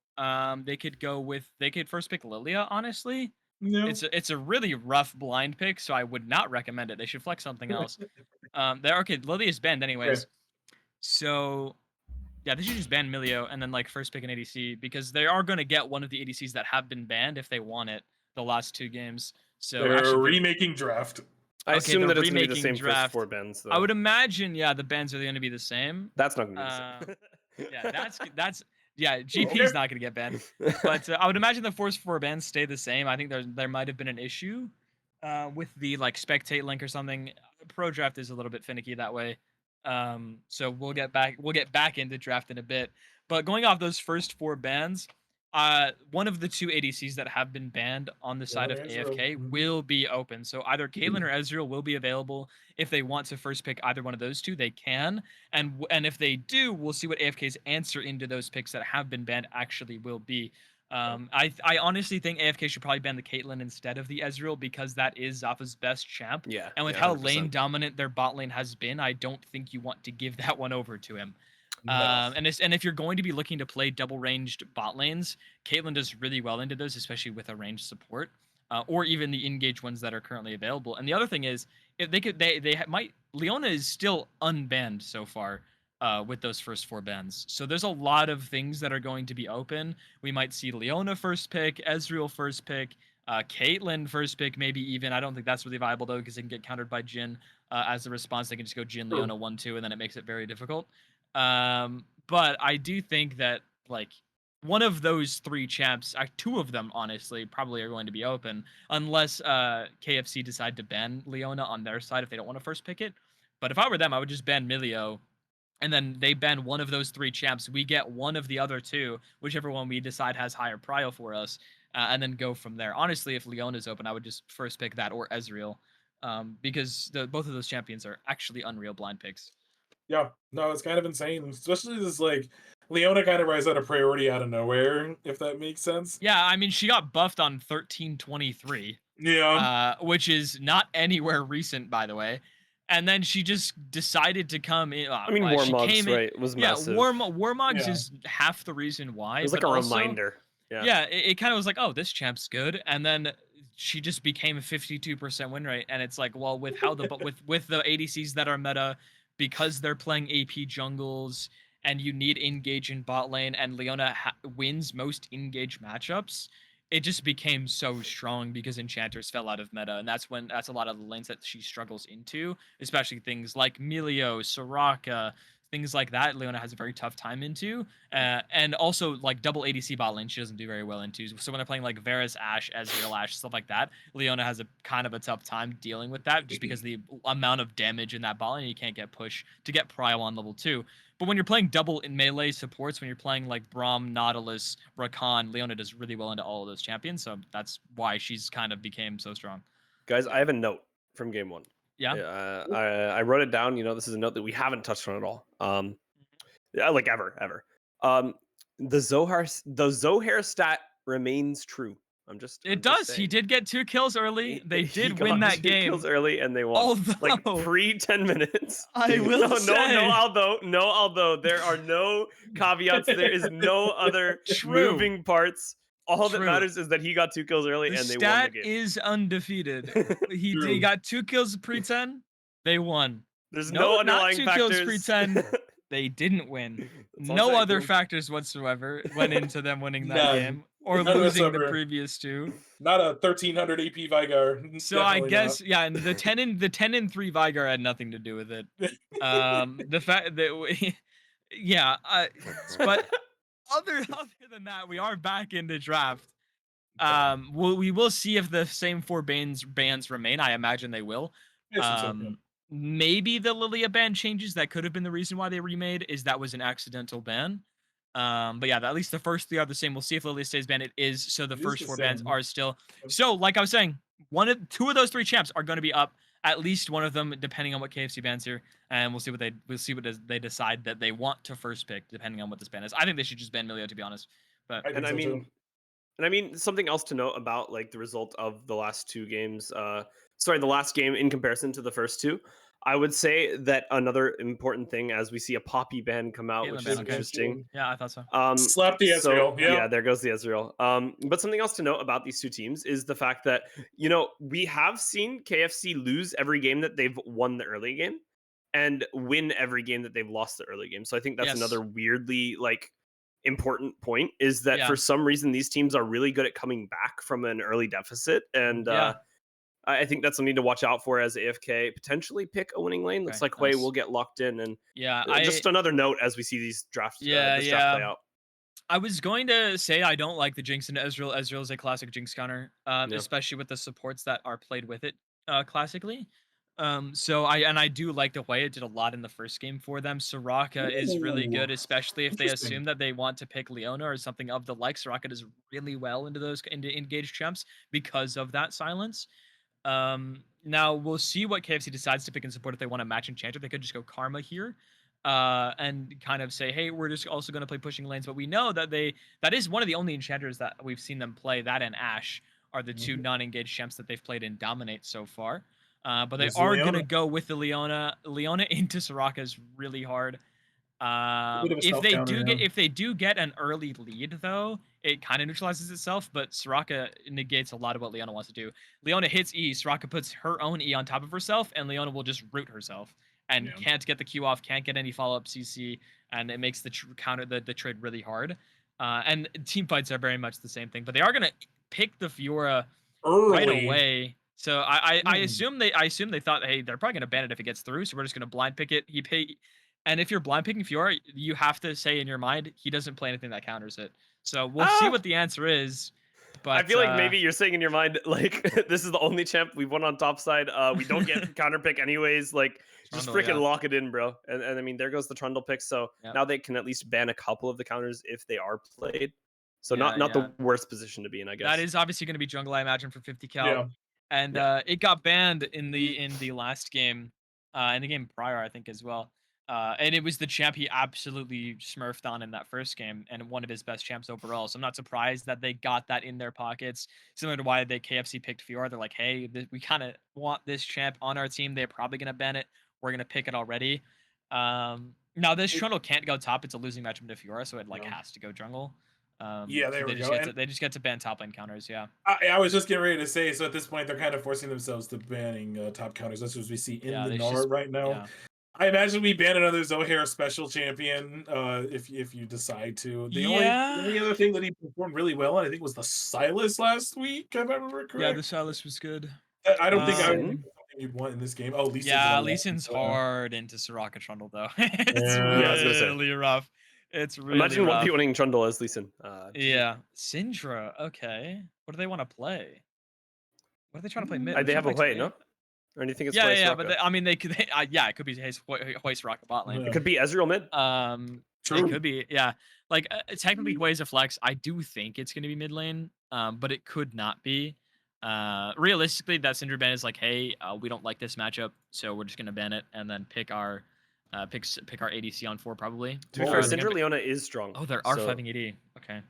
[SPEAKER 2] They could first pick Lilia. Honestly,
[SPEAKER 3] No.
[SPEAKER 2] it's a really rough blind pick, so I would not recommend it. They should flex something else. There, okay, Lilia is banned anyways. So yeah, they should just ban Milio and then like first pick an ADC because they are going to get one of the ADCs that have been banned if they want it the last 2 games. So
[SPEAKER 3] They're
[SPEAKER 2] actually,
[SPEAKER 3] remaking draft.
[SPEAKER 1] I assume
[SPEAKER 2] they're
[SPEAKER 1] that it's going to be the
[SPEAKER 2] remaking
[SPEAKER 1] same
[SPEAKER 2] draft.
[SPEAKER 1] first 4 bans, though.
[SPEAKER 2] I would imagine, yeah, the bans are going to be the same.
[SPEAKER 1] That's not going to be the same.
[SPEAKER 2] Yeah, that's yeah. GP's not going to get banned, but I would imagine the first 4 bans stay the same. I think there might have been an issue with the like spectate link or something. Pro draft is a little bit finicky that way. So we'll get back into draft in a bit. But going off those first 4 bans, one of the 2 ADCs that have been banned on the side of AFK will be open. So either Caitlyn or Ezreal will be available. If they want to first pick either one of those 2, they can. And if they do, we'll see what AFK's answer into those picks that have been banned actually will be. I honestly think AFK should probably ban the Caitlyn instead of the Ezreal because that is Zafa's best champ.
[SPEAKER 1] Yeah.
[SPEAKER 2] And with how lane dominant their bot lane has been, I don't think you want to give that one over to him.
[SPEAKER 3] No.
[SPEAKER 2] And if you're going to be looking to play double ranged bot lanes, Caitlyn does really well into those, especially with a ranged support, or even the engaged ones that are currently available. And the other thing is, if they might Leona is still unbanned so far. With those first 4 bans. So there's a lot of things that are going to be open. We might see Leona first pick, Ezreal first pick, Caitlyn first pick, maybe even. I don't think that's really viable though, because they can get countered by Jhin as a response. They can just go Jhin, Leona 1-2, and then it makes it very difficult. But I do think that like one of those three champs, two of them honestly, probably are going to be open unless KFC decide to ban Leona on their side if they don't want to first pick it. But if I were them, I would just ban Milio, and then they ban one of those three champs. We get one of the other two, whichever one we decide has higher prio for us, and then go from there. Honestly, if Leona's open, I would just first pick that or Ezreal, because both of those champions are actually unreal blind picks.
[SPEAKER 3] Yeah, no, it's kind of insane, especially this like Leona kind of rise out of priority out of nowhere, if that makes sense.
[SPEAKER 2] Yeah, I mean, she got buffed on 1323,
[SPEAKER 3] Yeah,
[SPEAKER 2] which is not anywhere recent, by the way. And then she just decided to come in.
[SPEAKER 1] I mean,
[SPEAKER 2] She
[SPEAKER 1] Warmogs,
[SPEAKER 2] came in.
[SPEAKER 1] right, was
[SPEAKER 2] Yeah,
[SPEAKER 1] massive.
[SPEAKER 2] Warmogs
[SPEAKER 3] yeah,
[SPEAKER 2] is half the reason
[SPEAKER 1] It
[SPEAKER 2] why,
[SPEAKER 1] was like
[SPEAKER 2] but
[SPEAKER 1] a
[SPEAKER 2] also,
[SPEAKER 1] reminder. Yeah.
[SPEAKER 2] yeah, it kind of was like, oh, this champ's good, and then she just became a 52% win rate, and it's like, well, with how the with the ADCs that are meta, because they're playing AP jungles, and you need engage in bot lane, and Leona wins most engage matchups. It just became so strong because enchanters fell out of meta, and that's a lot of the lanes that she struggles into, especially things like Milio, Soraka, things like that. Leona has a very tough time into, and also like double ADC bot lane she doesn't do very well into. So when they're playing like Varus Ashe, Ezreal Ashe, stuff like that, Leona has a kind of a tough time dealing with that just because the amount of damage in that bot lane, you can't get push to get prio on level 2. But when you're playing double in melee supports, when you're playing like Braum, Nautilus, Rakan, Leona does really well into all of those champions. So that's why she's kind of became so strong.
[SPEAKER 1] Guys, I have a note from game one.
[SPEAKER 2] Yeah.
[SPEAKER 1] I wrote it down. This is a note that we haven't touched on at all. Yeah, like ever. The Zohair stat remains true. I'm just
[SPEAKER 2] does.
[SPEAKER 1] saying.
[SPEAKER 2] He did get 2 kills early. They
[SPEAKER 1] He
[SPEAKER 2] did win
[SPEAKER 1] got
[SPEAKER 2] that
[SPEAKER 1] 2
[SPEAKER 2] game.
[SPEAKER 1] kills early, and they won. Like
[SPEAKER 2] Although
[SPEAKER 1] pre 10 minutes.
[SPEAKER 2] I will say,
[SPEAKER 1] no, although there are no caveats. There is no other
[SPEAKER 2] True.
[SPEAKER 1] moving parts. All that
[SPEAKER 2] True.
[SPEAKER 1] matters is that he got 2 kills early,
[SPEAKER 2] the
[SPEAKER 1] and they won the
[SPEAKER 2] stat
[SPEAKER 1] game.
[SPEAKER 2] is undefeated. He
[SPEAKER 3] True.
[SPEAKER 2] got 2 kills pre-10. They won.
[SPEAKER 1] There's no underlying
[SPEAKER 2] not 2
[SPEAKER 1] factors.
[SPEAKER 2] kills pre-10. They didn't win.
[SPEAKER 1] That's all I'm
[SPEAKER 2] No
[SPEAKER 1] saying,
[SPEAKER 2] other
[SPEAKER 1] bro.
[SPEAKER 2] factors whatsoever went into them winning that
[SPEAKER 3] None.
[SPEAKER 2] game or
[SPEAKER 3] None
[SPEAKER 2] losing the
[SPEAKER 3] whatsoever.
[SPEAKER 2] previous 2.
[SPEAKER 3] Not a 1300 AP Vigar.
[SPEAKER 2] So I
[SPEAKER 3] Definitely
[SPEAKER 2] guess
[SPEAKER 3] not.
[SPEAKER 2] yeah, and the 10 and 3 Vigar had nothing to do with it. The fact that yeah, but other than that, we are back in the draft. We will see if the same 4 bans remain. I imagine they will. Maybe the Lilia ban changes. That could have been the reason why they remade. Is that was an accidental ban. But yeah, at least the first 3 are the same. We'll see if Lilia stays banned. It is. So the first 4 bans are still. So like I was saying, 2 of those 3 champs are going to be up. At least one of them, depending on what KFC bans here, and we'll see what they decide that they want to first pick, depending on what this ban is. I think they should just ban Milio, to be honest. But
[SPEAKER 1] I mean, something else to note about like the result of the last 2 games. The last game in comparison to the first 2. I would say that another important thing, as we see a Poppy ban come out, which is interesting.
[SPEAKER 2] Yeah, I thought so.
[SPEAKER 3] Slap the Ezreal.
[SPEAKER 1] Yeah, there goes the Ezreal. But something else to note about these 2 teams is the fact that we have seen KFC lose every game that they've won the early game, and win every game that they've lost the early game. So I think that's another weirdly important point, is that for some reason these teams are really good at coming back from an early deficit, and I think that's something to watch out for as AFK potentially pick a winning lane. Looks like Hwei will get locked in, and just another note as we see these drafts this draft play out.
[SPEAKER 2] I was going to say I don't like the Jinx in Ezreal. Ezreal is a classic Jinx counter, especially with the supports that are played with it classically. So I do like the way it did a lot in the first game for them. Soraka is really good, especially if they assume that they want to pick Leona or something of the like. Soraka does really well into engaged champs because of that silence. Now we'll see what KFC decides to pick in support if they want to match Enchanter. They could just go Karma here, and kind of say, hey, we're just also going to play pushing lanes. But we know that that is one of the only Enchanters that we've seen them play. That and Ashe are the 2 non-engaged champs that they've played in Dominate so far. But they are going to go with the Leona. Leona into Soraka is really hard. If they do get an early lead, though, it kind of neutralizes itself, but Soraka negates a lot of what Leona wants to do. Leona hits E, Soraka puts her own E on top of herself, and Leona will just root herself and can't get the Q off, can't get any follow-up CC, and it makes the trade really hard. And team fights are very much the same thing, but they are going to pick the Fiora right away. So I assume they thought, hey, they're probably going to ban it if it gets through, so we're just going to blind pick it. And if you're blind picking Fiora, you have to say in your mind he doesn't play anything that counters it. So we'll see
[SPEAKER 1] Ah,
[SPEAKER 2] what the answer is.
[SPEAKER 1] I
[SPEAKER 2] But
[SPEAKER 1] feel like maybe you're saying in your mind, like, this is the only champ we've won on top side. We don't get counter pick anyways. Like, just
[SPEAKER 2] Trundle,
[SPEAKER 1] freaking
[SPEAKER 2] yeah,
[SPEAKER 1] lock it in, bro. And I mean, there goes the Trundle pick. So
[SPEAKER 2] yeah,
[SPEAKER 1] now they can at least ban a couple of the counters if they are played. So
[SPEAKER 2] yeah,
[SPEAKER 1] not
[SPEAKER 2] yeah.
[SPEAKER 1] the worst position to be in, I
[SPEAKER 2] That
[SPEAKER 1] guess.
[SPEAKER 2] is obviously going to be jungle, I imagine, for 50 cal.
[SPEAKER 3] Yeah.
[SPEAKER 2] And
[SPEAKER 1] Yeah.
[SPEAKER 2] it got banned in the last game, in the game prior, I think, as well. And it was the champ he absolutely smurfed on in that first game, and one of his best champs overall. So I'm not surprised that they got that in their pockets. Similar to why they KFC picked Fiora. They're like, hey, we kind of want this champ on our team. They're probably gonna ban it. We're gonna pick it already. Now this
[SPEAKER 3] It,
[SPEAKER 2] Trundle can't go top. It's a losing matchup to Fiora, so it like
[SPEAKER 3] no.
[SPEAKER 2] has to go jungle.
[SPEAKER 3] Yeah,
[SPEAKER 2] So
[SPEAKER 3] there
[SPEAKER 2] they
[SPEAKER 3] we
[SPEAKER 2] just
[SPEAKER 3] go.
[SPEAKER 2] get to
[SPEAKER 3] And
[SPEAKER 2] ban top lane counters. Yeah.
[SPEAKER 3] I was just getting ready to say, so at this point, they're kind of forcing themselves to banning top counters. That's what we see in
[SPEAKER 2] Yeah,
[SPEAKER 3] the
[SPEAKER 2] they
[SPEAKER 3] NAR
[SPEAKER 2] just
[SPEAKER 3] right now.
[SPEAKER 2] yeah.
[SPEAKER 3] I imagine we ban another Zohair special champion if you decide to. The only
[SPEAKER 2] Yeah.
[SPEAKER 3] other thing that he performed really well on, I think, was the Silas last week, if I remember
[SPEAKER 2] Yeah, the
[SPEAKER 3] correct.
[SPEAKER 2] Silas was good.
[SPEAKER 3] I don't think I would think
[SPEAKER 1] Lee
[SPEAKER 2] Um,
[SPEAKER 3] that's something you'd want in this game. Oh, Lee Sin's
[SPEAKER 2] yeah,
[SPEAKER 3] another
[SPEAKER 2] Lee
[SPEAKER 3] one.
[SPEAKER 2] Sin's hard into Soraka Trundle though. It's
[SPEAKER 1] Yeah, I
[SPEAKER 3] Yeah.
[SPEAKER 1] was gonna say.
[SPEAKER 2] really rough. It's really
[SPEAKER 1] Imagine
[SPEAKER 2] rough.
[SPEAKER 1] 1v1ing Trundle as Lee Sin. GG.
[SPEAKER 2] Yeah. Syndra, okay. What do they want to play? What are they trying to play mid? Are they
[SPEAKER 1] They
[SPEAKER 2] trying
[SPEAKER 1] have
[SPEAKER 2] to
[SPEAKER 1] a
[SPEAKER 2] play
[SPEAKER 1] way,
[SPEAKER 2] Twitch?
[SPEAKER 1] no? Or do you think it's
[SPEAKER 2] Yeah,
[SPEAKER 1] Hoi
[SPEAKER 2] yeah, yeah, but
[SPEAKER 1] Soraka?
[SPEAKER 2] I mean, they could. Yeah, it could be Hoist Rocket bot lane.
[SPEAKER 1] It
[SPEAKER 3] Yeah.
[SPEAKER 1] could be Ezreal mid.
[SPEAKER 2] It
[SPEAKER 3] True.
[SPEAKER 2] could be, yeah. Like technically, Hway's a flex. I do think it's going to be mid lane, but it could not be. Realistically, that Syndra ban is like, hey, we don't like this matchup, so we're just going to ban it and then pick our pick our ADC on 4 probably.
[SPEAKER 1] To be fair,
[SPEAKER 3] Well,
[SPEAKER 2] They're gonna
[SPEAKER 1] Syndra
[SPEAKER 2] be,
[SPEAKER 1] Leona is strong.
[SPEAKER 2] oh, they're
[SPEAKER 1] So
[SPEAKER 2] R5ing AD. Okay,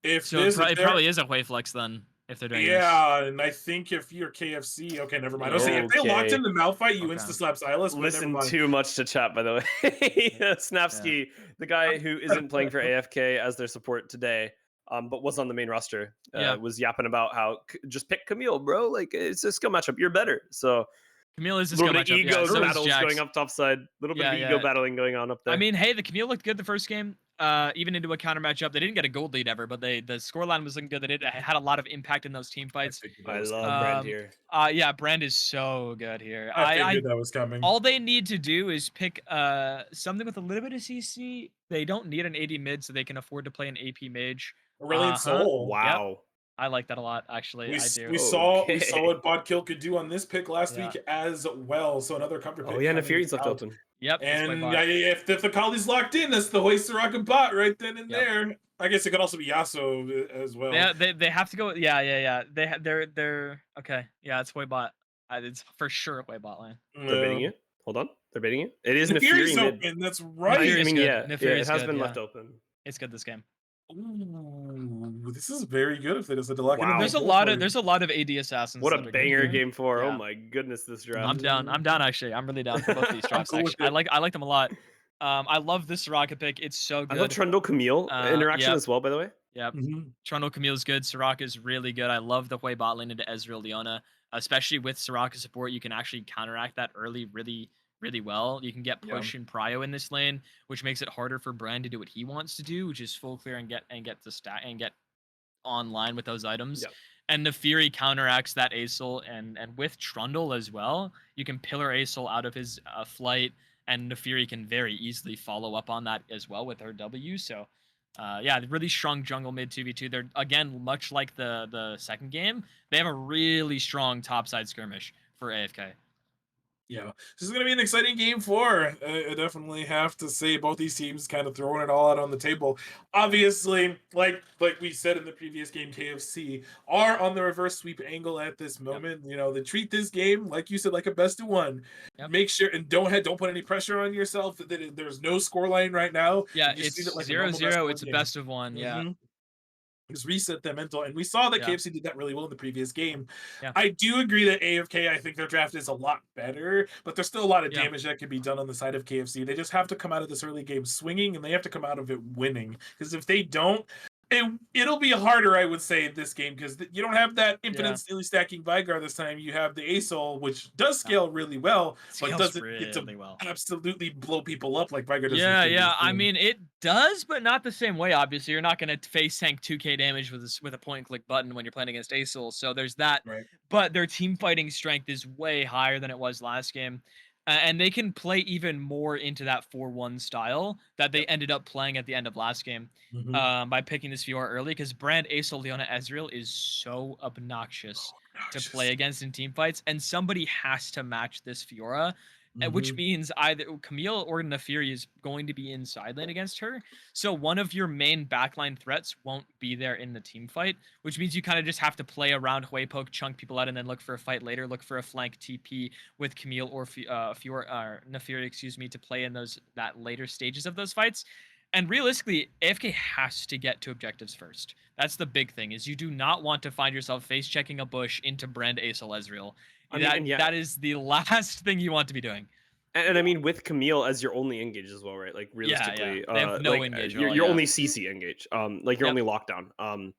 [SPEAKER 3] If
[SPEAKER 2] so
[SPEAKER 3] this, if
[SPEAKER 2] it
[SPEAKER 3] they're
[SPEAKER 2] probably is a Hway flex then if they're doing this.
[SPEAKER 3] Yeah, and I think if you're KFC, okay, never mind. I was saying if they locked
[SPEAKER 1] okay.
[SPEAKER 3] in the Malphite, you
[SPEAKER 2] Okay.
[SPEAKER 3] insta slap Silas, but never
[SPEAKER 1] Listen
[SPEAKER 3] mind.
[SPEAKER 1] too much to chat, by the way.
[SPEAKER 2] Yeah.
[SPEAKER 1] Snapsky, the guy who isn't playing for AFK as their support today, but was on the main roster,
[SPEAKER 2] Yeah.
[SPEAKER 1] was yapping about how just pick Camille, bro. Like it's a skill matchup. You're better. So
[SPEAKER 2] Camille is
[SPEAKER 1] a
[SPEAKER 2] a
[SPEAKER 1] little
[SPEAKER 2] skill
[SPEAKER 1] bit of
[SPEAKER 2] matchup. Yeah,
[SPEAKER 1] ego
[SPEAKER 2] so is
[SPEAKER 1] battles
[SPEAKER 2] Jax.
[SPEAKER 1] going up top side. A little bit
[SPEAKER 2] Yeah,
[SPEAKER 1] of ego
[SPEAKER 2] yeah.
[SPEAKER 1] battling going on up there.
[SPEAKER 2] I mean, hey, the Camille looked good the first game. Even into a counter matchup, they didn't get a gold lead ever, but the scoreline was looking good. They had a lot of impact in those team fights.
[SPEAKER 1] I love Brand here.
[SPEAKER 2] Yeah, Brand is so good here.
[SPEAKER 3] I
[SPEAKER 2] I
[SPEAKER 3] figured that was coming.
[SPEAKER 2] all they need to do is pick something with a little bit of CC. They don't need an AD mid, so they can afford to play an AP mage.
[SPEAKER 3] Aurelion
[SPEAKER 2] Uh-huh.
[SPEAKER 3] Soul.
[SPEAKER 2] Yep,
[SPEAKER 1] Wow.
[SPEAKER 2] I like that a lot. Actually,
[SPEAKER 3] We,
[SPEAKER 2] I
[SPEAKER 3] s-
[SPEAKER 2] do.
[SPEAKER 3] we saw
[SPEAKER 1] Okay.
[SPEAKER 3] what Bodkill could do on this pick last
[SPEAKER 2] Yeah.
[SPEAKER 3] week as well. So another counter pick.
[SPEAKER 1] Oh yeah, and
[SPEAKER 3] coming
[SPEAKER 1] Fury's left
[SPEAKER 3] out.
[SPEAKER 1] open.
[SPEAKER 2] Yep. That's my
[SPEAKER 3] And
[SPEAKER 2] bot.
[SPEAKER 3] if the Kali's locked in, that's the Hoist Rocket bot right then and
[SPEAKER 2] Yep.
[SPEAKER 3] there. I guess it could also be Yasuo as well.
[SPEAKER 2] They have to go. Yeah. They're okay. Yeah, it's way bot. It's for sure way bot lane.
[SPEAKER 1] They're baiting it. Hold on. They're baiting it. It is
[SPEAKER 3] The Fury's
[SPEAKER 1] Nefiri mid.
[SPEAKER 3] open. That's
[SPEAKER 2] Nefiri
[SPEAKER 3] right.
[SPEAKER 1] I
[SPEAKER 2] is
[SPEAKER 1] mean,
[SPEAKER 2] good.
[SPEAKER 1] yeah,
[SPEAKER 2] Nefiri
[SPEAKER 1] it
[SPEAKER 2] is
[SPEAKER 1] has
[SPEAKER 2] good,
[SPEAKER 1] been
[SPEAKER 2] yeah.
[SPEAKER 1] left open.
[SPEAKER 2] It's good this game.
[SPEAKER 3] Ooh, this is very good if they decide to lock
[SPEAKER 1] Wow.
[SPEAKER 3] in.
[SPEAKER 2] There's a lot of AD assassins.
[SPEAKER 1] What a
[SPEAKER 2] that are good
[SPEAKER 1] banger
[SPEAKER 2] here.
[SPEAKER 1] game 4. Oh
[SPEAKER 2] Yeah.
[SPEAKER 1] my goodness, this draft.
[SPEAKER 2] I'm down. I'm down actually. I'm really down for both these drafts.
[SPEAKER 3] cool with
[SPEAKER 2] Actually,
[SPEAKER 3] it.
[SPEAKER 2] I like them a lot. I love this Soraka pick. It's so good.
[SPEAKER 1] I love Trundle Camille interaction
[SPEAKER 2] Yep.
[SPEAKER 1] as well, by the way.
[SPEAKER 2] Yep.
[SPEAKER 3] Mhm.
[SPEAKER 2] Trundle Camille's good. Soraka's really good. I love the way bot lane into Ezreal Leona, especially with Soraka support. You can actually counteract that early really, really well. You can get
[SPEAKER 3] Yeah.
[SPEAKER 2] push and prio in this lane, which makes it harder for Brand to do what he wants to do, which is full clear and get the stat and get online with those items.
[SPEAKER 1] Yep.
[SPEAKER 2] And the Fury counteracts that Acel, and with Trundle as well, you can pillar Acel out of his flight, and the Fury can very easily follow up on that as well with her W. So, yeah, really strong jungle mid 2v2. They're again much like the second game. They have a really strong topside skirmish for AFK.
[SPEAKER 3] Yeah, this is going to be an exciting game 4. I definitely have to say both these teams kind of throwing it all out on the table. Obviously, like we said in the previous game, KFC are on the reverse sweep angle at this moment. You know, they treat this game like you said, like a best of one.
[SPEAKER 2] Yep.
[SPEAKER 3] Make sure and don't put any pressure on yourself. That there's no score line right now.
[SPEAKER 2] Yeah,
[SPEAKER 3] You just
[SPEAKER 2] it's
[SPEAKER 3] treat it like a normal best of
[SPEAKER 2] 0-0.
[SPEAKER 3] one
[SPEAKER 2] It's a
[SPEAKER 3] game.
[SPEAKER 2] best of one. Yeah.
[SPEAKER 3] Mhm. Just reset the mental, and we saw that
[SPEAKER 2] Yeah.
[SPEAKER 3] KFC did that really well in the previous game.
[SPEAKER 2] Yeah.
[SPEAKER 3] I do agree that AFK, I think their draft is a lot better, but there's still a lot of
[SPEAKER 2] Yeah.
[SPEAKER 3] damage that can be done on the side of KFC. They just have to come out of this early game swinging, and they have to come out of it winning. Because if they don't, it'll be harder, I would say, this game, because you don't have that infinitely stacking Vigar this time. You have the Acel, which does scale really well, but
[SPEAKER 2] Scales
[SPEAKER 3] doesn't get to
[SPEAKER 2] really well.
[SPEAKER 3] absolutely blow people up like Vigar does. in the
[SPEAKER 2] Yeah,
[SPEAKER 3] previous
[SPEAKER 2] yeah. I
[SPEAKER 3] game.
[SPEAKER 2] mean, it does, but not the same way. Obviously, you're not going to face tank 2k damage with a point and click button when you're playing against Acel. So there's that.
[SPEAKER 3] Right.
[SPEAKER 2] But their team fighting strength is way higher than it was last game. And they can play even more into that 4-1 style that they
[SPEAKER 3] Yep.
[SPEAKER 2] ended up playing at the end of last game,
[SPEAKER 3] Mhm.
[SPEAKER 2] by picking this Fiora early. Because Brand, Ace, Leona, Ezreal is so obnoxious to play
[SPEAKER 3] Obnoxious.
[SPEAKER 2] against in team fights, and somebody has to match this Fiora, which
[SPEAKER 3] Mhm.
[SPEAKER 2] means either Camille or Nafiri is going to be in side lane against her. So one of your main backline threats won't be there in the team fight, which means you kind of just have to play around Hwei Poke, chunk people out, and then look for a fight later, look for a flank TP with Camille or Fiora or Nafiri, excuse me, to play in those that later stages of those fights. And realistically, AFK has to get to objectives first. That's the big thing: is you do not want to find yourself face checking a bush into Brand Ace Ezreal.
[SPEAKER 1] I mean,
[SPEAKER 2] That
[SPEAKER 1] and yeah,
[SPEAKER 2] that is the last thing you want to be doing.
[SPEAKER 1] and I mean with Camille as your only engage as well, right? Like
[SPEAKER 2] Yeah.
[SPEAKER 1] realistically,
[SPEAKER 2] They have no engage at all.
[SPEAKER 1] your
[SPEAKER 2] Yeah.
[SPEAKER 1] only CC engage, like your
[SPEAKER 2] Yep.
[SPEAKER 1] only lockdown.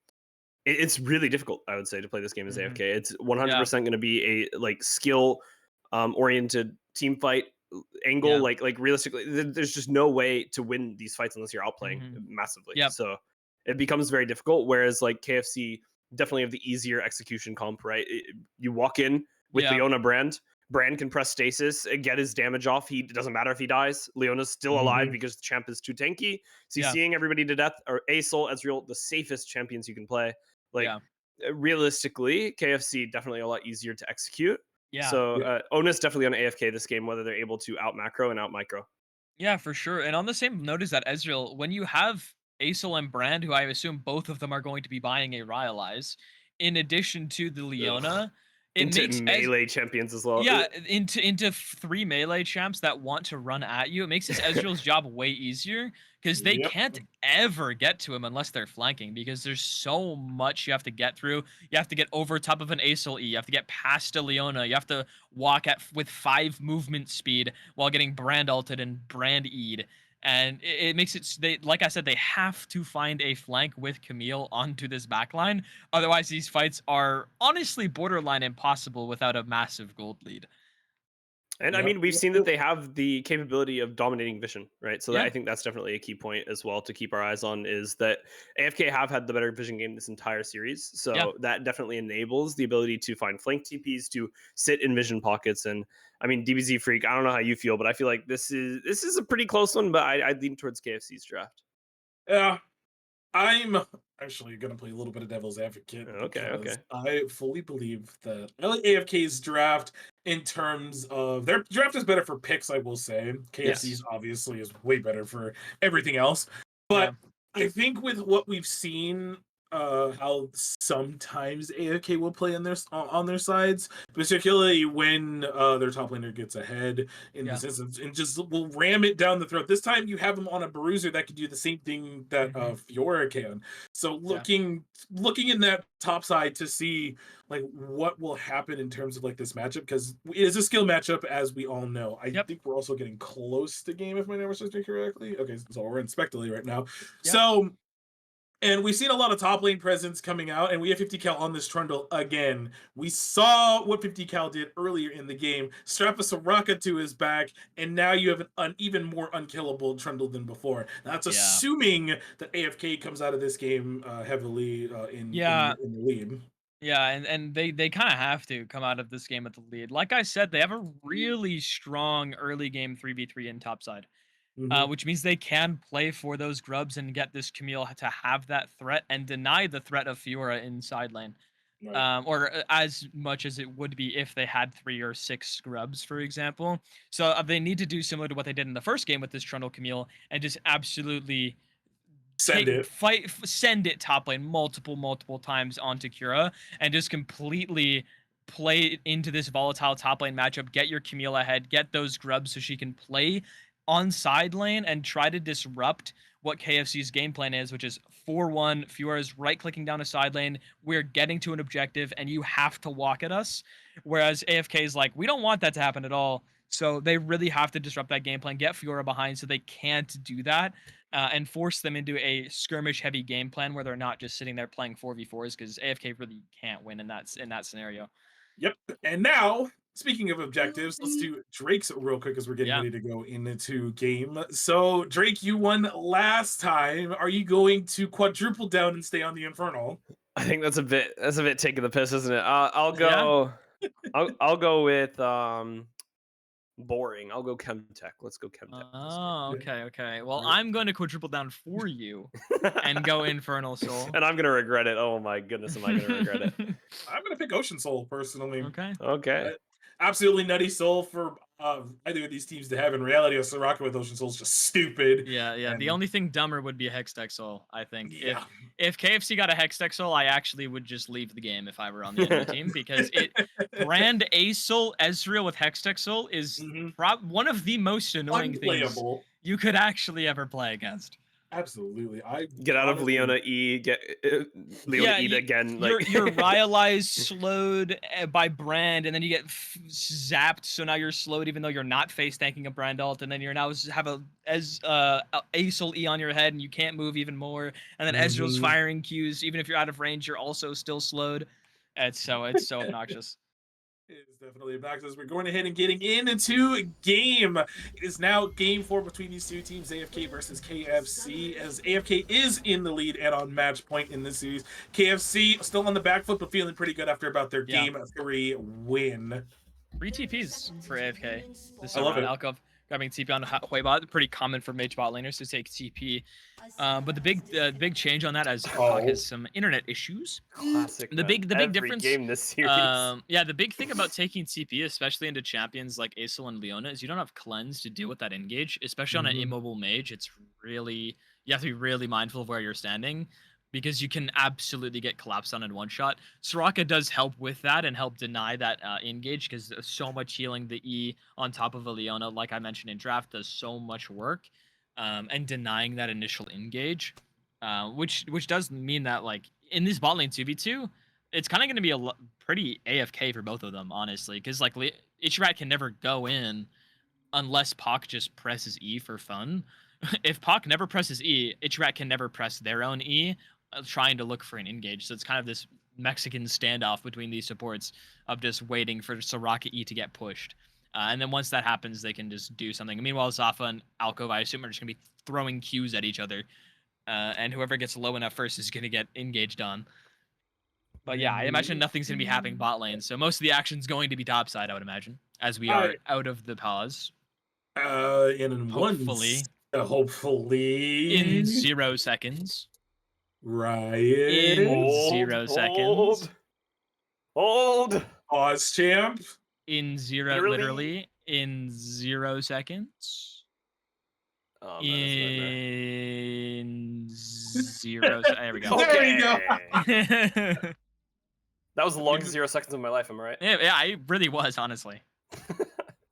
[SPEAKER 1] It's really difficult, I would say, to play this game as
[SPEAKER 2] Hmm.
[SPEAKER 1] AFK. It's
[SPEAKER 2] Yeah.
[SPEAKER 1] 100% going to be a like skill oriented team fight angle.
[SPEAKER 2] Yeah.
[SPEAKER 1] Like realistically, there's just no way to win these fights unless you're outplaying
[SPEAKER 2] Hmm.
[SPEAKER 1] massively.
[SPEAKER 2] Yep.
[SPEAKER 1] So it becomes very difficult. Whereas like KFC definitely have the easier execution comp, right? You walk in with
[SPEAKER 2] Yeah.
[SPEAKER 1] Leona Brand can press stasis and get his damage off. It doesn't matter if he dies. Leona's still alive
[SPEAKER 3] Mhm.
[SPEAKER 1] because the champ is too tanky.
[SPEAKER 2] Yeah.
[SPEAKER 1] CCing everybody to death, or Asol, Ezreal, the safest champions you can play. Like
[SPEAKER 2] Yeah.
[SPEAKER 1] realistically, KFC definitely a lot easier to execute.
[SPEAKER 2] Yeah.
[SPEAKER 1] So
[SPEAKER 3] Yeah.
[SPEAKER 1] Onus definitely on AFK this game, whether they're able to out macro and out micro.
[SPEAKER 2] Yeah, for sure. And on the same note as that, Ezreal, when you have Aesol and Brand, who I assume both of them are going to be buying a Rylai's, in addition to the
[SPEAKER 1] Ugh.
[SPEAKER 2] Leona, it
[SPEAKER 1] Into
[SPEAKER 2] makes Ez
[SPEAKER 1] melee champions as well.
[SPEAKER 2] yeah, into three melee champs that want to run at you. It makes this Ezreal's job way easier because they
[SPEAKER 3] Yep.
[SPEAKER 2] can't ever get to him unless they're flanking because there's so much you have to get through. You have to get over top of an Aesol E. You have to get past a Leona. You have to walk at with 5 movement speed while getting brand ulted and brand E'd. And it makes it they like I said, they have to find a flank with Camille onto this backline. Otherwise, these fights are honestly borderline impossible without a massive gold lead.
[SPEAKER 1] And I
[SPEAKER 3] Yep.
[SPEAKER 1] mean, we've
[SPEAKER 3] Yep.
[SPEAKER 1] seen that
[SPEAKER 3] Yep.
[SPEAKER 1] they have the capability of dominating vision, right? So
[SPEAKER 2] Yeah,
[SPEAKER 1] I think that's definitely a key point as well to keep our eyes on is that AFK have had the better vision game this entire series.
[SPEAKER 2] yeah,
[SPEAKER 1] So that definitely enables the ability to find flank TPs, to sit in vision pockets. And I mean, DBZ Freak, I don't know how you feel, but I feel like this is a pretty close one, but I lean towards KFC's draft.
[SPEAKER 3] Yeah. I'm actually going to play a little bit of devil's advocate
[SPEAKER 1] Okay,
[SPEAKER 3] because
[SPEAKER 1] okay.
[SPEAKER 3] I fully believe that AFK's draft, in terms of their draft, is better for picks. I will say
[SPEAKER 1] Yes.
[SPEAKER 3] KFC's obviously is way better for everything else,
[SPEAKER 2] yeah,
[SPEAKER 3] but I think with what we've seen, how sometimes AFK will play on their sides, particularly when their top laner gets ahead in the
[SPEAKER 2] yeah.
[SPEAKER 3] sense of, and just will ram it down the throat. This time you have him on a bruiser that can do the same thing that
[SPEAKER 2] Hmm.
[SPEAKER 3] Fiora can. So
[SPEAKER 2] Yeah,
[SPEAKER 3] looking in that top side to see like what will happen in terms of like this matchup, because it is a skill matchup as we all know. I
[SPEAKER 2] yep,
[SPEAKER 3] think we're also getting close to game if my numbers serves me correctly. Okay, so we're in Spectally right now.
[SPEAKER 2] yep,
[SPEAKER 3] So, and we've seen a lot of top lane presence coming out, and we have 50 cal on this Trundle again. We saw what 50 cal did earlier in the game, strap a Soraka to his back, and now you have an even more unkillable Trundle than before. Now, that's
[SPEAKER 2] yeah,
[SPEAKER 3] assuming that AFK comes out of this game heavily
[SPEAKER 2] yeah,
[SPEAKER 3] in the lead.
[SPEAKER 2] yeah. And they kind of have to come out of this game with the lead. Like I said, they have a really strong early game 3v3 in topside.
[SPEAKER 3] Hmm.
[SPEAKER 2] Which means they can play for those grubs and get this Camille to have that threat and deny the threat of Fiora in side lane.
[SPEAKER 3] Right.
[SPEAKER 2] Or as much as it would be if they had 3 or 6 scrubs, for example. So they need to do similar to what they did in the first game with this Trundle Camille and just absolutely
[SPEAKER 3] Send it.
[SPEAKER 2] send it top lane multiple times onto Cura and just completely play it into this volatile top lane matchup. Get your Camille ahead, get those grubs so she can play on side lane and try to disrupt what KFC's game plan is, which is 4-1. Fiora's right clicking down a side lane. We're getting to an objective and you have to walk at us. Whereas AFK is like, we don't want that to happen at all. So they really have to disrupt that game plan, get Fiora behind so they can't do that, and force them into a skirmish heavy game plan where they're not just sitting there playing 4v4s because AFK really can't win in that scenario.
[SPEAKER 3] Yep. And now, speaking of objectives, let's do Drake's real quick as we're getting
[SPEAKER 2] Yeah.
[SPEAKER 3] ready to go into game. So, Drake, you won last time. Are you going to quadruple down and stay on the Infernal?
[SPEAKER 1] I think that's a bit taking the piss, isn't it? I'll
[SPEAKER 2] Yeah.
[SPEAKER 1] go. I'll go with Boring. I'll go Chemtech. Let's go Chemtech.
[SPEAKER 2] Oh, okay. Well,
[SPEAKER 3] Alright.
[SPEAKER 2] I'm going to quadruple down for you and go Infernal Soul.
[SPEAKER 1] And I'm gonna regret it. Oh my goodness, am I gonna regret it?
[SPEAKER 3] I'm gonna pick Ocean Soul personally.
[SPEAKER 2] Okay.
[SPEAKER 1] Okay.
[SPEAKER 3] Absolutely nutty soul for either of these teams to have. In reality, a Soraka with Ocean Soul is just stupid.
[SPEAKER 2] Yeah. The
[SPEAKER 3] And
[SPEAKER 2] only thing dumber would be a Hextech Soul, I think.
[SPEAKER 3] yeah,
[SPEAKER 2] If KFC got a Hextech Soul, I actually would just leave the game if I were on the enemy team because brand A Soul Ezreal with Hextech Soul is
[SPEAKER 3] Mhm.
[SPEAKER 2] one of the most annoying things
[SPEAKER 3] Unplayable.
[SPEAKER 2] you could actually ever play against.
[SPEAKER 3] Absolutely. I
[SPEAKER 1] Get out of
[SPEAKER 3] honestly-
[SPEAKER 1] Leona E. Get Leona E again. Like
[SPEAKER 2] You're rhyolized, slowed by Brand, and then you get zapped. So now you're slowed, even though you're not face tanking a Brand ult, and then you're now have a Soul E on your head, and you can't move even more. And then Ezreal's
[SPEAKER 3] Mhm.
[SPEAKER 2] firing cues, even if you're out of range, you're also still slowed. It's so obnoxious.
[SPEAKER 3] It is definitely obnoxious. We're going ahead and getting into a game. It is now game 4 between these two teams, AFK versus KFC, as AFK is in the lead and on match point in this series. KFC still on the back foot, but feeling pretty good after about their
[SPEAKER 2] Yeah.
[SPEAKER 3] game 3 win.
[SPEAKER 2] 3 TPs for AFK. This
[SPEAKER 3] I love
[SPEAKER 2] round.
[SPEAKER 3] it.
[SPEAKER 2] Alkov grabbing TP on Huibot. Pretty common for mage bot laners to take TP. But the big change on that as Hawk has some internet issues.
[SPEAKER 1] classic.
[SPEAKER 2] The
[SPEAKER 1] man.
[SPEAKER 2] big
[SPEAKER 1] Every
[SPEAKER 2] difference.
[SPEAKER 1] game this series.
[SPEAKER 2] Yeah, the big thing about taking TP, especially into champions like Acel and Leona, is you don't have cleanse to deal with that engage, especially on an
[SPEAKER 3] Mhm.
[SPEAKER 2] immobile mage. It's really you have to be really mindful of where you're standing because you can absolutely get collapsed on in one shot. Soraka does help with that and help deny that engage because so much healing the E on top of a Leona, like I mentioned in draft, does so much work, and denying that initial engage, which does mean that like in this bot lane 2v2, it's kind of going to be pretty AFK for both of them, honestly, because like Ichirat can never go in unless Pac just presses E for fun. If Pac never presses E, Ichirat can never press their own E, trying to look for an engage. So it's kind of this Mexican standoff between these supports of just waiting for Soraka E to get pushed. And then once that happens, they can just do something. Meanwhile, Zafa and Alkov, I assume, are just going to be throwing Qs at each other. And whoever gets low enough first is going to get engaged on. But yeah, I imagine nothing's going to be happening bot lane. So most of the action's going to be topside, I would imagine, as we are out of the pause.
[SPEAKER 3] In
[SPEAKER 2] Hopefully.
[SPEAKER 3] Hopefully.
[SPEAKER 2] In 0 seconds.
[SPEAKER 3] Riot.
[SPEAKER 2] In 0 seconds.
[SPEAKER 1] Hold.
[SPEAKER 3] Pause, champ.
[SPEAKER 2] In 0, literally. In 0 seconds.
[SPEAKER 1] Oh, man,
[SPEAKER 2] In 0 there we go.
[SPEAKER 3] There you go.
[SPEAKER 1] That was the longest 0 seconds of my life, am I right?
[SPEAKER 2] Yeah, it really was, honestly.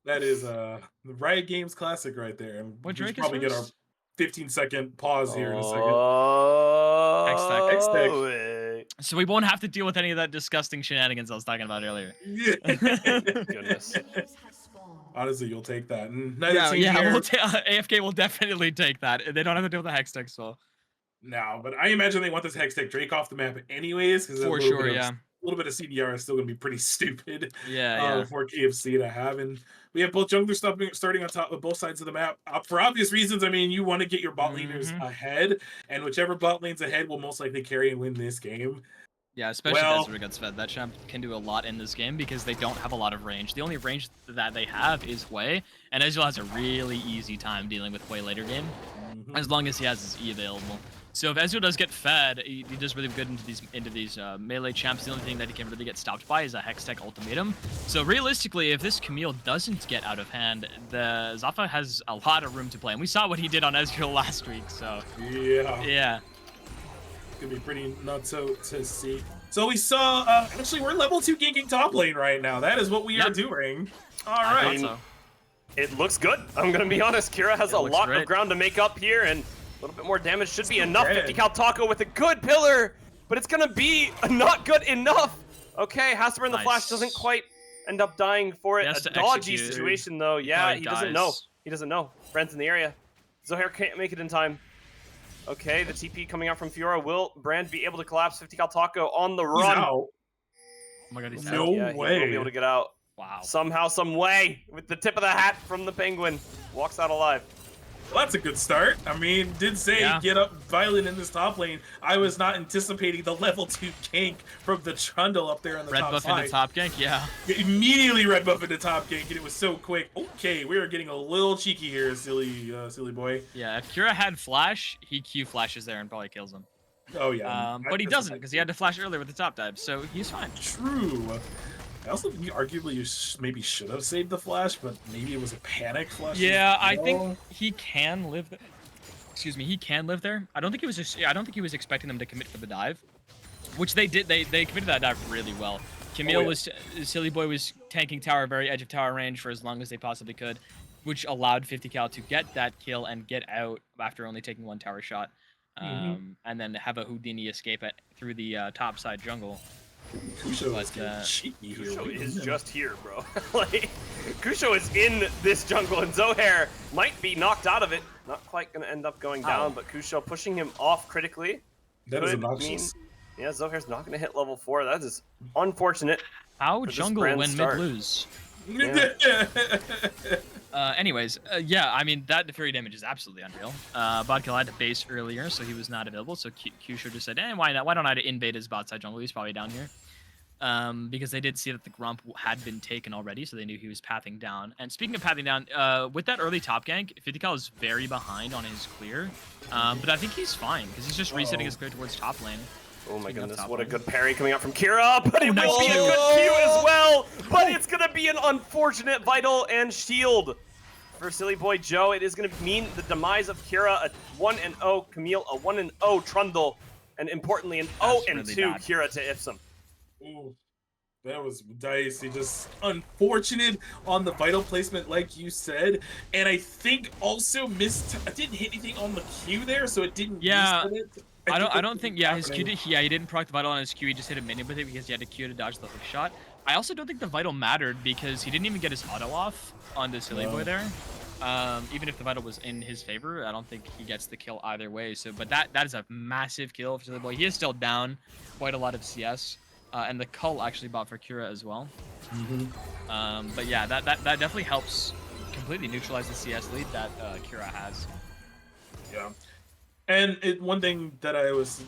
[SPEAKER 3] That is the Riot Games classic right there. And
[SPEAKER 2] What
[SPEAKER 3] we should
[SPEAKER 2] Drake is
[SPEAKER 3] probably get our
[SPEAKER 2] first?
[SPEAKER 3] 15-second pause here in a second.
[SPEAKER 1] Oh, wait.
[SPEAKER 2] So we won't have to deal with any of that disgusting shenanigans I was talking about earlier.
[SPEAKER 1] Goodness.
[SPEAKER 3] Honestly, you'll take that. And
[SPEAKER 2] Yeah,
[SPEAKER 3] here,
[SPEAKER 2] AFK will definitely take that. They don't have to deal with the Hextech Soul.
[SPEAKER 3] no, but I imagine they want this Hextech Drake off the map anyways, because
[SPEAKER 2] For sure, yeah.
[SPEAKER 3] a little bit of CDR is still going to be pretty stupid
[SPEAKER 2] Yeah.
[SPEAKER 3] for KFC to have. And we have both junglers starting on top of both sides of the map. For obvious reasons, I mean, you want to get your bot laners ahead, and whichever bot lane's ahead will most likely carry and win this game.
[SPEAKER 2] Yeah, especially if Ezreal gets fed. That champ can do a lot in this game because they don't have a lot of range. The only range that they have is Hwei, and Ezreal has a really easy time dealing with Hwei later game, as long as he has his E available. So if Ezreal does get fed, he does really good into these melee champs. The only thing that he can really get stopped by is a Hextech ultimatum. So realistically, if this Camille doesn't get out of hand, the Zafa has a lot of room to play. And we saw what he did on Ezreal last week, so... Yeah.
[SPEAKER 3] Gonna be pretty nuts to see. So we saw, actually, we're level 2 ganking top lane right now. That is what we are doing. All right.
[SPEAKER 1] I mean, it looks good. I'm gonna be honest. Kira has a lot of ground to make up here, and a little bit more damage should be enough. 50 cal taco with a good pillar, but it's gonna be not good enough. Okay, has to burn the flash, doesn't quite end up dying for it. A dodgy situation though. Yeah, he doesn't know. He doesn't know. Brand's in the area. Zohair can't make it in time. Okay, the TP coming out from Fiora. Will Brand be able to collapse 50 cal taco on the run?
[SPEAKER 3] Oh
[SPEAKER 2] my god, he's
[SPEAKER 3] no
[SPEAKER 1] out.
[SPEAKER 3] way.
[SPEAKER 1] He will be able to get out.
[SPEAKER 2] Wow.
[SPEAKER 1] Somehow, some way, with the tip of the hat from the penguin. Walks out alive.
[SPEAKER 3] Well, that's a good start. I mean, did say get up Violent in this top lane. I was not anticipating the level 2 gank from the Trundle up there on the
[SPEAKER 2] Red
[SPEAKER 3] top
[SPEAKER 2] buff
[SPEAKER 3] side.
[SPEAKER 2] into top gank, yeah.
[SPEAKER 3] Immediately red buff into top gank, and it was so quick. Okay, we are getting a little cheeky here, silly boy.
[SPEAKER 2] Yeah, if Kira had flash, he Q flashes there and probably kills him.
[SPEAKER 3] Oh yeah.
[SPEAKER 2] But he doesn't because he had to flash earlier with the top dive, so he's fine.
[SPEAKER 3] True. I also think arguably you maybe should have saved the flash, but maybe it was a panic flash.
[SPEAKER 2] Yeah, I think he can live there. Excuse me, he can live there. I don't think he was just. I don't think he was expecting them to commit for the dive, which they did. They committed that dive really well. Camille was Silly Boy was tanking tower, very edge of tower range for as long as they possibly could, which allowed 50 cal to get that kill and get out after only taking one tower shot, and then have a Houdini escape through the top side jungle.
[SPEAKER 3] Kusho
[SPEAKER 1] is just here, bro. Like, Kusho is in this jungle, and Zohair might be knocked out of it. Not quite going to end up going down, but Kusho pushing him off critically.
[SPEAKER 3] That is obnoxious.
[SPEAKER 1] Yeah, Zohair's not going to hit level 4. That is unfortunate.
[SPEAKER 2] How jungle when mid lose?
[SPEAKER 1] Yeah.
[SPEAKER 2] Anyways, yeah, I mean, that Fury damage is absolutely unreal. Bodkill had to base earlier, so he was not available, so Kusho just said, why not? Why don't I invade his bot side jungle? He's probably down here. Because they did see that the Grump had been taken already, so they knew he was pathing down. And speaking of pathing down, with that early top gank, 50 cal is very behind on his clear. But I think he's fine, because he's just resetting his clear towards top lane.
[SPEAKER 1] Oh my goodness, what a good parry coming out from Kira, but it will be a good Q as well, but it's going to be an unfortunate Vital and Shield for Silly Boy Joe. It is going to mean the demise of Kira, a 1-0 Camille, a 1-0 Trundle, and importantly an 0-2 Kira to Ipsum.
[SPEAKER 3] Ooh, that was dicey, just unfortunate on the Vital placement like you said, and I think also I didn't hit anything on the Q there, so it didn't reset it.
[SPEAKER 2] I don't think his Q did, he didn't proc the Vital on his Q, he just hit a minion with it because he had a Q to dodge the hook shot. I also don't think the Vital mattered because he didn't even get his auto off on the Silly Boy there. Even if the Vital was in his favor, I don't think he gets the kill either way. So, but that is a massive kill for Silly Boy. He is still down quite a lot of CS, and the Cull actually bought for Kira as well. But yeah, that definitely helps completely neutralize the CS lead that Kira has.
[SPEAKER 3] Yeah. And one thing that I was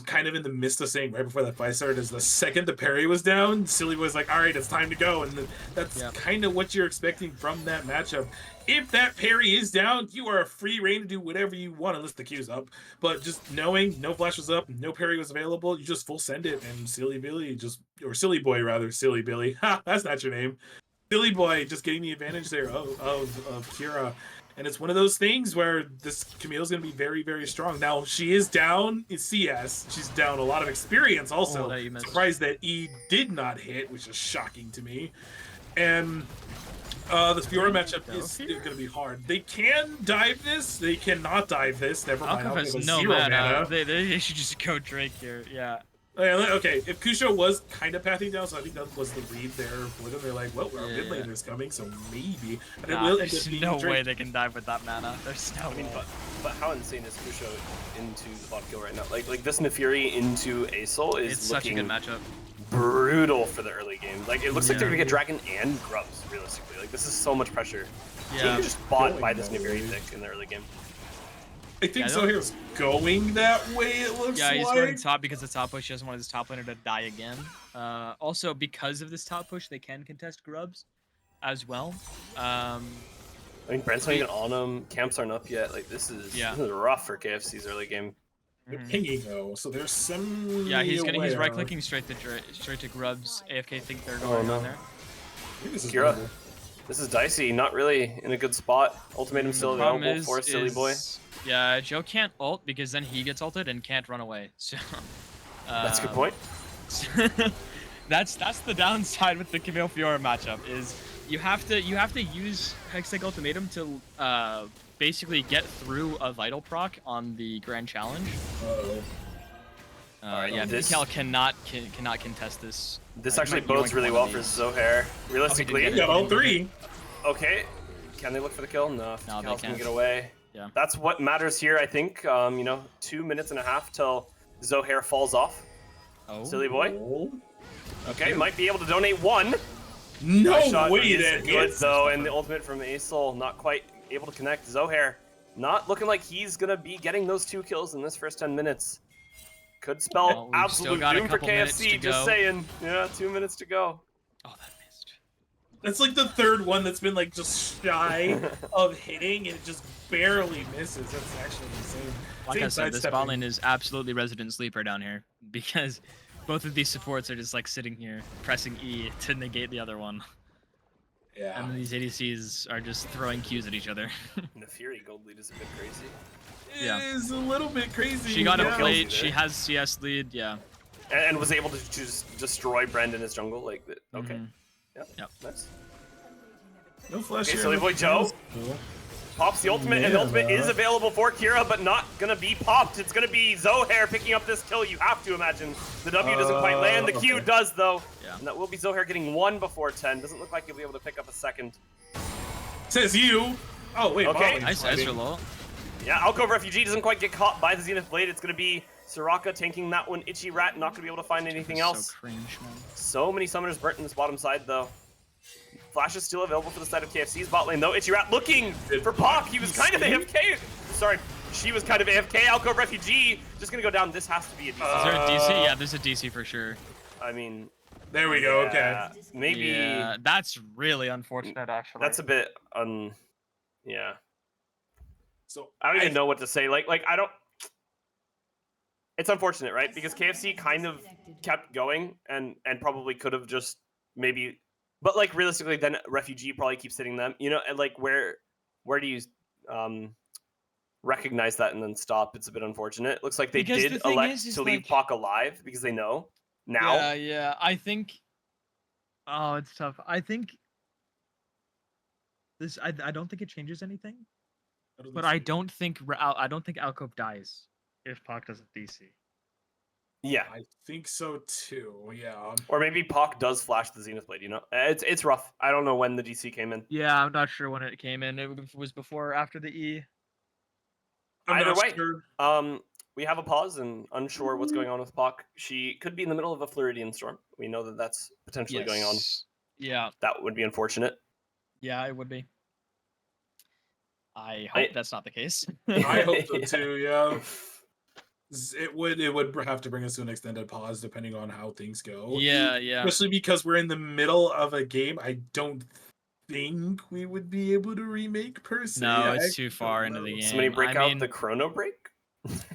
[SPEAKER 3] kind of in the midst of saying right before that fight started is the second the parry was down, Silly was like, all right, it's time to go. And that's kind of what you're expecting from that matchup. If that parry is down, you are free reign to do whatever you want unless the queue's up. But just knowing no flash was up, no parry was available, you just full send it. And Silly Billy or Silly Boy rather, Silly Billy. Ha, that's not your name. Silly Boy just getting the advantage there of Kira. And it's one of those things where this Camille's going to be very, very strong. Now, she is down in CS. She's down a lot of experience also. Surprised that E did not hit, which is shocking to me. And this Fiora matchup is going to be hard. They can dive this. They cannot dive this. Never mind.
[SPEAKER 2] Alchemy has no mana. They should just go Drake here. Yeah.
[SPEAKER 3] Okay, if Kusho was kind of pathing down, so I think that was the read there for them. They're like, well, our mid laner is coming, so maybe. And it will end up being
[SPEAKER 2] no way they can dive with that mana. There's no way.
[SPEAKER 1] But how insane is Kusho into the bot kill right now? Like this Nefiri into Asol is
[SPEAKER 2] such a good matchup.
[SPEAKER 1] Brutal for the early game. Like it looks like they're gonna get Dragon and Grubs, realistically. Like this is so much pressure. Yeah. Team just bought by this Nefiri pick in the early game.
[SPEAKER 3] I think Zohair's going that way, it looks like.
[SPEAKER 2] Yeah, he's going top because the top push. He doesn't want his top laner to die again. Also, because of this top push, they can contest Grubs as well. I
[SPEAKER 1] mean, Brent's not even on him. Camps aren't up yet. Like, this is rough for KFC's early game.
[SPEAKER 3] They're pinging, though, so there's some...
[SPEAKER 2] Yeah, he's right-clicking straight to Grubs. AFK think they're going on there.
[SPEAKER 1] Kira. This is dicey. Not really in a good spot. Ultimatum still available for Silly Boy.
[SPEAKER 2] Yeah, Joe can't ult because then he gets ulted and can't run away. So
[SPEAKER 1] that's a good point.
[SPEAKER 2] that's the downside with the Camille Fiora matchup is you have to use Hextech Ultimatum to basically get through a Vital proc on the Grand Challenge. Yeah, Cal cannot contest this.
[SPEAKER 1] This actually bodes really well for Zohair. Realistically,
[SPEAKER 3] he got all three.
[SPEAKER 1] Okay, can they look for the kill? No, Cal's gonna get away.
[SPEAKER 2] Yeah.
[SPEAKER 1] That's what matters here, I think. You know, 2.5 minutes till Zohair falls off.
[SPEAKER 2] Oh.
[SPEAKER 1] Silly Boy. Okay, might be able to donate one.
[SPEAKER 3] No way that
[SPEAKER 1] good though, and the ultimate from Asol not quite able to connect. Zohair not looking like he's gonna be getting those 2 kills in this first 10 minutes. Could spell
[SPEAKER 2] Well, we've still
[SPEAKER 1] absolute
[SPEAKER 2] got a
[SPEAKER 1] doom for
[SPEAKER 2] couple minutes to
[SPEAKER 1] KFC, just
[SPEAKER 2] go.
[SPEAKER 1] saying. Yeah, 2 minutes to go.
[SPEAKER 2] Oh, that missed.
[SPEAKER 3] That's like the third one that's been like just shy of hitting and it just barely misses. That's actually insane.
[SPEAKER 2] Like
[SPEAKER 3] Same
[SPEAKER 2] I said, this
[SPEAKER 3] sidestepping.
[SPEAKER 2] bot lane is absolutely resident sleeper down here because both of these supports are just like sitting here pressing E to negate the other one.
[SPEAKER 3] Yeah.
[SPEAKER 2] And then these ADCs are just throwing Qs at each other.
[SPEAKER 1] The Fury gold lead is a bit crazy.
[SPEAKER 2] Yeah.
[SPEAKER 3] It is a little bit crazy.
[SPEAKER 2] She got a
[SPEAKER 3] yeah.
[SPEAKER 2] plate, she has CS lead, yeah.
[SPEAKER 1] And was able to just destroy Brand in his jungle. Like, okay.
[SPEAKER 2] Mhm.
[SPEAKER 1] Yep. Nice.
[SPEAKER 3] No flash
[SPEAKER 1] Okay,
[SPEAKER 3] here.
[SPEAKER 1] Silly Boy Joe
[SPEAKER 3] Cool.
[SPEAKER 1] pops the ultimate, and the ultimate is available for Kira, but not gonna be popped. It's gonna be Zohair picking up this kill. You have to imagine. The W doesn't quite land. The Q
[SPEAKER 3] okay.
[SPEAKER 1] does, though.
[SPEAKER 2] Yeah.
[SPEAKER 1] And that will be Zohair getting 1 before 10. Doesn't look like he'll be able to pick up a second.
[SPEAKER 3] Says you. Oh wait.
[SPEAKER 1] Okay.
[SPEAKER 3] Molly's
[SPEAKER 2] Nice
[SPEAKER 3] sliding.
[SPEAKER 2] Ezreal ult.
[SPEAKER 1] Yeah, Alcove Refugee doesn't quite get caught by the Zenith Blade. It's gonna be Soraka tanking that one. Itchy Rat not gonna be able to find anything else.
[SPEAKER 2] So cringe, man.
[SPEAKER 1] So many summoners burnt in this bottom side, though. Flash is still available for the side of KFC's bot lane, though. Itchy Rat looking for Pock. He was kind of AFK. Sorry, she was kind of AFK. Alcove Refugee just gonna go down. This has to be a DC.
[SPEAKER 2] Is there a DC? Yeah, there's a DC for sure.
[SPEAKER 1] I mean,
[SPEAKER 3] There we go. Okay.
[SPEAKER 1] yeah, maybe
[SPEAKER 2] Yeah, that's really unfortunate, actually.
[SPEAKER 1] that's a bit yeah.
[SPEAKER 3] So
[SPEAKER 1] I don't even know what to say. Like I don't. It's unfortunate, right? Because KFC kind of kept going and probably could have just maybe, but like realistically, then Refugee probably keeps hitting them. You know, and like where do you recognize that and then stop? It's a bit unfortunate. Looks like they
[SPEAKER 2] Because the
[SPEAKER 1] did
[SPEAKER 2] thing
[SPEAKER 1] elect
[SPEAKER 2] is
[SPEAKER 1] to leave
[SPEAKER 2] like-
[SPEAKER 1] Pac alive because they know now.
[SPEAKER 2] Yeah, I think. Oh, it's tough. I think this. I don't think it changes anything, but I don't think Alcove dies if Pac doesn't DC.
[SPEAKER 1] Yeah.
[SPEAKER 3] I think so too. Yeah.
[SPEAKER 1] Or maybe Pac does flash the Zenith Blade, you know? It's rough. I don't know when the DC came in.
[SPEAKER 2] Yeah, I'm not sure when it came in. It was before or after the E.
[SPEAKER 3] I'm
[SPEAKER 1] Either
[SPEAKER 3] not
[SPEAKER 1] way,
[SPEAKER 3] sure.
[SPEAKER 1] we have a pause and unsure what's going on with Pac. She could be in the middle of a Floridian storm. We know that that's potentially going on.
[SPEAKER 2] Yeah,
[SPEAKER 1] That would be unfortunate.
[SPEAKER 2] yeah, it would be. I hope that's not the case.
[SPEAKER 3] I hope so too. Yeah. It would have to bring us to an extended pause depending on how things go.
[SPEAKER 2] yeah.
[SPEAKER 3] Especially because we're in the middle of a game. I don't think we would be able to remake per se.
[SPEAKER 2] No,
[SPEAKER 3] I
[SPEAKER 2] it's too far into
[SPEAKER 3] don't
[SPEAKER 2] the
[SPEAKER 3] know.
[SPEAKER 2] game.
[SPEAKER 1] Somebody break
[SPEAKER 2] I
[SPEAKER 1] out
[SPEAKER 2] mean-
[SPEAKER 1] the chrono break?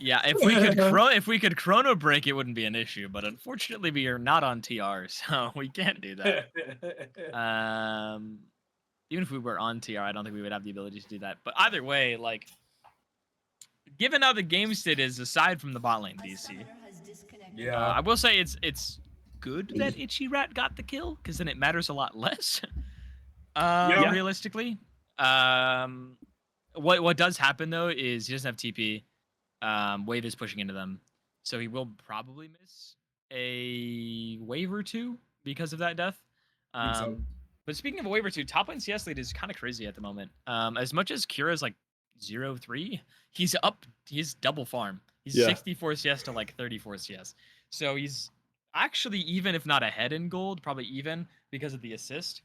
[SPEAKER 2] Yeah, if we could chrono break, it wouldn't be an issue. But unfortunately, we are not on TR, so we can't do that. Even if we were on TR, I don't think we would have the ability to do that. But either way, like, given how the game state is, aside from the bot lane DC,
[SPEAKER 3] Yeah.
[SPEAKER 2] I will say it's good that Itchy Rat got the kill because then it matters a lot less.
[SPEAKER 3] Yeah.
[SPEAKER 2] Realistically, what does happen though is he doesn't have TP. Wave is pushing into them, so he will probably miss a wave or two because of that death.
[SPEAKER 3] Think so.
[SPEAKER 2] But speaking of a wave or two, top lane CS lead is kind of crazy at the moment. As much as Kira's like 0-3, he's up. He's double farm. He's 64 CS to like 34 CS. So he's actually even, if not ahead in gold, probably even because of the assist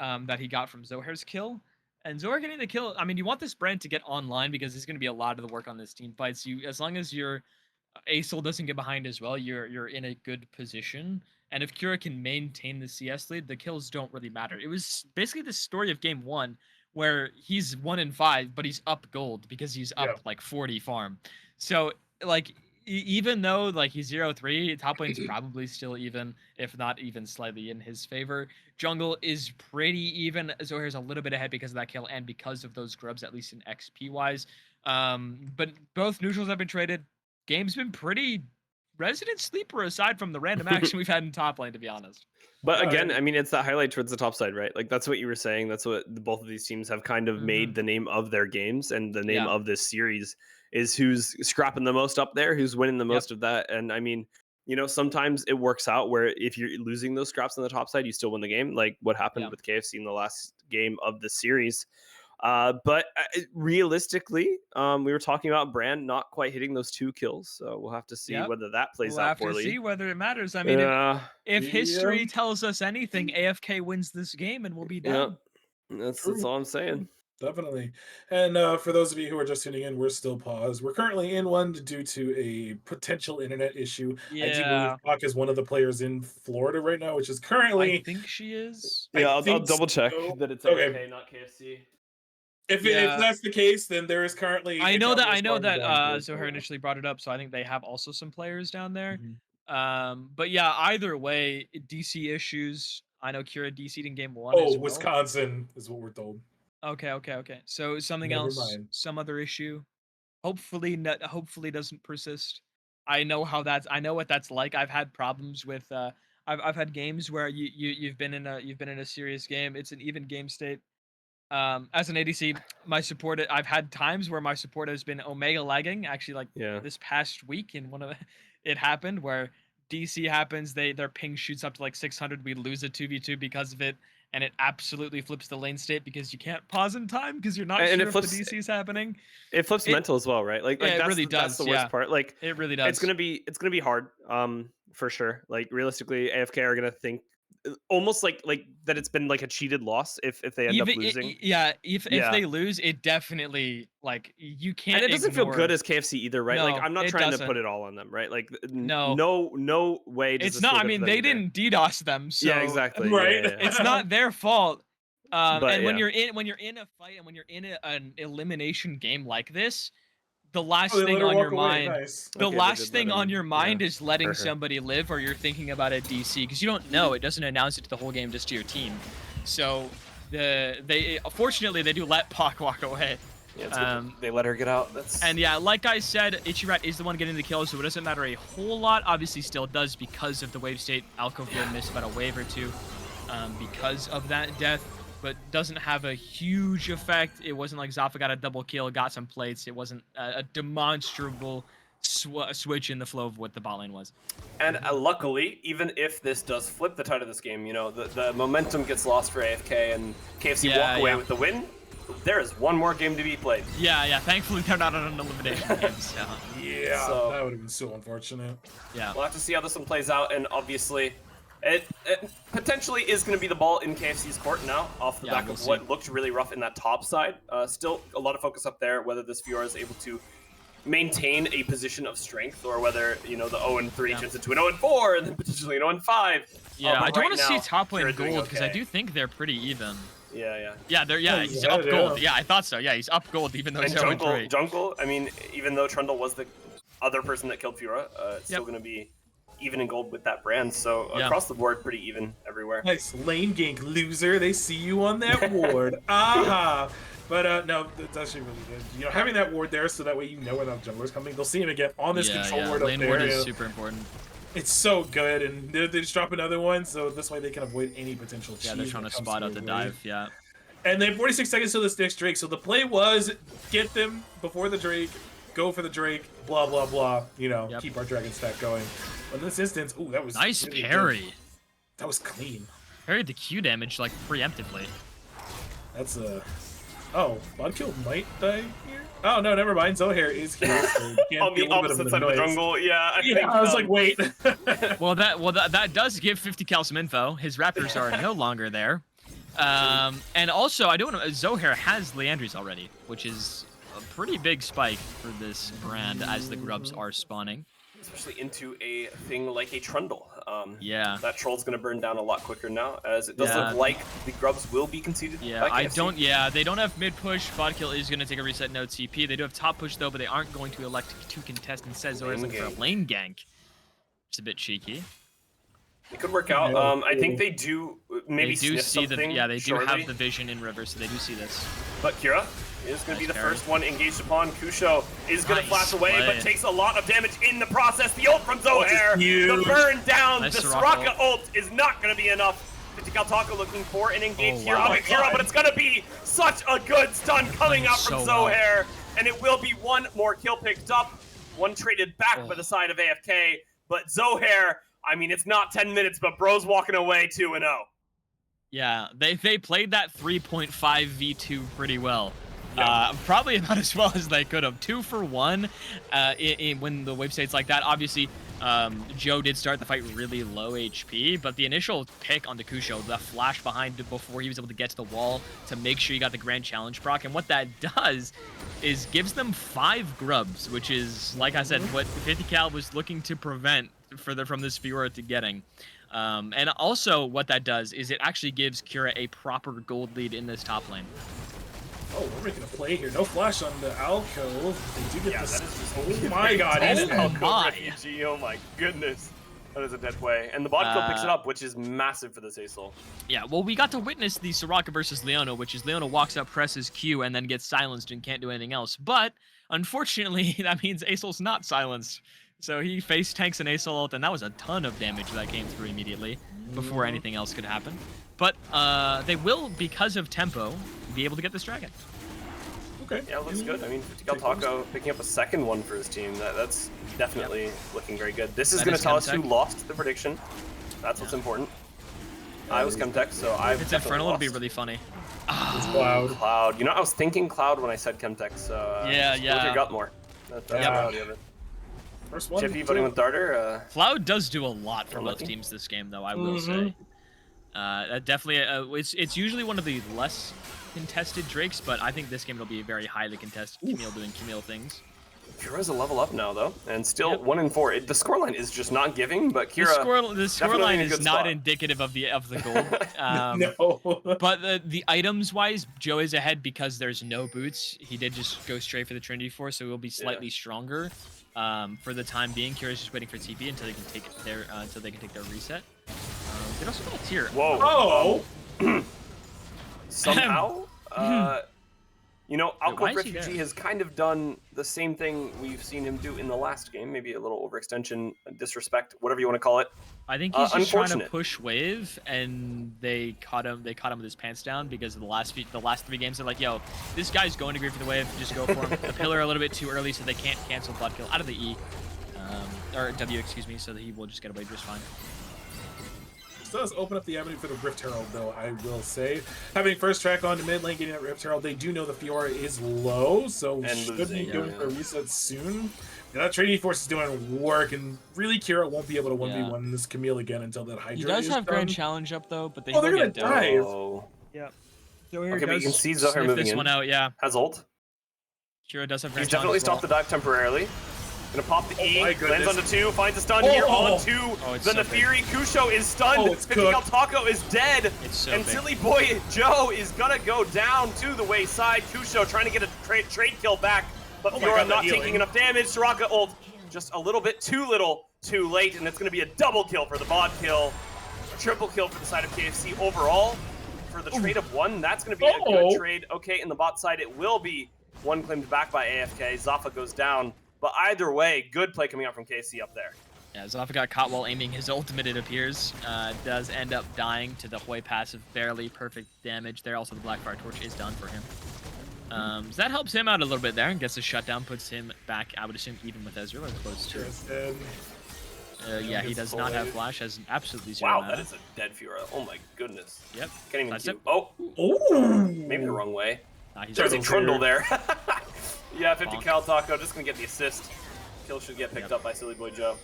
[SPEAKER 2] that he got from Zohair's kill. And Zohar getting the kill, I mean, you want this brand to get online because there's going to be a lot of the work on this team fights. As long as your Acel doesn't get behind as well, you're in a good position. And if Kira can maintain the CS lead, the kills don't really matter. It was basically the story of game 1 where he's 1-5, but he's up gold because he's up like 40 farm. So like even though like he's 0-3, top lane's probably still even, if not even slightly in his favor. Jungle is pretty even. Zohair's a little bit ahead because of that kill and because of those grubs, at least in XP wise. But both neutrals have been traded. Game's been pretty resident sleeper aside from the random action we've had in top lane, to be honest.
[SPEAKER 1] But again, I mean, it's that highlight towards the top side, right? Like that's what you were saying. That's what both of these teams have kind of made the name of their games, and the name of this series is who's scrapping the most up there, who's winning the most of that. And I mean, you know, sometimes it works out where if you're losing those scraps on the top side, you still win the game, like what happened with KFC in the last game of the series. But realistically, we were talking about Brand not quite hitting those 2 kills, so we'll have to see whether that plays out poorly.
[SPEAKER 2] We'll have to see whether it matters. I mean, if history tells us anything, AFK wins this game and we'll be down.
[SPEAKER 1] That's all I'm saying.
[SPEAKER 3] Definitely. And for those of you who are just tuning in, we're still paused. We're currently in one due to a potential internet issue. I do believe
[SPEAKER 2] Yeah,
[SPEAKER 3] Hawk is one of the players in Florida right now, which is
[SPEAKER 2] I
[SPEAKER 3] currently,
[SPEAKER 2] think she is.
[SPEAKER 3] I
[SPEAKER 1] Yeah, I'll
[SPEAKER 3] think
[SPEAKER 1] double check
[SPEAKER 3] so.
[SPEAKER 1] that it's
[SPEAKER 3] Okay.
[SPEAKER 1] AFK, not KFC.
[SPEAKER 3] If
[SPEAKER 2] Yeah,
[SPEAKER 3] that's the case, then there is currently
[SPEAKER 2] I
[SPEAKER 3] a
[SPEAKER 2] know that.
[SPEAKER 3] traveler
[SPEAKER 2] I know
[SPEAKER 3] squad
[SPEAKER 2] that.
[SPEAKER 3] going through
[SPEAKER 2] Zoher
[SPEAKER 3] Florida.
[SPEAKER 2] initially brought it up, so I think they have also some players down there.
[SPEAKER 3] Mhm.
[SPEAKER 2] But yeah, either way, DC issues. I know Kira DC'd in game one
[SPEAKER 3] Oh,
[SPEAKER 2] as well.
[SPEAKER 3] Wisconsin is what we're told.
[SPEAKER 2] Okay. So something
[SPEAKER 3] Never
[SPEAKER 2] else,
[SPEAKER 3] mind.
[SPEAKER 2] some other issue. Hopefully, hopefully doesn't persist. I know how that's. I know what that's like. I've had problems with. I've had games where you've been in a serious game. It's an even game state. As an ADC, my support, I've had times where my support has been Omega lagging. Actually, like
[SPEAKER 1] Yeah.
[SPEAKER 2] this past week, in one of it happened where DC happens. Their ping shoots up to like 600. We lose a 2v2 because of it, and it absolutely flips the lane state because you can't pause in time because you're not
[SPEAKER 1] And
[SPEAKER 2] sure
[SPEAKER 1] it
[SPEAKER 2] if the
[SPEAKER 1] flips
[SPEAKER 2] DC is happening.
[SPEAKER 1] it flips
[SPEAKER 2] It
[SPEAKER 1] mental as well, right? Like
[SPEAKER 2] Yeah,
[SPEAKER 1] like
[SPEAKER 2] it
[SPEAKER 1] that's
[SPEAKER 2] really
[SPEAKER 1] that's the
[SPEAKER 2] does.
[SPEAKER 1] worst
[SPEAKER 2] Yeah,
[SPEAKER 1] part. Like
[SPEAKER 2] it really
[SPEAKER 1] it's
[SPEAKER 2] does.
[SPEAKER 1] gonna be it's gonna be hard, for sure. Like realistically, AFK are gonna think almost like that it's been like a cheated loss if they end up losing.
[SPEAKER 2] Yeah, if
[SPEAKER 1] Yeah.
[SPEAKER 2] they lose, it definitely like you
[SPEAKER 1] And
[SPEAKER 2] can't
[SPEAKER 1] it doesn't feel good
[SPEAKER 2] ignore.
[SPEAKER 1] as KFC either, right? Like
[SPEAKER 2] No,
[SPEAKER 1] I'm not
[SPEAKER 2] it
[SPEAKER 1] trying to put
[SPEAKER 2] doesn't.
[SPEAKER 1] it all on them, right? Like
[SPEAKER 2] No,
[SPEAKER 1] no way does
[SPEAKER 2] it's
[SPEAKER 1] this
[SPEAKER 2] not.
[SPEAKER 1] feel
[SPEAKER 2] I
[SPEAKER 1] good for
[SPEAKER 2] mean,
[SPEAKER 1] them
[SPEAKER 2] they
[SPEAKER 1] either.
[SPEAKER 2] didn't DDoS them,
[SPEAKER 1] Yeah,
[SPEAKER 2] so
[SPEAKER 1] exactly. Yeah,
[SPEAKER 3] Right.
[SPEAKER 1] yeah, yeah.
[SPEAKER 2] it's not their fault.
[SPEAKER 1] But
[SPEAKER 2] And
[SPEAKER 1] yeah.
[SPEAKER 2] when you're in a fight and when you're in an elimination game like this,
[SPEAKER 3] Oh, they let her walk away. Nice.
[SPEAKER 2] the
[SPEAKER 1] Okay, they
[SPEAKER 2] last
[SPEAKER 1] did let
[SPEAKER 2] thing on
[SPEAKER 1] him.
[SPEAKER 2] your
[SPEAKER 1] Yeah,
[SPEAKER 2] mind is letting
[SPEAKER 1] for her.
[SPEAKER 2] somebody live, or you're thinking about a DC because you don't know. It doesn't announce it to the whole game, just to your team. So they fortunately they do let Pac walk away.
[SPEAKER 1] Yeah, it's good. They let her get out. That's
[SPEAKER 2] And yeah, like I said, Ichirat is the one getting the kills, so it doesn't matter a whole lot. Obviously, still does because of the wave state. Alcove missed about a wave or two because of that death, but doesn't have a huge effect. It wasn't like Zaffa got a double kill, got some plates. It wasn't a demonstrable switch in the flow of what the bot lane was.
[SPEAKER 1] And luckily, even if this does flip the tide of this game, the momentum gets lost for AFK and KFC walk away with the win. There is one more game to be played.
[SPEAKER 2] Yeah. Thankfully, they're not on an elimination game. So.
[SPEAKER 3] Yeah,
[SPEAKER 1] So-
[SPEAKER 3] that would have been so unfortunate.
[SPEAKER 2] Yeah.
[SPEAKER 1] We'll have to see how this one plays out, and obviously, it potentially is going to be the ball in KFC's court now, off the back
[SPEAKER 2] we'll
[SPEAKER 1] of what looked really rough in that top side. Still a lot of focus up there, whether this Fiora is able to maintain a position of strength, or whether the 0-3 turns into an 0-4, and then potentially an 0-5.
[SPEAKER 2] Yeah, I do
[SPEAKER 1] right
[SPEAKER 2] want to see
[SPEAKER 1] now,
[SPEAKER 2] top lane
[SPEAKER 1] Fiora doing
[SPEAKER 2] gold because I
[SPEAKER 1] okay.
[SPEAKER 2] do think they're pretty even.
[SPEAKER 1] Yeah.
[SPEAKER 2] Yeah,
[SPEAKER 3] he's
[SPEAKER 2] he's
[SPEAKER 3] ahead,
[SPEAKER 2] up gold.
[SPEAKER 3] yeah.
[SPEAKER 2] Yeah, I thought so. Yeah, he's up gold even though
[SPEAKER 1] And
[SPEAKER 2] he's 0-3.
[SPEAKER 1] Jungle, I mean, even though Trundle was the other person that killed Fiora, it's still
[SPEAKER 2] Yep.
[SPEAKER 1] going to be even in gold with that brand. So
[SPEAKER 2] Yeah.
[SPEAKER 1] across the board, pretty even everywhere.
[SPEAKER 3] Nice lane gank, loser. They see you on that ward. Aha. But no, that's actually really good. Having that ward there, so that way you know when the jungler's coming. They'll see him again on this control ward up
[SPEAKER 2] Lane
[SPEAKER 3] there.
[SPEAKER 2] ward is super important.
[SPEAKER 3] It's so good, and they just drop another one, so this way they can avoid any potential cheese.
[SPEAKER 2] Yeah, they're trying to
[SPEAKER 3] that comes
[SPEAKER 2] spot out
[SPEAKER 3] their
[SPEAKER 2] the
[SPEAKER 3] way.
[SPEAKER 2] dive. Yeah.
[SPEAKER 3] And then 46 seconds till this next Drake. So the play was get them before the Drake, go for the Drake, blah blah blah. Keep our dragon stack going. But in this instance, ooh, that was
[SPEAKER 2] Nice
[SPEAKER 3] really good.
[SPEAKER 2] parry.
[SPEAKER 3] That was clean.
[SPEAKER 2] Parried the Q damage like preemptively.
[SPEAKER 3] That's Oh, Bodkill might die here. Oh no, never mind. Zohair is here. So you can't
[SPEAKER 1] On
[SPEAKER 3] be
[SPEAKER 1] the
[SPEAKER 3] a little bit
[SPEAKER 1] opposite
[SPEAKER 3] of
[SPEAKER 1] side of the
[SPEAKER 3] noise.
[SPEAKER 1] jungle, yeah.
[SPEAKER 3] I was like, wait.
[SPEAKER 2] Well, that does give 50 cal some info. His Raptors are no longer there. And also, I don't know. Zohair has Leandries already, which is a pretty big spike for this brand as the grubs are spawning.
[SPEAKER 1] Especially into a thing like a Trundle.
[SPEAKER 2] Yeah.
[SPEAKER 1] That Troll's going to burn down a lot quicker now, as it does
[SPEAKER 2] Yeah.
[SPEAKER 1] look like the grubs will be conceded.
[SPEAKER 2] Yeah,
[SPEAKER 1] by KFC.
[SPEAKER 2] they don't have mid push. Vodkill is going to take a reset node CP. They do have top push though, but they aren't going to elect to contest and says Zohair's looking for a lane gank. It's a bit cheeky.
[SPEAKER 1] It could work out.
[SPEAKER 3] Yeah.
[SPEAKER 1] I think they do maybe
[SPEAKER 2] They do
[SPEAKER 1] sniff
[SPEAKER 2] see
[SPEAKER 1] something.
[SPEAKER 2] they do
[SPEAKER 1] shortly,
[SPEAKER 2] have the vision in river, so they do see this.
[SPEAKER 1] But Kira is going to be
[SPEAKER 2] Nice
[SPEAKER 1] the
[SPEAKER 2] parry.
[SPEAKER 1] first one engaged upon. Kusho is going to
[SPEAKER 2] Nice
[SPEAKER 1] flash away,
[SPEAKER 2] play.
[SPEAKER 1] but takes a lot of damage in the process. The ult from Zohair,
[SPEAKER 3] huge.
[SPEAKER 1] the burn down,
[SPEAKER 2] Nice
[SPEAKER 1] the
[SPEAKER 2] Soraka
[SPEAKER 1] Soraka ult is not going to be enough. Kaltaka looking for an engaged
[SPEAKER 2] Oh,
[SPEAKER 1] here
[SPEAKER 2] wow.
[SPEAKER 1] on Kira, but it's going to be such a good stun coming out from
[SPEAKER 2] So well.
[SPEAKER 1] Zohair, and it will be one more kill picked up, one traded back by the side of AFK, but Zohair, I mean, it's not 10 minutes, but bro's walking away 2-0.
[SPEAKER 2] Yeah, they played that 3.5 v2 pretty well. Probably about as well as they could have. 2 for 1 when the wave states like that. Obviously, Joe did start the fight really low HP, but the initial pick on the Kusho, the flash behind before he was able to get to the wall to make sure he got the Grand Challenge proc, and what that does is gives them 5 grubs, which is, like I said, what 50 Cal was looking to prevent from this Fiora to getting. And also what that does is it actually gives Kira a proper gold lead in this top lane.
[SPEAKER 3] Oh, we're making a play here. No flash on the alcove. They do get
[SPEAKER 1] Yeah,
[SPEAKER 3] this.
[SPEAKER 1] that is just
[SPEAKER 3] Oh my god,
[SPEAKER 1] Oh
[SPEAKER 3] he's
[SPEAKER 1] my.
[SPEAKER 2] my.
[SPEAKER 1] Refugee, oh my goodness. That is a dead play. And the bot kill picks it up, which is massive for this Aesol.
[SPEAKER 2] Yeah, well, we got to witness the Soraka versus Leona, which is Leona walks up, presses Q, and then gets silenced and can't do anything else. But, unfortunately, that means Aesol's not silenced. So he face tanks an Aesol ult, and that was a ton of damage that came through immediately before anything else could happen. But they will, because of tempo, be able to get this dragon.
[SPEAKER 3] okay.
[SPEAKER 1] Yeah, looks good. I mean, Taco picking up a second one for his team. That's definitely looking very good. This is going to tell us who lost the prediction. That's what's important. I was Chemtech, so I've
[SPEAKER 2] If it's Infernal, it'll be really funny.
[SPEAKER 3] It's Cloud.
[SPEAKER 1] Cloud. You know, I was thinking Cloud when I said Chemtech, so
[SPEAKER 2] Yeah,
[SPEAKER 1] just go with your gut more. That's the reality of it.
[SPEAKER 3] First one.
[SPEAKER 1] Chippy voting with Darter.
[SPEAKER 2] Cloud does do a lot for both
[SPEAKER 1] Unlucky.
[SPEAKER 2] teams this game, though, I will say. Definitely, it's usually one of the less contested Drakes, but I think this game will be very highly contested. Camille doing Camille things.
[SPEAKER 1] Kira's a level up now, though, and still 1 in 4. The scoreline is just not giving, but Kira.
[SPEAKER 2] The scoreline is not indicative of the gold.
[SPEAKER 3] No.
[SPEAKER 2] But the items wise, Joe is ahead because there's no boots. He did just go straight for the Trinity Force, so he'll be slightly stronger for the time being. Kira's just waiting for TP until they can take their reset. They also got a tier.
[SPEAKER 1] Whoa. Oh. Somehow, you know,
[SPEAKER 2] why
[SPEAKER 1] Alcove
[SPEAKER 2] is he
[SPEAKER 1] Refugee
[SPEAKER 2] there?
[SPEAKER 1] has kind of done the same thing we've seen him do in the last game. Maybe a little overextension, disrespect, whatever you want to call it.
[SPEAKER 2] I think he's just trying to
[SPEAKER 1] unfortunate.
[SPEAKER 2] push wave, and they caught him. They caught him with his pants down because of the last 3 games. They're like, "Yo, this guy's going to agree for the wave. Just go for him." The pillar a little bit too early, so they can't cancel blood kill out of the E, or W, excuse me. So that he will just get away just fine.
[SPEAKER 3] This does open up the avenue for the Rift Herald, though, I will say. Having first track on to mid lane, getting that Rift Herald, they do know the Fiora is low, so
[SPEAKER 1] And
[SPEAKER 3] should
[SPEAKER 1] losing,
[SPEAKER 3] be going for a reset soon. And that Trinity Force is doing work, and really Kira won't be able to 1v1 this Camille again until that Hydra
[SPEAKER 2] He does
[SPEAKER 3] is
[SPEAKER 2] have
[SPEAKER 3] done.
[SPEAKER 2] Grand Challenge up though, but they
[SPEAKER 3] Oh, they're
[SPEAKER 2] will
[SPEAKER 3] gonna
[SPEAKER 2] get down.
[SPEAKER 3] dive.
[SPEAKER 1] Oh.
[SPEAKER 2] Yeah.
[SPEAKER 1] Okay, but you can see Zohar
[SPEAKER 2] sniff
[SPEAKER 1] moving
[SPEAKER 2] this
[SPEAKER 1] in.
[SPEAKER 2] one out. Yeah,
[SPEAKER 1] Has ult.
[SPEAKER 2] Kira does have
[SPEAKER 1] He's
[SPEAKER 2] Grand
[SPEAKER 1] definitely
[SPEAKER 2] Challenge.
[SPEAKER 1] stopped the dive temporarily. Gonna pop the E,
[SPEAKER 3] my
[SPEAKER 1] lands
[SPEAKER 3] goodness.
[SPEAKER 1] onto 2, finds a stun here onto
[SPEAKER 2] it's
[SPEAKER 1] the
[SPEAKER 2] so big.
[SPEAKER 1] Nefiri. Kusho is stunned.
[SPEAKER 3] it's
[SPEAKER 1] 50
[SPEAKER 3] cooked.
[SPEAKER 1] Taco is dead.
[SPEAKER 2] It's so
[SPEAKER 1] and
[SPEAKER 2] big.
[SPEAKER 1] silly boy Joe is gonna go down to the wayside. Kusho trying to get a trade kill back, but
[SPEAKER 3] Oh my
[SPEAKER 1] Fiora
[SPEAKER 3] God,
[SPEAKER 1] not
[SPEAKER 3] the
[SPEAKER 1] taking
[SPEAKER 3] healing.
[SPEAKER 1] enough damage. Soraka ult just a little bit too little, too late, and it's gonna be a double kill for the bot kill. A triple kill for the side of KFC overall. For the trade of 1, that's gonna be a good trade. Okay, in the bot side, it will be 1 claimed back by AFK. Zaffa goes down. But either way, good play coming out from KC up there.
[SPEAKER 2] Yeah, Zaffa got caught while aiming his ultimate, it appears. Does end up dying to the Hoi passive, barely perfect damage there. Also, the Blackfire Torch is done for him. So that helps him out a little bit there and gets a shutdown, puts him back, I would assume, even with Ezreal or close to.
[SPEAKER 3] Kira's dead.
[SPEAKER 2] Yeah, he does not have Flash, has absolutely zero
[SPEAKER 1] Wow,
[SPEAKER 2] mana.
[SPEAKER 1] that is a dead Fiora. Oh my goodness.
[SPEAKER 2] Yep.
[SPEAKER 1] Can't even
[SPEAKER 2] That's
[SPEAKER 1] do.
[SPEAKER 2] it.
[SPEAKER 1] Oh,
[SPEAKER 3] Oh!
[SPEAKER 1] maybe the wrong way.
[SPEAKER 2] He's
[SPEAKER 1] There's a
[SPEAKER 2] already-
[SPEAKER 1] Trundle there. Yeah, 50
[SPEAKER 2] Bonk.
[SPEAKER 1] Cal Taco just gonna get the assist. Kill should get picked up by Silly Boy Joe.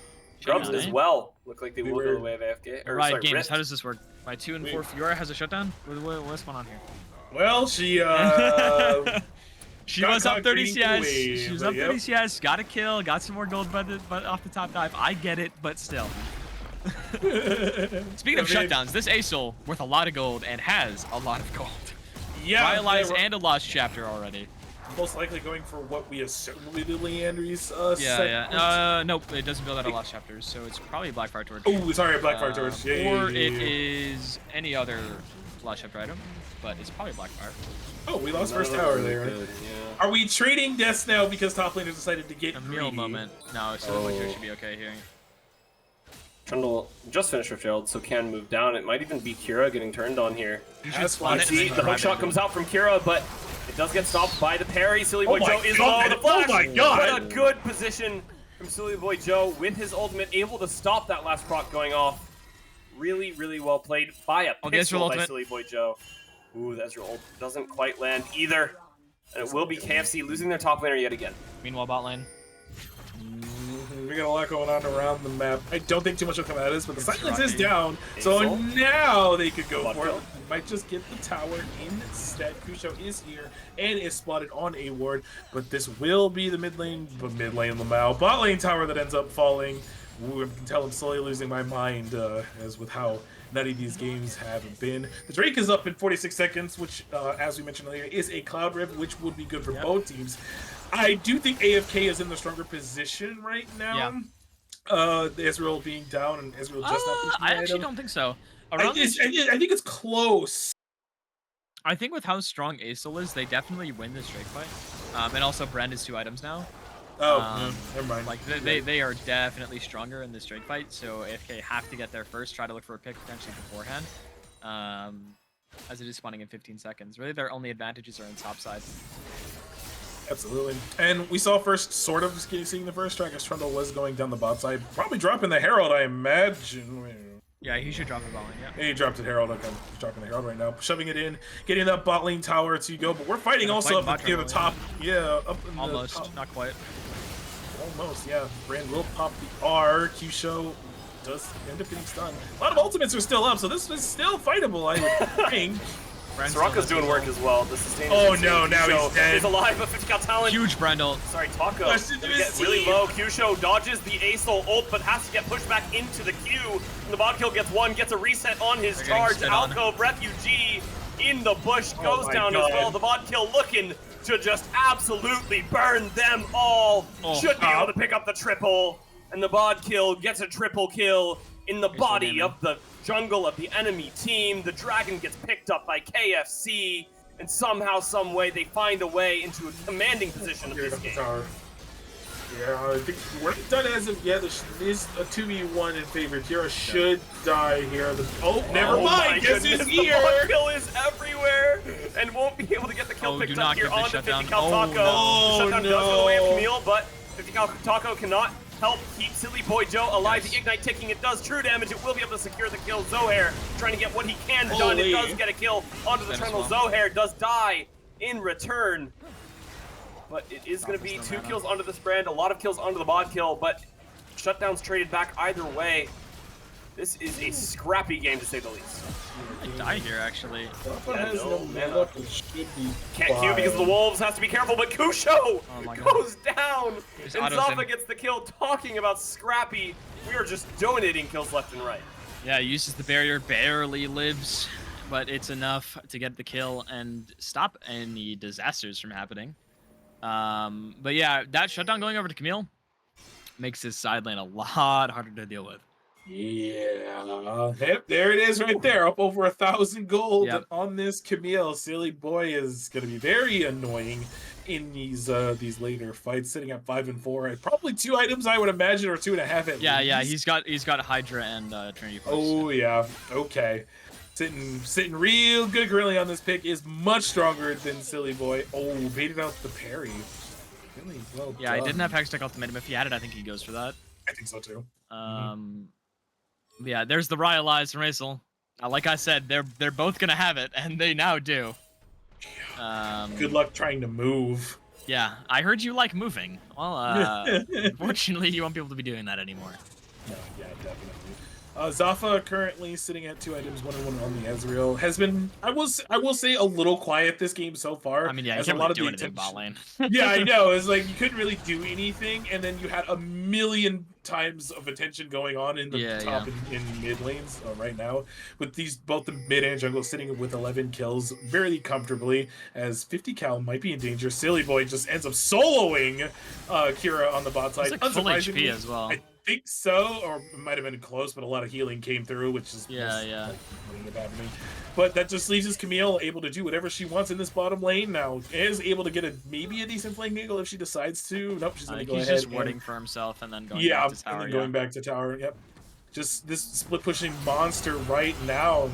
[SPEAKER 1] Grubs
[SPEAKER 2] on,
[SPEAKER 1] as
[SPEAKER 2] eh?
[SPEAKER 1] well. Look like they
[SPEAKER 3] We
[SPEAKER 1] will go
[SPEAKER 3] were-
[SPEAKER 1] the way of AFK. Or,
[SPEAKER 2] Riot
[SPEAKER 1] sorry,
[SPEAKER 2] Games,
[SPEAKER 1] Rift.
[SPEAKER 2] how does this work? My 2 and 4 Fiora has a shutdown? What's going on here?
[SPEAKER 3] Well, she,
[SPEAKER 2] She
[SPEAKER 3] got
[SPEAKER 2] was up
[SPEAKER 3] caught
[SPEAKER 2] 30
[SPEAKER 3] getting
[SPEAKER 2] CS.
[SPEAKER 3] away,
[SPEAKER 2] She was
[SPEAKER 3] but
[SPEAKER 2] up 30
[SPEAKER 3] yep.
[SPEAKER 2] CS. Got a kill. Got some more gold but off the top dive. I get it, but still. Speaking of
[SPEAKER 3] I mean-
[SPEAKER 2] shutdowns, this Aesol worth a lot of gold and has a lot of gold.
[SPEAKER 3] yeah,
[SPEAKER 2] Rhyolize
[SPEAKER 3] they were
[SPEAKER 2] and a lost chapter already.
[SPEAKER 3] most likely going for what we assume will be the Leandry's
[SPEAKER 2] Yeah,
[SPEAKER 3] segment.
[SPEAKER 2] yeah. Nope, it doesn't build out of lost chapters, so it's probably a Blackfire Torch.
[SPEAKER 3] Oh, sorry, Blackfire Torch. Yeah, yeah,
[SPEAKER 2] Or
[SPEAKER 3] yeah,
[SPEAKER 2] it
[SPEAKER 3] yeah.
[SPEAKER 2] is any other lost chapter item, but it's probably Blackfire.
[SPEAKER 3] Oh, we lost first
[SPEAKER 1] None of
[SPEAKER 3] tower
[SPEAKER 1] them
[SPEAKER 3] there.
[SPEAKER 1] are good, yeah.
[SPEAKER 3] Are we trading deaths now because top laners decided to get
[SPEAKER 2] A
[SPEAKER 3] greedy?
[SPEAKER 2] meal moment. No, so
[SPEAKER 1] Oh.
[SPEAKER 2] should be okay here.
[SPEAKER 1] Trundle just finished with Gerald, so can move down. It might even be Kira getting turned on here.
[SPEAKER 2] You
[SPEAKER 3] That's
[SPEAKER 2] should spawn
[SPEAKER 3] fine.
[SPEAKER 2] it and
[SPEAKER 1] See,
[SPEAKER 2] then
[SPEAKER 1] the
[SPEAKER 2] grab
[SPEAKER 1] hook shot
[SPEAKER 2] it.
[SPEAKER 1] comes out from Kira, but it does get stopped by the parry. Silly Boy
[SPEAKER 3] Oh my
[SPEAKER 1] Joe is
[SPEAKER 3] God.
[SPEAKER 1] low. The flash.
[SPEAKER 3] Oh my God.
[SPEAKER 1] What a good position from Silly Boy Joe with his ultimate, able to stop that last proc going off. Really, really well played by a
[SPEAKER 2] I'll get your
[SPEAKER 1] pixel by
[SPEAKER 2] ultimate.
[SPEAKER 1] Silly Boy Joe. Ooh, that's your ult. Doesn't quite land either. And it will be KFC losing their top laner yet again.
[SPEAKER 2] Meanwhile, bot lane.
[SPEAKER 3] We got a lot going on around the map. I don't think too much will come out of this, but the silence is down.
[SPEAKER 1] Hazel.
[SPEAKER 3] So now they could go
[SPEAKER 1] Blood
[SPEAKER 3] for it.
[SPEAKER 1] kill.
[SPEAKER 3] Might just get the tower instead. Kusho is here and is spotted on a ward, but this will be the mid lane Lamau. Bot lane tower that ends up falling. Ooh, I can tell I'm slowly losing my mind as with how nutty these games have been. The Drake is up in 46 seconds, which, as we mentioned earlier, is a Cloud Rift, which would be good for both teams. I do think AFK is in the stronger position right now. Israel being down and Israel just not.
[SPEAKER 2] I actually don't think so.
[SPEAKER 3] I think it's close.
[SPEAKER 2] I think with how strong Acel is, they definitely win this Drake fight. And also Brand is 2 items now.
[SPEAKER 3] Oh, never mind.
[SPEAKER 2] Like they are definitely stronger in this Drake fight, so AFK have to get there first, try to look for a pick potentially beforehand. As it is spawning in 15 seconds. Really their only advantages are in top side.
[SPEAKER 3] Absolutely. And we saw first sort of seeing the first track as Trundle was going down the bot side. Probably dropping the Herald, I imagine.
[SPEAKER 2] Yeah, he should drop the bot lane, yeah.
[SPEAKER 3] He dropped it Herald. Okay, he's dropping the Herald right now. Shoving it in, getting that bot lane tower to go. But we're fighting also up near the top. Yeah, up in
[SPEAKER 2] almost,
[SPEAKER 3] the top.
[SPEAKER 2] not quite.
[SPEAKER 3] Almost, yeah. Brand will pop the R. Q-Show does end up getting stunned. A lot of ultimates are still up, so this is still fightable, I would think.
[SPEAKER 1] Soraka's doing work as well. The sustain.
[SPEAKER 3] Oh no, now he's dead.
[SPEAKER 1] He's alive, but 50 cal talent.
[SPEAKER 2] Huge Brendel.
[SPEAKER 1] Sorry, Taco. Get really low. Q-Show dodges the Acel ult, but has to get pushed back into the queue. And the bot kill gets one, gets a reset on his charge. Alcove Refugee in the bush goes down as well. The bot kill looking to just absolutely burn them all. Should be able to pick up the triple. And the bot kill gets a triple kill in the body of the jungle of the enemy team. The dragon gets picked up by KFC, and somehow, some way, they find a way into a commanding position of this game.
[SPEAKER 3] Yeah, I think we're not done as of yet. There is a 2v1 in favor. Kira should die here. Never mind. Guess who's here?
[SPEAKER 1] The bot kill is everywhere, and won't be able to get the kill picked up here on the 50 cal Taco. The shutdown does go away of Camille, but 50 cal Taco cannot help keep Silly Boy Joe alive. The Ignite ticking, it does true damage. It will be able to secure the kill. Zohair trying to get what he can done. It does get a kill onto the Trundle. Zohair does die in return. But it is going to be 2 kills onto this Brand, a lot of kills onto the bot kill, but shutdowns traded back either way. This is a scrappy game to say the least.
[SPEAKER 2] I die here actually.
[SPEAKER 1] Can't queue because of the wolves, has to be careful, but Kusho goes down! And Zafa gets the kill. Talking about scrappy, we are just donating kills left and right.
[SPEAKER 2] Yeah, uses the barrier, barely lives, but it's enough to get the kill and stop any disasters from happening. But yeah, that shutdown going over to Camille makes his side lane a lot harder to deal with.
[SPEAKER 3] Yeah, there it is right there, up over 1,000 gold on this Camille. Silly Boy is going to be very annoying in these later fights, sitting at 5 and 4. Probably 2 items, I would imagine, or 2.5 at least.
[SPEAKER 2] Yeah, he's got Hydra and Trinity Force.
[SPEAKER 3] Oh yeah, okay. Sitting real good currently on this pick, is much stronger than Silly Boy. Oh, baited out the parry. Really well done.
[SPEAKER 2] I didn't have Hextech ultimate. If he had it, I think he goes for that.
[SPEAKER 3] I think so too.
[SPEAKER 2] Yeah, there's the Rylai's from Acel. Like I said, they're both gonna have it, and they now do.
[SPEAKER 3] Good luck trying to move.
[SPEAKER 2] Yeah, I heard you like moving. Well, unfortunately, you won't be able to be doing that anymore.
[SPEAKER 3] No, yeah, definitely. Zafa currently sitting at 2 items, 1 and 1 on the Ezreal. Has been, I will say, a little quiet this game so far.
[SPEAKER 2] I mean, yeah, you can't really do anything bot lane.
[SPEAKER 3] Yeah, I know. It's like you couldn't really do anything, and then you had a million times of attention going on in the top and in mid lanes right now. With both the mid and jungle sitting with 11 kills very comfortably, as 50 cal might be in danger. Silly Boy just ends up soloing Kira on the bot side.
[SPEAKER 2] It's like full HP as well.
[SPEAKER 3] I think so, or it might have been close, but a lot of healing came through, which is happening. But that just leaves Camille able to do whatever she wants in this bottom lane now. Is able to get maybe a decent flank angle if she decides to. Nope, she's gonna go ahead.
[SPEAKER 2] He's just warding for himself and then going back to tower.
[SPEAKER 3] And then going back to tower. Yep. Just this split pushing monster right now.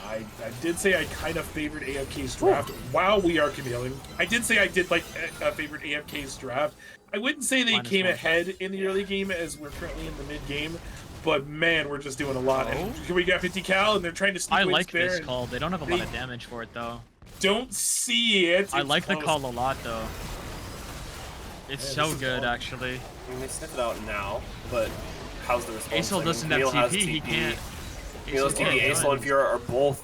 [SPEAKER 3] I did say I kind of favored AFK's draft while we are Camilleing. I did say I did like favored AFK's draft. I wouldn't say they came ahead in the early game as we're currently in the mid game, but man, we're just doing a lot. And we got 50 cal, and they're trying to sneak
[SPEAKER 2] I like this call. They don't have a lot of damage for it though.
[SPEAKER 3] don't see it.
[SPEAKER 2] I
[SPEAKER 3] It's
[SPEAKER 2] like the
[SPEAKER 3] close.
[SPEAKER 2] call a lot, though. It's
[SPEAKER 3] Yeah,
[SPEAKER 2] so
[SPEAKER 3] this is
[SPEAKER 2] good,
[SPEAKER 3] fun.
[SPEAKER 2] actually.
[SPEAKER 4] I mean, they sniff it out now, but how's the response?
[SPEAKER 2] Acel doesn't have
[SPEAKER 4] Camille has
[SPEAKER 2] TP. He can't.
[SPEAKER 4] Camille's
[SPEAKER 2] Acel
[SPEAKER 4] TP,
[SPEAKER 2] can't
[SPEAKER 4] Acel
[SPEAKER 2] join.
[SPEAKER 4] and Fiora are both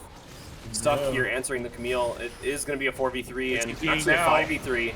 [SPEAKER 4] stuck
[SPEAKER 3] No.
[SPEAKER 4] here answering the Camille. It is going to be a 4v3
[SPEAKER 3] It's
[SPEAKER 4] and
[SPEAKER 3] TPing
[SPEAKER 4] actually a
[SPEAKER 3] now.
[SPEAKER 4] 5v3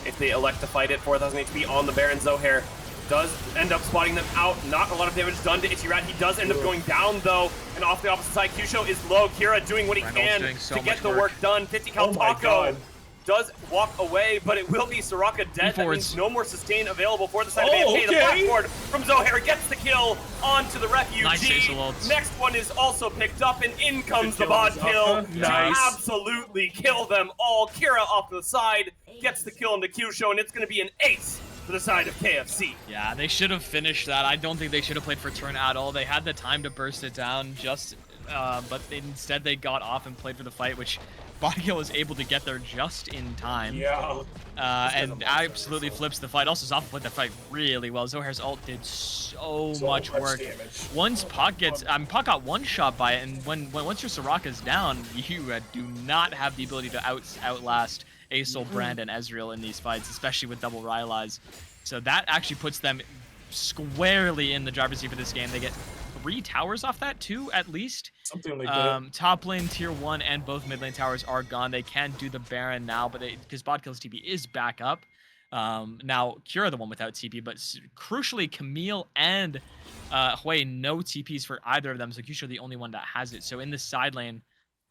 [SPEAKER 4] if they elect to fight it. 4,000 HP on the Baron. Zohair does end up spotting them out. Not a lot of damage done to Itchyrat. He does end up going down, though. And off the opposite side, Qsho is low. Kira doing what he
[SPEAKER 2] Reynolds
[SPEAKER 4] can
[SPEAKER 2] doing so
[SPEAKER 4] to get
[SPEAKER 2] much
[SPEAKER 4] the
[SPEAKER 2] work.
[SPEAKER 4] work done. 50 cal
[SPEAKER 3] Oh my
[SPEAKER 4] Taco
[SPEAKER 3] God.
[SPEAKER 4] does walk away, but it will be Soraka dead. That
[SPEAKER 2] Forwards.
[SPEAKER 4] means no more sustain available for the side of
[SPEAKER 3] Oh,
[SPEAKER 4] AFK. The
[SPEAKER 3] okay.
[SPEAKER 4] blackboard from Zohair gets the kill onto the refugee.
[SPEAKER 2] Nice Acel ults.
[SPEAKER 4] Next one is also picked up, and in comes the
[SPEAKER 3] kill
[SPEAKER 4] bod
[SPEAKER 3] is
[SPEAKER 4] kill
[SPEAKER 3] Zaka.
[SPEAKER 4] to
[SPEAKER 3] Nice.
[SPEAKER 4] absolutely kill them all. Kira off to the side gets the kill into Qsho, and it's going to be an ace for the side of KFC.
[SPEAKER 2] Yeah, they should have finished that. I don't think they should have played for turn at all. They had the time to burst it down, but instead they got off and played for the fight, which Bodkill was able to get there just in time.
[SPEAKER 3] Yeah.
[SPEAKER 2] And absolutely flips the fight. Also, Zoppa played the fight really well. Zohair's ult did so much work.
[SPEAKER 3] damage.
[SPEAKER 2] Once Puck gets, Puck got one shot by it, and once your Soraka's down, you do not have the ability to outlast Acel, Brand, and Ezreal in these fights, especially with double Rylai's. So that actually puts them squarely in the driver's seat for this game. They get 3 towers off that, 2 at least.
[SPEAKER 3] Something like that.
[SPEAKER 2] Top lane, tier 1, and both mid lane towers are gone. They can do the Baron now, but because Bodkill's TP is back up. Now, Kira the one without TP, but crucially, Camille and Hui no TPs for either of them, so Qsho the only one that has it. So in the side lane,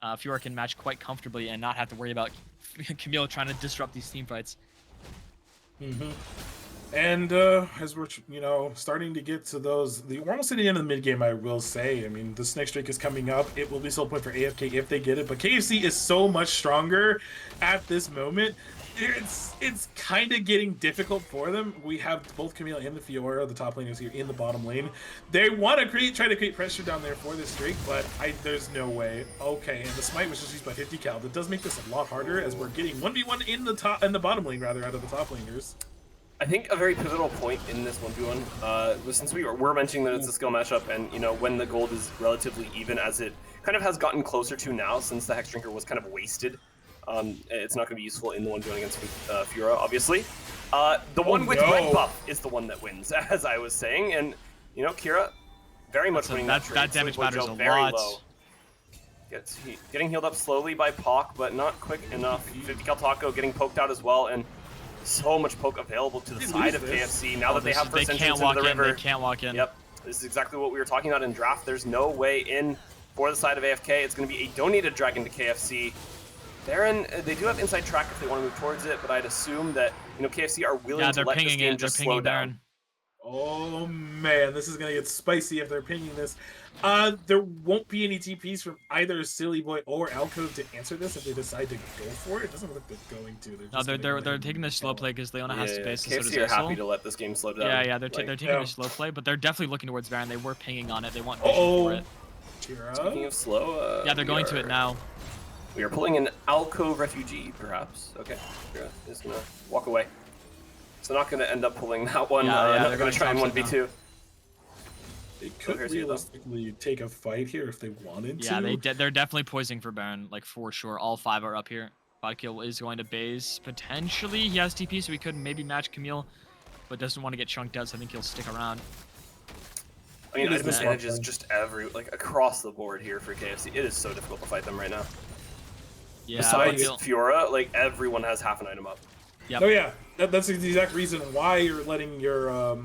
[SPEAKER 2] Fiora can match quite comfortably and not have to worry about Camille trying to disrupt these team fights.
[SPEAKER 3] And as we're, starting to get to those, we're almost at the end of the mid game, I will say. I mean, this next streak is coming up. It will be sole point for AFK if they get it, but KFC is so much stronger at this moment. It's kind of getting difficult for them. We have both Camille and the Fiora, the top laners here in the bottom lane. They want to try to create pressure down there for this streak, but there's no way. Okay, and the smite was just used by 50 cal. That does make this a lot harder as we're getting 1v1 in the bottom lane rather out of the top laners.
[SPEAKER 4] I think a very pivotal point in this 1v1, was since we're mentioning that it's a skill matchup, and when the gold is relatively even, as it kind of has gotten closer to now since the Hex Drinker was kind of wasted. It's not going to be useful in the 1v1 against Fiora, obviously. The one with red buff is the one that wins, as I was saying, and Kira very much winning that trade.
[SPEAKER 2] That damage
[SPEAKER 4] Sleep
[SPEAKER 2] matters
[SPEAKER 4] Mojo
[SPEAKER 2] a
[SPEAKER 4] very
[SPEAKER 2] lot.
[SPEAKER 4] low. Getting healed up slowly by Pac, but not quick enough. 50 cal Taco getting poked out as well, and so much poke available to the side of KFC now that they have first entrance into the river.
[SPEAKER 2] They can't walk in.
[SPEAKER 4] Yep, this is exactly what we were talking about in draft. There's no way in for the side of AFK. It's going to be a donated dragon to KFC. Baron, they do have inside track if they want to move towards it, but I'd assume that KFC are willing to let this game just slow down.
[SPEAKER 3] Oh man, this is gonna get spicy if they're pinging this. There won't be any TPs from either Silly Boy or Alcove to answer this if they decide to go for it. It doesn't look like they're going to.
[SPEAKER 2] They're taking the slow play because Leona has space.
[SPEAKER 4] KFC are happy to let this game slow down.
[SPEAKER 2] Yeah, they're taking the slow play, but they're definitely looking towards Baron. They were pinging on it. They want vision for it.
[SPEAKER 4] Speaking of slow,
[SPEAKER 2] yeah, they're going to it now.
[SPEAKER 4] We are pulling an Alcove refugee, perhaps. Okay, Kira is gonna walk away. So not gonna end up pulling that one. They're gonna try in 1v2.
[SPEAKER 3] They could realistically take a fight here if they wanted to.
[SPEAKER 2] Yeah, they're definitely poising for Baron, like for sure. All 5 are up here. Bodkill is going to base. Potentially, he has TP, so he could maybe match Camille, but doesn't want to get chunked out, so I think he'll stick around.
[SPEAKER 4] I mean, item advantage is just across the board here for KFC. It is so difficult to fight them right now.
[SPEAKER 2] Yeah,
[SPEAKER 4] besides Fiora, everyone has half an item up.
[SPEAKER 3] Yep. Oh yeah, that's the exact reason why you're letting your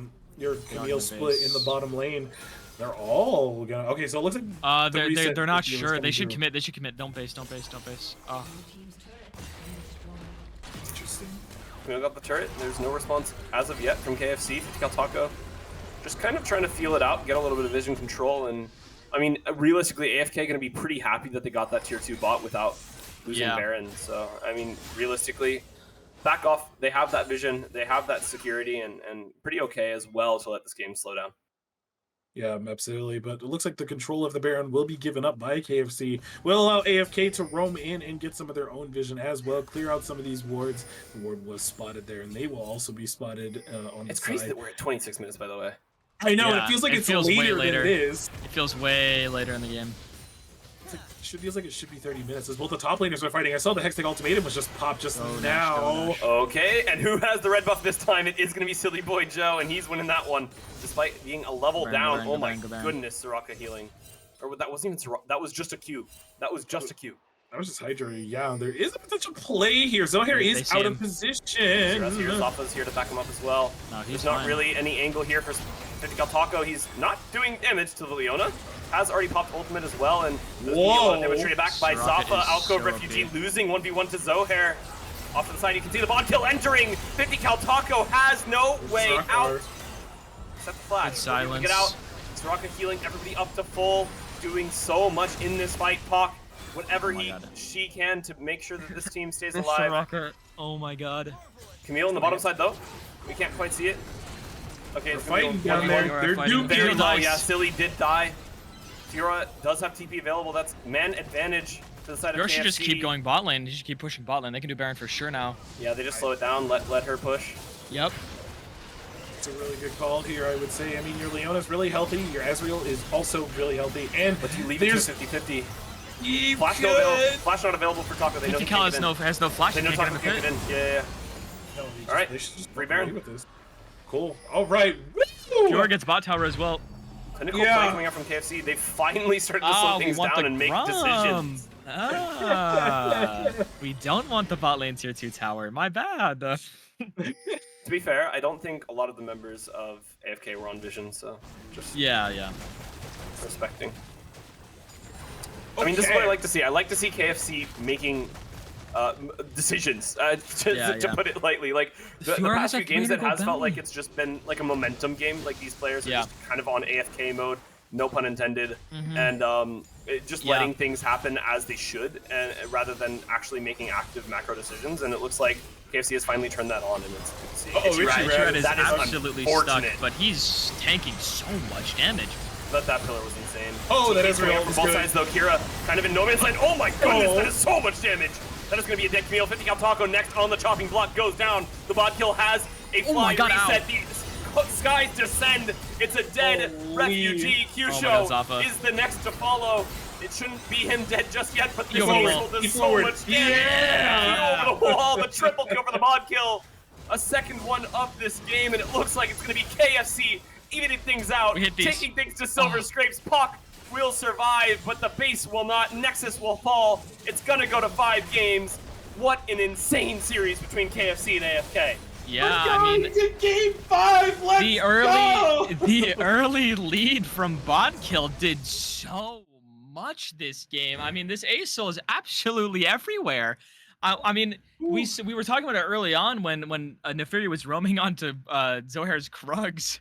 [SPEAKER 3] Camille split in the bottom lane. They're all gonna. Okay, so it looks like
[SPEAKER 2] they're not sure. They should commit. They should commit. Don't base. Oh.
[SPEAKER 3] Interesting.
[SPEAKER 4] Camille got the turret. There's no response as of yet from KFC. 50 cal Taco just kind of trying to feel it out, get a little bit of vision control, and I mean, realistically, AFK going to be pretty happy that they got that tier 2 bot without losing Baron. So I mean, realistically, back off. They have that vision, they have that security, and pretty okay as well to let this game slow down.
[SPEAKER 3] Yeah, absolutely. But it looks like the control of the Baron will be given up by KFC. Will allow AFK to roam in and get some of their own vision as well. Clear out some of these wards. The ward was spotted there, and they will also be spotted on the side.
[SPEAKER 4] It's crazy that we're at 26 minutes, by the way.
[SPEAKER 3] I know, it feels like it's later than it is.
[SPEAKER 2] It feels way later in the game.
[SPEAKER 3] Feels like it should be 30 minutes as both the top laners are fighting. I saw the Hextech ultimatum was just popped just
[SPEAKER 2] Oh,
[SPEAKER 3] now.
[SPEAKER 2] Nash.
[SPEAKER 4] Okay, and who has the red buff this time? It is going to be Silly Boy Joe, and he's winning that one despite being a level down. Oh my goodness, Soraka healing. Or that wasn't even Soraka. That was just a Q. That was just a Q.
[SPEAKER 3] That was just Hydra. Yeah, there is a potential play here. Zohair is out of position.
[SPEAKER 4] Zafa's here to back him up as well.
[SPEAKER 2] No,
[SPEAKER 4] There's not really any angle here for 50 Cal Taco. He's not doing damage to the Leona. Has already popped ultimate as well, and damage traded back by Zafa. Alcove Refugee losing 1v1 to Zohair. Off to the side, you can see the bot kill entering. 50 Cal Taco has no way out. Set the flag.
[SPEAKER 2] Good silence.
[SPEAKER 4] Get out. Soraka healing everybody up to full, doing so much in this fight. Pac, whatever she can to make sure that this team stays alive.
[SPEAKER 2] Soraka. Oh my god.
[SPEAKER 4] Camille on the bottom side though. We can't quite see it. Okay, it's
[SPEAKER 3] fighting down there. They're doomed.
[SPEAKER 4] Very low. Yeah, Silly did die. Fiora does have TP available. That's man advantage to the side of KFC.
[SPEAKER 2] should just keep going bot lane. You should keep pushing bot lane. They can do Baron for sure now.
[SPEAKER 4] Yeah, they just slow it down. Let her push.
[SPEAKER 2] Yep.
[SPEAKER 3] It's a really good call here, I would say. I mean, your Leona's really healthy. Your Ezreal is also really healthy. And
[SPEAKER 4] but you leave it to 50-50. Flash not available for Taco. They know he
[SPEAKER 2] Cal has no flash.
[SPEAKER 4] They know Taco can't get in. Yeah.
[SPEAKER 3] No,
[SPEAKER 4] all right.
[SPEAKER 3] They should just
[SPEAKER 4] free Baron.
[SPEAKER 3] with this. Cool. All right.
[SPEAKER 2] Fiora gets bot tower as well.
[SPEAKER 4] Clinical play coming out from KFC. They finally started to slow things down and make decisions.
[SPEAKER 2] We don't want the bot lane tier 2 tower. My bad.
[SPEAKER 4] To be fair, I don't think a lot of the members of AFK were on Vision, so just
[SPEAKER 2] yeah.
[SPEAKER 4] respecting. I mean, this is what I like to see. I like to see KFC making decisions, to put it lightly. Like the past few games, it has felt like it's just been like a momentum game. Like these players are just kind of on AFK mode, no pun intended, and just letting things happen as they should, and rather than actually making active macro decisions. And it looks like KFC has finally turned that on, and it's good to see.
[SPEAKER 2] Red is
[SPEAKER 4] that is
[SPEAKER 2] absolutely stuck, but he's tanking so much damage.
[SPEAKER 4] But that pillar was insane.
[SPEAKER 3] Oh, that is real.
[SPEAKER 4] From both sides though. Kira kind of in no man's land. Oh my goodness, that is so much damage. That is going to be a dead Camille. 50 Cal Taco next on the chopping block goes down. The bot kill has a fly reset. The skies descend. It's a dead refugee. Q-Show is the next to follow. It shouldn't be him dead just yet, but this Esports does so much damage. Over the wall, the triple kill for the mod kill. A second one of this game, and it looks like it's going to be KFC evening things out, taking things to Silver Scrapes. Pac will survive, but the base will not. Nexus will fall. It's gonna go to 5 games. What an insane series between KFC and AFK.
[SPEAKER 2] Yeah, I mean,
[SPEAKER 3] to game 5. Let's go.
[SPEAKER 2] The early lead from bot kill did so much this game. I mean, this Ace is absolutely everywhere. I mean, we were talking about it early on when Neferi was roaming onto Zohair's Krugs.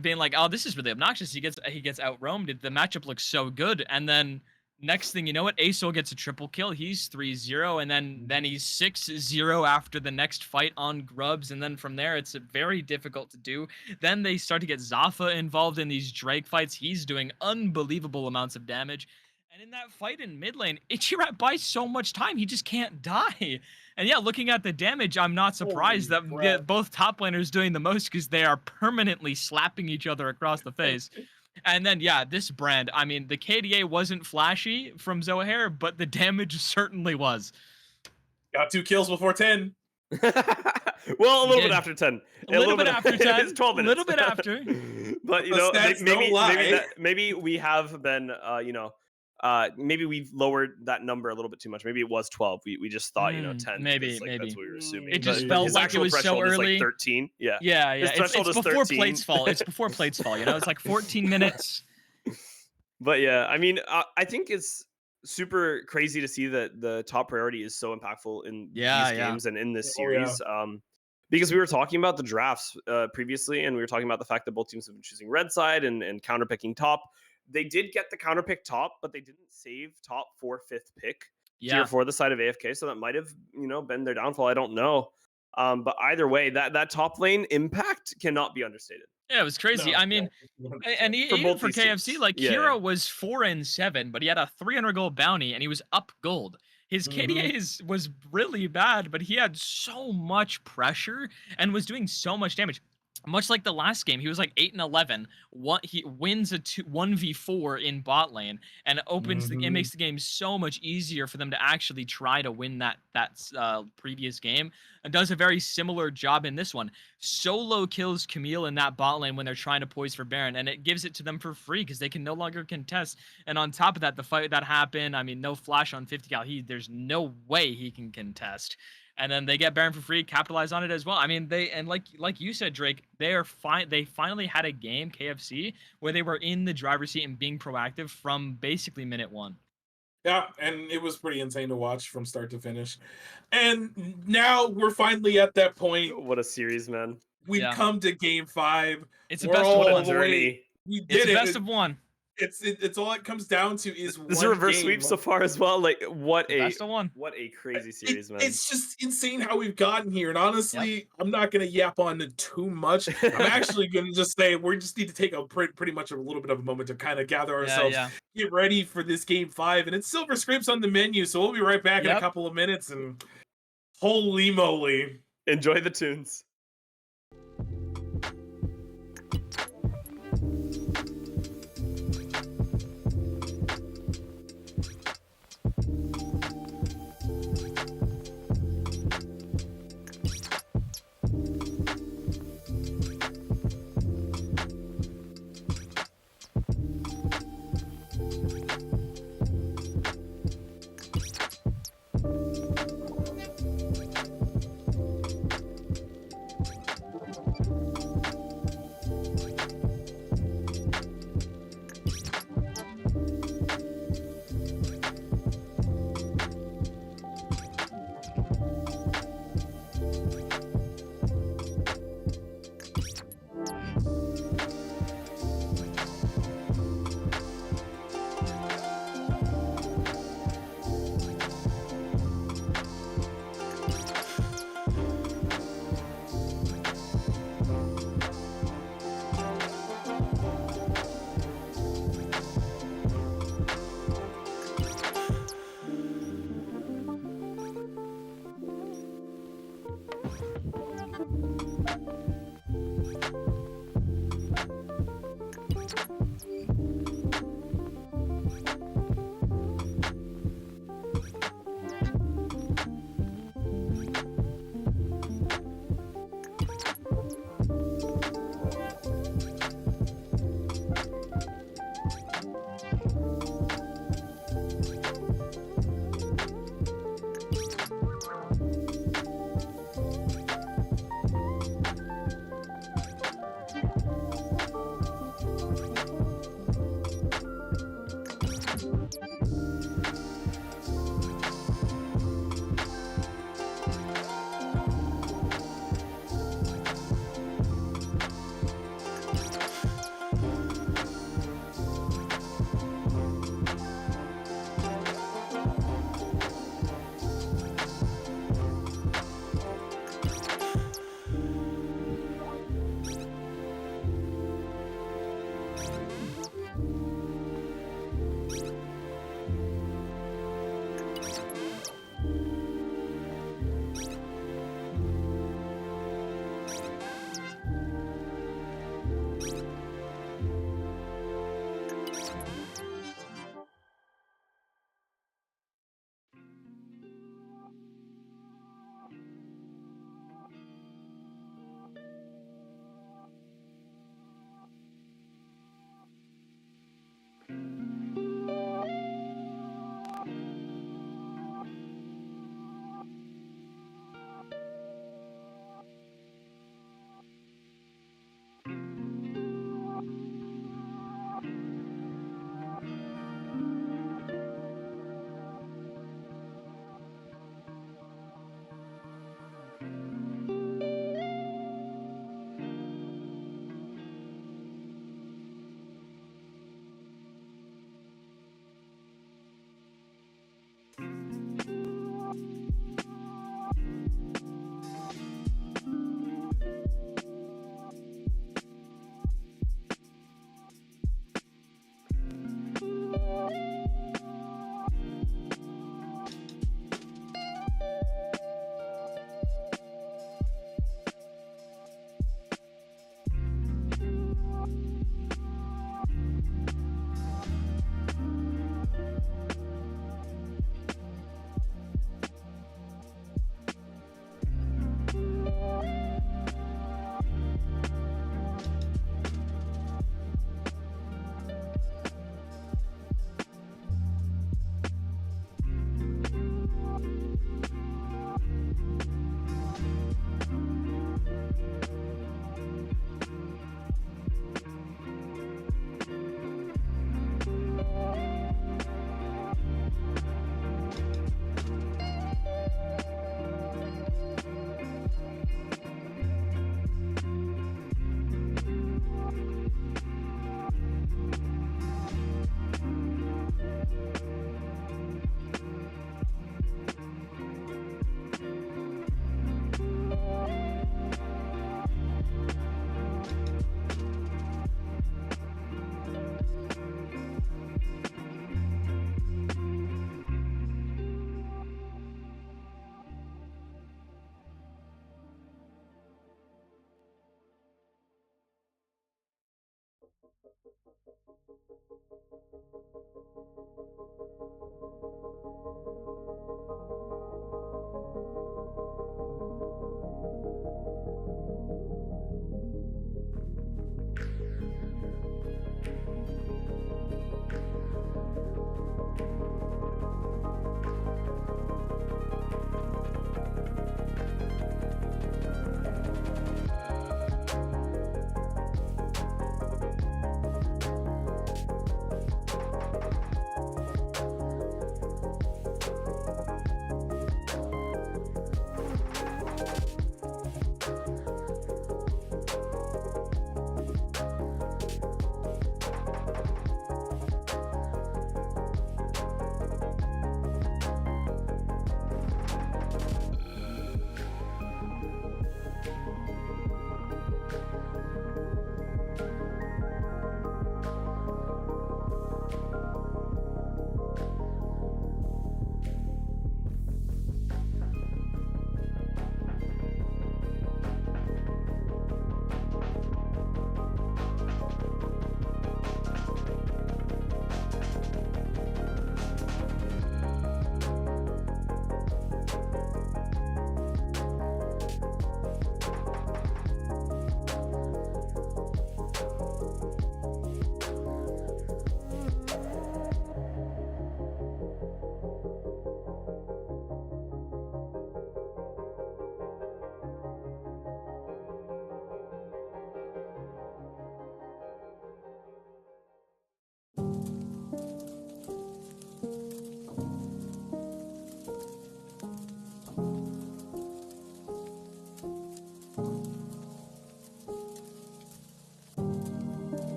[SPEAKER 2] Being like, oh, this is really obnoxious. He gets out roamed. The matchup looks so good, and then next thing you know, Aso gets a triple kill. He's 3-0, and then he's 6-0 after the next fight on Grubs, and then from there it's very difficult to do. Then they start to get Zafa involved in these Drake fights. He's doing unbelievable amounts of damage. And in that fight in mid lane, Ichirat buys so much time, he just can't die. And yeah, looking at the damage, I'm not surprised that both top laners doing the most because they are permanently slapping each other across the face. And then, yeah, this brand, I mean, the KDA wasn't flashy from Zohair, but the damage certainly was.
[SPEAKER 3] Got 2 kills before 10.
[SPEAKER 1] Well, a little bit after 10.
[SPEAKER 2] A little bit after 10.
[SPEAKER 1] It's 12 minutes.
[SPEAKER 2] A little bit after.
[SPEAKER 1] But, you know, maybe we have been, maybe we've lowered that number a little bit too much. Maybe it was 12. We just thought, 10.
[SPEAKER 2] Maybe.
[SPEAKER 1] That's what we were assuming.
[SPEAKER 2] It just felt like it was so early.
[SPEAKER 1] Like 13. Yeah.
[SPEAKER 2] Yeah. It's before
[SPEAKER 1] 13.
[SPEAKER 2] plates fall. It's before plates fall. It's like 14 minutes.
[SPEAKER 1] But yeah, I mean, I think it's super crazy to see that the top priority is so impactful in these games and in this series. Because we were talking about the drafts previously, and we were talking about the fact that both teams have been choosing red side and counterpicking top. They did get the counterpick top, but they didn't save top 4th, 5th pick tier for the side of AFK. So that might have, been their downfall. I don't know. But either way, that top lane impact cannot be understated.
[SPEAKER 2] Yeah, it was crazy. I mean, and even for KFC, teams. Like Hero was 4-7, but he had a 300 gold bounty and he was up gold. His KDA was really bad, but he had so much pressure and was doing so much damage. much like the last game, he was like 8-11. He wins a 1v4 in bot lane and it makes the game so much easier for them to actually try to win that previous game, and does a very similar job in this one. Solo kills Camille in that bot lane when they're trying to poise for Baron, and it gives it to them for free because they can no longer contest. And on top of that, the fight that happened, I mean, no flash on 50 cal. There's no way he can contest. And then they get Baron for free, capitalize on it as well. I mean, like you said, Drake, they are fine. They finally had a game, KFC, where they were in the driver's seat and being proactive from basically minute 1.
[SPEAKER 3] Yeah, and it was pretty insane to watch from start to finish. And now we're finally at that point.
[SPEAKER 1] What a series, man.
[SPEAKER 3] We've come to game 5.
[SPEAKER 2] It's the
[SPEAKER 3] We're
[SPEAKER 2] best
[SPEAKER 3] all
[SPEAKER 2] of
[SPEAKER 1] What
[SPEAKER 2] one.
[SPEAKER 1] a journey.
[SPEAKER 3] We did
[SPEAKER 2] It's
[SPEAKER 3] it.
[SPEAKER 2] the best of one.
[SPEAKER 3] It's all it comes down to is
[SPEAKER 1] This is a
[SPEAKER 3] one
[SPEAKER 1] reverse
[SPEAKER 3] game.
[SPEAKER 1] sweep so far as well. Like what
[SPEAKER 2] The best of one.
[SPEAKER 1] what a crazy series, man.
[SPEAKER 3] It's just insane how we've gotten here. And honestly, I'm not gonna yap on it too much. I'm actually gonna just say we just need to take a pretty much a little bit of a moment to kind of gather ourselves, get ready for this game 5. And it's Silver Scrapes on the menu, so we'll be right back in a couple of minutes. And holy moly,
[SPEAKER 1] enjoy the tunes.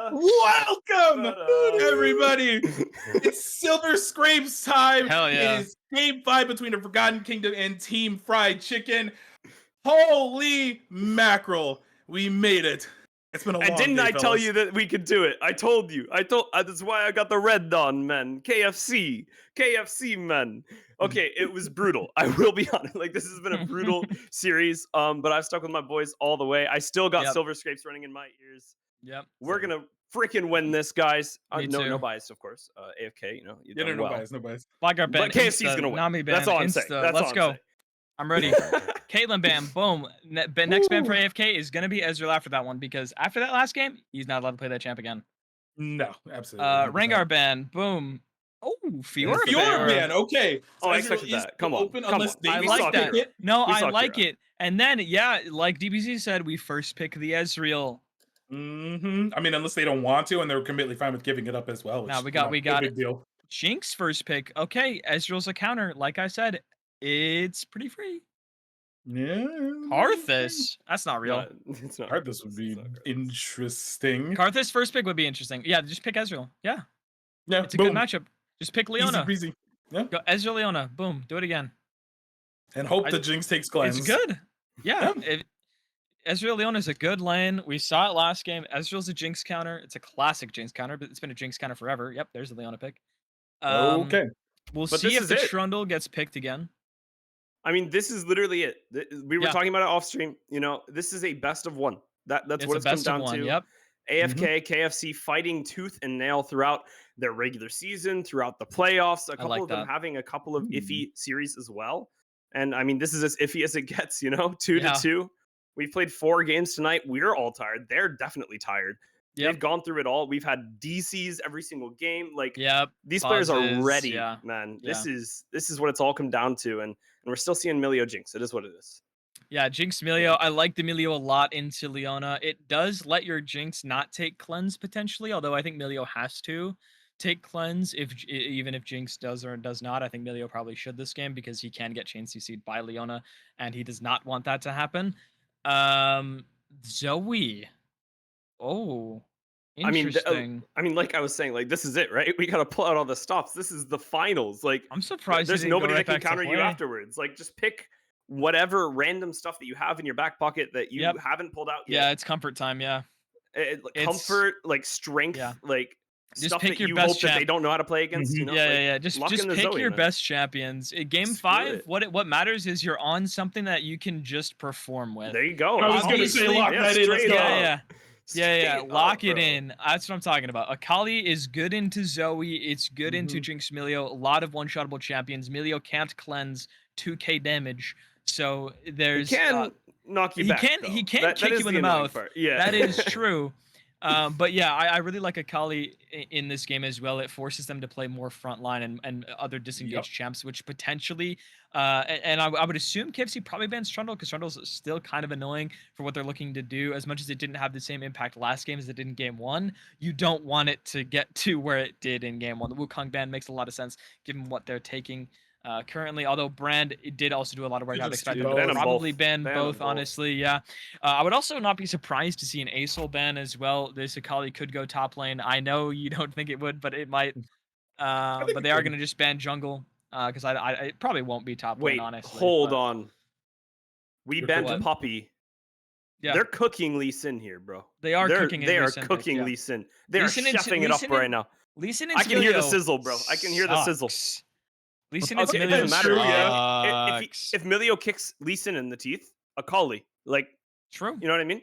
[SPEAKER 3] Welcome, everybody. It's Silver Scrapes time.
[SPEAKER 2] Hell yeah.
[SPEAKER 3] It is game 5 between the Forgotten Kingdom and Team Fried Chicken. Holy mackerel. We made it. It's been a long
[SPEAKER 1] And didn't
[SPEAKER 3] day,
[SPEAKER 1] I tell
[SPEAKER 3] fellas.
[SPEAKER 1] you that we could do it? I told you. That's why I got the red on, man. KFC, man. Okay, it was brutal. I will be honest. Like, this has been a brutal series. But I've stuck with my boys all the way. I still got
[SPEAKER 2] Yep.
[SPEAKER 1] Silver Scrapes running in my ears.
[SPEAKER 2] Yep.
[SPEAKER 1] We're gonna freaking win this, guys.
[SPEAKER 2] Me
[SPEAKER 1] No
[SPEAKER 2] too.
[SPEAKER 1] bias, of course. AFK, you've
[SPEAKER 3] Yeah,
[SPEAKER 1] done
[SPEAKER 3] no
[SPEAKER 1] well.
[SPEAKER 3] bias, no bias.
[SPEAKER 2] Blackguard ban.
[SPEAKER 1] But KFC's
[SPEAKER 2] Insta,
[SPEAKER 1] gonna win.
[SPEAKER 2] Nami ban.
[SPEAKER 1] That's all I'm
[SPEAKER 2] Insta.
[SPEAKER 1] saying. That's
[SPEAKER 2] Let's
[SPEAKER 1] all I'm
[SPEAKER 2] go.
[SPEAKER 1] saying.
[SPEAKER 2] I'm ready. Caitlyn ban. Boom. Next ban for AFK is gonna be Ezreal after that one, because after that last game, he's not allowed to play that champ again.
[SPEAKER 3] No, absolutely.
[SPEAKER 2] Rengar ban. Boom. Oh, Fiora
[SPEAKER 3] Fiora ban. Okay.
[SPEAKER 1] Oh, I
[SPEAKER 3] Ezreal
[SPEAKER 1] expected
[SPEAKER 3] is
[SPEAKER 1] that. Come on.
[SPEAKER 3] open
[SPEAKER 1] Come
[SPEAKER 3] unless
[SPEAKER 1] on.
[SPEAKER 3] they
[SPEAKER 2] I
[SPEAKER 1] We
[SPEAKER 2] like
[SPEAKER 1] saw
[SPEAKER 2] that.
[SPEAKER 1] Kira.
[SPEAKER 2] No,
[SPEAKER 1] We
[SPEAKER 2] I
[SPEAKER 1] saw
[SPEAKER 2] like
[SPEAKER 1] Kira.
[SPEAKER 2] it. And then, yeah, like DBZ said, we first pick the Ezreal.
[SPEAKER 3] I mean, unless they don't want to, and they're completely fine with giving it up as well. Which,
[SPEAKER 2] Now we got
[SPEAKER 3] no big deal.
[SPEAKER 2] Jinx first pick. Okay, Ezreal's a counter. Like I said, it's pretty free.
[SPEAKER 3] Yeah.
[SPEAKER 2] Karthus. That's not real.
[SPEAKER 1] It's not.
[SPEAKER 3] This would be interesting.
[SPEAKER 2] Karthus first pick would be interesting. Yeah, just pick Ezreal. Yeah,
[SPEAKER 3] Yeah,
[SPEAKER 2] it's a good matchup. Just pick Leona.
[SPEAKER 3] Easy breezy. Yeah.
[SPEAKER 2] Go Ezreal Leona. Boom. Do it again.
[SPEAKER 3] And hope the Jinx takes cleanse.
[SPEAKER 2] It's good. Yeah. Ezreal Leona is a good lane. We saw it last game. Ezreal's a Jinx counter. It's a classic Jinx counter, but it's been a Jinx counter forever. Yep, there's a Leona pick.
[SPEAKER 3] Okay.
[SPEAKER 2] We'll
[SPEAKER 1] But
[SPEAKER 2] see
[SPEAKER 1] this
[SPEAKER 2] if
[SPEAKER 1] is
[SPEAKER 2] the
[SPEAKER 1] it.
[SPEAKER 2] Trundle gets picked again.
[SPEAKER 1] I mean, this is literally it. We were
[SPEAKER 2] Yeah.
[SPEAKER 1] talking about it off stream. You know, this is a best of one. That's
[SPEAKER 2] It's
[SPEAKER 1] what
[SPEAKER 2] a
[SPEAKER 1] it's come
[SPEAKER 2] best of
[SPEAKER 1] down
[SPEAKER 2] one.
[SPEAKER 1] to.
[SPEAKER 2] Yep.
[SPEAKER 1] AFK, KFC fighting tooth and nail throughout their regular season, throughout the playoffs. A
[SPEAKER 2] I
[SPEAKER 1] couple
[SPEAKER 2] like
[SPEAKER 1] of them
[SPEAKER 2] that.
[SPEAKER 1] having a couple of
[SPEAKER 3] Ooh.
[SPEAKER 1] iffy series as well. And I mean, this is as iffy as it gets. You know,
[SPEAKER 2] Yeah.
[SPEAKER 1] 2-2. We've played 4 games tonight. We're all tired. They're definitely tired.
[SPEAKER 2] Yep.
[SPEAKER 1] They've gone through it all. We've had DCs every single game. Like
[SPEAKER 2] Yep.
[SPEAKER 1] these players are
[SPEAKER 2] Pauses,
[SPEAKER 1] ready,
[SPEAKER 2] yeah.
[SPEAKER 1] man.
[SPEAKER 2] Yeah.
[SPEAKER 1] This is what it's all come down to, and we're still seeing Milio Jinx. It is what it is.
[SPEAKER 2] Yeah, Jinx Milio. I like the Milio a lot into Leona. It does let your Jinx not take cleanse potentially, although I think Milio has to take cleanse even if Jinx does or does not. I think Milio probably should this game because he can get chain CC'd by Leona, and he does not want that to happen. Zoe. Oh,
[SPEAKER 1] I mean,
[SPEAKER 2] interesting.
[SPEAKER 1] like I was saying, like this is it, right? We gotta pull out all the stops. This is the finals. Like
[SPEAKER 2] I'm surprised
[SPEAKER 1] there's
[SPEAKER 2] he didn't go
[SPEAKER 1] nobody
[SPEAKER 2] right
[SPEAKER 1] that can
[SPEAKER 2] back to
[SPEAKER 1] counter you
[SPEAKER 2] play.
[SPEAKER 1] afterwards. Like just pick whatever random stuff that you have in your back pocket that you
[SPEAKER 2] Yep.
[SPEAKER 1] haven't pulled out
[SPEAKER 2] Yeah,
[SPEAKER 1] yet.
[SPEAKER 2] it's comfort time. Yeah. It's-
[SPEAKER 1] Comfort, like strength,
[SPEAKER 2] yeah.
[SPEAKER 1] like
[SPEAKER 2] Just
[SPEAKER 1] stuff
[SPEAKER 2] pick
[SPEAKER 1] that
[SPEAKER 2] your
[SPEAKER 1] you
[SPEAKER 2] best
[SPEAKER 1] hope that they
[SPEAKER 2] champ.
[SPEAKER 1] don't know how to play against. You know,
[SPEAKER 2] Yeah,
[SPEAKER 1] like,
[SPEAKER 2] yeah, yeah. Just
[SPEAKER 1] lock in the
[SPEAKER 2] pick
[SPEAKER 1] Zoe,
[SPEAKER 2] your
[SPEAKER 1] man.
[SPEAKER 2] best champions. Game
[SPEAKER 1] Screw
[SPEAKER 2] 5,
[SPEAKER 1] it.
[SPEAKER 2] what matters is you're on something that you can just perform with.
[SPEAKER 1] There you go.
[SPEAKER 3] I was gonna say lock that in. Let's
[SPEAKER 1] straight
[SPEAKER 3] go.
[SPEAKER 1] up.
[SPEAKER 2] Yeah, yeah.
[SPEAKER 1] Straight
[SPEAKER 2] Lock
[SPEAKER 1] up,
[SPEAKER 2] it
[SPEAKER 1] bro.
[SPEAKER 2] in. That's what I'm talking about. Akali is good into Zoe. It's good into
[SPEAKER 3] Mhm.
[SPEAKER 2] Jinx Milio. A lot of one-shottable champions. Milio can't cleanse 2k damage. So
[SPEAKER 1] He
[SPEAKER 2] there's
[SPEAKER 1] can knock you
[SPEAKER 2] he
[SPEAKER 1] back.
[SPEAKER 2] can
[SPEAKER 1] though.
[SPEAKER 2] he can
[SPEAKER 1] That
[SPEAKER 2] kick
[SPEAKER 1] is
[SPEAKER 2] you in
[SPEAKER 1] the
[SPEAKER 2] the
[SPEAKER 1] annoying
[SPEAKER 2] mouth.
[SPEAKER 1] part. Yeah,
[SPEAKER 2] That is true. But yeah, I really like Akali in this game as well. It forces them to play more frontline and other disengaged champs, which potentially, and I would assume KFC probably bans Trundle because Trundle's still kind of annoying for what they're looking to do. As much as it didn't have the same impact last game as it did in game 1, you don't want it to get to where it did in game 1. The Wukong ban makes a lot of sense given what they're taking. Currently, although Brand did also do a lot of work,
[SPEAKER 3] You
[SPEAKER 2] I would
[SPEAKER 3] just
[SPEAKER 2] expect
[SPEAKER 3] do
[SPEAKER 2] them to
[SPEAKER 1] Ban 'em
[SPEAKER 2] probably
[SPEAKER 1] both.
[SPEAKER 2] ban
[SPEAKER 1] Ban 'em
[SPEAKER 2] both,
[SPEAKER 1] both.
[SPEAKER 2] honestly. Yeah. I would also not be surprised to see an ASOL ban as well. This Akali could go top lane. I know you don't think it would, but it might.
[SPEAKER 3] think
[SPEAKER 2] But
[SPEAKER 3] it
[SPEAKER 2] they are
[SPEAKER 3] could.
[SPEAKER 2] going to just ban jungle because I it probably won't be top lane,
[SPEAKER 1] Wait,
[SPEAKER 2] honestly.
[SPEAKER 1] hold
[SPEAKER 2] but-
[SPEAKER 1] on. We
[SPEAKER 3] You're
[SPEAKER 1] banned
[SPEAKER 2] cooking?
[SPEAKER 1] Puppy.
[SPEAKER 2] Yeah,
[SPEAKER 1] They're cooking Lee Sin here, bro.
[SPEAKER 2] they are cooking.
[SPEAKER 1] They
[SPEAKER 2] Lee
[SPEAKER 1] are
[SPEAKER 2] Sin pick,
[SPEAKER 1] cooking
[SPEAKER 2] yeah.
[SPEAKER 1] Lee Sin. They are
[SPEAKER 2] Lee Sin and-
[SPEAKER 1] chefing
[SPEAKER 2] Lee
[SPEAKER 1] it up
[SPEAKER 2] Sin
[SPEAKER 1] right
[SPEAKER 2] and-
[SPEAKER 1] now.
[SPEAKER 2] Lee Sin and
[SPEAKER 1] I can hear the
[SPEAKER 2] Twilio
[SPEAKER 1] sizzle, bro. I can hear the sizzle.
[SPEAKER 2] sucks. Lee Sin and
[SPEAKER 1] Okay, it
[SPEAKER 2] Twilio
[SPEAKER 1] doesn't matter.
[SPEAKER 3] true, yeah.
[SPEAKER 1] If Milio kicks Lee Sin in the teeth, Akali, like,
[SPEAKER 2] True.
[SPEAKER 1] you know what I mean?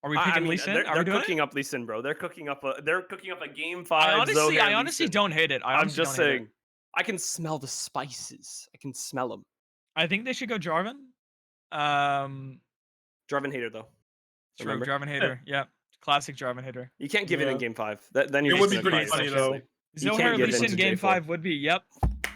[SPEAKER 2] Are we
[SPEAKER 1] I
[SPEAKER 2] picking
[SPEAKER 1] mean,
[SPEAKER 2] Lee Sin?
[SPEAKER 1] they're,
[SPEAKER 2] Are
[SPEAKER 1] they're
[SPEAKER 2] we doing
[SPEAKER 1] cooking
[SPEAKER 2] it?
[SPEAKER 1] up Lee Sin, bro. They're cooking up a game 5.
[SPEAKER 2] I honestly
[SPEAKER 1] Lee Sin.
[SPEAKER 2] don't hate it.
[SPEAKER 1] I'm just
[SPEAKER 2] don't hate it.
[SPEAKER 1] saying. I can smell the spices. I can smell them.
[SPEAKER 2] I think they should go Jarvan. Um,
[SPEAKER 1] Jarvan hater though.
[SPEAKER 2] True,
[SPEAKER 1] Remember?
[SPEAKER 2] Jarvan hater. Yeah, classic Jarvan hater.
[SPEAKER 1] You can't give in
[SPEAKER 3] Yeah.
[SPEAKER 1] game 5. Then you're
[SPEAKER 3] It would
[SPEAKER 1] just
[SPEAKER 3] be
[SPEAKER 1] gonna
[SPEAKER 3] pretty
[SPEAKER 1] cry
[SPEAKER 3] funny,
[SPEAKER 1] yourself to
[SPEAKER 3] though.
[SPEAKER 1] sleep. You
[SPEAKER 2] Zohar
[SPEAKER 1] can't give
[SPEAKER 2] Lee
[SPEAKER 1] in
[SPEAKER 2] Sin
[SPEAKER 1] to
[SPEAKER 2] game
[SPEAKER 1] J4.
[SPEAKER 2] 5 would be. Yep.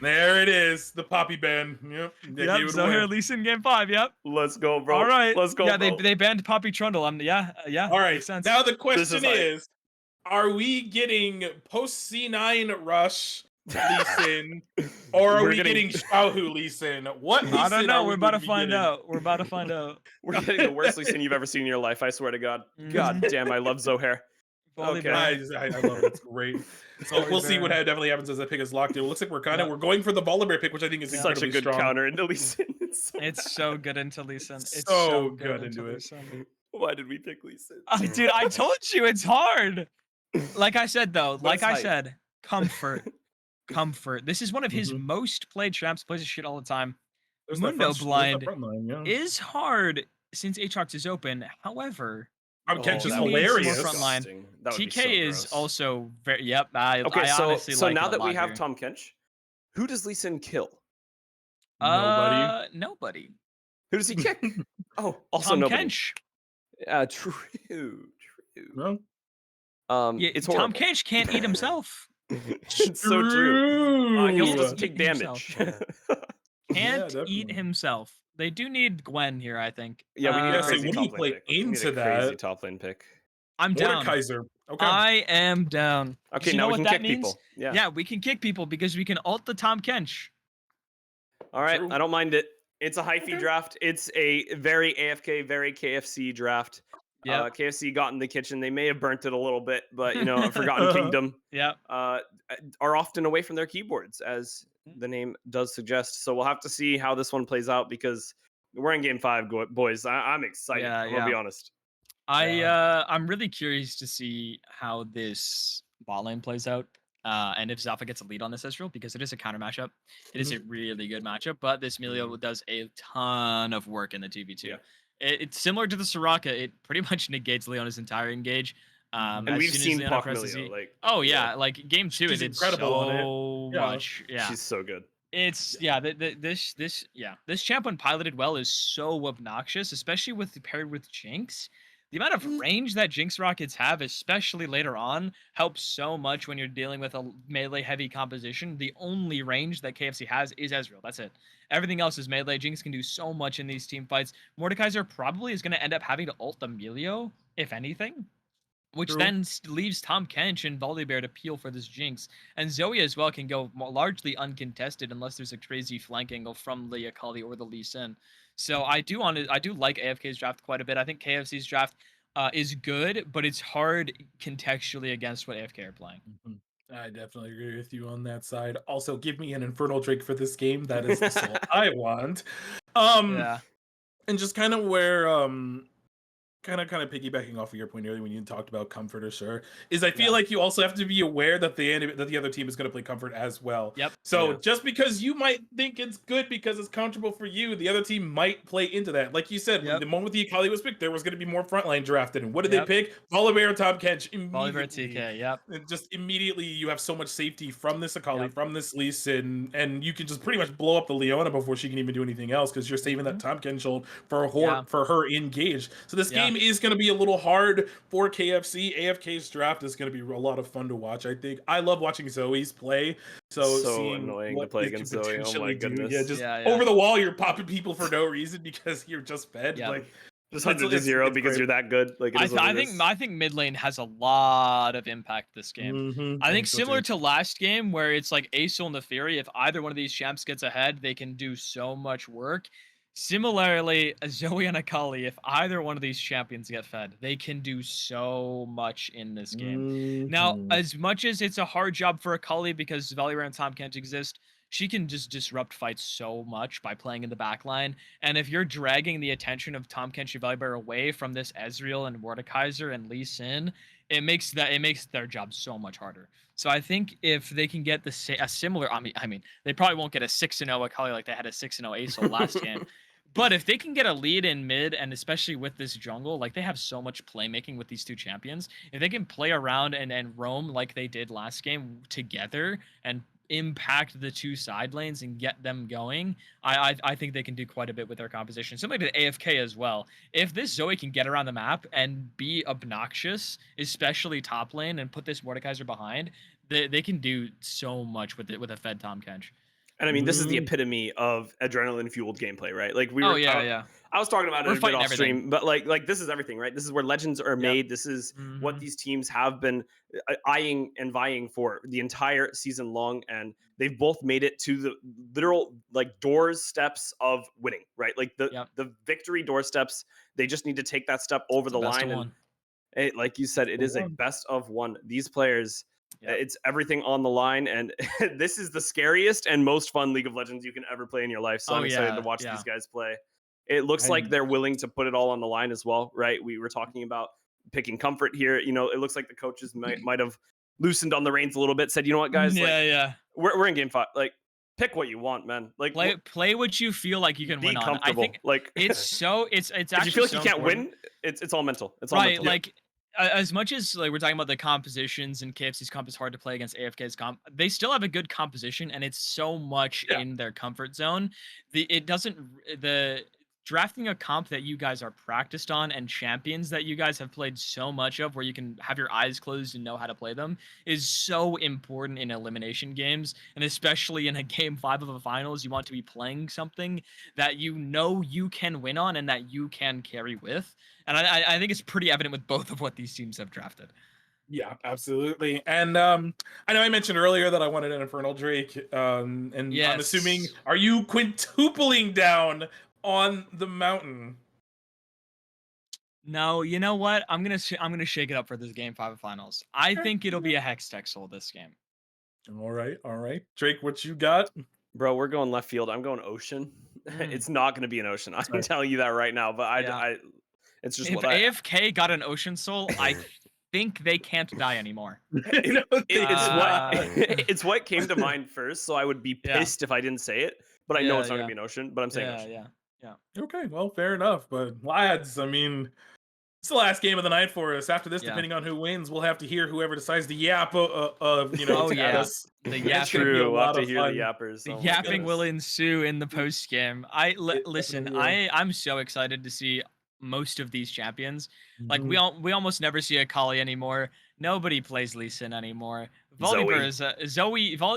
[SPEAKER 3] There it is. The Poppy ban. Yep. They
[SPEAKER 2] Yep.
[SPEAKER 3] gave it
[SPEAKER 2] Zohar
[SPEAKER 3] away.
[SPEAKER 2] Lee Sin game 5. Yep.
[SPEAKER 1] Let's go, bro.
[SPEAKER 2] All right.
[SPEAKER 1] Let's go,
[SPEAKER 2] Yeah,
[SPEAKER 1] bro.
[SPEAKER 2] they banned Poppy Trundle. Yeah.
[SPEAKER 3] All right.
[SPEAKER 2] Makes sense.
[SPEAKER 3] Now the question
[SPEAKER 1] hype.
[SPEAKER 3] is, are we getting post C9 rush Lee Sin, or are
[SPEAKER 1] We're
[SPEAKER 3] we
[SPEAKER 1] getting-
[SPEAKER 3] getting Xiaohu Lee Sin? What Lee
[SPEAKER 2] I don't
[SPEAKER 3] Sin
[SPEAKER 2] know.
[SPEAKER 3] are
[SPEAKER 2] We're
[SPEAKER 3] we
[SPEAKER 2] about to
[SPEAKER 3] gonna be
[SPEAKER 2] find
[SPEAKER 3] getting?
[SPEAKER 2] out. We're about to find out.
[SPEAKER 1] We're getting the worst Lee Sin you've ever seen in your life. I swear to God.
[SPEAKER 2] Mhm.
[SPEAKER 1] God damn, I love Zohair.
[SPEAKER 2] Volley
[SPEAKER 1] Okay.
[SPEAKER 2] ban.
[SPEAKER 3] I love it. It's great. So we'll see what definitely happens as that pick is locked in. It looks like we're
[SPEAKER 2] Yep.
[SPEAKER 3] we're going for the Volibear pick, which I think is
[SPEAKER 1] Such a
[SPEAKER 3] incredibly
[SPEAKER 1] good
[SPEAKER 3] strong.
[SPEAKER 1] counter into Lee Sin. It's so
[SPEAKER 2] It's so good into Lee Sin. It's
[SPEAKER 3] So
[SPEAKER 2] good
[SPEAKER 3] good
[SPEAKER 2] into
[SPEAKER 3] into
[SPEAKER 2] Lee
[SPEAKER 3] it.
[SPEAKER 2] Sin.
[SPEAKER 1] Why did we pick Lee Sin?
[SPEAKER 2] Dude, I told you it's hard. Like I said though,
[SPEAKER 1] But
[SPEAKER 2] like
[SPEAKER 1] it's
[SPEAKER 2] I
[SPEAKER 1] hype.
[SPEAKER 2] said, comfort. This is one of his
[SPEAKER 3] Mhm.
[SPEAKER 2] most played champs. Plays his shit all the time.
[SPEAKER 3] There's that
[SPEAKER 2] Mundo
[SPEAKER 3] front- there's that
[SPEAKER 2] Blind
[SPEAKER 3] front line, yeah.
[SPEAKER 2] is hard since Aatrox is open. However,
[SPEAKER 3] Kench is
[SPEAKER 2] that would be some more
[SPEAKER 3] hilarious.
[SPEAKER 2] front line.
[SPEAKER 1] disgusting. That would be
[SPEAKER 2] TK
[SPEAKER 1] so
[SPEAKER 2] is
[SPEAKER 1] gross.
[SPEAKER 2] also very. Yep. I honestly
[SPEAKER 1] so
[SPEAKER 2] like
[SPEAKER 1] now
[SPEAKER 2] it a
[SPEAKER 1] that we
[SPEAKER 2] lot
[SPEAKER 1] have
[SPEAKER 2] here.
[SPEAKER 1] Tom Kench, who does Lee Sin kill?
[SPEAKER 3] Nobody.
[SPEAKER 2] Nobody.
[SPEAKER 1] Who does he kick? Oh, also
[SPEAKER 2] Tom
[SPEAKER 1] nobody.
[SPEAKER 2] Kench.
[SPEAKER 1] True.
[SPEAKER 3] No?
[SPEAKER 2] Yeah,
[SPEAKER 1] It's
[SPEAKER 2] Tom
[SPEAKER 1] horrible.
[SPEAKER 2] Kench can't eat himself.
[SPEAKER 1] It's so true. He also
[SPEAKER 2] Ooh.
[SPEAKER 1] doesn't take
[SPEAKER 2] Eat himself.
[SPEAKER 1] damage.
[SPEAKER 2] Can't
[SPEAKER 3] definitely.
[SPEAKER 2] eat himself. They do need Gwen here, I think.
[SPEAKER 1] Yeah, we need
[SPEAKER 3] Yeah,
[SPEAKER 1] a
[SPEAKER 3] so
[SPEAKER 1] crazy
[SPEAKER 3] what do you
[SPEAKER 1] top
[SPEAKER 3] play
[SPEAKER 1] lane pick. We need
[SPEAKER 3] into
[SPEAKER 1] a crazy
[SPEAKER 3] that?
[SPEAKER 1] top lane pick.
[SPEAKER 2] I'm down.
[SPEAKER 3] Mordekaiser. Okay.
[SPEAKER 2] I am down. 'Cause
[SPEAKER 1] Okay,
[SPEAKER 2] you
[SPEAKER 1] now
[SPEAKER 2] know
[SPEAKER 1] we
[SPEAKER 2] what
[SPEAKER 1] can
[SPEAKER 2] that
[SPEAKER 1] kick
[SPEAKER 2] means?
[SPEAKER 1] people. Yeah.
[SPEAKER 2] Yeah, we can kick people because we can ult the Tom Kench.
[SPEAKER 1] All right,
[SPEAKER 3] True.
[SPEAKER 1] I don't mind it. It's a hyphy
[SPEAKER 3] Okay.
[SPEAKER 1] draft. It's a very AFK, very KFC draft.
[SPEAKER 2] Yeah.
[SPEAKER 1] KFC got in the kitchen. They may have burnt it a little bit, but you know, Forgotten Kingdom
[SPEAKER 2] Yeah.
[SPEAKER 1] are often away from their keyboards, as the name does suggest. So we'll have to see how this one plays out because We're in game 5, boys. I'm excited.
[SPEAKER 2] Yeah,
[SPEAKER 1] I'm gonna be
[SPEAKER 2] yeah.
[SPEAKER 1] honest.
[SPEAKER 2] I'm really curious to see how this bot lane plays out. And if Zalfa gets a lead on this Ezreal, because it is a counter matchup. It is a really good matchup, but this Melio does a ton of work in the 2v2.
[SPEAKER 1] Yeah.
[SPEAKER 2] It's similar to the Soraka. It pretty much negates Leona's entire engage.
[SPEAKER 1] And
[SPEAKER 2] As
[SPEAKER 1] we've
[SPEAKER 2] soon as
[SPEAKER 1] seen
[SPEAKER 2] Leona
[SPEAKER 1] Pac
[SPEAKER 2] presses
[SPEAKER 1] Milio,
[SPEAKER 2] E.
[SPEAKER 1] like,
[SPEAKER 2] Oh yeah, like game 2 it
[SPEAKER 3] She's
[SPEAKER 2] did
[SPEAKER 3] incredible on it.
[SPEAKER 2] so
[SPEAKER 3] Yeah.
[SPEAKER 2] much. Yeah.
[SPEAKER 1] she's so good.
[SPEAKER 2] It's this champ when piloted well is so obnoxious, especially with paired with Jinx. The amount of range that Jinx rockets have, especially later on, helps so much when you're dealing with a melee heavy composition. The only range that KFC has is Ezreal. That's it. Everything else is melee. Jinx can do so much in these team fights. Mordekaiser probably is going to end up having to ult Emilio, if anything. Which
[SPEAKER 3] True.
[SPEAKER 2] then leaves Tom Kench and Volibear to peel for this Jinx. And Zoe as well can go largely uncontested unless there's a crazy flank angle from the Akali or the Lee Sin. So I do like AFK's draft quite a bit. I think KFC's draft is good, but it's hard contextually against what AFK are playing.
[SPEAKER 3] I definitely agree with you on that side. Also, give me an Infernal Drake for this game. That is the soul I want.
[SPEAKER 2] Yeah.
[SPEAKER 3] And just kind of where kind of piggybacking off of your point earlier when you talked about comfort, or sure, is I feel like you also have to be aware that the other team is going to play comfort as well.
[SPEAKER 2] Yep.
[SPEAKER 3] So
[SPEAKER 1] Yeah.
[SPEAKER 3] just because you might think it's good because it's comfortable for you, the other team might play into that. Like you said, when
[SPEAKER 2] Yep.
[SPEAKER 3] the moment the Akali was picked, there was going to be more frontline drafted. And what did
[SPEAKER 2] Yep.
[SPEAKER 3] they pick? Volibear, Tom Kench.
[SPEAKER 2] Volibear
[SPEAKER 3] Immediately.
[SPEAKER 2] TK, yep.
[SPEAKER 3] And just immediately you have so much safety from this Akali,
[SPEAKER 2] Yep.
[SPEAKER 3] from this Lee Sin, and you can just pretty much blow up the Leona before she can even do anything else because you're saving that Tom Kench ult for her engaged. So this game is going to be a little hard for KFC. AFK's draft is going to be a lot of fun to watch, I think. I love watching Zoe's play. So seeing
[SPEAKER 1] annoying
[SPEAKER 3] what
[SPEAKER 1] to play
[SPEAKER 3] they
[SPEAKER 1] against
[SPEAKER 3] could
[SPEAKER 1] Zoe. Oh my
[SPEAKER 3] potentially do.
[SPEAKER 1] goodness.
[SPEAKER 3] Yeah, just
[SPEAKER 2] Yeah.
[SPEAKER 3] over the wall, you're popping people for no reason because you're just fed.
[SPEAKER 2] Yep.
[SPEAKER 3] Like
[SPEAKER 1] Just 100 to 0 because
[SPEAKER 3] great.
[SPEAKER 1] you're that good. Like it is what
[SPEAKER 2] I
[SPEAKER 1] it
[SPEAKER 2] think
[SPEAKER 1] is.
[SPEAKER 2] I think mid lane has a lot of impact this game. I think
[SPEAKER 3] so
[SPEAKER 2] similar
[SPEAKER 3] too.
[SPEAKER 2] to last game where it's like Aesol and the Fury, if either one of these champs gets ahead, they can do so much work. Similarly, Zoe and Akali, if either one of these champions get fed, they can do so much in this game. Now, as much as it's a hard job for Akali because Valiant and Tom can't exist, she can just disrupt fights so much by playing in the backline. And if you're dragging the attention of Tom Kench and Valiant away from this Ezreal and Mordekaiser and Lee Sin, it makes their job so much harder. So I think if they can get a similar, I mean, they probably won't get a 6-0 Akali like they had a 6-0 Aesol last game. But if they can get a lead in mid, and especially with this jungle, like they have so much playmaking with these two champions, if they can play around and roam like they did last game together and impact the two side lanes and get them going, I think they can do quite a bit with their composition. Similar to AFK as well. If this Zoe can get around the map and be obnoxious, especially top lane, and put this Mordekaiser behind, they can do so much with it with a fed Tom Kench.
[SPEAKER 1] And I mean, this is the epitome of adrenaline-fueled gameplay, right? Like we
[SPEAKER 2] Oh,
[SPEAKER 1] were,
[SPEAKER 2] yeah.
[SPEAKER 1] I was talking about it
[SPEAKER 2] We're
[SPEAKER 1] a bit
[SPEAKER 2] fighting
[SPEAKER 1] off
[SPEAKER 2] everything.
[SPEAKER 1] stream, but like this is everything, right? This is where legends are made. This is what these teams have been eyeing and vying for the entire season long, and they've both made it to the literal like doorsteps of winning, right? Like the victory doorsteps. They just need to take that step over the line, and like you said, it is a best of one. These players. It's everything on the line, and this is the scariest and most fun League of Legends you can ever play in your life. So I'm excited to watch these guys play. It looks like they're willing to put it all on the line as well, right? We were talking about picking comfort here. You know, it looks like the coaches might have loosened on the reins a little bit. Said, you know what, guys? We're in game 5. Like, pick what you want, man. Like,
[SPEAKER 2] play what you feel like you can win on. I think
[SPEAKER 1] like
[SPEAKER 2] it's actually
[SPEAKER 1] if you feel like
[SPEAKER 2] so
[SPEAKER 1] you can't
[SPEAKER 2] important.
[SPEAKER 1] win, it's all mental. It's all
[SPEAKER 2] right.
[SPEAKER 1] mental.
[SPEAKER 2] Like as much as like we're talking about the compositions and KFC's comp is hard to play against AFK's comp, they still have a good composition and it's so much in their comfort zone. The drafting a comp that you guys are practiced on and champions that you guys have played so much of where you can have your eyes closed and know how to play them is so important in elimination games, and especially in a game 5 of a finals. You want to be playing something that you know you can win on and that you can carry with, and I think it's pretty evident with both of what these teams have drafted.
[SPEAKER 3] Yeah, absolutely. And I know I mentioned earlier that I wanted an Infernal Drake, and I'm assuming, are you quintupling down on the mountain?
[SPEAKER 2] No, you know what? I'm gonna shake it up for this game 5 of finals. I think it'll be a Hextech Soul this game.
[SPEAKER 3] All right. Drake, what you got?
[SPEAKER 1] Bro, we're going left field. I'm going Ocean. It's not going to be an ocean. I can tell you that right now. But it's just
[SPEAKER 2] If
[SPEAKER 1] what
[SPEAKER 2] AFK got an ocean soul, I think they can't die anymore.
[SPEAKER 1] it's what came to mind first. So I would be
[SPEAKER 2] Yeah.
[SPEAKER 1] pissed if I didn't say it. But I know
[SPEAKER 2] Yeah,
[SPEAKER 1] it's not
[SPEAKER 2] yeah.
[SPEAKER 1] going to be an ocean. But I'm saying ocean.
[SPEAKER 2] Yeah.
[SPEAKER 3] Okay, well, fair enough. But lads, I mean, it's the last game of the night for us. After this,
[SPEAKER 2] Yeah.
[SPEAKER 3] depending on who wins, we'll have to hear whoever decides to yap, to
[SPEAKER 2] Oh,
[SPEAKER 3] at
[SPEAKER 2] yeah.
[SPEAKER 3] us.
[SPEAKER 2] The
[SPEAKER 3] It's
[SPEAKER 2] yapping.
[SPEAKER 3] gonna be a
[SPEAKER 1] True. We'll have
[SPEAKER 3] lot
[SPEAKER 1] to
[SPEAKER 3] of
[SPEAKER 1] hear
[SPEAKER 3] fun.
[SPEAKER 1] the yappers.
[SPEAKER 2] The
[SPEAKER 1] Oh my
[SPEAKER 2] yapping will
[SPEAKER 1] goodness.
[SPEAKER 2] ensue in the post game. Listen.
[SPEAKER 3] definitely will.
[SPEAKER 2] I'm so excited to see most of these champions. Like
[SPEAKER 3] Mhm.
[SPEAKER 2] we almost never see a Kali anymore. Nobody plays Lee Sin anymore.
[SPEAKER 1] Zoe.
[SPEAKER 2] Volibear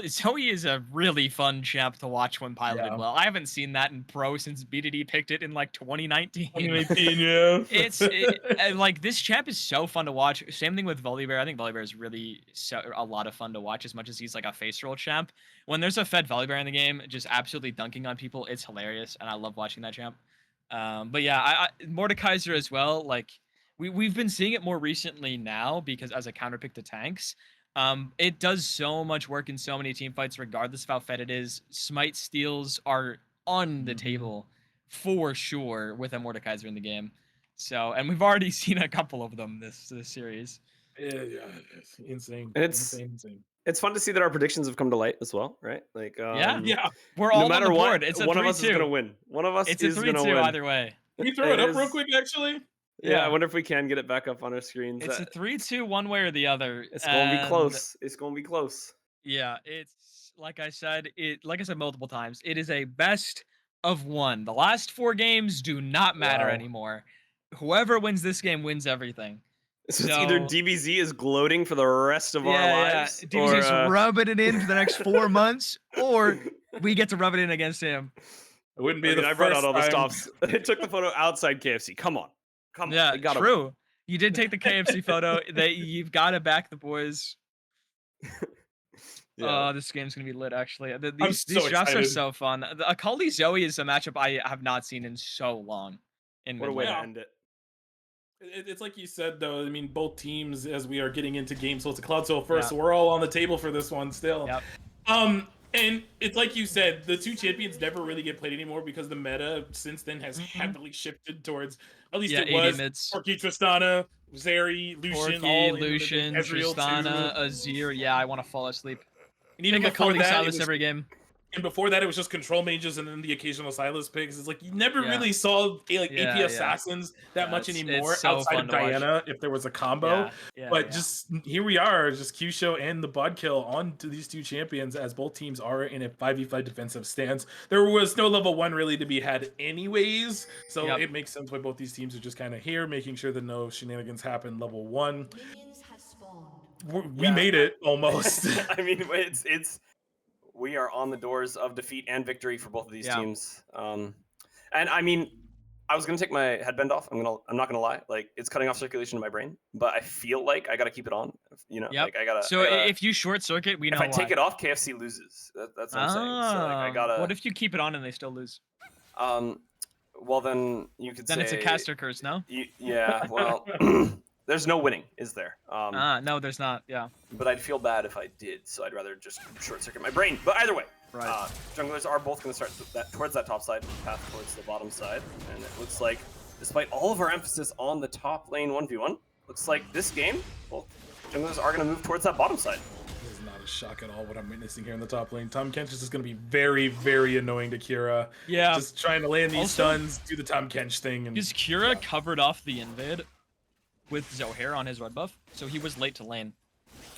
[SPEAKER 2] is Zoe is a really fun champ to watch when piloted
[SPEAKER 3] Yeah.
[SPEAKER 2] well. I haven't seen that in pro since BDD picked it in like 2019.
[SPEAKER 3] 2018, yeah.
[SPEAKER 2] Like this champ is so fun to watch. Same thing with Volibear. I think Volibear is really a lot of fun to watch as much as he's like a face roll champ. When there's a fed Volibear in the game, just absolutely dunking on people, it's hilarious, and I love watching that champ. But yeah, Mordekaiser as well. Like we've been seeing it more recently now because as a counterpick to tanks. It does so much work in so many team fights, regardless of how fed it is. Smite steals are on the table for sure with a Mordekaiser in the game. So, and we've already seen a couple of them this series.
[SPEAKER 3] Yeah, it's insane.
[SPEAKER 1] And it's
[SPEAKER 3] insane.
[SPEAKER 1] It's fun to see that our predictions have come to light as well, right? Like,
[SPEAKER 2] Yeah.
[SPEAKER 3] Yeah.
[SPEAKER 2] We're
[SPEAKER 1] no
[SPEAKER 2] all on
[SPEAKER 1] matter
[SPEAKER 2] the
[SPEAKER 1] what,
[SPEAKER 2] board. It's a
[SPEAKER 1] one of us is
[SPEAKER 2] 3-2.
[SPEAKER 1] gonna win. One of us
[SPEAKER 2] It's a
[SPEAKER 1] is gonna
[SPEAKER 2] 3-2
[SPEAKER 1] win.
[SPEAKER 2] either way.
[SPEAKER 3] Can you throw it up real
[SPEAKER 1] is-
[SPEAKER 3] quick, actually?
[SPEAKER 1] Yeah, I wonder if we can get it back up on our screens.
[SPEAKER 2] It's a 3-2 one way or the other.
[SPEAKER 1] It's gonna be
[SPEAKER 2] and
[SPEAKER 1] close. It's gonna be close.
[SPEAKER 2] Yeah, it's like I said multiple times. It is a best of one. The last 4 games do not matter
[SPEAKER 3] Wow.
[SPEAKER 2] anymore. Whoever wins this game wins everything.
[SPEAKER 1] So it's either DBZ is gloating for the rest of our lives,
[SPEAKER 2] DBZ's
[SPEAKER 1] or
[SPEAKER 2] rubbing it in for the next 4 months, or we get to rub it in against him.
[SPEAKER 3] It wouldn't be
[SPEAKER 1] I mean,
[SPEAKER 3] the
[SPEAKER 1] I brought
[SPEAKER 3] first
[SPEAKER 1] out all the
[SPEAKER 3] time.
[SPEAKER 1] stops. I took the photo outside KFC. Come on.
[SPEAKER 2] Yeah,
[SPEAKER 1] we gotta
[SPEAKER 2] true. You did take the KFC photo. You've got to back the boys.
[SPEAKER 1] Yeah.
[SPEAKER 2] Oh, this game's gonna be lit. Actually,
[SPEAKER 3] so
[SPEAKER 2] these drafts are
[SPEAKER 3] excited.
[SPEAKER 2] so fun. The Akali Zoe is a matchup I have not seen in so long. In
[SPEAKER 1] What a
[SPEAKER 2] mid
[SPEAKER 1] way
[SPEAKER 2] lane.
[SPEAKER 1] to
[SPEAKER 3] Yeah.
[SPEAKER 1] end it.
[SPEAKER 3] It's like you said, though. I mean, both teams, as we are getting into games, so it's a Cloud Soul first,
[SPEAKER 2] Yeah.
[SPEAKER 3] so we're all on the table for this one still.
[SPEAKER 2] Yep.
[SPEAKER 3] And it's like you said, the 2 champions never really get played anymore because the meta since then has heavily shifted towards, at least
[SPEAKER 2] Yeah,
[SPEAKER 3] it
[SPEAKER 2] 80
[SPEAKER 3] was,
[SPEAKER 2] mids.
[SPEAKER 3] Porky, Tristana, Zeri, Lucian,
[SPEAKER 2] Porky,
[SPEAKER 3] all in the mid,
[SPEAKER 2] Lucian,
[SPEAKER 3] Ezreal
[SPEAKER 2] Tristana,
[SPEAKER 3] too.
[SPEAKER 2] Azir. Yeah, I want to fall asleep.
[SPEAKER 3] And even
[SPEAKER 2] Pick a
[SPEAKER 3] before
[SPEAKER 2] Akali
[SPEAKER 3] that, it
[SPEAKER 2] Silas
[SPEAKER 3] was,
[SPEAKER 2] every game.
[SPEAKER 3] and before that, it was just control mages and then the occasional Silas picks. It's like you never
[SPEAKER 2] Yeah.
[SPEAKER 3] really saw AP
[SPEAKER 2] Yeah,
[SPEAKER 3] assassins that
[SPEAKER 2] Yeah,
[SPEAKER 3] much
[SPEAKER 2] it's
[SPEAKER 3] anymore
[SPEAKER 2] so
[SPEAKER 3] outside
[SPEAKER 2] fun
[SPEAKER 3] of
[SPEAKER 2] to watch.
[SPEAKER 3] Diana if there was a combo.
[SPEAKER 2] Yeah,
[SPEAKER 3] But just here we are, just Q Show and the Bud Kill on to these 2 champions as both teams are in a 5v5 defensive stance. There was no level 1 really to be had anyways, so
[SPEAKER 2] Yep.
[SPEAKER 3] it makes sense why both these teams are just kind of here, making sure that no shenanigans happen level 1.
[SPEAKER 5] Minions have spawned.
[SPEAKER 3] We
[SPEAKER 1] Yeah.
[SPEAKER 3] made it almost.
[SPEAKER 1] I mean, it's we are on the doors of defeat and victory for both of these
[SPEAKER 2] Yeah.
[SPEAKER 1] teams. And I mean, I was gonna take my headband off. I'm not gonna lie. Like, it's cutting off circulation in my brain, but I feel like I gotta keep it on. You know,
[SPEAKER 2] Yep.
[SPEAKER 1] like I gotta.
[SPEAKER 2] So
[SPEAKER 1] I gotta-
[SPEAKER 2] if you short circuit, we know
[SPEAKER 1] if I take
[SPEAKER 2] why.
[SPEAKER 1] it off, KFC loses. That's what I'm saying. So like, I gotta.
[SPEAKER 2] What if you keep it on and they still lose?
[SPEAKER 1] Well, then you could
[SPEAKER 2] Then
[SPEAKER 1] say
[SPEAKER 2] it's a caster curse, no?
[SPEAKER 1] Yeah. Well, there's no winning, is there?
[SPEAKER 2] No, there's not. Yeah.
[SPEAKER 1] But I'd feel bad if I did, so I'd rather just short circuit my brain. But either way,
[SPEAKER 2] Right.
[SPEAKER 1] junglers are both going to start towards that top side, path towards the bottom side, and it looks like, despite all of our emphasis on the top lane 1v1, looks like this game, both junglers are going to move towards that bottom side.
[SPEAKER 3] This is not a shock at all what I'm witnessing here in the top lane. Tom Kench is just going to be very, very annoying to Kira.
[SPEAKER 2] Yeah.
[SPEAKER 3] Just trying to land these
[SPEAKER 2] Also-
[SPEAKER 3] stuns, do the Tom Kench thing. And
[SPEAKER 2] Because Kira covered off the invade with Zohair on his red buff, so he was late to lane.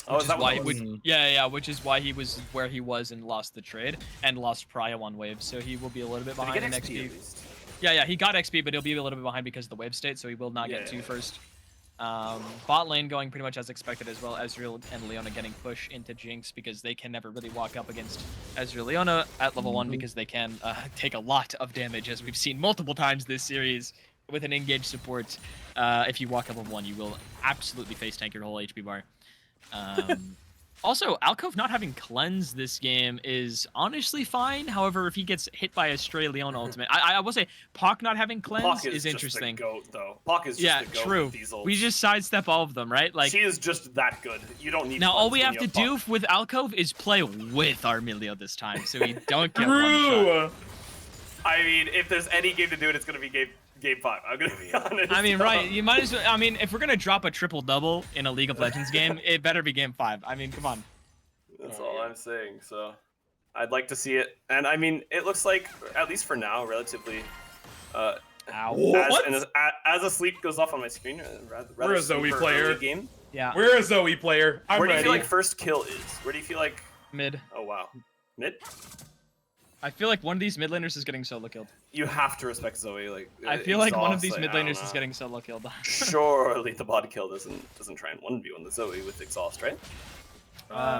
[SPEAKER 1] Oh, is that what
[SPEAKER 2] why?
[SPEAKER 1] it was?
[SPEAKER 2] Which is why he was where he was and lost the trade and lost Prio on wave. So he will be a little bit
[SPEAKER 1] Did he
[SPEAKER 2] behind
[SPEAKER 1] get
[SPEAKER 2] in
[SPEAKER 1] XP
[SPEAKER 2] XP.
[SPEAKER 1] at least?
[SPEAKER 2] Yeah, he got XP, but he'll be a little bit behind because of the wave state, so he will not get
[SPEAKER 1] Yeah.
[SPEAKER 2] first. Bot lane going pretty much as expected as well. Ezreal and Leona getting pushed into Jinx because they can never really walk up against Ezreal Leona at level 1 because they can take a lot of damage, as we've seen multiple times this series with an engaged support. If you walk up level 1, you will absolutely face tank your whole HP bar. Also, Alcove not having cleanse this game is honestly fine. However, if he gets hit by a stray Leona ultimate, I will say Pock not having cleanse
[SPEAKER 1] Pock
[SPEAKER 2] is interesting.
[SPEAKER 1] Just the goat, though. Pock is just
[SPEAKER 2] Yeah,
[SPEAKER 1] the goat
[SPEAKER 2] true.
[SPEAKER 1] with these ults.
[SPEAKER 2] We just sidestep all of them, right? Like
[SPEAKER 1] she is just that good. You don't need.
[SPEAKER 2] now, all
[SPEAKER 1] cleanse
[SPEAKER 2] we
[SPEAKER 1] when
[SPEAKER 2] have
[SPEAKER 1] you
[SPEAKER 2] to
[SPEAKER 1] Pock.
[SPEAKER 2] do with Alcove is play with Armilio this time, so we don't get one shot.
[SPEAKER 3] True.
[SPEAKER 4] I mean, if there's any game to do it, it's gonna be game 5. I'm gonna be honest.
[SPEAKER 2] I mean, right? You might as well. I mean, if we're gonna drop a triple double in a League of Legends game, it better be game 5. I mean, come on.
[SPEAKER 4] That's all I'm saying. So, I'd like to see it, and I mean, it looks like, at least for now, relatively. As a sleep goes off on my screen, rather
[SPEAKER 3] We're a Zoe player.
[SPEAKER 4] early game.
[SPEAKER 2] Yeah.
[SPEAKER 3] We're a Zoe player. I'm
[SPEAKER 4] Where do you
[SPEAKER 3] ready.
[SPEAKER 4] feel like first kill is? Where do you feel like?
[SPEAKER 2] Mid.
[SPEAKER 4] Oh wow, mid.
[SPEAKER 2] I feel like one of these mid laners is getting solo killed.
[SPEAKER 4] You have to respect Zoe. Like
[SPEAKER 2] I feel like one of these
[SPEAKER 4] exhaust,
[SPEAKER 2] mid
[SPEAKER 4] I don't
[SPEAKER 2] laners is
[SPEAKER 4] know.
[SPEAKER 2] getting solo killed.
[SPEAKER 4] Surely the body kill doesn't try and 1v1 the Zoe with exhaust, right?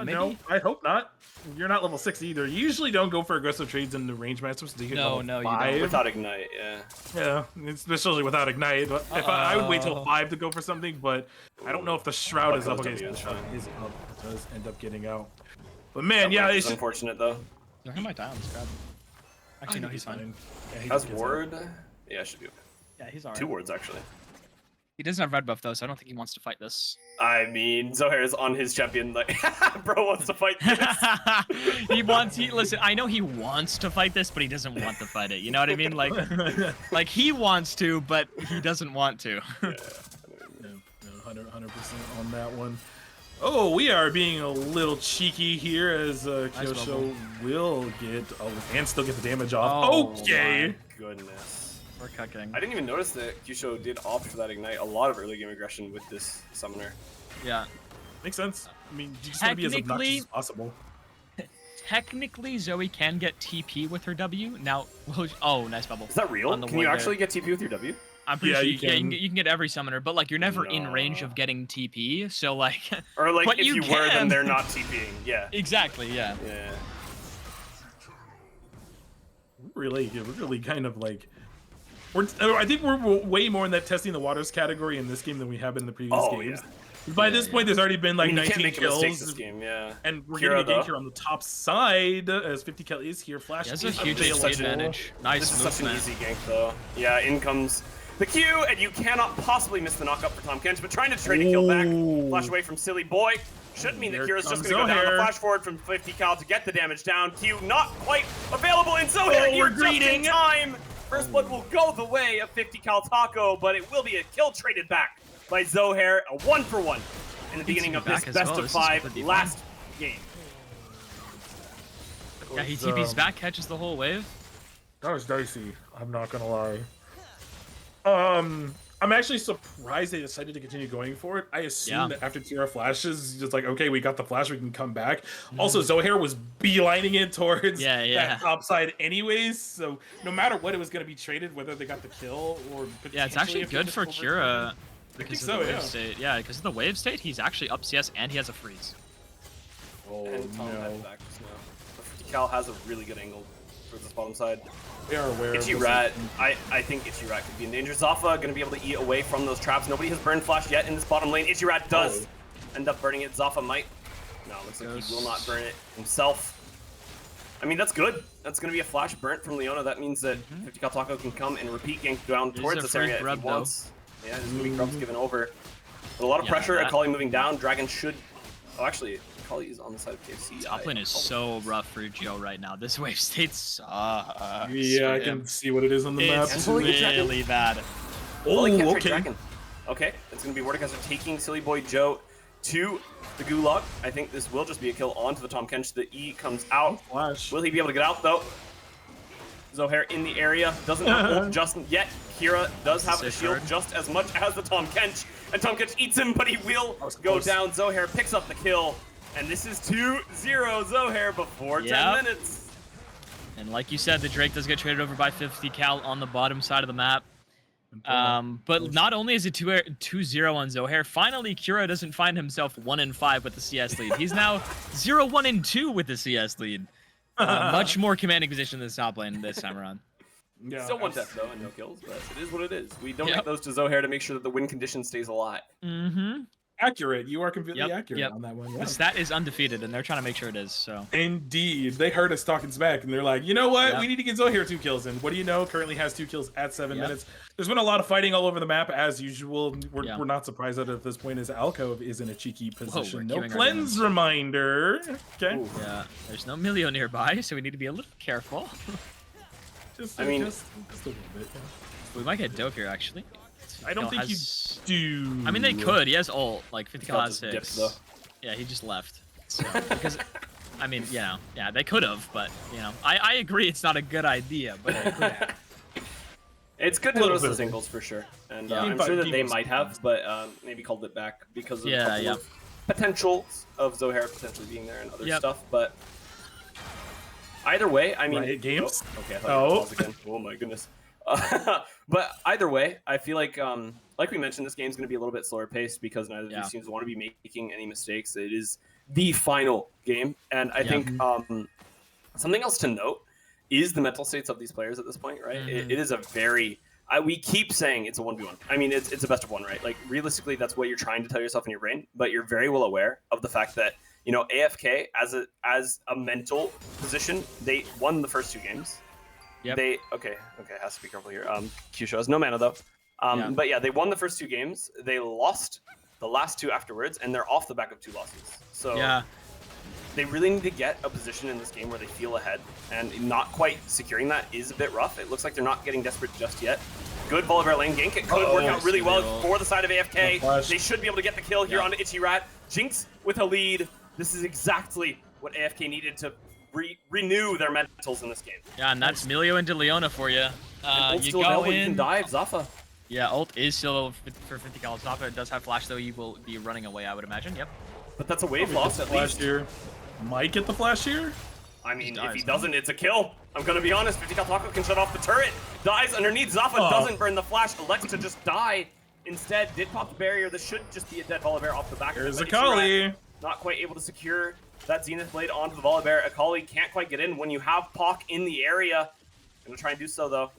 [SPEAKER 2] Maybe?
[SPEAKER 3] No, I hope not. You're not level 6 either. You usually don't go for aggressive trades in the range matchups until you hit level
[SPEAKER 2] No, you
[SPEAKER 3] 5.
[SPEAKER 2] don't.
[SPEAKER 4] Without ignite, yeah.
[SPEAKER 3] Yeah, especially without ignite. But if I would wait till 5 to go for something, but I don't know if the shroud is up. Okay, so the shroud is up. It does end up getting out. But man, yeah,
[SPEAKER 4] It's
[SPEAKER 3] it's
[SPEAKER 4] unfortunate though.
[SPEAKER 2] No, he might die on this grab. Actually, no, he's fine.
[SPEAKER 3] Yeah, he
[SPEAKER 4] Has
[SPEAKER 3] just gets
[SPEAKER 4] ward? Yeah, should be okay.
[SPEAKER 2] Yeah, he's alright.
[SPEAKER 4] 2 wards actually.
[SPEAKER 2] He doesn't have red buff though, so I don't think he wants to fight this.
[SPEAKER 4] I mean, Zohair is on his champion. Like, bro wants to fight this.
[SPEAKER 2] Listen, I know he wants to fight this, but he doesn't want to fight it. You know what I mean? Like he wants to, but he doesn't want to.
[SPEAKER 3] Yeah, 100% on that one. Oh, we are being a little cheeky here as Kyosho will get and still get the damage off.
[SPEAKER 2] Oh,
[SPEAKER 3] okay.
[SPEAKER 4] My goodness.
[SPEAKER 2] We're cooking.
[SPEAKER 4] I didn't even notice that Kyusho did opt for that ignite. A lot of early game aggression with this summoner.
[SPEAKER 2] Yeah.
[SPEAKER 3] Makes sense. I mean, you just want to be as obnoxious as possible.
[SPEAKER 2] Technically, Zoe can get TP with her W. Now, oh, nice bubble.
[SPEAKER 4] Is that real?
[SPEAKER 2] On the
[SPEAKER 4] Can you
[SPEAKER 2] ward
[SPEAKER 4] actually get TP with your W?
[SPEAKER 2] I'm pretty
[SPEAKER 3] Yeah,
[SPEAKER 2] sure
[SPEAKER 3] you can.
[SPEAKER 2] you can get every summoner, but like you're never in range of getting TP. So like,
[SPEAKER 4] Or like
[SPEAKER 2] But
[SPEAKER 4] if
[SPEAKER 2] you
[SPEAKER 4] you were, then
[SPEAKER 2] can.
[SPEAKER 4] they're not TPing. Yeah.
[SPEAKER 2] exactly, yeah.
[SPEAKER 4] Yeah.
[SPEAKER 3] We're really kind of like I think we're way more in that testing the waters category in this game than we have been in the previous
[SPEAKER 4] Oh,
[SPEAKER 3] games.
[SPEAKER 4] yeah.
[SPEAKER 3] By this point, there's already been
[SPEAKER 4] I
[SPEAKER 3] like
[SPEAKER 4] mean, you can't
[SPEAKER 3] 19
[SPEAKER 4] make a mistake this
[SPEAKER 3] kills,
[SPEAKER 4] game, yeah.
[SPEAKER 3] and we're
[SPEAKER 4] Kira,
[SPEAKER 3] getting a gank
[SPEAKER 4] though.
[SPEAKER 3] here on the top side as 50 cal is here. Flash
[SPEAKER 2] He has a
[SPEAKER 3] is
[SPEAKER 2] huge
[SPEAKER 3] available.
[SPEAKER 2] advantage. Nice
[SPEAKER 4] This is such an
[SPEAKER 2] movement.
[SPEAKER 4] easy gank, though. Yeah, in comes the Q, and you cannot possibly miss the knockup for Tom Kench, but trying to trade a kill back.
[SPEAKER 3] Ooh.
[SPEAKER 4] Flash away from Silly Boy. Should mean that
[SPEAKER 3] Here
[SPEAKER 4] Kira's just
[SPEAKER 3] comes
[SPEAKER 4] going to go down.
[SPEAKER 3] Zohair.
[SPEAKER 4] The flash forward from 50 cal to get the damage down. Q not quite available, and Zohair,
[SPEAKER 3] Oh,
[SPEAKER 4] you're
[SPEAKER 3] we're
[SPEAKER 4] just in
[SPEAKER 3] greeting.
[SPEAKER 4] time. First blood will go the way of 50 cal Taco, but it will be a kill traded back by Zohair, a 1-for-1 in the beginning of this
[SPEAKER 2] back as
[SPEAKER 4] best
[SPEAKER 2] well.
[SPEAKER 4] of
[SPEAKER 2] This is
[SPEAKER 4] 5
[SPEAKER 2] pretty fun.
[SPEAKER 4] last game.
[SPEAKER 2] Yeah, he TP's back, catches the whole wave.
[SPEAKER 3] That was dicey. I'm not gonna lie. I'm actually surprised they decided to continue going for it. I assumed that after Kira flashes, just like, okay, we got the flash, we can come back. Also, Zohair was beelining it towards that top side anyways, so no matter what, it was going to be traded, whether they got the kill or
[SPEAKER 2] Yeah, it's actually good for Kira because of
[SPEAKER 3] so,
[SPEAKER 2] the wave
[SPEAKER 3] yeah.
[SPEAKER 2] state. Yeah, because of the wave state, he's actually up CS and he has a freeze.
[SPEAKER 3] Oh,
[SPEAKER 4] And Tom
[SPEAKER 3] no.
[SPEAKER 4] head back just now. But 50 cal has a really good angle towards this bottom side.
[SPEAKER 3] We are aware of
[SPEAKER 4] Itchy
[SPEAKER 3] this.
[SPEAKER 4] Rat, I think Itchy Rat could be in danger. Zaffa going to be able to eat away from those traps. Nobody has burned Flash yet in this bottom lane. Itchy Rat does end up burning it. Zaffa might. No, looks like he will not burn it himself. I mean, that's good. That's going to be a Flash burnt from Leona. That means that 50 Cal Taco can come and repeat gank down
[SPEAKER 2] Here's
[SPEAKER 4] towards
[SPEAKER 2] a
[SPEAKER 4] this
[SPEAKER 2] free
[SPEAKER 4] area if
[SPEAKER 2] grub,
[SPEAKER 4] he wants. Yeah, there's going to be grubs given over. But a lot of
[SPEAKER 2] Yeah,
[SPEAKER 4] pressure.
[SPEAKER 2] that-
[SPEAKER 4] Akali moving down. Dragon should... Oh, actually, Akali is on the side of KFC.
[SPEAKER 2] Top lane is so rough for Joe right now. This wave state sucks.
[SPEAKER 3] Yeah, I
[SPEAKER 2] for
[SPEAKER 3] can
[SPEAKER 2] him.
[SPEAKER 3] see what it is on the map.
[SPEAKER 2] It's
[SPEAKER 4] Pulling a dragon.
[SPEAKER 2] really bad.
[SPEAKER 4] Oh, he can't trade
[SPEAKER 3] okay.
[SPEAKER 4] Dragon. Okay, it's going to be Mordekaiser taking Silly Boy Joe to the Gulag. I think this will just be a kill onto the Tom Kench. The E comes out.
[SPEAKER 3] Flash.
[SPEAKER 4] Will he be able to get out, though? Zohair in the area. Doesn't have ult just yet. Kira does have a
[SPEAKER 2] Safe
[SPEAKER 4] shield
[SPEAKER 2] guard.
[SPEAKER 4] just as much as the Tom Kench. And Tom Kench eats him, but he will
[SPEAKER 3] was
[SPEAKER 4] go
[SPEAKER 3] close.
[SPEAKER 4] down. Zohair picks up the kill. And this is 2-0 Zohair before 10
[SPEAKER 2] Yep.
[SPEAKER 4] minutes.
[SPEAKER 2] And like you said, the Drake does get traded over by 50 cal on the bottom side of the map. But not only is it 2-0 on Zohair, finally Kira doesn't find himself 1-5 with the CS lead. He's now 0-1-2 with the CS lead. Much more commanding position than top lane this time around.
[SPEAKER 3] Yeah,
[SPEAKER 4] Still one death, though, and no kills, but it is what it is. We don't
[SPEAKER 2] Yep.
[SPEAKER 4] get those to Zohair to make sure that the win condition stays alive.
[SPEAKER 2] Mm-hmm.
[SPEAKER 3] accurate. You are completely
[SPEAKER 2] Yep,
[SPEAKER 3] accurate
[SPEAKER 2] yep.
[SPEAKER 3] on that one.
[SPEAKER 2] The
[SPEAKER 3] Yeah.
[SPEAKER 2] stat is undefeated, and they're trying to make sure it is. So
[SPEAKER 3] Indeed. They heard us talking smack, and they're like, you know what?
[SPEAKER 2] Yep.
[SPEAKER 3] We need to get Zohair 2 kills in. What do you know? Currently has 2 kills at 7
[SPEAKER 2] Yep.
[SPEAKER 3] minutes. There's been a lot of fighting all over the map, as usual. We're,
[SPEAKER 2] Yeah.
[SPEAKER 3] we're not surprised that at this point as Alcove is in a cheeky
[SPEAKER 2] we're
[SPEAKER 3] position. No
[SPEAKER 2] queuing our
[SPEAKER 3] cleanse
[SPEAKER 2] demons.
[SPEAKER 3] reminder. Okay.
[SPEAKER 4] Ooh.
[SPEAKER 2] yeah, there's no Milio nearby, so we need to be a little careful.
[SPEAKER 3] Just,
[SPEAKER 4] I mean-
[SPEAKER 3] just a little bit. Yeah.
[SPEAKER 2] We might get Doke here actually.
[SPEAKER 5] I don't think you do.
[SPEAKER 2] I mean, they could. He has ult. Like 50 cal
[SPEAKER 4] Cal
[SPEAKER 2] has
[SPEAKER 4] just dipped,
[SPEAKER 2] 6.
[SPEAKER 4] though.
[SPEAKER 2] Yeah, he just left. So because, I mean, yeah, they could have, but I agree it's not a good idea, but they could have.
[SPEAKER 4] It's good to
[SPEAKER 3] Little
[SPEAKER 4] notice the
[SPEAKER 3] bit.
[SPEAKER 4] singles for sure, and
[SPEAKER 2] Yeah.
[SPEAKER 4] I'm
[SPEAKER 3] But
[SPEAKER 4] sure that they
[SPEAKER 3] people's-
[SPEAKER 4] might have, but maybe called it back because of a
[SPEAKER 2] Yeah,
[SPEAKER 4] couple
[SPEAKER 2] yeah.
[SPEAKER 4] of potentials of Zohair potentially being there and other
[SPEAKER 2] Yep.
[SPEAKER 4] stuff. But either way, I mean,
[SPEAKER 3] Riot Games?
[SPEAKER 4] Oh, okay, I thought you were
[SPEAKER 3] Oh.
[SPEAKER 4] pause again. Oh my goodness. But either way, I feel like we mentioned, this game's going to be a little bit slower paced because neither of
[SPEAKER 2] Yeah.
[SPEAKER 4] these teams want to be making any mistakes. It is the final game, and I
[SPEAKER 2] Yeah.
[SPEAKER 4] think something else to note is the mental states of these players at this point, right?
[SPEAKER 2] Mhm.
[SPEAKER 4] It is a very we keep saying it's a 1v1. I mean, it's a best of one, right? Like, realistically, that's what you're trying to tell yourself in your brain, but you're very well aware of the fact that, AFK as a mental position, they won the first 2 games.
[SPEAKER 2] Yep.
[SPEAKER 4] They has to be careful here. Q-Show has no mana though.
[SPEAKER 2] Yeah.
[SPEAKER 4] But yeah, they won the first 2 games. They lost the last 2 afterwards, and they're off the back of 2 losses. So
[SPEAKER 2] Yeah.
[SPEAKER 4] they really need to get a position in this game where they feel ahead, and not quite securing that is a bit rough. It looks like they're not getting desperate just yet. Good Volibear lane gank. It could work out really well for the side of AFK.
[SPEAKER 3] Flash.
[SPEAKER 4] They should be able to get the kill here
[SPEAKER 2] Yeah.
[SPEAKER 4] on Itchy Rat. Jinx with a lead. This is exactly what AFK needed to renew their mentals in this game.
[SPEAKER 2] Yeah, and that's Milio and DeLeona for you.
[SPEAKER 4] Ult's
[SPEAKER 2] You
[SPEAKER 4] still
[SPEAKER 2] go
[SPEAKER 4] available, you can
[SPEAKER 2] in.
[SPEAKER 4] dive, Zafa.
[SPEAKER 2] Yeah, ult is still for 50 cal. Zafa it does have flash though. You will be running away, I would imagine. Yep.
[SPEAKER 4] But that's a wave
[SPEAKER 3] Probably
[SPEAKER 4] loss
[SPEAKER 3] gets
[SPEAKER 4] at
[SPEAKER 3] the flash
[SPEAKER 4] least.
[SPEAKER 3] here. Might get the flash here.
[SPEAKER 4] I mean, if
[SPEAKER 2] dies,
[SPEAKER 4] he
[SPEAKER 2] huh?
[SPEAKER 4] doesn't, it's a kill. I'm gonna be honest. 50 Cal Taco can shut off the turret. Dies underneath. Zafa
[SPEAKER 3] Oh.
[SPEAKER 4] doesn't burn the flash. Elects to just die. Instead, did pop the barrier. This should just be a dead Volibear off the back.
[SPEAKER 3] There's
[SPEAKER 4] of
[SPEAKER 3] a
[SPEAKER 4] it. Itchy Rat
[SPEAKER 3] Kali.
[SPEAKER 4] Not quite able to secure that Zenith Blade onto the Volibear. Akali can't quite get in when you have Pock in the area. Gonna try and do so though.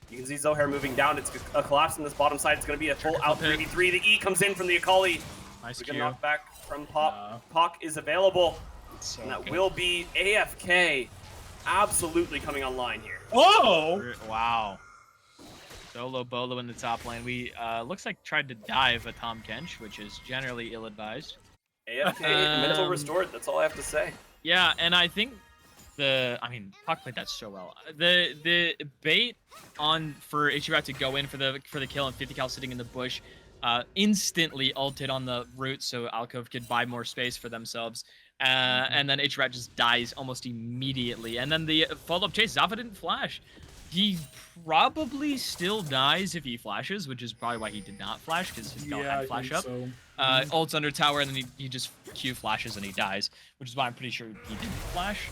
[SPEAKER 4] You can see Zohair moving down. It's a collapse on this bottom side. It's gonna be a full out 3v3. The E comes in from the Akali.
[SPEAKER 2] Nice
[SPEAKER 4] We get
[SPEAKER 2] Q.
[SPEAKER 4] knocked back from Pop.
[SPEAKER 3] Yeah.
[SPEAKER 4] Pock is available.
[SPEAKER 2] So
[SPEAKER 4] And that
[SPEAKER 2] good.
[SPEAKER 4] will be AFK absolutely coming online here.
[SPEAKER 3] Oh!
[SPEAKER 2] Wow. Solo Bolo in the top lane. We looks like tried to dive a Tom Kench, which is generally ill-advised.
[SPEAKER 4] AFK mental
[SPEAKER 2] Um,
[SPEAKER 4] restored. That's all I have to say.
[SPEAKER 2] Yeah, and I think Puck played that so well. The bait for Ichirat to go in for the kill and 50 cal sitting in the bush, instantly ulted on the root so Alcove could buy more space for themselves. And then Ichirat just dies almost immediately. And then the follow-up chase, Zafa didn't flash. He probably still dies if he flashes, which is probably why he did not flash, because his gal
[SPEAKER 3] Yeah, I
[SPEAKER 2] had flash
[SPEAKER 3] think
[SPEAKER 2] up.
[SPEAKER 3] so.
[SPEAKER 2] Ults under tower, and then he just Q flashes and he dies, which is why I'm pretty sure he didn't flash.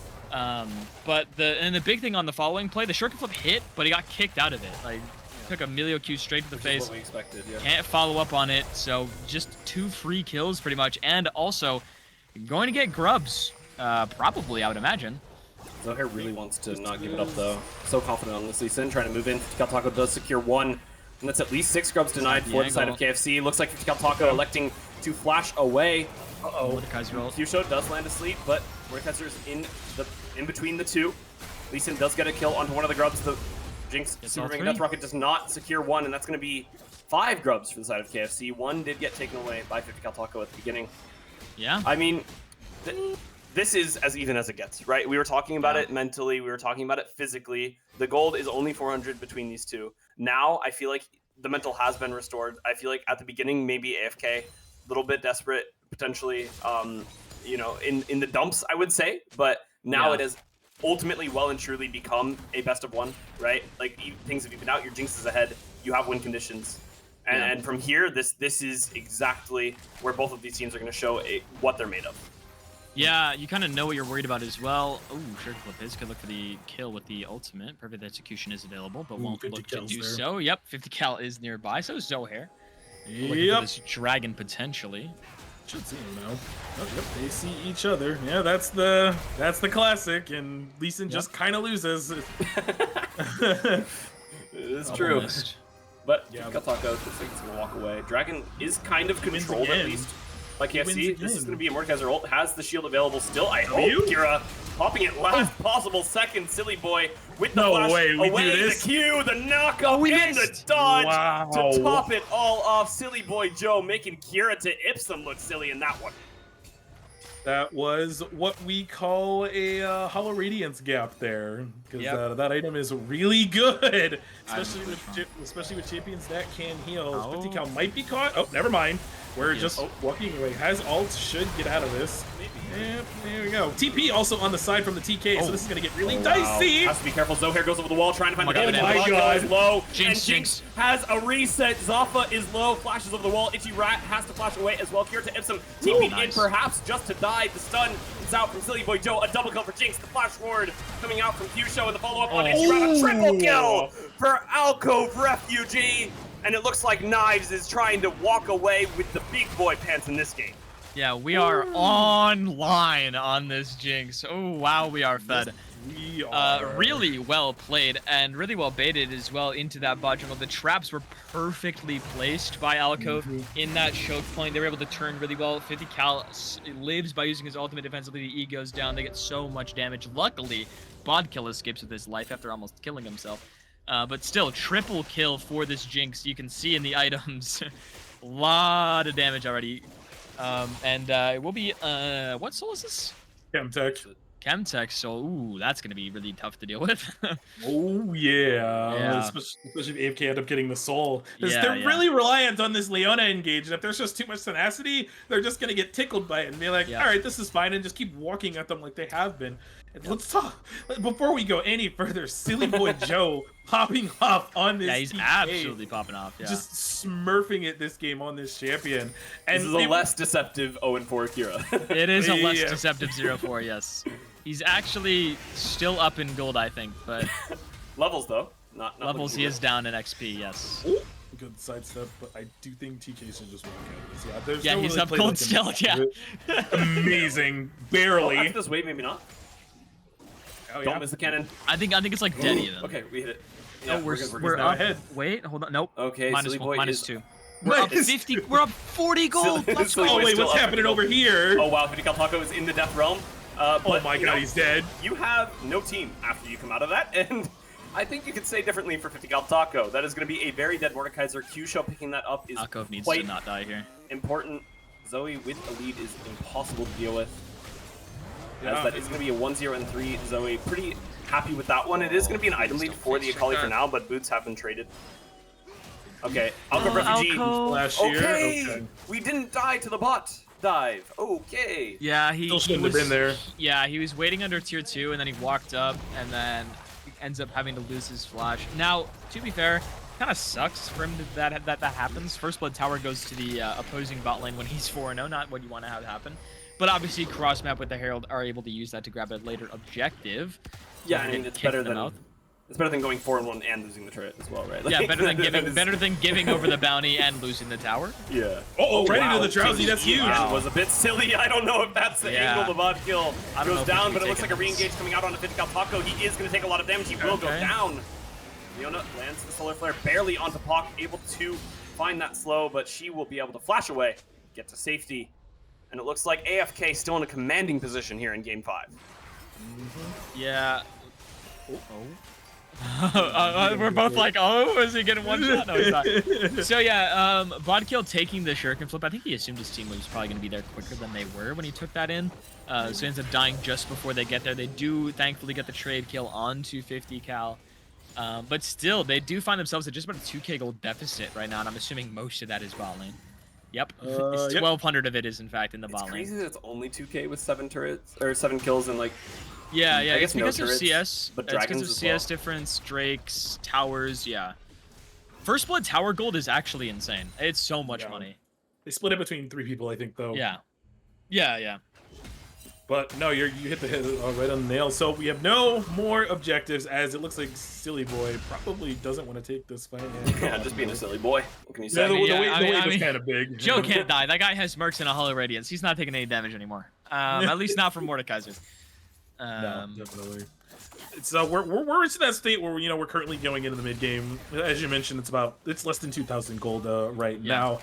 [SPEAKER 2] But the big thing on the following play, the shuriken flip hit, but he got kicked out of it. Like, took a Milio Q straight to the
[SPEAKER 4] Which is
[SPEAKER 2] face.
[SPEAKER 4] what we expected, yeah.
[SPEAKER 2] Can't follow up on it, so just 2 free kills pretty much, and also going to get grubs, probably I would imagine.
[SPEAKER 4] Zohair really wants to not give it up though. So confident on this Lee Sin, trying to move in. 50 Cal Taco does secure 1, and that's at least 6 grubs denied for the side of KFC. Looks like 50 Cal Taco electing to flash away.
[SPEAKER 3] Uh-oh.
[SPEAKER 2] Mordekaiser ult.
[SPEAKER 4] Q-Show does land asleep, but Mordekaiser is in between the 2. Lee Sin does get a kill onto one of the grubs. The Jinx
[SPEAKER 2] Gets
[SPEAKER 4] Super
[SPEAKER 2] all
[SPEAKER 4] Ring
[SPEAKER 2] 3.
[SPEAKER 4] Death Rocket does not secure 1, and that's going to be 5 grubs for the side of KFC. 1 did get taken away by 50 Cal Taco at the beginning.
[SPEAKER 2] Yeah.
[SPEAKER 4] I mean, this is as even as it gets, right? We were talking about
[SPEAKER 2] Yeah.
[SPEAKER 4] it mentally. We were talking about it physically. The gold is only 400 between these two. Now, I feel like the mental has been restored. I feel like at the beginning, maybe AFK, a little bit desperate, potentially, in the dumps, I would say. But now
[SPEAKER 2] Yeah.
[SPEAKER 4] it has ultimately well and truly become a best of one, right? Like, things have evened out. Your Jinx is ahead. You have win conditions. And,
[SPEAKER 2] Yeah.
[SPEAKER 4] and from here, this is exactly where both of these teams are going to show what they're made of.
[SPEAKER 2] Yeah, you kind of know what you're worried about as well. Ooh, shuriken flip is. Could look for the kill with the ultimate. Perfect execution is available, but
[SPEAKER 3] Ooh,
[SPEAKER 2] won't
[SPEAKER 3] 50
[SPEAKER 2] look to
[SPEAKER 3] cal's
[SPEAKER 2] do
[SPEAKER 3] there.
[SPEAKER 2] so. Yep, 50 cal is nearby, so is Zohair. Looking for
[SPEAKER 3] Yep.
[SPEAKER 2] this dragon potentially.
[SPEAKER 3] Should see him now. Oh, yep, they see each other. Yeah, that's the classic, and Lee Sin just kind of loses.
[SPEAKER 4] It is true.
[SPEAKER 2] Missed.
[SPEAKER 4] But
[SPEAKER 3] Yeah,
[SPEAKER 4] Katako looks like it's gonna walk away. Dragon is kind of
[SPEAKER 3] wins
[SPEAKER 4] controlled at
[SPEAKER 3] again.
[SPEAKER 4] least by
[SPEAKER 3] He wins
[SPEAKER 4] KFC. This is
[SPEAKER 3] again.
[SPEAKER 4] gonna be a Mordekaiser ult. Has the shield available still. I hope
[SPEAKER 3] W?
[SPEAKER 4] Kira popping it last possible second. Silly boy with the
[SPEAKER 3] No
[SPEAKER 4] flash
[SPEAKER 3] way, we do
[SPEAKER 4] away.
[SPEAKER 3] this?
[SPEAKER 4] The Q, the knockup,
[SPEAKER 2] we
[SPEAKER 4] and the
[SPEAKER 2] missed.
[SPEAKER 4] dodge
[SPEAKER 3] Wow.
[SPEAKER 4] to top it all off. Silly boy Joe making Kira to Ipsum look silly in that one.
[SPEAKER 3] That was what we call a Hollow Radiance gap there, because that item is really good, especially with champions that can heal. 50 cal might be caught. Oh, never mind. We're just walking away. Has ult, should get out of this. Yep, there we go. TP also on the side from the TK, so this is gonna get really dicey.
[SPEAKER 4] Has to be careful. Zohair goes over the wall trying to find the
[SPEAKER 3] God.
[SPEAKER 4] damage.
[SPEAKER 3] Oh my God.
[SPEAKER 4] Is low.
[SPEAKER 2] Jinx,
[SPEAKER 4] And Jinx has a reset. Zafa is low. Flashes over the wall. Itchy Rat has to flash away as well. Cure to Ipsum. TP in perhaps just to die. The stun is out from Silly Boy Joe. A double kill for Jinx. The flash forward coming out from Q-Show and the follow-up on Itchy Rat. A triple kill for Alcove Refugee. And it looks like Knives is trying to walk away with the big boy pants in this game.
[SPEAKER 2] Yeah, we are online on this Jinx. Oh, wow, we are fed.
[SPEAKER 3] We are.
[SPEAKER 2] Really well played and really well baited as well into that bot jungle. The traps were perfectly placed by Alcove in that choke point. They were able to turn really well. 50 cal lives by using his ultimate defensively. The E goes down. They get so much damage. Luckily, Bodkill escapes with his life after almost killing himself. But still, triple kill for this Jinx. You can see in the items, a lot of damage already. It will be, what soul is this?
[SPEAKER 3] Chemtech.
[SPEAKER 2] Chemtech, so, ooh, that's going to be really tough to deal with.
[SPEAKER 3] Oh, yeah. Especially if AFK end up getting the soul. They're really reliant on this Leona engage, and if there's just too much tenacity, they're just going to get tickled by it and be like, all right, this is fine, and just keep walking at them like they have been. And let's talk, before we go any further, Silly Boy Joe popping off on this
[SPEAKER 2] he's
[SPEAKER 3] TK,
[SPEAKER 2] absolutely popping off,
[SPEAKER 3] just smurfing it this game on this champion. And
[SPEAKER 4] this is a less deceptive 0-4 Kira.
[SPEAKER 2] It is a less deceptive 0-4, yes. He's actually still up in gold, I think, but...
[SPEAKER 4] Levels, though. Not
[SPEAKER 2] levels, he is down in XP, yes.
[SPEAKER 3] Ooh, good sidestep, but I do think TK should just walk out of this.
[SPEAKER 2] Yeah, he's up gold still,
[SPEAKER 3] Amazing. Barely.
[SPEAKER 4] After this wave, maybe not.
[SPEAKER 3] Oh,
[SPEAKER 4] Don't miss the cannon.
[SPEAKER 2] I think it's like dead even.
[SPEAKER 4] Okay, we hit it.
[SPEAKER 2] Yeah,
[SPEAKER 4] Oh,
[SPEAKER 2] we're up ahead. Wait, hold on. Nope.
[SPEAKER 4] Okay,
[SPEAKER 2] minus
[SPEAKER 4] Silly Boy is...
[SPEAKER 2] -2. We're up 50. We're up 40 gold. Let's go.
[SPEAKER 3] Oh wait, what's happening over here?
[SPEAKER 4] Oh wow, 50 cal Taco is in the death realm.
[SPEAKER 3] Oh my God, he's dead.
[SPEAKER 4] You have no team after you come out of that, and I think you could say differently for 50 cal Taco. That is going to be a very dead Mordekaiser. Q-Show picking that up is
[SPEAKER 2] Alcove needs
[SPEAKER 4] quite
[SPEAKER 2] to not die here.
[SPEAKER 4] important. Zoe with a lead is impossible to deal with. As that is going to be a 1-0 and 3. Zoe pretty happy with that one. It is going to be an item lead for the Akali for now, but boots have been traded. Okay, Alcove Refugee. Okay, we didn't die to the bot dive. Okay.
[SPEAKER 2] Yeah, he
[SPEAKER 3] shouldn't have been there.
[SPEAKER 2] Yeah, he was waiting under tier 2, and then he walked up, and then ends up having to lose his flash. Now, to be fair, kind of sucks for him that happens. First Blood Tower goes to the opposing bot lane when he's 4-0, not what you want to have happen. But obviously, cross map with the Herald are able to use that to grab a later objective.
[SPEAKER 4] Yeah, I mean it's better than going 4-1 and losing the turret as well, right? Like,
[SPEAKER 2] yeah, better than giving over the bounty and losing the tower.
[SPEAKER 4] Yeah.
[SPEAKER 3] Right into the drowsy. That's huge.
[SPEAKER 4] It was a bit silly. I don't know if that's the angle the bot kill goes down, but it looks like a re-engage coming out on a 50 cal Taco. He is going to take a lot of damage. He will go down. Leona lands the solar flare barely onto Pac, able to find that slow, but she will be able to flash away, get to safety. And it looks like AFK still in a commanding position here in Game 5.
[SPEAKER 2] Yeah. We're both like, oh, is he getting one shot? No, he's not. So yeah, Bodkill taking the Shuriken flip. I think he assumed his team was probably going to be there quicker than they were when he took that in. So he ends up dying just before they get there. They do thankfully get the trade kill onto 50 cal. But still, they do find themselves at just about a 2k gold deficit right now, and I'm assuming most of that is bot lane. Yep, 1,200 of it is in fact in the bot lane.
[SPEAKER 4] It's crazy that it's only 2k with 7 turrets or 7 kills and like.
[SPEAKER 2] Yeah, I guess because
[SPEAKER 4] no turrets,
[SPEAKER 2] of CS,
[SPEAKER 4] but
[SPEAKER 2] it's because of CS difference, Drakes, towers, yeah. First Blood Tower gold is actually insane. It's so much money.
[SPEAKER 3] They split it between 3 people, I think, though.
[SPEAKER 2] Yeah.
[SPEAKER 3] But no, you hit the hit right on the nail. So we have no more objectives, as it looks like Silly Boy probably doesn't want to take this fight.
[SPEAKER 4] Yeah, just being a silly boy. What can you say?
[SPEAKER 3] The wave is kind of big.
[SPEAKER 2] Joe can't die. That guy has Mercs and a Hollow Radiance. He's not taking any damage anymore. At least not from Mordekaiser.
[SPEAKER 3] No, definitely. So we're into that state where we're currently going into the mid game. As you mentioned, it's less than 2,000 gold right now,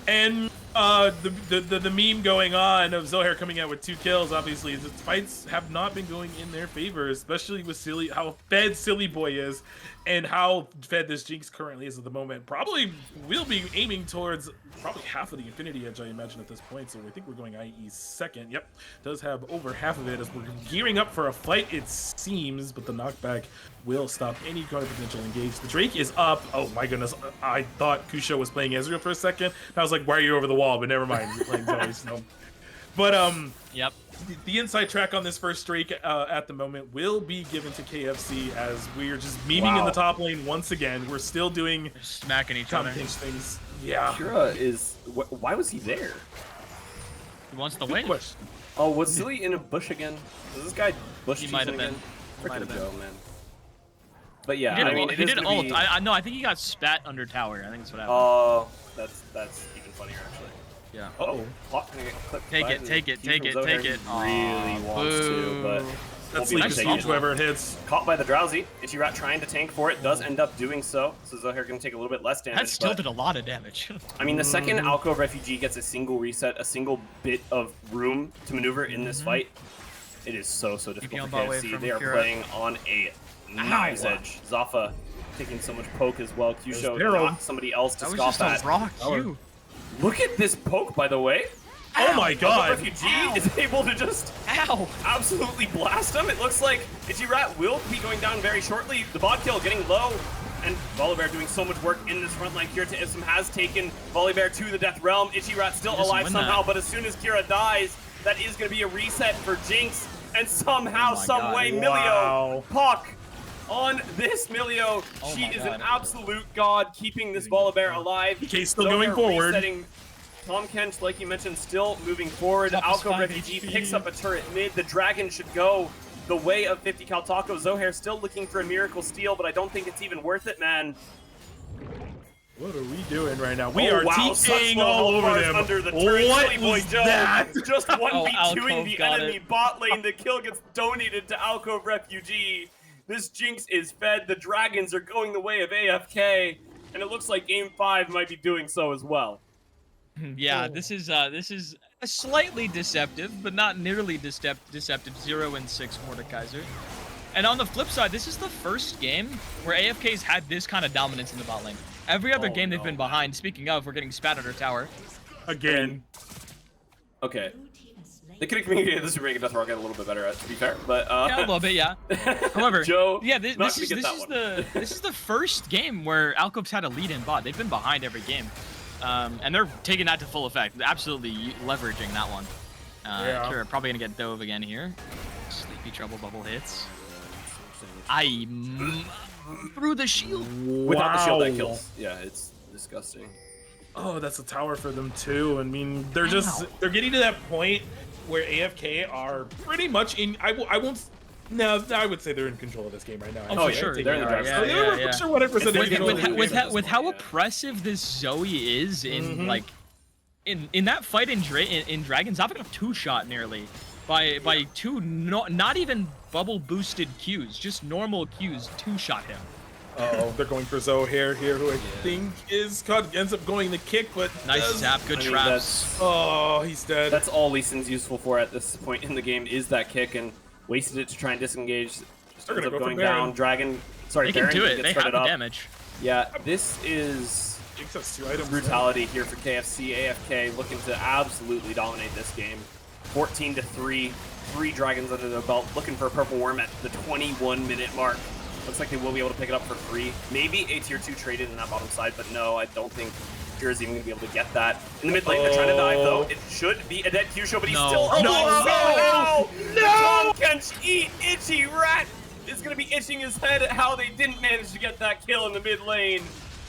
[SPEAKER 3] and The meme going on of Zohair coming out with 2 kills, obviously, the fights have not been going in their favor, especially with how fed Silly Boy is, and how fed this Jinx currently is at the moment. Probably will be aiming towards probably half of the Infinity Edge, I imagine, at this point. So I think we're going IE second. Yep, does have over half of it as we're gearing up for a fight, it seems, but the knockback will stop any kind of potential engage. The Drake is up. Oh my goodness, I thought Kusho was playing Ezreal for a second. And I was like, why are you over the wall? But never mind, you're playing Zoe. So. But
[SPEAKER 2] yep.
[SPEAKER 3] The inside track on this first streak at the moment will be given to KFC as we're just memeing in the top lane once again. We're still doing
[SPEAKER 2] They're smacking each other.
[SPEAKER 3] pinch things. Yeah.
[SPEAKER 4] Kira is. Why was he there?
[SPEAKER 2] He wants to win.
[SPEAKER 4] Oh, was Silly in a bush again? Was this guy bush
[SPEAKER 2] He might have
[SPEAKER 4] again?
[SPEAKER 2] been. Might have been.
[SPEAKER 4] Joe, man. But yeah,
[SPEAKER 2] He did,
[SPEAKER 4] I mean,
[SPEAKER 2] he did ult.
[SPEAKER 4] Be...
[SPEAKER 2] No, I think he got spat under tower. I think that's what happened.
[SPEAKER 4] Oh, that's even funnier actually.
[SPEAKER 2] Yeah.
[SPEAKER 4] Oh,
[SPEAKER 2] Take it.
[SPEAKER 4] Really wants to, but
[SPEAKER 3] That's leaves whoever it hits.
[SPEAKER 4] Caught by the Drowsy. Ichirat trying to tank for it, does end up doing so. So Zohair going to take a little bit less damage.
[SPEAKER 2] That still did a lot of damage.
[SPEAKER 4] I mean, the second Alcove Refugee gets a single reset, a single bit of room to maneuver in this fight, it is so difficult for KFC. They are playing on a knife's edge. Zafa taking so much poke as well. Q-Show not somebody else to scoff at.
[SPEAKER 2] That was just a raw Q.
[SPEAKER 4] Look at this poke, by the way.
[SPEAKER 3] Oh my god!
[SPEAKER 4] Refugee is able to just absolutely blast him. It looks like Ichirat will be going down very shortly. The bot kill getting low, and Volibear doing so much work in this front line. Kira to Ipsum has taken Volibear to the Death Realm. Ichirat still alive somehow, but as soon as Kira dies, that is going to be a reset for Jinx, and somehow, some way, Milio, Puck on this Milio. She is an absolute god, keeping this Volibear alive.
[SPEAKER 3] Okay, still going forward.
[SPEAKER 4] Tom Kench, like you mentioned, still moving forward. Alco Refugee picks up a turret mid. The Dragon should go the way of 50 cal Taco. Zohair still looking for a miracle steal, but I don't think it's even worth it, man.
[SPEAKER 3] What are we doing right now? We are TKing all over them.
[SPEAKER 4] Under the turret.
[SPEAKER 3] What was that?
[SPEAKER 4] Just 1v2ing the
[SPEAKER 2] got
[SPEAKER 4] enemy bot lane. The kill gets donated to Alco Refugee. This Jinx is fed. The Dragons are going the way of AFK, and it looks like Game 5 might be doing so as well.
[SPEAKER 2] Yeah, this is a slightly deceptive, but not nearly deceptive 0-6 Mordekaiser. And on the flip side, this is the first game where AFK's had this kind of dominance in the bot lane. Every other game they've been behind. Speaking of, we're getting spat under tower.
[SPEAKER 3] Again.
[SPEAKER 4] Okay. They could have communicated this Super Death Rocket a little bit better, to be fair, but
[SPEAKER 2] yeah, a little bit, yeah. However,
[SPEAKER 4] Joe,
[SPEAKER 2] yeah, this is the first game where Alcove's had a lead in bot. They've been behind every game. And they're taking that to full effect. Absolutely leveraging that one. Kira probably gonna get dove again here. Sleepy Trouble bubble hits. Through the shield.
[SPEAKER 4] Without the shield, that kills. Yeah, it's disgusting.
[SPEAKER 3] Oh, that's a tower for them too. I mean, they're getting to that point where AFK are pretty much in. I won't. No, I would say they're in control of this game right now.
[SPEAKER 2] Oh, for sure.
[SPEAKER 4] They're in the driver's
[SPEAKER 2] seat. With how oppressive this Zoe is in like in that fight in Dragons, I've got a 2-shot nearly by two not even bubble boosted Qs, just normal Qs 2-shot him.
[SPEAKER 3] They're going for Zohair here, who I think ends up going the kick, but
[SPEAKER 2] nice zap, good traps.
[SPEAKER 3] He's dead.
[SPEAKER 4] That's all Lee Sin's useful for at this point in the game is that kick, and wasted it to try and disengage.
[SPEAKER 3] They're gonna go
[SPEAKER 4] going down. Dragon, sorry,
[SPEAKER 2] they can do it. They have the damage.
[SPEAKER 4] Yeah, this is brutality here for KFC. AFK looking to absolutely dominate this game. 14-3, 3 Dragons under their belt, looking for a purple worm at the 21-minute mark. Looks like they will be able to pick it up for free. Maybe a tier 2 traded in that bottom side, but no, I don't think Kira's even gonna be able to get that. In the mid lane, they're trying to dive though. It should be a dead Q-Show, but he's still alive. No! Tom Kench eat Itchy Rat is gonna be itching his head at how they didn't manage to get that kill in the mid lane.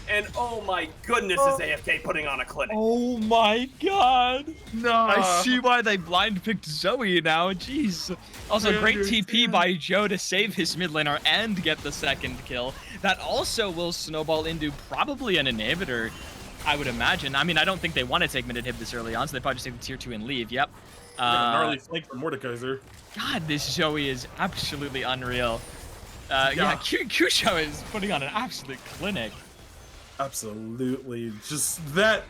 [SPEAKER 4] And oh my goodness, is AFK putting on a clinic.
[SPEAKER 2] Oh my god. No. I see why they blind picked Zoe now. Jeez. Also, great TP by Joe to save his mid laner and get the second kill. That also will snowball into probably an inhibitor, I would imagine. I mean, I don't think they want to take mid inhib this early on, so they probably just take the tier 2 and leave. Yep.
[SPEAKER 3] Gnarly flank for Mordekaiser.
[SPEAKER 2] God, this Zoe is absolutely unreal. Yeah, Q-Show is putting on an absolute clinic.
[SPEAKER 3] Absolutely. Just that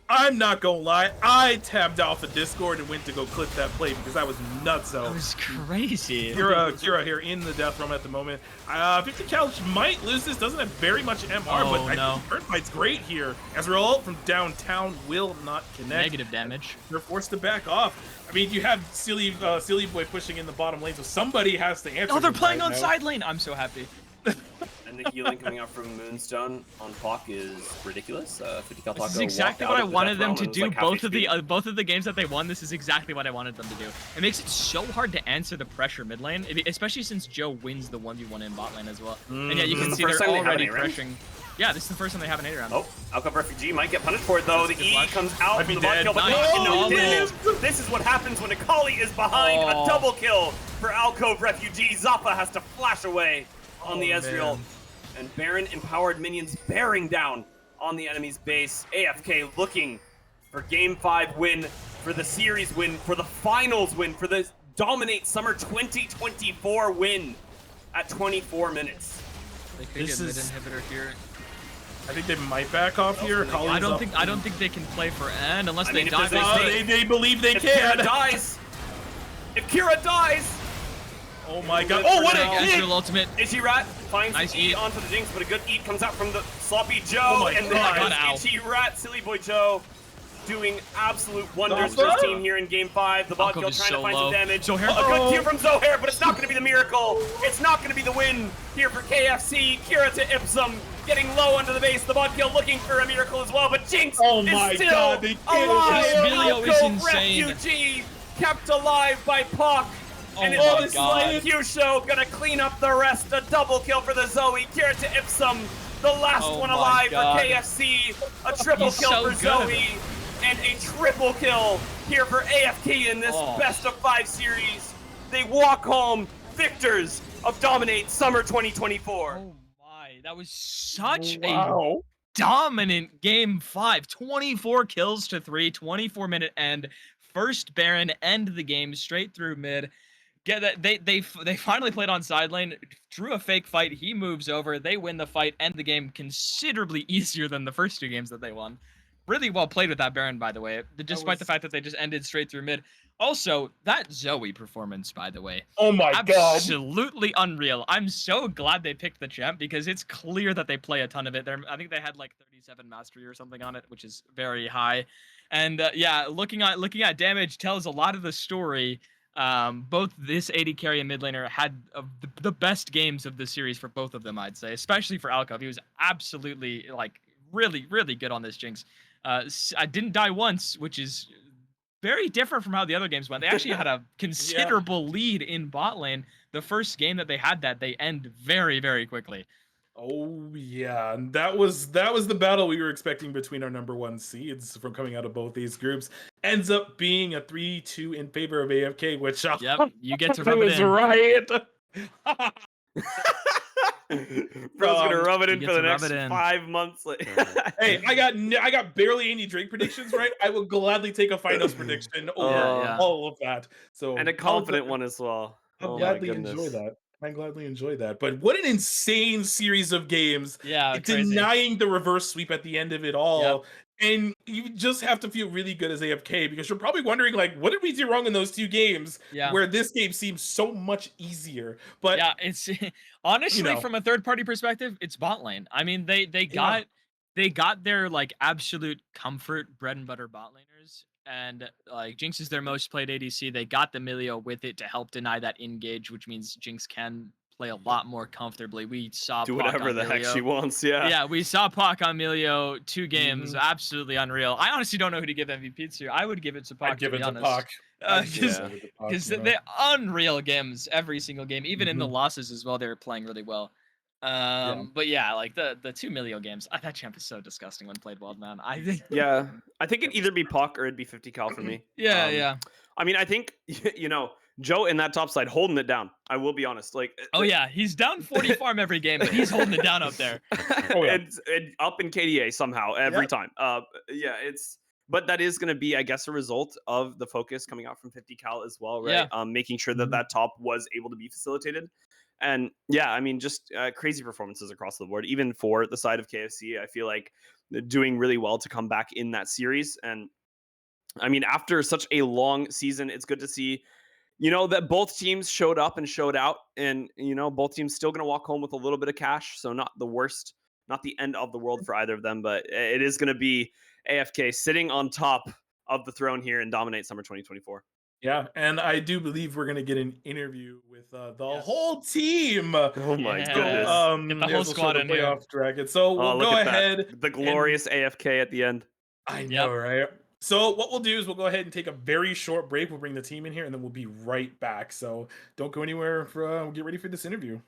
[SPEAKER 3] I'm not gonna lie, I tabbed off the Discord and went to go clip that play because I was nuts.
[SPEAKER 2] That was crazy.
[SPEAKER 3] Kira here in the death room at the moment. 50 cal might lose this, doesn't have very much MR, but I think Burn Fight's great here. Ezreal ult from downtown will not connect.
[SPEAKER 2] Negative damage.
[SPEAKER 3] They're forced to back off. I mean, you have Silly Boy pushing in the bottom lane, so somebody has to answer.
[SPEAKER 2] Oh, they're playing on
[SPEAKER 3] now.
[SPEAKER 2] side lane. I'm so happy.
[SPEAKER 4] And the healing coming out from Moonstone on Pock is ridiculous. 50 cal
[SPEAKER 2] This is exactly what I wanted them to do. Both of the games that they won, this is exactly what I wanted them to do. It makes it so hard to answer the pressure mid lane, especially since Joe wins the 1v1 in bot lane as well. And yeah, you can see they're already pressuring. Yeah, this is the first time they have an 8 round.
[SPEAKER 4] Oh, Alcove Refugee might get punished for it though. The E comes out from the bot kill, but this is what happens when Akali is behind a double kill for Alcove Refugee. Zappa has to flash away on the Ezreal. And Baron empowered minions bearing down on the enemy's base. AFK looking for Game 5 win, for the series win, for the finals win, for the Dominate Summer 2024 win at 24 minutes.
[SPEAKER 2] They could get mid inhibitor here.
[SPEAKER 3] I think they might back off here.
[SPEAKER 2] I don't think they can play for end unless they die.
[SPEAKER 3] They believe they can.
[SPEAKER 4] If Kira dies.
[SPEAKER 3] Oh my god. Oh, what a
[SPEAKER 2] Ezreal ultimate.
[SPEAKER 4] Ichirat finds
[SPEAKER 2] nice
[SPEAKER 4] the E onto the Jinx, but a good eat comes out from the Sloppy Joe.
[SPEAKER 3] Oh
[SPEAKER 4] and then Ichirat, Silly Boy Joe, doing absolute wonders for his team here in Game 5. The bot kill trying to find some damage. A good Q from Zohair, but it's not going to be the miracle. It's not going to be the win here for KFC. Kira to Ipsum, getting low under the base. The bot kill looking for a miracle as well, but Jinx is still alive.
[SPEAKER 2] Emilio is insane.
[SPEAKER 4] Refugee kept alive by Pock. And it's the Q show gonna clean up the rest. A double kill for the Zoe. Kira to Ipsum, the last one alive for KFC. A triple kill for Zoe, and a triple kill here for AFK in this best of 5 series. They walk home victors of Dominate Summer 2024.
[SPEAKER 2] Oh my, that was such a dominant Game 5. 24 kills to 3, 24-minute end. First Baron end the game straight through mid. Get that they finally played on side lane, drew a fake fight, he moves over, they win the fight, end the game considerably easier than the first 2 games that they won. Really well played with that Baron, by the way, despite the fact that they just ended straight through mid. Also, that Zoe performance, by the way.
[SPEAKER 3] Oh my god.
[SPEAKER 2] Absolutely unreal. I'm so glad they picked the champ because it's clear that they play a ton of it. I think they had like 37 mastery or something on it, which is very high. And yeah, looking at damage tells a lot of the story. Both this AD carry and mid laner had the best games of the series for both of them, I'd say, especially for Alcove. He was absolutely like really good on this Jinx. I didn't die once, which is very different from how the other games went. They actually had a considerable lead in bot lane. The first game that they had they end very quickly.
[SPEAKER 3] Oh yeah, and that was the battle we were expecting between our number 1 seeds from coming out of both these groups. Ends up being a 3-2 in favor of AFK, which
[SPEAKER 2] you get to rub it in.
[SPEAKER 3] Right.
[SPEAKER 1] Bro's gonna rub it in for the next 5 months.
[SPEAKER 3] Hey, I got barely any Drake predictions right. I will gladly take a finals prediction over all of that. So
[SPEAKER 1] and a confident one as well.
[SPEAKER 3] I'll gladly enjoy that. I gladly enjoy that. But what an insane series of games.
[SPEAKER 2] Yeah,
[SPEAKER 3] denying the reverse sweep at the end of it all. Yep. And you just have to feel really good as AFK because you're probably wondering, like, what did we do wrong in those 2 games?
[SPEAKER 2] Yeah.
[SPEAKER 3] Where this game seems so much easier. But
[SPEAKER 2] yeah, it's honestly from a third-party perspective, it's bot lane. I mean, they got their like absolute comfort bread and butter bot laners. And like Jinx is their most played ADC. They got the Milio with it to help deny that engage, which means Jinx can play a lot more comfortably. We saw
[SPEAKER 1] do whatever the heck she wants. Yeah,
[SPEAKER 2] we saw Pac on Milio 2 games. Absolutely unreal. I honestly don't know who to give MVP to. I would give it to Pac.
[SPEAKER 3] I'd give it to Pac.
[SPEAKER 2] Because they're unreal games every single game, even in the losses as well. They were playing really well. But yeah, like the 2 Milio games, that champ is so disgusting when played well, man. I think
[SPEAKER 1] I think it'd either be Puck or it'd be 50 cal for me.
[SPEAKER 2] Yeah.
[SPEAKER 1] I mean, I think Joe in that top side holding it down. I will be honest. Like,
[SPEAKER 2] he's down 40 farm every game, but he's holding it down up there.
[SPEAKER 1] And up in KDA somehow every time. But that is going to be, I guess, a result of the focus coming out from 50 cal as well, right? Making sure that top was able to be facilitated. And yeah, I mean, just crazy performances across the board, even for the side of KFC. I feel like they're doing really well to come back in that series. And I mean, after such a long season, it's good to see, that both teams showed up and showed out. And, both teams still going to walk home with a little bit of cash. So not the worst, not the end of the world for either of them, but it is going to be AFK sitting on top of the throne here and dominate summer 2024.
[SPEAKER 3] Yeah, and I do believe we're gonna get an interview with the
[SPEAKER 2] Yes.
[SPEAKER 3] whole team.
[SPEAKER 1] Oh my
[SPEAKER 2] Yeah.
[SPEAKER 1] goodness.
[SPEAKER 2] Get the whole
[SPEAKER 3] to show
[SPEAKER 2] squad
[SPEAKER 3] the
[SPEAKER 2] in here.
[SPEAKER 3] playoff bracket. So we'll
[SPEAKER 1] Look
[SPEAKER 3] go
[SPEAKER 1] at
[SPEAKER 3] ahead.
[SPEAKER 1] that. The glorious AFK at the end.
[SPEAKER 3] I know, right? So what we'll do is we'll go ahead and take a very short break. We'll bring the team in here, and then we'll be right back. So don't go anywhere. We'll get ready for this interview.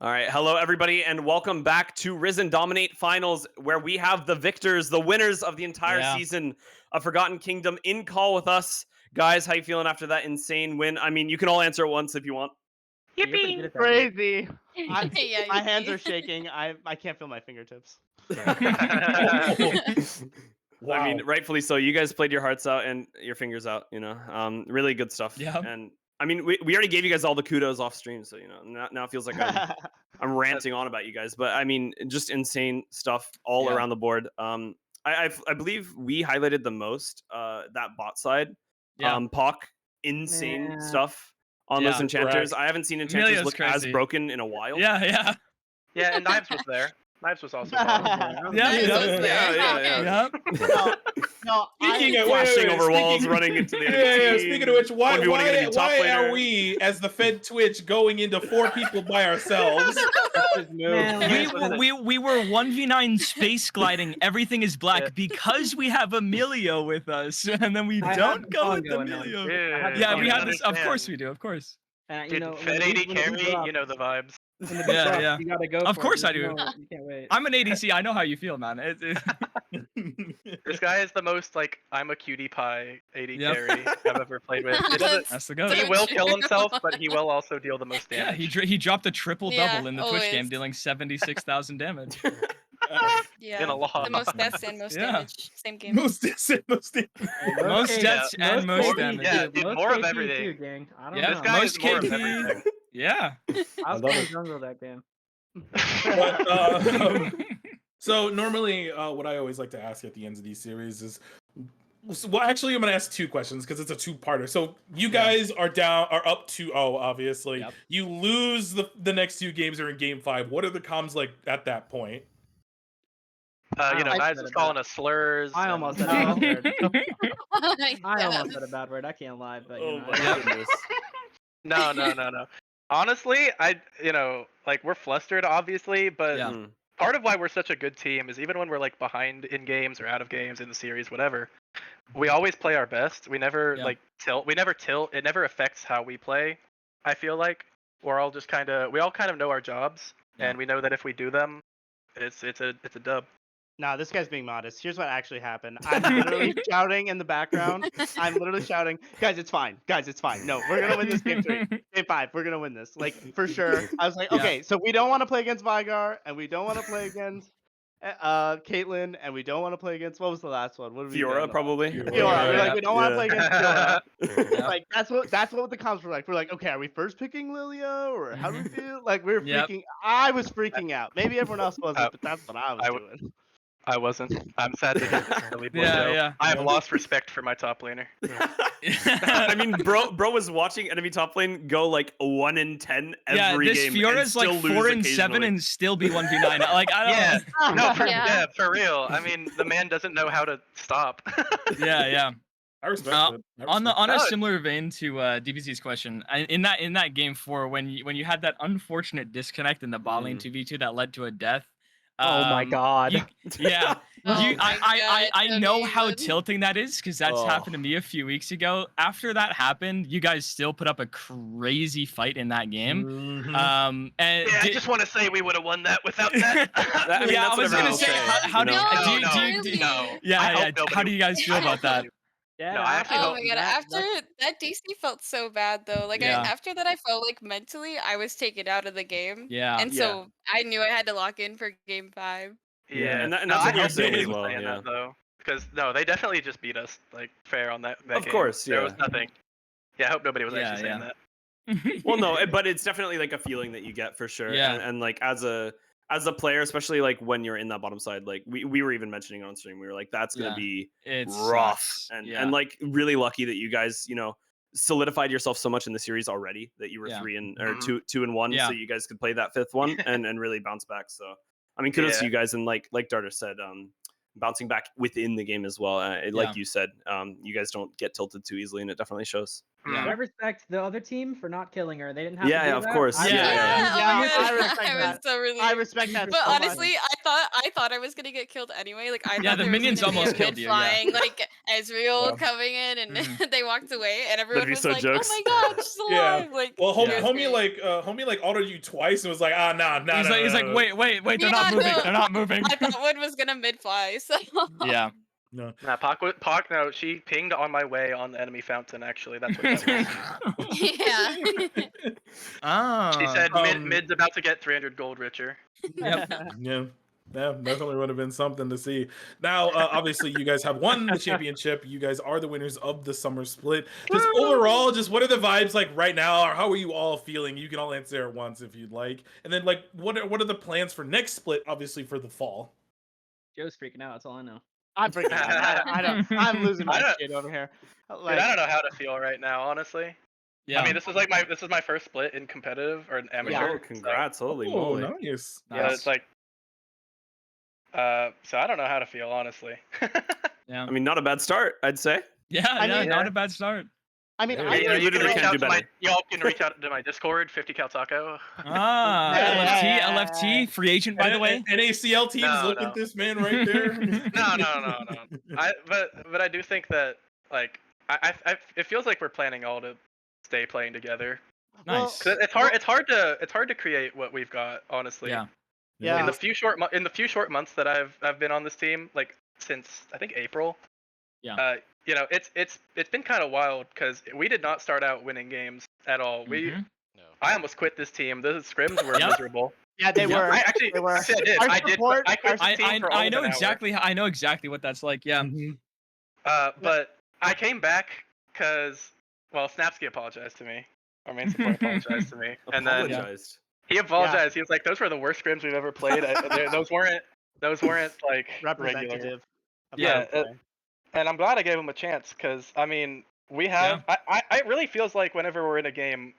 [SPEAKER 1] All right. Hello, everybody, and welcome back to Risen Dominate Finals, where we have the victors, the winners of the entire season of Forgotten Kingdom in call with us. Guys, how you feeling after that insane win? I mean, you can all answer at once if you want.
[SPEAKER 6] Yippee!
[SPEAKER 7] Crazy.
[SPEAKER 6] Yeah,
[SPEAKER 7] My hands are shaking. I can't feel my fingertips.
[SPEAKER 3] Wow.
[SPEAKER 1] I mean, rightfully so. You guys played your hearts out and your fingers out, really good stuff.
[SPEAKER 2] Yeah.
[SPEAKER 1] And I mean, we already gave you guys all the kudos off stream, so now it feels like I'm ranting on about you guys, but I mean, just insane stuff all around the board. I believe we highlighted the most that bot side. Pock, insane stuff on those enchanters.
[SPEAKER 3] Correct.
[SPEAKER 1] I haven't seen enchanters
[SPEAKER 2] Amelia's
[SPEAKER 1] look as
[SPEAKER 2] crazy.
[SPEAKER 1] broken in a while.
[SPEAKER 2] Yeah.
[SPEAKER 6] Yeah, and Knives was there.
[SPEAKER 8] Knives was also bottom.
[SPEAKER 2] Yeah,
[SPEAKER 1] Yeah.
[SPEAKER 7] No,
[SPEAKER 3] Speaking of
[SPEAKER 1] Flashing over walls,
[SPEAKER 3] speaking-
[SPEAKER 1] running into the
[SPEAKER 3] Yeah,
[SPEAKER 1] enemy
[SPEAKER 3] yeah,
[SPEAKER 1] team.
[SPEAKER 3] speaking of which, why
[SPEAKER 1] 1v1 even top
[SPEAKER 3] are
[SPEAKER 1] laner.
[SPEAKER 3] we, as the Fed Twitch, going into 4 people by ourselves?
[SPEAKER 7] Man,
[SPEAKER 2] we were 1v9 space gliding. Everything is black because we have Emilio with us, and then we
[SPEAKER 6] I
[SPEAKER 2] don't
[SPEAKER 6] had
[SPEAKER 2] go
[SPEAKER 6] fun
[SPEAKER 2] with
[SPEAKER 6] going, man.
[SPEAKER 2] Emilio.
[SPEAKER 8] Yeah,
[SPEAKER 2] Yeah,
[SPEAKER 8] you
[SPEAKER 2] we
[SPEAKER 8] don't
[SPEAKER 2] had this. Of course
[SPEAKER 8] understand.
[SPEAKER 2] we do. Of course.
[SPEAKER 6] You
[SPEAKER 8] Dude,
[SPEAKER 6] know,
[SPEAKER 8] Fed
[SPEAKER 6] when
[SPEAKER 8] AD
[SPEAKER 6] the beat
[SPEAKER 8] carry,
[SPEAKER 6] drops-
[SPEAKER 8] you know the vibes.
[SPEAKER 6] when the beat
[SPEAKER 2] Yeah,
[SPEAKER 6] drops,
[SPEAKER 2] yeah.
[SPEAKER 6] You gotta go.
[SPEAKER 2] Of
[SPEAKER 6] for
[SPEAKER 2] course
[SPEAKER 6] it.
[SPEAKER 2] I do.
[SPEAKER 6] You can't wait.
[SPEAKER 2] I'm an ADC. I know how you feel, man.
[SPEAKER 8] This guy is the most like I'm a cutie pie AD
[SPEAKER 2] Yep.
[SPEAKER 8] carry I've ever played with. He doesn't.
[SPEAKER 2] That's the go.
[SPEAKER 8] He
[SPEAKER 6] Oh,
[SPEAKER 8] will kill himself, but he will also deal the most
[SPEAKER 2] Yeah,
[SPEAKER 8] damage.
[SPEAKER 2] he dropped a triple double
[SPEAKER 9] Yeah,
[SPEAKER 2] in the Twitch game,
[SPEAKER 9] always.
[SPEAKER 2] dealing 76,000 damage.
[SPEAKER 9] Yeah.
[SPEAKER 8] In a lot.
[SPEAKER 9] The most deaths and most
[SPEAKER 2] Yeah.
[SPEAKER 9] damage. Same game.
[SPEAKER 3] Most
[SPEAKER 2] Most
[SPEAKER 6] KP
[SPEAKER 2] deaths and most
[SPEAKER 8] KP,
[SPEAKER 2] damage.
[SPEAKER 8] yeah, dude,
[SPEAKER 6] most
[SPEAKER 8] more of
[SPEAKER 6] KP
[SPEAKER 8] everything.
[SPEAKER 6] Too, gang. I don't
[SPEAKER 2] Yeah,
[SPEAKER 6] know.
[SPEAKER 8] This guy
[SPEAKER 2] most
[SPEAKER 8] is more of
[SPEAKER 2] KP.
[SPEAKER 8] everything.
[SPEAKER 2] Yeah.
[SPEAKER 6] I was
[SPEAKER 3] love
[SPEAKER 6] playing
[SPEAKER 3] it.
[SPEAKER 6] jungle that game.
[SPEAKER 3] But, so normally, what I always like to ask at the ends of these series is, well, actually, I'm gonna ask 2 questions because it's a 2-parter. So you guys are up 2-0, obviously.
[SPEAKER 2] Yep.
[SPEAKER 3] You lose the next 2 games are in game 5. What are the comms like at that point?
[SPEAKER 8] You know,
[SPEAKER 6] I
[SPEAKER 8] guys
[SPEAKER 6] said
[SPEAKER 8] is
[SPEAKER 6] it
[SPEAKER 8] calling
[SPEAKER 6] bad.
[SPEAKER 8] us slurs.
[SPEAKER 6] I
[SPEAKER 8] and-
[SPEAKER 6] almost said a bad word. I
[SPEAKER 9] Yeah.
[SPEAKER 6] almost said a bad word. I can't lie, but you
[SPEAKER 1] Oh
[SPEAKER 6] know.
[SPEAKER 1] my goodness.
[SPEAKER 8] No. Honestly, you know, like we're flustered, obviously, but
[SPEAKER 2] Yeah.
[SPEAKER 1] Mm.
[SPEAKER 8] part of why we're such a good team is even when we're like behind in games or out of games in the series, whatever, we always play our best. We never
[SPEAKER 2] Yeah.
[SPEAKER 8] like tilt. We never tilt. It never affects how we play. I feel like we all kind of know our jobs,
[SPEAKER 2] Yeah.
[SPEAKER 8] and we know that if we do them, it's a dub.
[SPEAKER 7] Nah, this guy's being modest. Here's what actually happened. I'm literally shouting in the background. I'm literally shouting, guys, it's fine. Guys, it's fine. No, we're gonna win this game 3. Game 5, we're gonna win this. Like for sure. I was like,
[SPEAKER 2] Yeah.
[SPEAKER 7] okay, so we don't want to play against Vigar, and we don't want to play against Caitlyn, and we don't want to play against what was the last one? What did we do on
[SPEAKER 1] Fiora,
[SPEAKER 7] the-
[SPEAKER 1] probably.
[SPEAKER 7] Fiora.
[SPEAKER 3] Yeah.
[SPEAKER 7] We're like, we don't want to play against Fiora.
[SPEAKER 2] Yeah.
[SPEAKER 7] Like that's what the comms were like. We're like, okay, are we first picking Lilia or how do we feel? Like we were
[SPEAKER 2] Yep.
[SPEAKER 7] freaking. I was freaking out. Maybe everyone else wasn't, but that's what I was
[SPEAKER 8] I w-
[SPEAKER 7] doing.
[SPEAKER 8] I wasn't. I'm sad to hear the lead
[SPEAKER 2] Yeah,
[SPEAKER 8] go.
[SPEAKER 2] yeah.
[SPEAKER 8] I have lost respect for my top laner.
[SPEAKER 1] I mean, bro was watching enemy top lane go like 1 in 10
[SPEAKER 2] Yeah,
[SPEAKER 1] every
[SPEAKER 2] this
[SPEAKER 1] game.
[SPEAKER 2] Fiora's
[SPEAKER 1] and
[SPEAKER 2] like
[SPEAKER 1] still
[SPEAKER 2] 4
[SPEAKER 1] lose
[SPEAKER 2] and 7
[SPEAKER 1] occasionally.
[SPEAKER 2] and still be 1v9. Like I don't.
[SPEAKER 8] Yeah. No,
[SPEAKER 9] Yeah.
[SPEAKER 8] for real. I mean, the man doesn't know how to stop.
[SPEAKER 2] Yeah.
[SPEAKER 3] I respect
[SPEAKER 2] Uh,
[SPEAKER 3] it. I
[SPEAKER 2] On
[SPEAKER 3] respect
[SPEAKER 2] a
[SPEAKER 8] No,
[SPEAKER 2] similar vein to DBZ's question, in that game 4, when you had that unfortunate disconnect in the bot lane 2v2 that led to a death.
[SPEAKER 6] Oh my god.
[SPEAKER 2] Yeah.
[SPEAKER 9] Oh
[SPEAKER 2] You,
[SPEAKER 9] my
[SPEAKER 2] I
[SPEAKER 9] God,
[SPEAKER 2] know how
[SPEAKER 9] amazing.
[SPEAKER 2] tilting that is because that's
[SPEAKER 1] Oh.
[SPEAKER 2] happened to me a few weeks ago. After that happened, you guys still put up a crazy fight in that game.
[SPEAKER 3] Mhm.
[SPEAKER 2] And
[SPEAKER 8] yeah, I just want to say we would have won that without that.
[SPEAKER 1] I mean,
[SPEAKER 2] yeah,
[SPEAKER 1] that's
[SPEAKER 2] I was
[SPEAKER 1] what
[SPEAKER 2] gonna
[SPEAKER 1] everyone
[SPEAKER 2] say,
[SPEAKER 1] will say,
[SPEAKER 2] how
[SPEAKER 1] you
[SPEAKER 2] do
[SPEAKER 1] know?
[SPEAKER 2] you,
[SPEAKER 8] No,
[SPEAKER 2] do you,
[SPEAKER 8] no,
[SPEAKER 2] do you,
[SPEAKER 8] no. I
[SPEAKER 2] yeah,
[SPEAKER 8] hope
[SPEAKER 2] yeah.
[SPEAKER 8] nobody-
[SPEAKER 2] How do you guys feel
[SPEAKER 8] I hope
[SPEAKER 2] about that?
[SPEAKER 8] nobody-
[SPEAKER 6] Yeah.
[SPEAKER 8] No, I actually
[SPEAKER 9] Oh
[SPEAKER 8] hope
[SPEAKER 9] my god! After that DC felt so bad though. Like
[SPEAKER 2] Yeah.
[SPEAKER 9] after that, I felt like mentally I was taken out of the game.
[SPEAKER 2] Yeah.
[SPEAKER 9] And so I knew I had to lock in for game 5.
[SPEAKER 8] Yeah,
[SPEAKER 1] And
[SPEAKER 8] no,
[SPEAKER 1] that's
[SPEAKER 8] I
[SPEAKER 1] what we were
[SPEAKER 8] hope
[SPEAKER 1] saying
[SPEAKER 8] nobody
[SPEAKER 1] as
[SPEAKER 8] was
[SPEAKER 1] well,
[SPEAKER 8] saying
[SPEAKER 1] yeah.
[SPEAKER 8] that though, because no, they definitely just beat us like fair on that
[SPEAKER 1] Of
[SPEAKER 8] game.
[SPEAKER 1] course,
[SPEAKER 8] There
[SPEAKER 1] yeah.
[SPEAKER 8] was nothing. Yeah, I hope nobody was
[SPEAKER 2] Yeah,
[SPEAKER 8] actually saying
[SPEAKER 2] yeah.
[SPEAKER 8] that.
[SPEAKER 1] Well, no, but it's definitely like a feeling that you get for sure.
[SPEAKER 2] Yeah.
[SPEAKER 1] And like as a player, especially like when you're in that bottom side, like we were even mentioning it on stream, we were like, that's gonna
[SPEAKER 2] Yeah.
[SPEAKER 1] be
[SPEAKER 2] It
[SPEAKER 1] rough.
[SPEAKER 2] sucks.
[SPEAKER 1] And
[SPEAKER 2] Yeah.
[SPEAKER 1] and like really lucky that you guys, solidified yourself so much in the series already that you were
[SPEAKER 2] Yeah.
[SPEAKER 1] 3 and or
[SPEAKER 8] Mhm.
[SPEAKER 1] 2 and 1,
[SPEAKER 2] Yeah.
[SPEAKER 1] so you guys could play that 5th one and really bounce back. So I mean, kudos to
[SPEAKER 8] Yeah.
[SPEAKER 1] you guys, and like Darter said, bouncing back within the game as well. Like
[SPEAKER 2] Yeah.
[SPEAKER 1] you said, you guys don't get tilted too easily, and it definitely shows.
[SPEAKER 2] Yeah.
[SPEAKER 6] I respect the other team for not killing her. They didn't have to
[SPEAKER 1] Yeah,
[SPEAKER 6] do
[SPEAKER 1] of
[SPEAKER 6] that.
[SPEAKER 1] course.
[SPEAKER 6] I
[SPEAKER 2] Yeah,
[SPEAKER 6] respect
[SPEAKER 2] yeah.
[SPEAKER 6] that.
[SPEAKER 9] Oh
[SPEAKER 7] Yeah,
[SPEAKER 9] my
[SPEAKER 7] I
[SPEAKER 9] god!
[SPEAKER 7] respect
[SPEAKER 9] I was
[SPEAKER 7] that.
[SPEAKER 9] so relieved.
[SPEAKER 7] I respect that.
[SPEAKER 9] But
[SPEAKER 7] so much.
[SPEAKER 9] honestly, I thought I was gonna get killed anyway. Like I
[SPEAKER 2] Yeah,
[SPEAKER 9] thought
[SPEAKER 2] the
[SPEAKER 9] there
[SPEAKER 2] minions
[SPEAKER 9] was gonna
[SPEAKER 2] almost
[SPEAKER 9] be a
[SPEAKER 2] killed
[SPEAKER 9] mid
[SPEAKER 2] you, yeah.
[SPEAKER 9] flying like Ezreal
[SPEAKER 3] Yeah.
[SPEAKER 9] coming in, and
[SPEAKER 2] Mhm.
[SPEAKER 9] they walked away, and everyone
[SPEAKER 1] be
[SPEAKER 9] was
[SPEAKER 1] so
[SPEAKER 9] like,
[SPEAKER 1] jokes.
[SPEAKER 9] "Oh my god, she's
[SPEAKER 3] Yeah.
[SPEAKER 9] alive!" Like,
[SPEAKER 3] Well,
[SPEAKER 9] it was great.
[SPEAKER 3] homie like autoed you twice and was like, nah,
[SPEAKER 2] He's like, wait, they're
[SPEAKER 9] Yeah,
[SPEAKER 2] not moving.
[SPEAKER 9] no.
[SPEAKER 2] They're not moving.
[SPEAKER 9] I thought one was gonna mid fly, so
[SPEAKER 2] Yeah.
[SPEAKER 3] No.
[SPEAKER 8] Nah, Pac, no, she pinged on my way on the enemy fountain. Actually, that's what that was.
[SPEAKER 9] yeah.
[SPEAKER 2] Ah.
[SPEAKER 8] She said
[SPEAKER 3] Um,
[SPEAKER 8] mid's about to get 300 gold richer.
[SPEAKER 2] Yep.
[SPEAKER 3] Yeah. Yeah, definitely would have been something to see. Now, obviously, you guys have won the championship. You guys are the winners of the summer split. Just overall, just what are the vibes like right now, or how are you all feeling? You can all answer at once if you'd like. And then, like, what are the plans for next split? Obviously, for the fall.
[SPEAKER 6] Joe's freaking out. That's all I know.
[SPEAKER 7] I'm freaking out. I don't. I'm losing my
[SPEAKER 8] I don't-
[SPEAKER 7] shit over here.
[SPEAKER 8] Dude,
[SPEAKER 7] Like,
[SPEAKER 8] I don't know how to feel right now, honestly.
[SPEAKER 2] Yeah.
[SPEAKER 8] I mean, this is my first split in competitive or an amateur.
[SPEAKER 1] Oh, congrats! Holy
[SPEAKER 3] Oh,
[SPEAKER 1] moly!
[SPEAKER 3] nice.
[SPEAKER 8] So, yeah, it's like So I don't know how to feel, honestly.
[SPEAKER 2] Yeah.
[SPEAKER 1] I mean, not a bad start, I'd say.
[SPEAKER 2] Yeah,
[SPEAKER 7] I
[SPEAKER 2] yeah,
[SPEAKER 7] mean-
[SPEAKER 2] not a bad start.
[SPEAKER 7] I mean,
[SPEAKER 3] Yeah,
[SPEAKER 7] I
[SPEAKER 1] you
[SPEAKER 8] You
[SPEAKER 1] literally
[SPEAKER 8] can reach
[SPEAKER 1] can't
[SPEAKER 8] out
[SPEAKER 1] do
[SPEAKER 8] to my,
[SPEAKER 1] better.
[SPEAKER 8] y'all can reach out to my Discord, 50 Cal Taco.
[SPEAKER 2] Ah,
[SPEAKER 7] Yeah.
[SPEAKER 2] LFT, free agent, by the way.
[SPEAKER 3] NACL teams,
[SPEAKER 8] No,
[SPEAKER 3] look
[SPEAKER 8] no.
[SPEAKER 3] at this man right there.
[SPEAKER 8] No. But I do think that like it feels like we're planning all to stay playing together.
[SPEAKER 2] Nice.
[SPEAKER 8] 'Cause it's hard to create what we've got, honestly.
[SPEAKER 2] Yeah.
[SPEAKER 7] Yeah.
[SPEAKER 8] In the few short months that I've been on this team, like since I think April.
[SPEAKER 2] Yeah.
[SPEAKER 8] You know, it's been kind of wild because we did not start out winning games at all.
[SPEAKER 2] Mhm.
[SPEAKER 8] I almost quit this team. The scrims were
[SPEAKER 2] Yep.
[SPEAKER 8] miserable.
[SPEAKER 7] Yeah, they
[SPEAKER 2] Yeah.
[SPEAKER 7] were.
[SPEAKER 8] I actually
[SPEAKER 7] They were.
[SPEAKER 8] I did.
[SPEAKER 7] Our
[SPEAKER 8] I did.
[SPEAKER 7] support-
[SPEAKER 8] I quit the team for all
[SPEAKER 2] I
[SPEAKER 8] of
[SPEAKER 2] know
[SPEAKER 8] an hour.
[SPEAKER 2] exactly. I know exactly what that's like. Yeah.
[SPEAKER 3] Mhm.
[SPEAKER 8] But I came back because, well, Snapsky apologized to me. Our main support apologized to me, and then
[SPEAKER 1] Apologized.
[SPEAKER 8] he apologized. He was like, "Those were the worst scrims we've ever played. Those weren't like regular."
[SPEAKER 7] Representative. Of
[SPEAKER 8] Yeah,
[SPEAKER 7] how we play.
[SPEAKER 8] And I'm glad I gave him a chance because I mean, we have. It really feels like whenever we're in a game,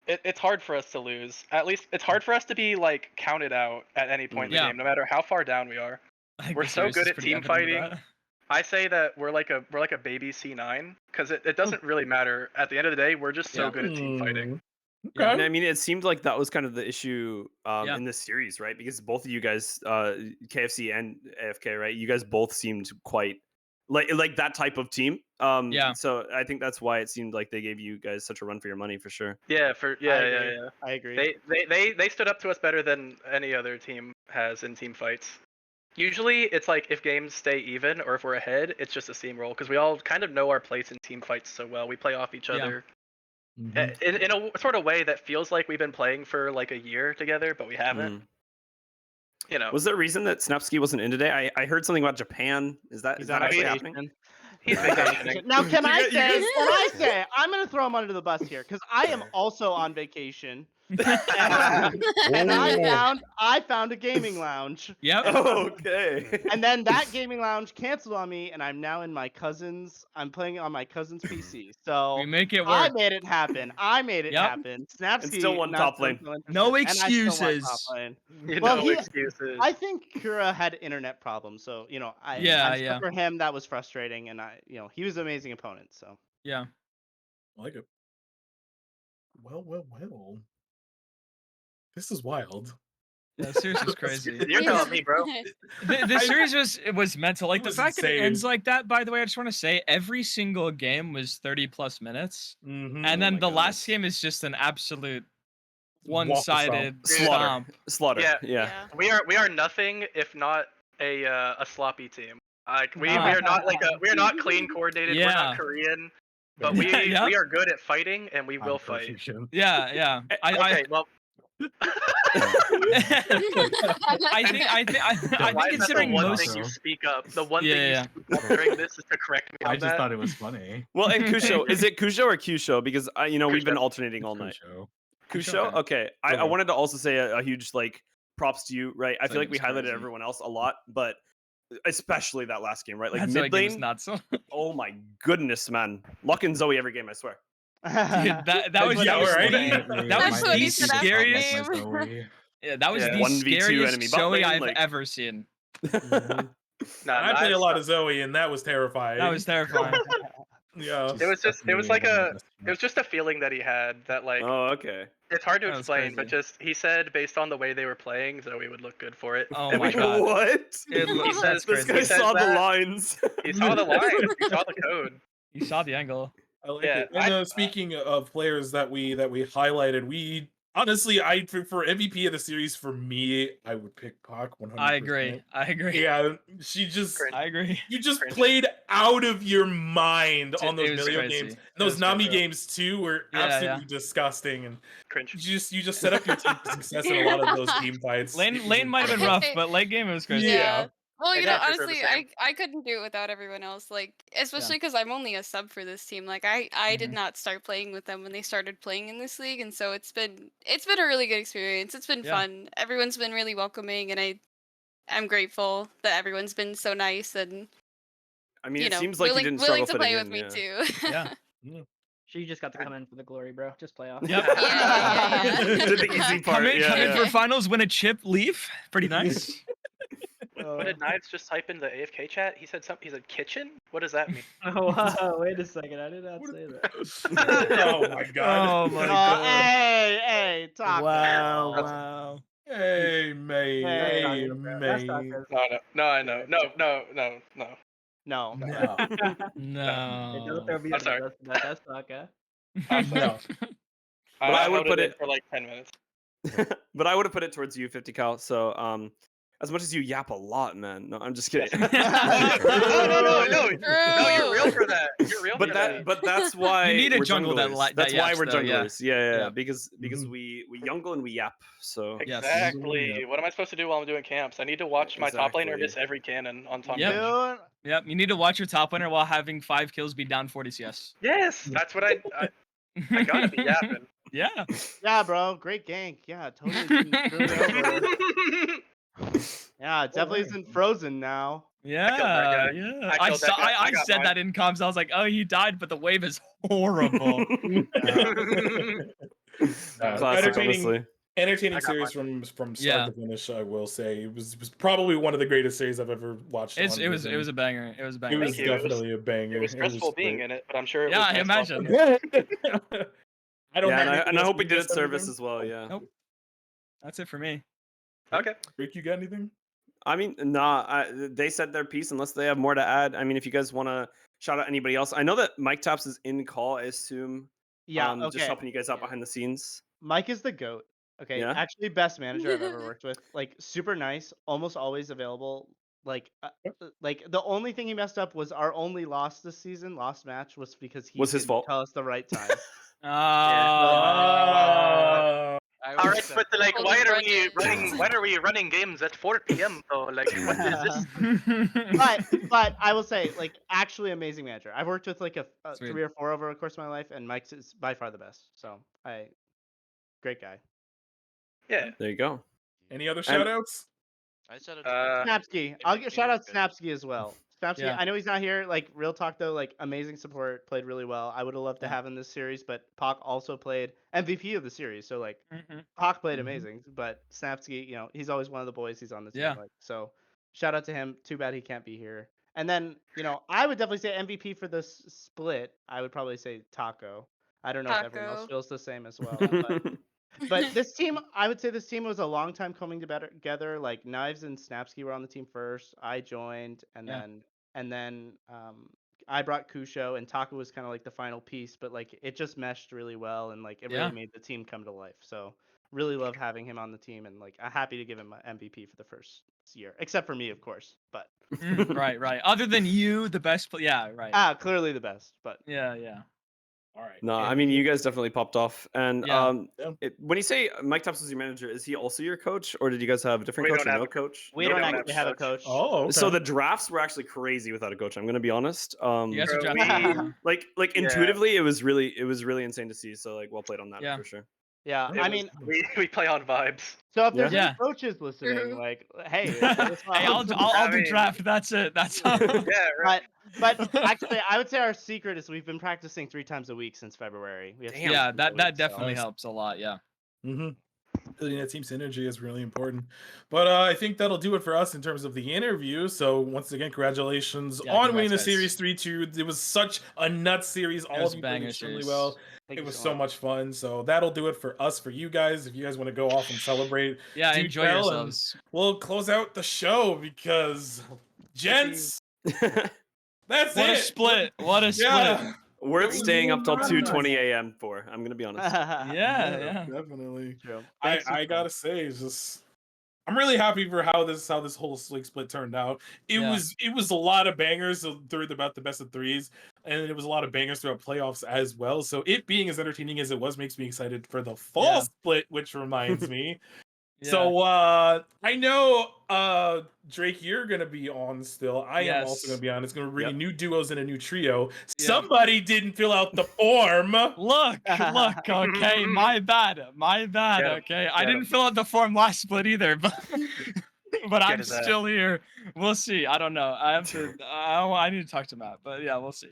[SPEAKER 8] it's hard for us to lose. At least it's hard for us to be like counted out at any point in the
[SPEAKER 2] Yeah.
[SPEAKER 8] game, no matter how far down we are.
[SPEAKER 2] I think
[SPEAKER 8] We're
[SPEAKER 2] the
[SPEAKER 8] so
[SPEAKER 2] series
[SPEAKER 8] good
[SPEAKER 2] is
[SPEAKER 8] at
[SPEAKER 2] pretty
[SPEAKER 8] team
[SPEAKER 2] evident of
[SPEAKER 8] fighting.
[SPEAKER 2] that.
[SPEAKER 8] I say that we're like a baby C9 because it doesn't really matter. At the end of the day, we're just so
[SPEAKER 2] Yeah.
[SPEAKER 8] good at team fighting.
[SPEAKER 2] Yeah.
[SPEAKER 1] And I mean, it seemed like that was kind of the issue
[SPEAKER 2] Yeah.
[SPEAKER 1] in this series, right? Because both of you guys, KFC and AFK, right? You guys both seemed quite like that type of team.
[SPEAKER 2] Yeah.
[SPEAKER 1] So I think that's why it seemed like they gave you guys such a run for your money, for sure.
[SPEAKER 8] Yeah,
[SPEAKER 7] I agree.
[SPEAKER 8] They stood up to us better than any other team has in team fights. Usually, it's like if games stay even or if we're ahead, it's just a steamroll because we all kind of know our place in team fights so well. We play off each
[SPEAKER 2] Yeah.
[SPEAKER 8] other
[SPEAKER 3] Mhm.
[SPEAKER 8] in a sort of way that feels like we've been playing for like a year together, but we haven't.
[SPEAKER 1] Mm.
[SPEAKER 8] You know,
[SPEAKER 1] Was there a reason that Snapsky wasn't in today? I heard something about Japan. Is that
[SPEAKER 7] He's
[SPEAKER 1] is that
[SPEAKER 7] on
[SPEAKER 1] actually
[SPEAKER 7] vacation.
[SPEAKER 1] happening?
[SPEAKER 8] he's
[SPEAKER 7] He's on
[SPEAKER 8] vacationing.
[SPEAKER 7] vacation. Now, can I
[SPEAKER 1] You guys-
[SPEAKER 7] say, I'm gonna throw him under the bus here because I am also on vacation, and I found a gaming lounge,
[SPEAKER 2] Yep.
[SPEAKER 1] Oh, okay.
[SPEAKER 7] and then that gaming lounge canceled on me, and I'm now in my cousin's. I'm playing on my cousin's PC, so
[SPEAKER 2] We make it
[SPEAKER 7] I
[SPEAKER 2] work.
[SPEAKER 7] made it happen.
[SPEAKER 2] Yep.
[SPEAKER 7] happen. Snapsky
[SPEAKER 1] And still won
[SPEAKER 7] not
[SPEAKER 1] top
[SPEAKER 7] so
[SPEAKER 1] lane.
[SPEAKER 7] interested,
[SPEAKER 2] No
[SPEAKER 7] and I still won top
[SPEAKER 2] excuses.
[SPEAKER 7] lane.
[SPEAKER 8] You
[SPEAKER 7] Well,
[SPEAKER 8] know,
[SPEAKER 7] he-
[SPEAKER 8] excuses.
[SPEAKER 7] I think Kura had internet problems, so I'm
[SPEAKER 2] Yeah.
[SPEAKER 7] for him that was frustrating, and he was an amazing opponent. So
[SPEAKER 2] Yeah.
[SPEAKER 3] I like it. Well. This is wild.
[SPEAKER 2] Yeah, the series was crazy.
[SPEAKER 8] You're telling me, bro.
[SPEAKER 2] The series was mental. Like
[SPEAKER 3] It
[SPEAKER 2] the
[SPEAKER 3] was
[SPEAKER 2] fact that it
[SPEAKER 3] insane.
[SPEAKER 2] ends like that. By the way, I just want to say every single game was 30+ minutes,
[SPEAKER 3] Mhm.
[SPEAKER 2] and then
[SPEAKER 1] my
[SPEAKER 2] the last
[SPEAKER 1] goodness.
[SPEAKER 2] game is just an absolute
[SPEAKER 3] Walk the
[SPEAKER 2] one-sided
[SPEAKER 1] Slaughter.
[SPEAKER 2] stomp.
[SPEAKER 1] Slaughter.
[SPEAKER 8] Yeah.
[SPEAKER 1] Yeah.
[SPEAKER 8] We are nothing if not a sloppy team. Like we are not we are not clean coordinated. We're
[SPEAKER 2] Yeah.
[SPEAKER 8] not Korean, but we
[SPEAKER 2] Yeah.
[SPEAKER 8] we are good at fighting and we will fight.
[SPEAKER 3] Confusion.
[SPEAKER 2] Yeah.
[SPEAKER 8] Okay, well,
[SPEAKER 2] I think
[SPEAKER 8] why
[SPEAKER 2] considering
[SPEAKER 8] is that the one
[SPEAKER 2] most.
[SPEAKER 8] thing you speak up? The one
[SPEAKER 2] Yeah,
[SPEAKER 8] thing
[SPEAKER 2] yeah.
[SPEAKER 8] you speak up during this is to correct me on
[SPEAKER 3] I just
[SPEAKER 8] that.
[SPEAKER 3] thought it was funny.
[SPEAKER 1] Well, and Kusho, is it Kusho or Kusho? Because we've been
[SPEAKER 8] Kusho.
[SPEAKER 1] alternating all night.
[SPEAKER 3] Show.
[SPEAKER 1] Kusho.
[SPEAKER 3] Okay.
[SPEAKER 1] Okay. I
[SPEAKER 3] Okay.
[SPEAKER 1] wanted to also say a huge props to you, right? I feel like we
[SPEAKER 2] It's
[SPEAKER 1] highlighted
[SPEAKER 2] crazy.
[SPEAKER 1] everyone else a lot, but especially that last game, right? Like
[SPEAKER 2] That's
[SPEAKER 1] mid
[SPEAKER 2] like it was
[SPEAKER 1] lane.
[SPEAKER 2] nuts.
[SPEAKER 1] Oh my goodness, man! Luck and Zoe every game, I swear.
[SPEAKER 2] Dude, that was
[SPEAKER 3] Yeah, right.
[SPEAKER 2] that
[SPEAKER 9] That's
[SPEAKER 2] was
[SPEAKER 9] what
[SPEAKER 2] the
[SPEAKER 9] he said after
[SPEAKER 2] scariest.
[SPEAKER 9] the game.
[SPEAKER 2] Yeah, that was
[SPEAKER 8] Yeah.
[SPEAKER 2] the
[SPEAKER 1] 1v2
[SPEAKER 2] scariest
[SPEAKER 1] enemy bot
[SPEAKER 2] Zoe
[SPEAKER 1] lane,
[SPEAKER 2] I've
[SPEAKER 1] like-
[SPEAKER 2] ever seen.
[SPEAKER 3] I play a lot of Zoe, and that was terrifying.
[SPEAKER 2] That was terrifying.
[SPEAKER 3] Yeah.
[SPEAKER 8] It was just a feeling that he had that like
[SPEAKER 1] Oh, okay.
[SPEAKER 8] it's hard to
[SPEAKER 2] That was
[SPEAKER 8] explain, but
[SPEAKER 2] crazy.
[SPEAKER 8] just he said based on the way they were playing, Zoe would look good for it.
[SPEAKER 2] Oh
[SPEAKER 8] And
[SPEAKER 2] my
[SPEAKER 8] we-
[SPEAKER 2] God.
[SPEAKER 1] What?
[SPEAKER 2] That's
[SPEAKER 8] says-
[SPEAKER 1] This
[SPEAKER 2] crazy.
[SPEAKER 1] guy
[SPEAKER 8] He says
[SPEAKER 1] saw the
[SPEAKER 8] that.
[SPEAKER 1] lines.
[SPEAKER 8] He saw the line. He saw the code.
[SPEAKER 2] You saw the angle.
[SPEAKER 3] I like
[SPEAKER 8] Yeah,
[SPEAKER 3] it. And speaking of players that we highlighted, we honestly, for MVP of the series, for me, I would pick Pac 100%.
[SPEAKER 2] I agree.
[SPEAKER 3] Yeah, she just
[SPEAKER 8] Cringe.
[SPEAKER 2] I agree.
[SPEAKER 3] you just
[SPEAKER 8] Cringe.
[SPEAKER 3] played out of your mind on those
[SPEAKER 2] It was
[SPEAKER 3] video
[SPEAKER 2] crazy.
[SPEAKER 3] games.
[SPEAKER 2] It
[SPEAKER 3] Those
[SPEAKER 2] was
[SPEAKER 3] Nami
[SPEAKER 2] crazy.
[SPEAKER 3] games too were
[SPEAKER 2] Yeah,
[SPEAKER 3] absolutely disgusting, and
[SPEAKER 8] Cringe.
[SPEAKER 3] you just set up your team for success in a lot of those team fights.
[SPEAKER 2] Lane might have been rough, but late game it was crazy.
[SPEAKER 3] Yeah.
[SPEAKER 9] Well,
[SPEAKER 8] I'd
[SPEAKER 9] you know,
[SPEAKER 8] have preferred the
[SPEAKER 9] honestly,
[SPEAKER 8] same.
[SPEAKER 9] I couldn't do it without everyone else. Like, especially because I'm only a sub for this team. Like, I did not start playing with them when they started playing in this league, and so it's been a really good experience. It's been
[SPEAKER 2] Yeah.
[SPEAKER 9] fun. Everyone's been really welcoming, and I'm grateful that everyone's been so nice and
[SPEAKER 1] I mean,
[SPEAKER 9] you
[SPEAKER 1] it
[SPEAKER 9] know
[SPEAKER 1] seems like
[SPEAKER 9] willing,
[SPEAKER 1] you didn't
[SPEAKER 9] willing
[SPEAKER 1] struggle
[SPEAKER 9] to play
[SPEAKER 1] fitting
[SPEAKER 9] with
[SPEAKER 1] in,
[SPEAKER 9] me
[SPEAKER 1] yeah.
[SPEAKER 9] too.
[SPEAKER 2] Yeah.
[SPEAKER 6] Sure, you just got to come in for the glory, bro. Just play off.
[SPEAKER 2] Yep.
[SPEAKER 9] Yeah.
[SPEAKER 1] Did the easy part.
[SPEAKER 2] Come in
[SPEAKER 1] yeah.
[SPEAKER 2] for finals, win a chip, leave. Pretty nice.
[SPEAKER 8] What did Knives just type in the AFK chat? He said something. He said kitchen. What does that mean?
[SPEAKER 6] Oh, wow, wait a second. I did not say that.
[SPEAKER 3] Oh my god.
[SPEAKER 2] Oh my
[SPEAKER 7] Oh,
[SPEAKER 2] god.
[SPEAKER 7] hey, Taco.
[SPEAKER 2] Wow.
[SPEAKER 3] Hey, mate.
[SPEAKER 6] That's
[SPEAKER 3] Hey,
[SPEAKER 6] Taco, bro. That's
[SPEAKER 3] mate.
[SPEAKER 6] Taco.
[SPEAKER 8] No, I know. No.
[SPEAKER 7] No.
[SPEAKER 3] No.
[SPEAKER 6] Hey, don't throw me
[SPEAKER 8] I'm
[SPEAKER 6] under the
[SPEAKER 8] sorry.
[SPEAKER 6] bus for that. That's Taco.
[SPEAKER 8] I'm sorry.
[SPEAKER 3] No.
[SPEAKER 1] But I
[SPEAKER 8] I
[SPEAKER 1] would've
[SPEAKER 8] voted
[SPEAKER 1] put
[SPEAKER 8] in
[SPEAKER 1] it-
[SPEAKER 8] for like 10 minutes.
[SPEAKER 1] But I would have put it towards you, 50 cal. So as much as you yap a lot, man. No, I'm just kidding.
[SPEAKER 8] No, no, you're real for that. You're real for that.
[SPEAKER 1] But that's why
[SPEAKER 2] You need a
[SPEAKER 1] we're
[SPEAKER 2] jungle that
[SPEAKER 1] junglers.
[SPEAKER 2] that
[SPEAKER 1] That's why
[SPEAKER 2] yaps
[SPEAKER 1] we're
[SPEAKER 2] though, yeah.
[SPEAKER 1] junglers. Yeah.
[SPEAKER 2] Yeah.
[SPEAKER 1] Because
[SPEAKER 3] Mhm.
[SPEAKER 1] we jungle and we yap. So
[SPEAKER 2] Yes.
[SPEAKER 8] Exactly.
[SPEAKER 3] Yep.
[SPEAKER 8] What am I supposed to do while I'm doing camps? I need to watch my top laner
[SPEAKER 1] Exactly.
[SPEAKER 8] miss every cannon on top.
[SPEAKER 2] Yep.
[SPEAKER 7] Dude,
[SPEAKER 2] Yep. You need to watch your top winner while having 5 kills be down 40 CS.
[SPEAKER 8] Yes, that's what I gotta be yapping.
[SPEAKER 2] Yeah.
[SPEAKER 7] yeah, bro, great gank. Yeah, totally. didn't screw it over. Yeah, it definitely isn't frozen now.
[SPEAKER 2] Yeah.
[SPEAKER 8] killed that guy.
[SPEAKER 2] Yeah.
[SPEAKER 8] I
[SPEAKER 2] I
[SPEAKER 8] killed that
[SPEAKER 2] saw,
[SPEAKER 8] guy. I
[SPEAKER 2] I
[SPEAKER 8] got
[SPEAKER 2] said
[SPEAKER 8] mine.
[SPEAKER 2] that in comms. I was like, oh, he died, but the wave is horrible.
[SPEAKER 1] classic, honestly.
[SPEAKER 3] Entertaining
[SPEAKER 8] I got
[SPEAKER 3] series from start
[SPEAKER 2] Yeah.
[SPEAKER 3] to finish. I will say it was probably one of the greatest series I've ever watched.
[SPEAKER 2] It
[SPEAKER 3] on
[SPEAKER 2] was
[SPEAKER 3] Rhythm.
[SPEAKER 2] a banger. It was a
[SPEAKER 3] It
[SPEAKER 2] banger.
[SPEAKER 3] was
[SPEAKER 8] Thank you. It was-
[SPEAKER 3] definitely a banger.
[SPEAKER 8] It was stressful being in it, but I'm sure it
[SPEAKER 2] Yeah,
[SPEAKER 8] was
[SPEAKER 2] I
[SPEAKER 8] nice while
[SPEAKER 2] imagine.
[SPEAKER 8] doing it.
[SPEAKER 3] it. I don't
[SPEAKER 1] Yeah,
[SPEAKER 3] have
[SPEAKER 1] and
[SPEAKER 3] anything
[SPEAKER 1] I
[SPEAKER 3] else
[SPEAKER 1] hope
[SPEAKER 3] for
[SPEAKER 1] we
[SPEAKER 3] you
[SPEAKER 1] did
[SPEAKER 3] guys
[SPEAKER 1] it
[SPEAKER 3] to
[SPEAKER 1] service
[SPEAKER 3] anything?
[SPEAKER 1] as well. Yeah.
[SPEAKER 2] Nope. That's it for me.
[SPEAKER 8] Okay.
[SPEAKER 3] Rick, you got anything?
[SPEAKER 1] I mean, nah. They said their piece. Unless they have more to add. I mean, if you guys want to shout out anybody else, I know that Mike Taps is in call. I assume.
[SPEAKER 7] Yeah, okay.
[SPEAKER 1] Just helping you guys out behind the scenes.
[SPEAKER 7] Mike is the goat. Okay,
[SPEAKER 1] Yeah?
[SPEAKER 7] actually, best manager I've ever worked with. Like, super nice, almost always available. Like the only thing he messed up was our only loss this season, lost match, was because he
[SPEAKER 1] Was his
[SPEAKER 7] didn't
[SPEAKER 1] fault?
[SPEAKER 7] tell us the right time.
[SPEAKER 8] All right, but like,
[SPEAKER 9] Hold
[SPEAKER 8] why
[SPEAKER 9] his
[SPEAKER 8] are we
[SPEAKER 9] grudges.
[SPEAKER 8] running games at 4 p.m. though? Like, what is this?
[SPEAKER 7] but I will say, like, actually amazing manager. I've worked with like a
[SPEAKER 2] Sweet.
[SPEAKER 7] 3 or 4 over the course of my life, and Mike's is by far the best. So great guy.
[SPEAKER 8] Yeah.
[SPEAKER 1] There you go.
[SPEAKER 3] Any other shout outs?
[SPEAKER 10] I said it.
[SPEAKER 7] Snapsky. I'll get shout out
[SPEAKER 10] good.
[SPEAKER 7] Snapsky as well. Snapsky,
[SPEAKER 2] Yeah.
[SPEAKER 7] I know he's not here. Like, real talk though, like, amazing support, played really well. I would have loved to
[SPEAKER 2] Yeah.
[SPEAKER 7] have him this series, but Pac also played MVP of the series. So like,
[SPEAKER 2] Mhm.
[SPEAKER 7] Pac played
[SPEAKER 3] Mhm.
[SPEAKER 7] amazing, but Snapsky, you know, he's always one of the boys. He's on the team.
[SPEAKER 2] Yeah.
[SPEAKER 7] Like, so shout out to him. Too bad he can't be here. And then, you know, I would definitely say MVP for this split. I would probably say Taco. I don't know if everyone else
[SPEAKER 9] Taco.
[SPEAKER 7] feels the same as well. But this team, I would say this team was a long time coming together. Like, Knives and Snapsky were on the team first. I joined, and
[SPEAKER 2] Yeah.
[SPEAKER 7] then I brought Kusho, and Taco was kind of like the final piece. But like, it just meshed really well, and like, it
[SPEAKER 2] Yeah.
[SPEAKER 7] really made the team come to life. So really love having him on the team, and like, I'm happy to give him an MVP for the first year, except for me, of course. But
[SPEAKER 2] Right. Other than you, the best. Yeah. Right.
[SPEAKER 7] clearly the best. But
[SPEAKER 2] Yeah.
[SPEAKER 3] All right.
[SPEAKER 1] No, I mean you guys definitely popped off. And
[SPEAKER 2] Yeah.
[SPEAKER 3] Yeah.
[SPEAKER 1] when you say Mike Taps was your manager, is he also your coach, or did you guys have a different
[SPEAKER 8] We
[SPEAKER 1] coach
[SPEAKER 8] don't
[SPEAKER 1] or
[SPEAKER 8] have
[SPEAKER 1] no
[SPEAKER 8] a
[SPEAKER 1] coach?
[SPEAKER 7] we
[SPEAKER 8] No,
[SPEAKER 7] don't
[SPEAKER 8] we don't
[SPEAKER 7] actually
[SPEAKER 8] have
[SPEAKER 7] have a
[SPEAKER 8] coach.
[SPEAKER 7] coach.
[SPEAKER 3] Oh, okay.
[SPEAKER 1] So the drafts were actually crazy without a coach. I'm gonna be honest.
[SPEAKER 2] You guys are
[SPEAKER 8] Bro,
[SPEAKER 2] drafting.
[SPEAKER 1] Like
[SPEAKER 8] Yeah.
[SPEAKER 1] intuitively, it was really insane to see. So like, well played on that
[SPEAKER 2] Yeah.
[SPEAKER 1] for sure.
[SPEAKER 7] Yeah,
[SPEAKER 8] It
[SPEAKER 7] I
[SPEAKER 8] was-
[SPEAKER 7] mean,
[SPEAKER 8] we play on vibes.
[SPEAKER 7] so if there's
[SPEAKER 2] Yeah.
[SPEAKER 7] any coaches listening,
[SPEAKER 9] True.
[SPEAKER 7] like, hey,
[SPEAKER 2] Hey, I'll
[SPEAKER 8] I
[SPEAKER 2] do
[SPEAKER 8] mean-
[SPEAKER 2] draft. That's it. That's all.
[SPEAKER 8] Yeah, right.
[SPEAKER 7] But actually, I would say our secret is we've been practicing 3 times a week since February. We have
[SPEAKER 1] Damn.
[SPEAKER 2] Yeah,
[SPEAKER 7] 3
[SPEAKER 2] that
[SPEAKER 7] times a week, so-
[SPEAKER 2] definitely helps a lot. Yeah.
[SPEAKER 3] Mm-hmm. Building that team synergy is really important. But I think that'll do it for us in terms of the interview. So once again, congratulations
[SPEAKER 2] Yeah,
[SPEAKER 3] on
[SPEAKER 2] congrats,
[SPEAKER 3] winning the
[SPEAKER 2] guys.
[SPEAKER 3] series 3-2. It was such a nuts series. All
[SPEAKER 2] was
[SPEAKER 3] of
[SPEAKER 2] a
[SPEAKER 3] you played
[SPEAKER 2] banger
[SPEAKER 3] extremely
[SPEAKER 2] series.
[SPEAKER 3] well.
[SPEAKER 7] Thank
[SPEAKER 3] It
[SPEAKER 7] you
[SPEAKER 3] was
[SPEAKER 7] so
[SPEAKER 3] so much fun. So that'll do it for us. For you guys, if you guys want to go off and celebrate,
[SPEAKER 2] Yeah.
[SPEAKER 3] do
[SPEAKER 2] Enjoy
[SPEAKER 3] tell, and
[SPEAKER 2] yourselves.
[SPEAKER 3] we'll close out the show because, gents, that's
[SPEAKER 2] What a
[SPEAKER 3] it.
[SPEAKER 2] split. What a split.
[SPEAKER 3] Yeah.
[SPEAKER 1] Worth staying up till
[SPEAKER 7] Nice.
[SPEAKER 1] 2:20 a.m. for. I'm gonna be honest.
[SPEAKER 2] Yeah.
[SPEAKER 3] Definitely.
[SPEAKER 7] True.
[SPEAKER 3] I
[SPEAKER 7] Thanks so
[SPEAKER 3] gotta
[SPEAKER 7] much.
[SPEAKER 3] say, it's just I'm really happy for how this whole like split turned out. It
[SPEAKER 2] Yeah.
[SPEAKER 3] was a lot of bangers through about the best of threes, and it was a lot of bangers throughout playoffs as well. So it being as entertaining as it was makes me excited for the fall
[SPEAKER 2] Yeah.
[SPEAKER 3] split, which reminds me.
[SPEAKER 2] Yeah.
[SPEAKER 3] So I know Drake, you're gonna be on still. I am also
[SPEAKER 2] Yes.
[SPEAKER 3] gonna be on. It's gonna bring
[SPEAKER 1] Yep.
[SPEAKER 3] new duos and a new trio.
[SPEAKER 2] Yeah.
[SPEAKER 3] Somebody didn't fill out the form.
[SPEAKER 2] Look, okay, my bad.
[SPEAKER 8] Get 'em,
[SPEAKER 2] Okay, I
[SPEAKER 8] get 'em.
[SPEAKER 2] didn't fill out the form last split either, but I'm
[SPEAKER 8] his ass.
[SPEAKER 2] still here. We'll see. I don't know. I have to. I need to talk to Matt, but yeah, we'll see.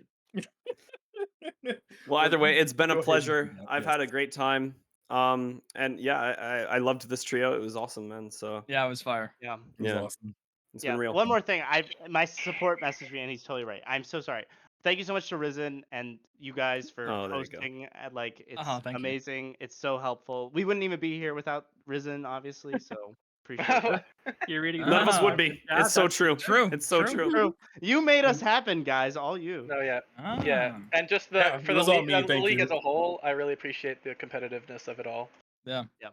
[SPEAKER 1] Well, either way, it's been
[SPEAKER 3] Go
[SPEAKER 1] a
[SPEAKER 3] ahead and
[SPEAKER 1] pleasure.
[SPEAKER 3] do that,
[SPEAKER 1] I've
[SPEAKER 3] yes.
[SPEAKER 1] had a great time. And yeah, I loved this trio. It was awesome, man. So
[SPEAKER 2] Yeah, it was fire.
[SPEAKER 7] Yeah.
[SPEAKER 3] It was
[SPEAKER 1] yeah,
[SPEAKER 3] awesome.
[SPEAKER 1] it's
[SPEAKER 7] Yeah.
[SPEAKER 1] been real.
[SPEAKER 7] One more thing. My support messaged me and he's totally right. I'm so sorry. Thank you so much to Risen and you guys for
[SPEAKER 1] Oh, there you go.
[SPEAKER 7] hosting. Like it's
[SPEAKER 2] Thank you.
[SPEAKER 7] amazing. It's so helpful. We wouldn't even be here without Risen, obviously. So appreciate it.
[SPEAKER 5] You're reading.
[SPEAKER 1] None of us would
[SPEAKER 2] Ah,
[SPEAKER 1] be. It's so true.
[SPEAKER 2] True.
[SPEAKER 1] It's so
[SPEAKER 2] true.
[SPEAKER 1] true.
[SPEAKER 7] True. You made us happen, guys. All you.
[SPEAKER 8] No, yeah,
[SPEAKER 2] Ah.
[SPEAKER 8] yeah, and just
[SPEAKER 3] Yeah,
[SPEAKER 8] for
[SPEAKER 3] it
[SPEAKER 8] the
[SPEAKER 3] was all
[SPEAKER 8] league,
[SPEAKER 3] me,
[SPEAKER 8] the
[SPEAKER 3] thank
[SPEAKER 8] league
[SPEAKER 3] you.
[SPEAKER 8] as a whole, I really appreciate the competitiveness of it all.
[SPEAKER 2] Yeah.
[SPEAKER 7] Yeah.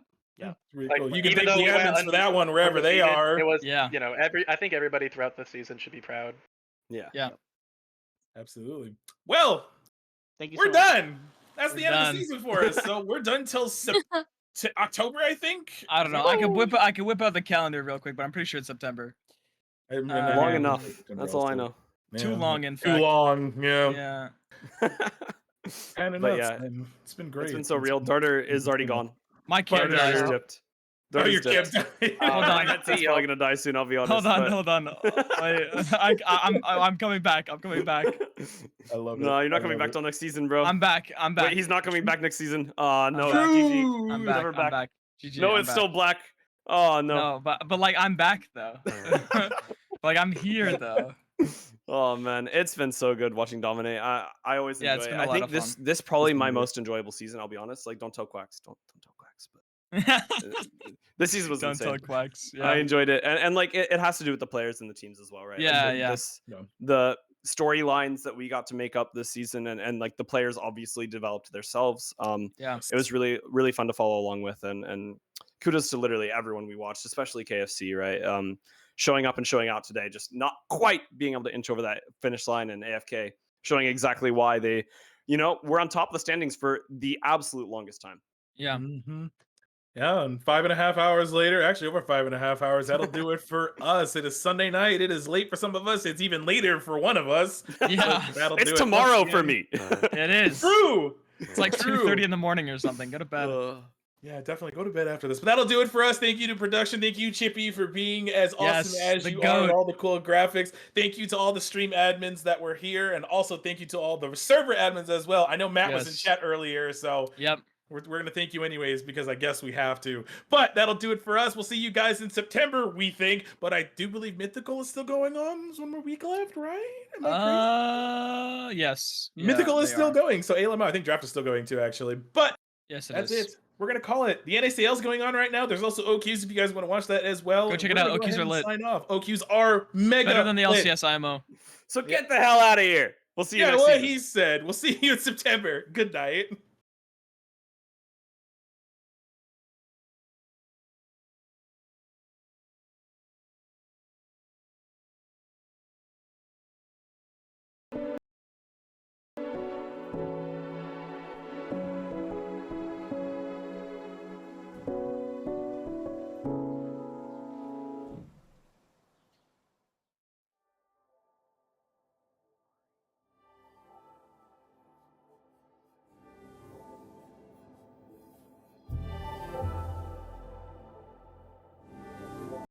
[SPEAKER 3] It's really
[SPEAKER 8] Like,
[SPEAKER 3] cool. You can
[SPEAKER 8] even
[SPEAKER 3] thank
[SPEAKER 8] though
[SPEAKER 3] the
[SPEAKER 8] we went
[SPEAKER 3] admins for that one wherever they
[SPEAKER 8] undefeated,
[SPEAKER 3] are.
[SPEAKER 8] it was,
[SPEAKER 2] Yeah.
[SPEAKER 8] you know, I think everybody throughout the season should be proud.
[SPEAKER 1] Yeah.
[SPEAKER 2] Yeah.
[SPEAKER 3] Absolutely. Well,
[SPEAKER 7] Thank you
[SPEAKER 3] we're
[SPEAKER 7] so much.
[SPEAKER 3] done. That's
[SPEAKER 2] We're
[SPEAKER 3] the end of
[SPEAKER 2] done.
[SPEAKER 3] the season for us. So we're done till October, I think.
[SPEAKER 2] I don't know. I could whip out the calendar real quick, but I'm pretty sure it's September.
[SPEAKER 1] Long enough. That's all I know.
[SPEAKER 2] Too long, in
[SPEAKER 3] Too
[SPEAKER 2] fact.
[SPEAKER 3] long. Yeah.
[SPEAKER 2] Yeah.
[SPEAKER 3] Kind of
[SPEAKER 1] But
[SPEAKER 3] nuts.
[SPEAKER 1] yeah,
[SPEAKER 3] Man. It's been great.
[SPEAKER 1] it's been so real. Darter is already gone.
[SPEAKER 2] My camp
[SPEAKER 3] Darter
[SPEAKER 2] died.
[SPEAKER 3] is-
[SPEAKER 1] Dipped.
[SPEAKER 3] Oh,
[SPEAKER 1] Darter's
[SPEAKER 3] your
[SPEAKER 1] dipped.
[SPEAKER 3] camp died.
[SPEAKER 2] Hold
[SPEAKER 1] My
[SPEAKER 2] on.
[SPEAKER 1] headset's probably gonna die soon. I'll be honest.
[SPEAKER 2] Hold on,
[SPEAKER 1] but-
[SPEAKER 2] hold on. I'm coming back. I'm coming back.
[SPEAKER 3] I love it.
[SPEAKER 1] No, you're not
[SPEAKER 3] I
[SPEAKER 1] coming
[SPEAKER 3] love
[SPEAKER 1] back
[SPEAKER 3] it.
[SPEAKER 1] till next season, bro.
[SPEAKER 2] I'm back. I'm back.
[SPEAKER 1] Wait, he's not coming back next season. No,
[SPEAKER 2] I'm back.
[SPEAKER 1] GG.
[SPEAKER 2] I'm back.
[SPEAKER 1] Never
[SPEAKER 2] I'm
[SPEAKER 1] back.
[SPEAKER 2] back. GG,
[SPEAKER 1] No,
[SPEAKER 2] I'm
[SPEAKER 1] it's
[SPEAKER 2] back.
[SPEAKER 1] still black. Oh no.
[SPEAKER 2] No, but like I'm back though. Like I'm here though.
[SPEAKER 1] Oh man, it's been so good watching Dominate. I always
[SPEAKER 2] Yeah,
[SPEAKER 1] enjoy
[SPEAKER 2] it's
[SPEAKER 1] it.
[SPEAKER 2] been a
[SPEAKER 1] I
[SPEAKER 2] lot
[SPEAKER 1] think
[SPEAKER 2] of
[SPEAKER 1] this
[SPEAKER 2] fun.
[SPEAKER 1] this probably
[SPEAKER 3] It's been
[SPEAKER 1] my
[SPEAKER 3] great.
[SPEAKER 1] most enjoyable season. I'll be honest. Like, don't tell Quacks. Don't tell Quacks. But this season was
[SPEAKER 2] Don't
[SPEAKER 1] insane.
[SPEAKER 2] tell quacks.
[SPEAKER 1] I
[SPEAKER 2] Yeah.
[SPEAKER 1] enjoyed it, and like it has to do with the players and the teams as well, right?
[SPEAKER 2] Yeah,
[SPEAKER 1] Like,
[SPEAKER 2] yeah.
[SPEAKER 1] The storylines that we got to make up this season, and like the players obviously developed themselves.
[SPEAKER 2] Yeah.
[SPEAKER 1] It was really really fun to follow along with, and kudos to literally everyone we watched, especially KFC, right? Showing up and showing out today, just not quite being able to inch over that finish line, and AFK showing exactly why they, were on top of the standings for the absolute longest time.
[SPEAKER 2] Yeah.
[SPEAKER 3] Mm-hmm. Yeah, and 5.5 hours later, actually over 5.5 hours, that'll do it for us. It is Sunday night. It is late for some of us. It's even later for one of us.
[SPEAKER 2] Yeah.
[SPEAKER 3] That'll do
[SPEAKER 1] It's
[SPEAKER 3] it
[SPEAKER 1] tomorrow
[SPEAKER 3] once
[SPEAKER 1] for
[SPEAKER 3] again.
[SPEAKER 1] me.
[SPEAKER 2] It is.
[SPEAKER 3] True.
[SPEAKER 2] It's like
[SPEAKER 3] True.
[SPEAKER 2] 2:30 in the morning or something. Go to bed.
[SPEAKER 3] Yeah, definitely go to bed after this. But that'll do it for us. Thank you to production. Thank you, Chippy, for being as awesome
[SPEAKER 2] Yes,
[SPEAKER 3] as
[SPEAKER 2] the
[SPEAKER 3] you are
[SPEAKER 2] goat.
[SPEAKER 3] with all the cool graphics. Thank you to all the stream admins that were here, and also thank you to all the server admins as well. I know Matt was in
[SPEAKER 2] Yes.
[SPEAKER 3] chat earlier, so
[SPEAKER 2] Yep.
[SPEAKER 3] we're going to thank you anyways, because I guess we have to. But that'll do it for us. We'll see you guys in September, we think. But I do believe Mythical is still going on. There's one more week left, right? Am I crazy?
[SPEAKER 2] Yes. Yeah,
[SPEAKER 3] Mythical is
[SPEAKER 2] they
[SPEAKER 3] still
[SPEAKER 2] are.
[SPEAKER 3] going. So ALMO, I think Draft is still going too, actually. But
[SPEAKER 2] Yes,
[SPEAKER 3] that's
[SPEAKER 2] is.
[SPEAKER 3] it. We're going to call it. The NACL is going on right now. There's also OQs if you guys want to watch that as well.
[SPEAKER 2] Go check it
[SPEAKER 3] We're
[SPEAKER 2] out.
[SPEAKER 3] gonna go
[SPEAKER 2] OQs
[SPEAKER 3] ahead
[SPEAKER 2] are
[SPEAKER 3] and
[SPEAKER 2] lit.
[SPEAKER 3] Sign off. OQs are mega
[SPEAKER 2] Better than the
[SPEAKER 3] lit.
[SPEAKER 2] LCS IMO.
[SPEAKER 1] So get the hell out of here. We'll see you
[SPEAKER 3] Yeah,
[SPEAKER 1] next
[SPEAKER 3] what
[SPEAKER 1] season.
[SPEAKER 3] he said. We'll see you in September. Good night.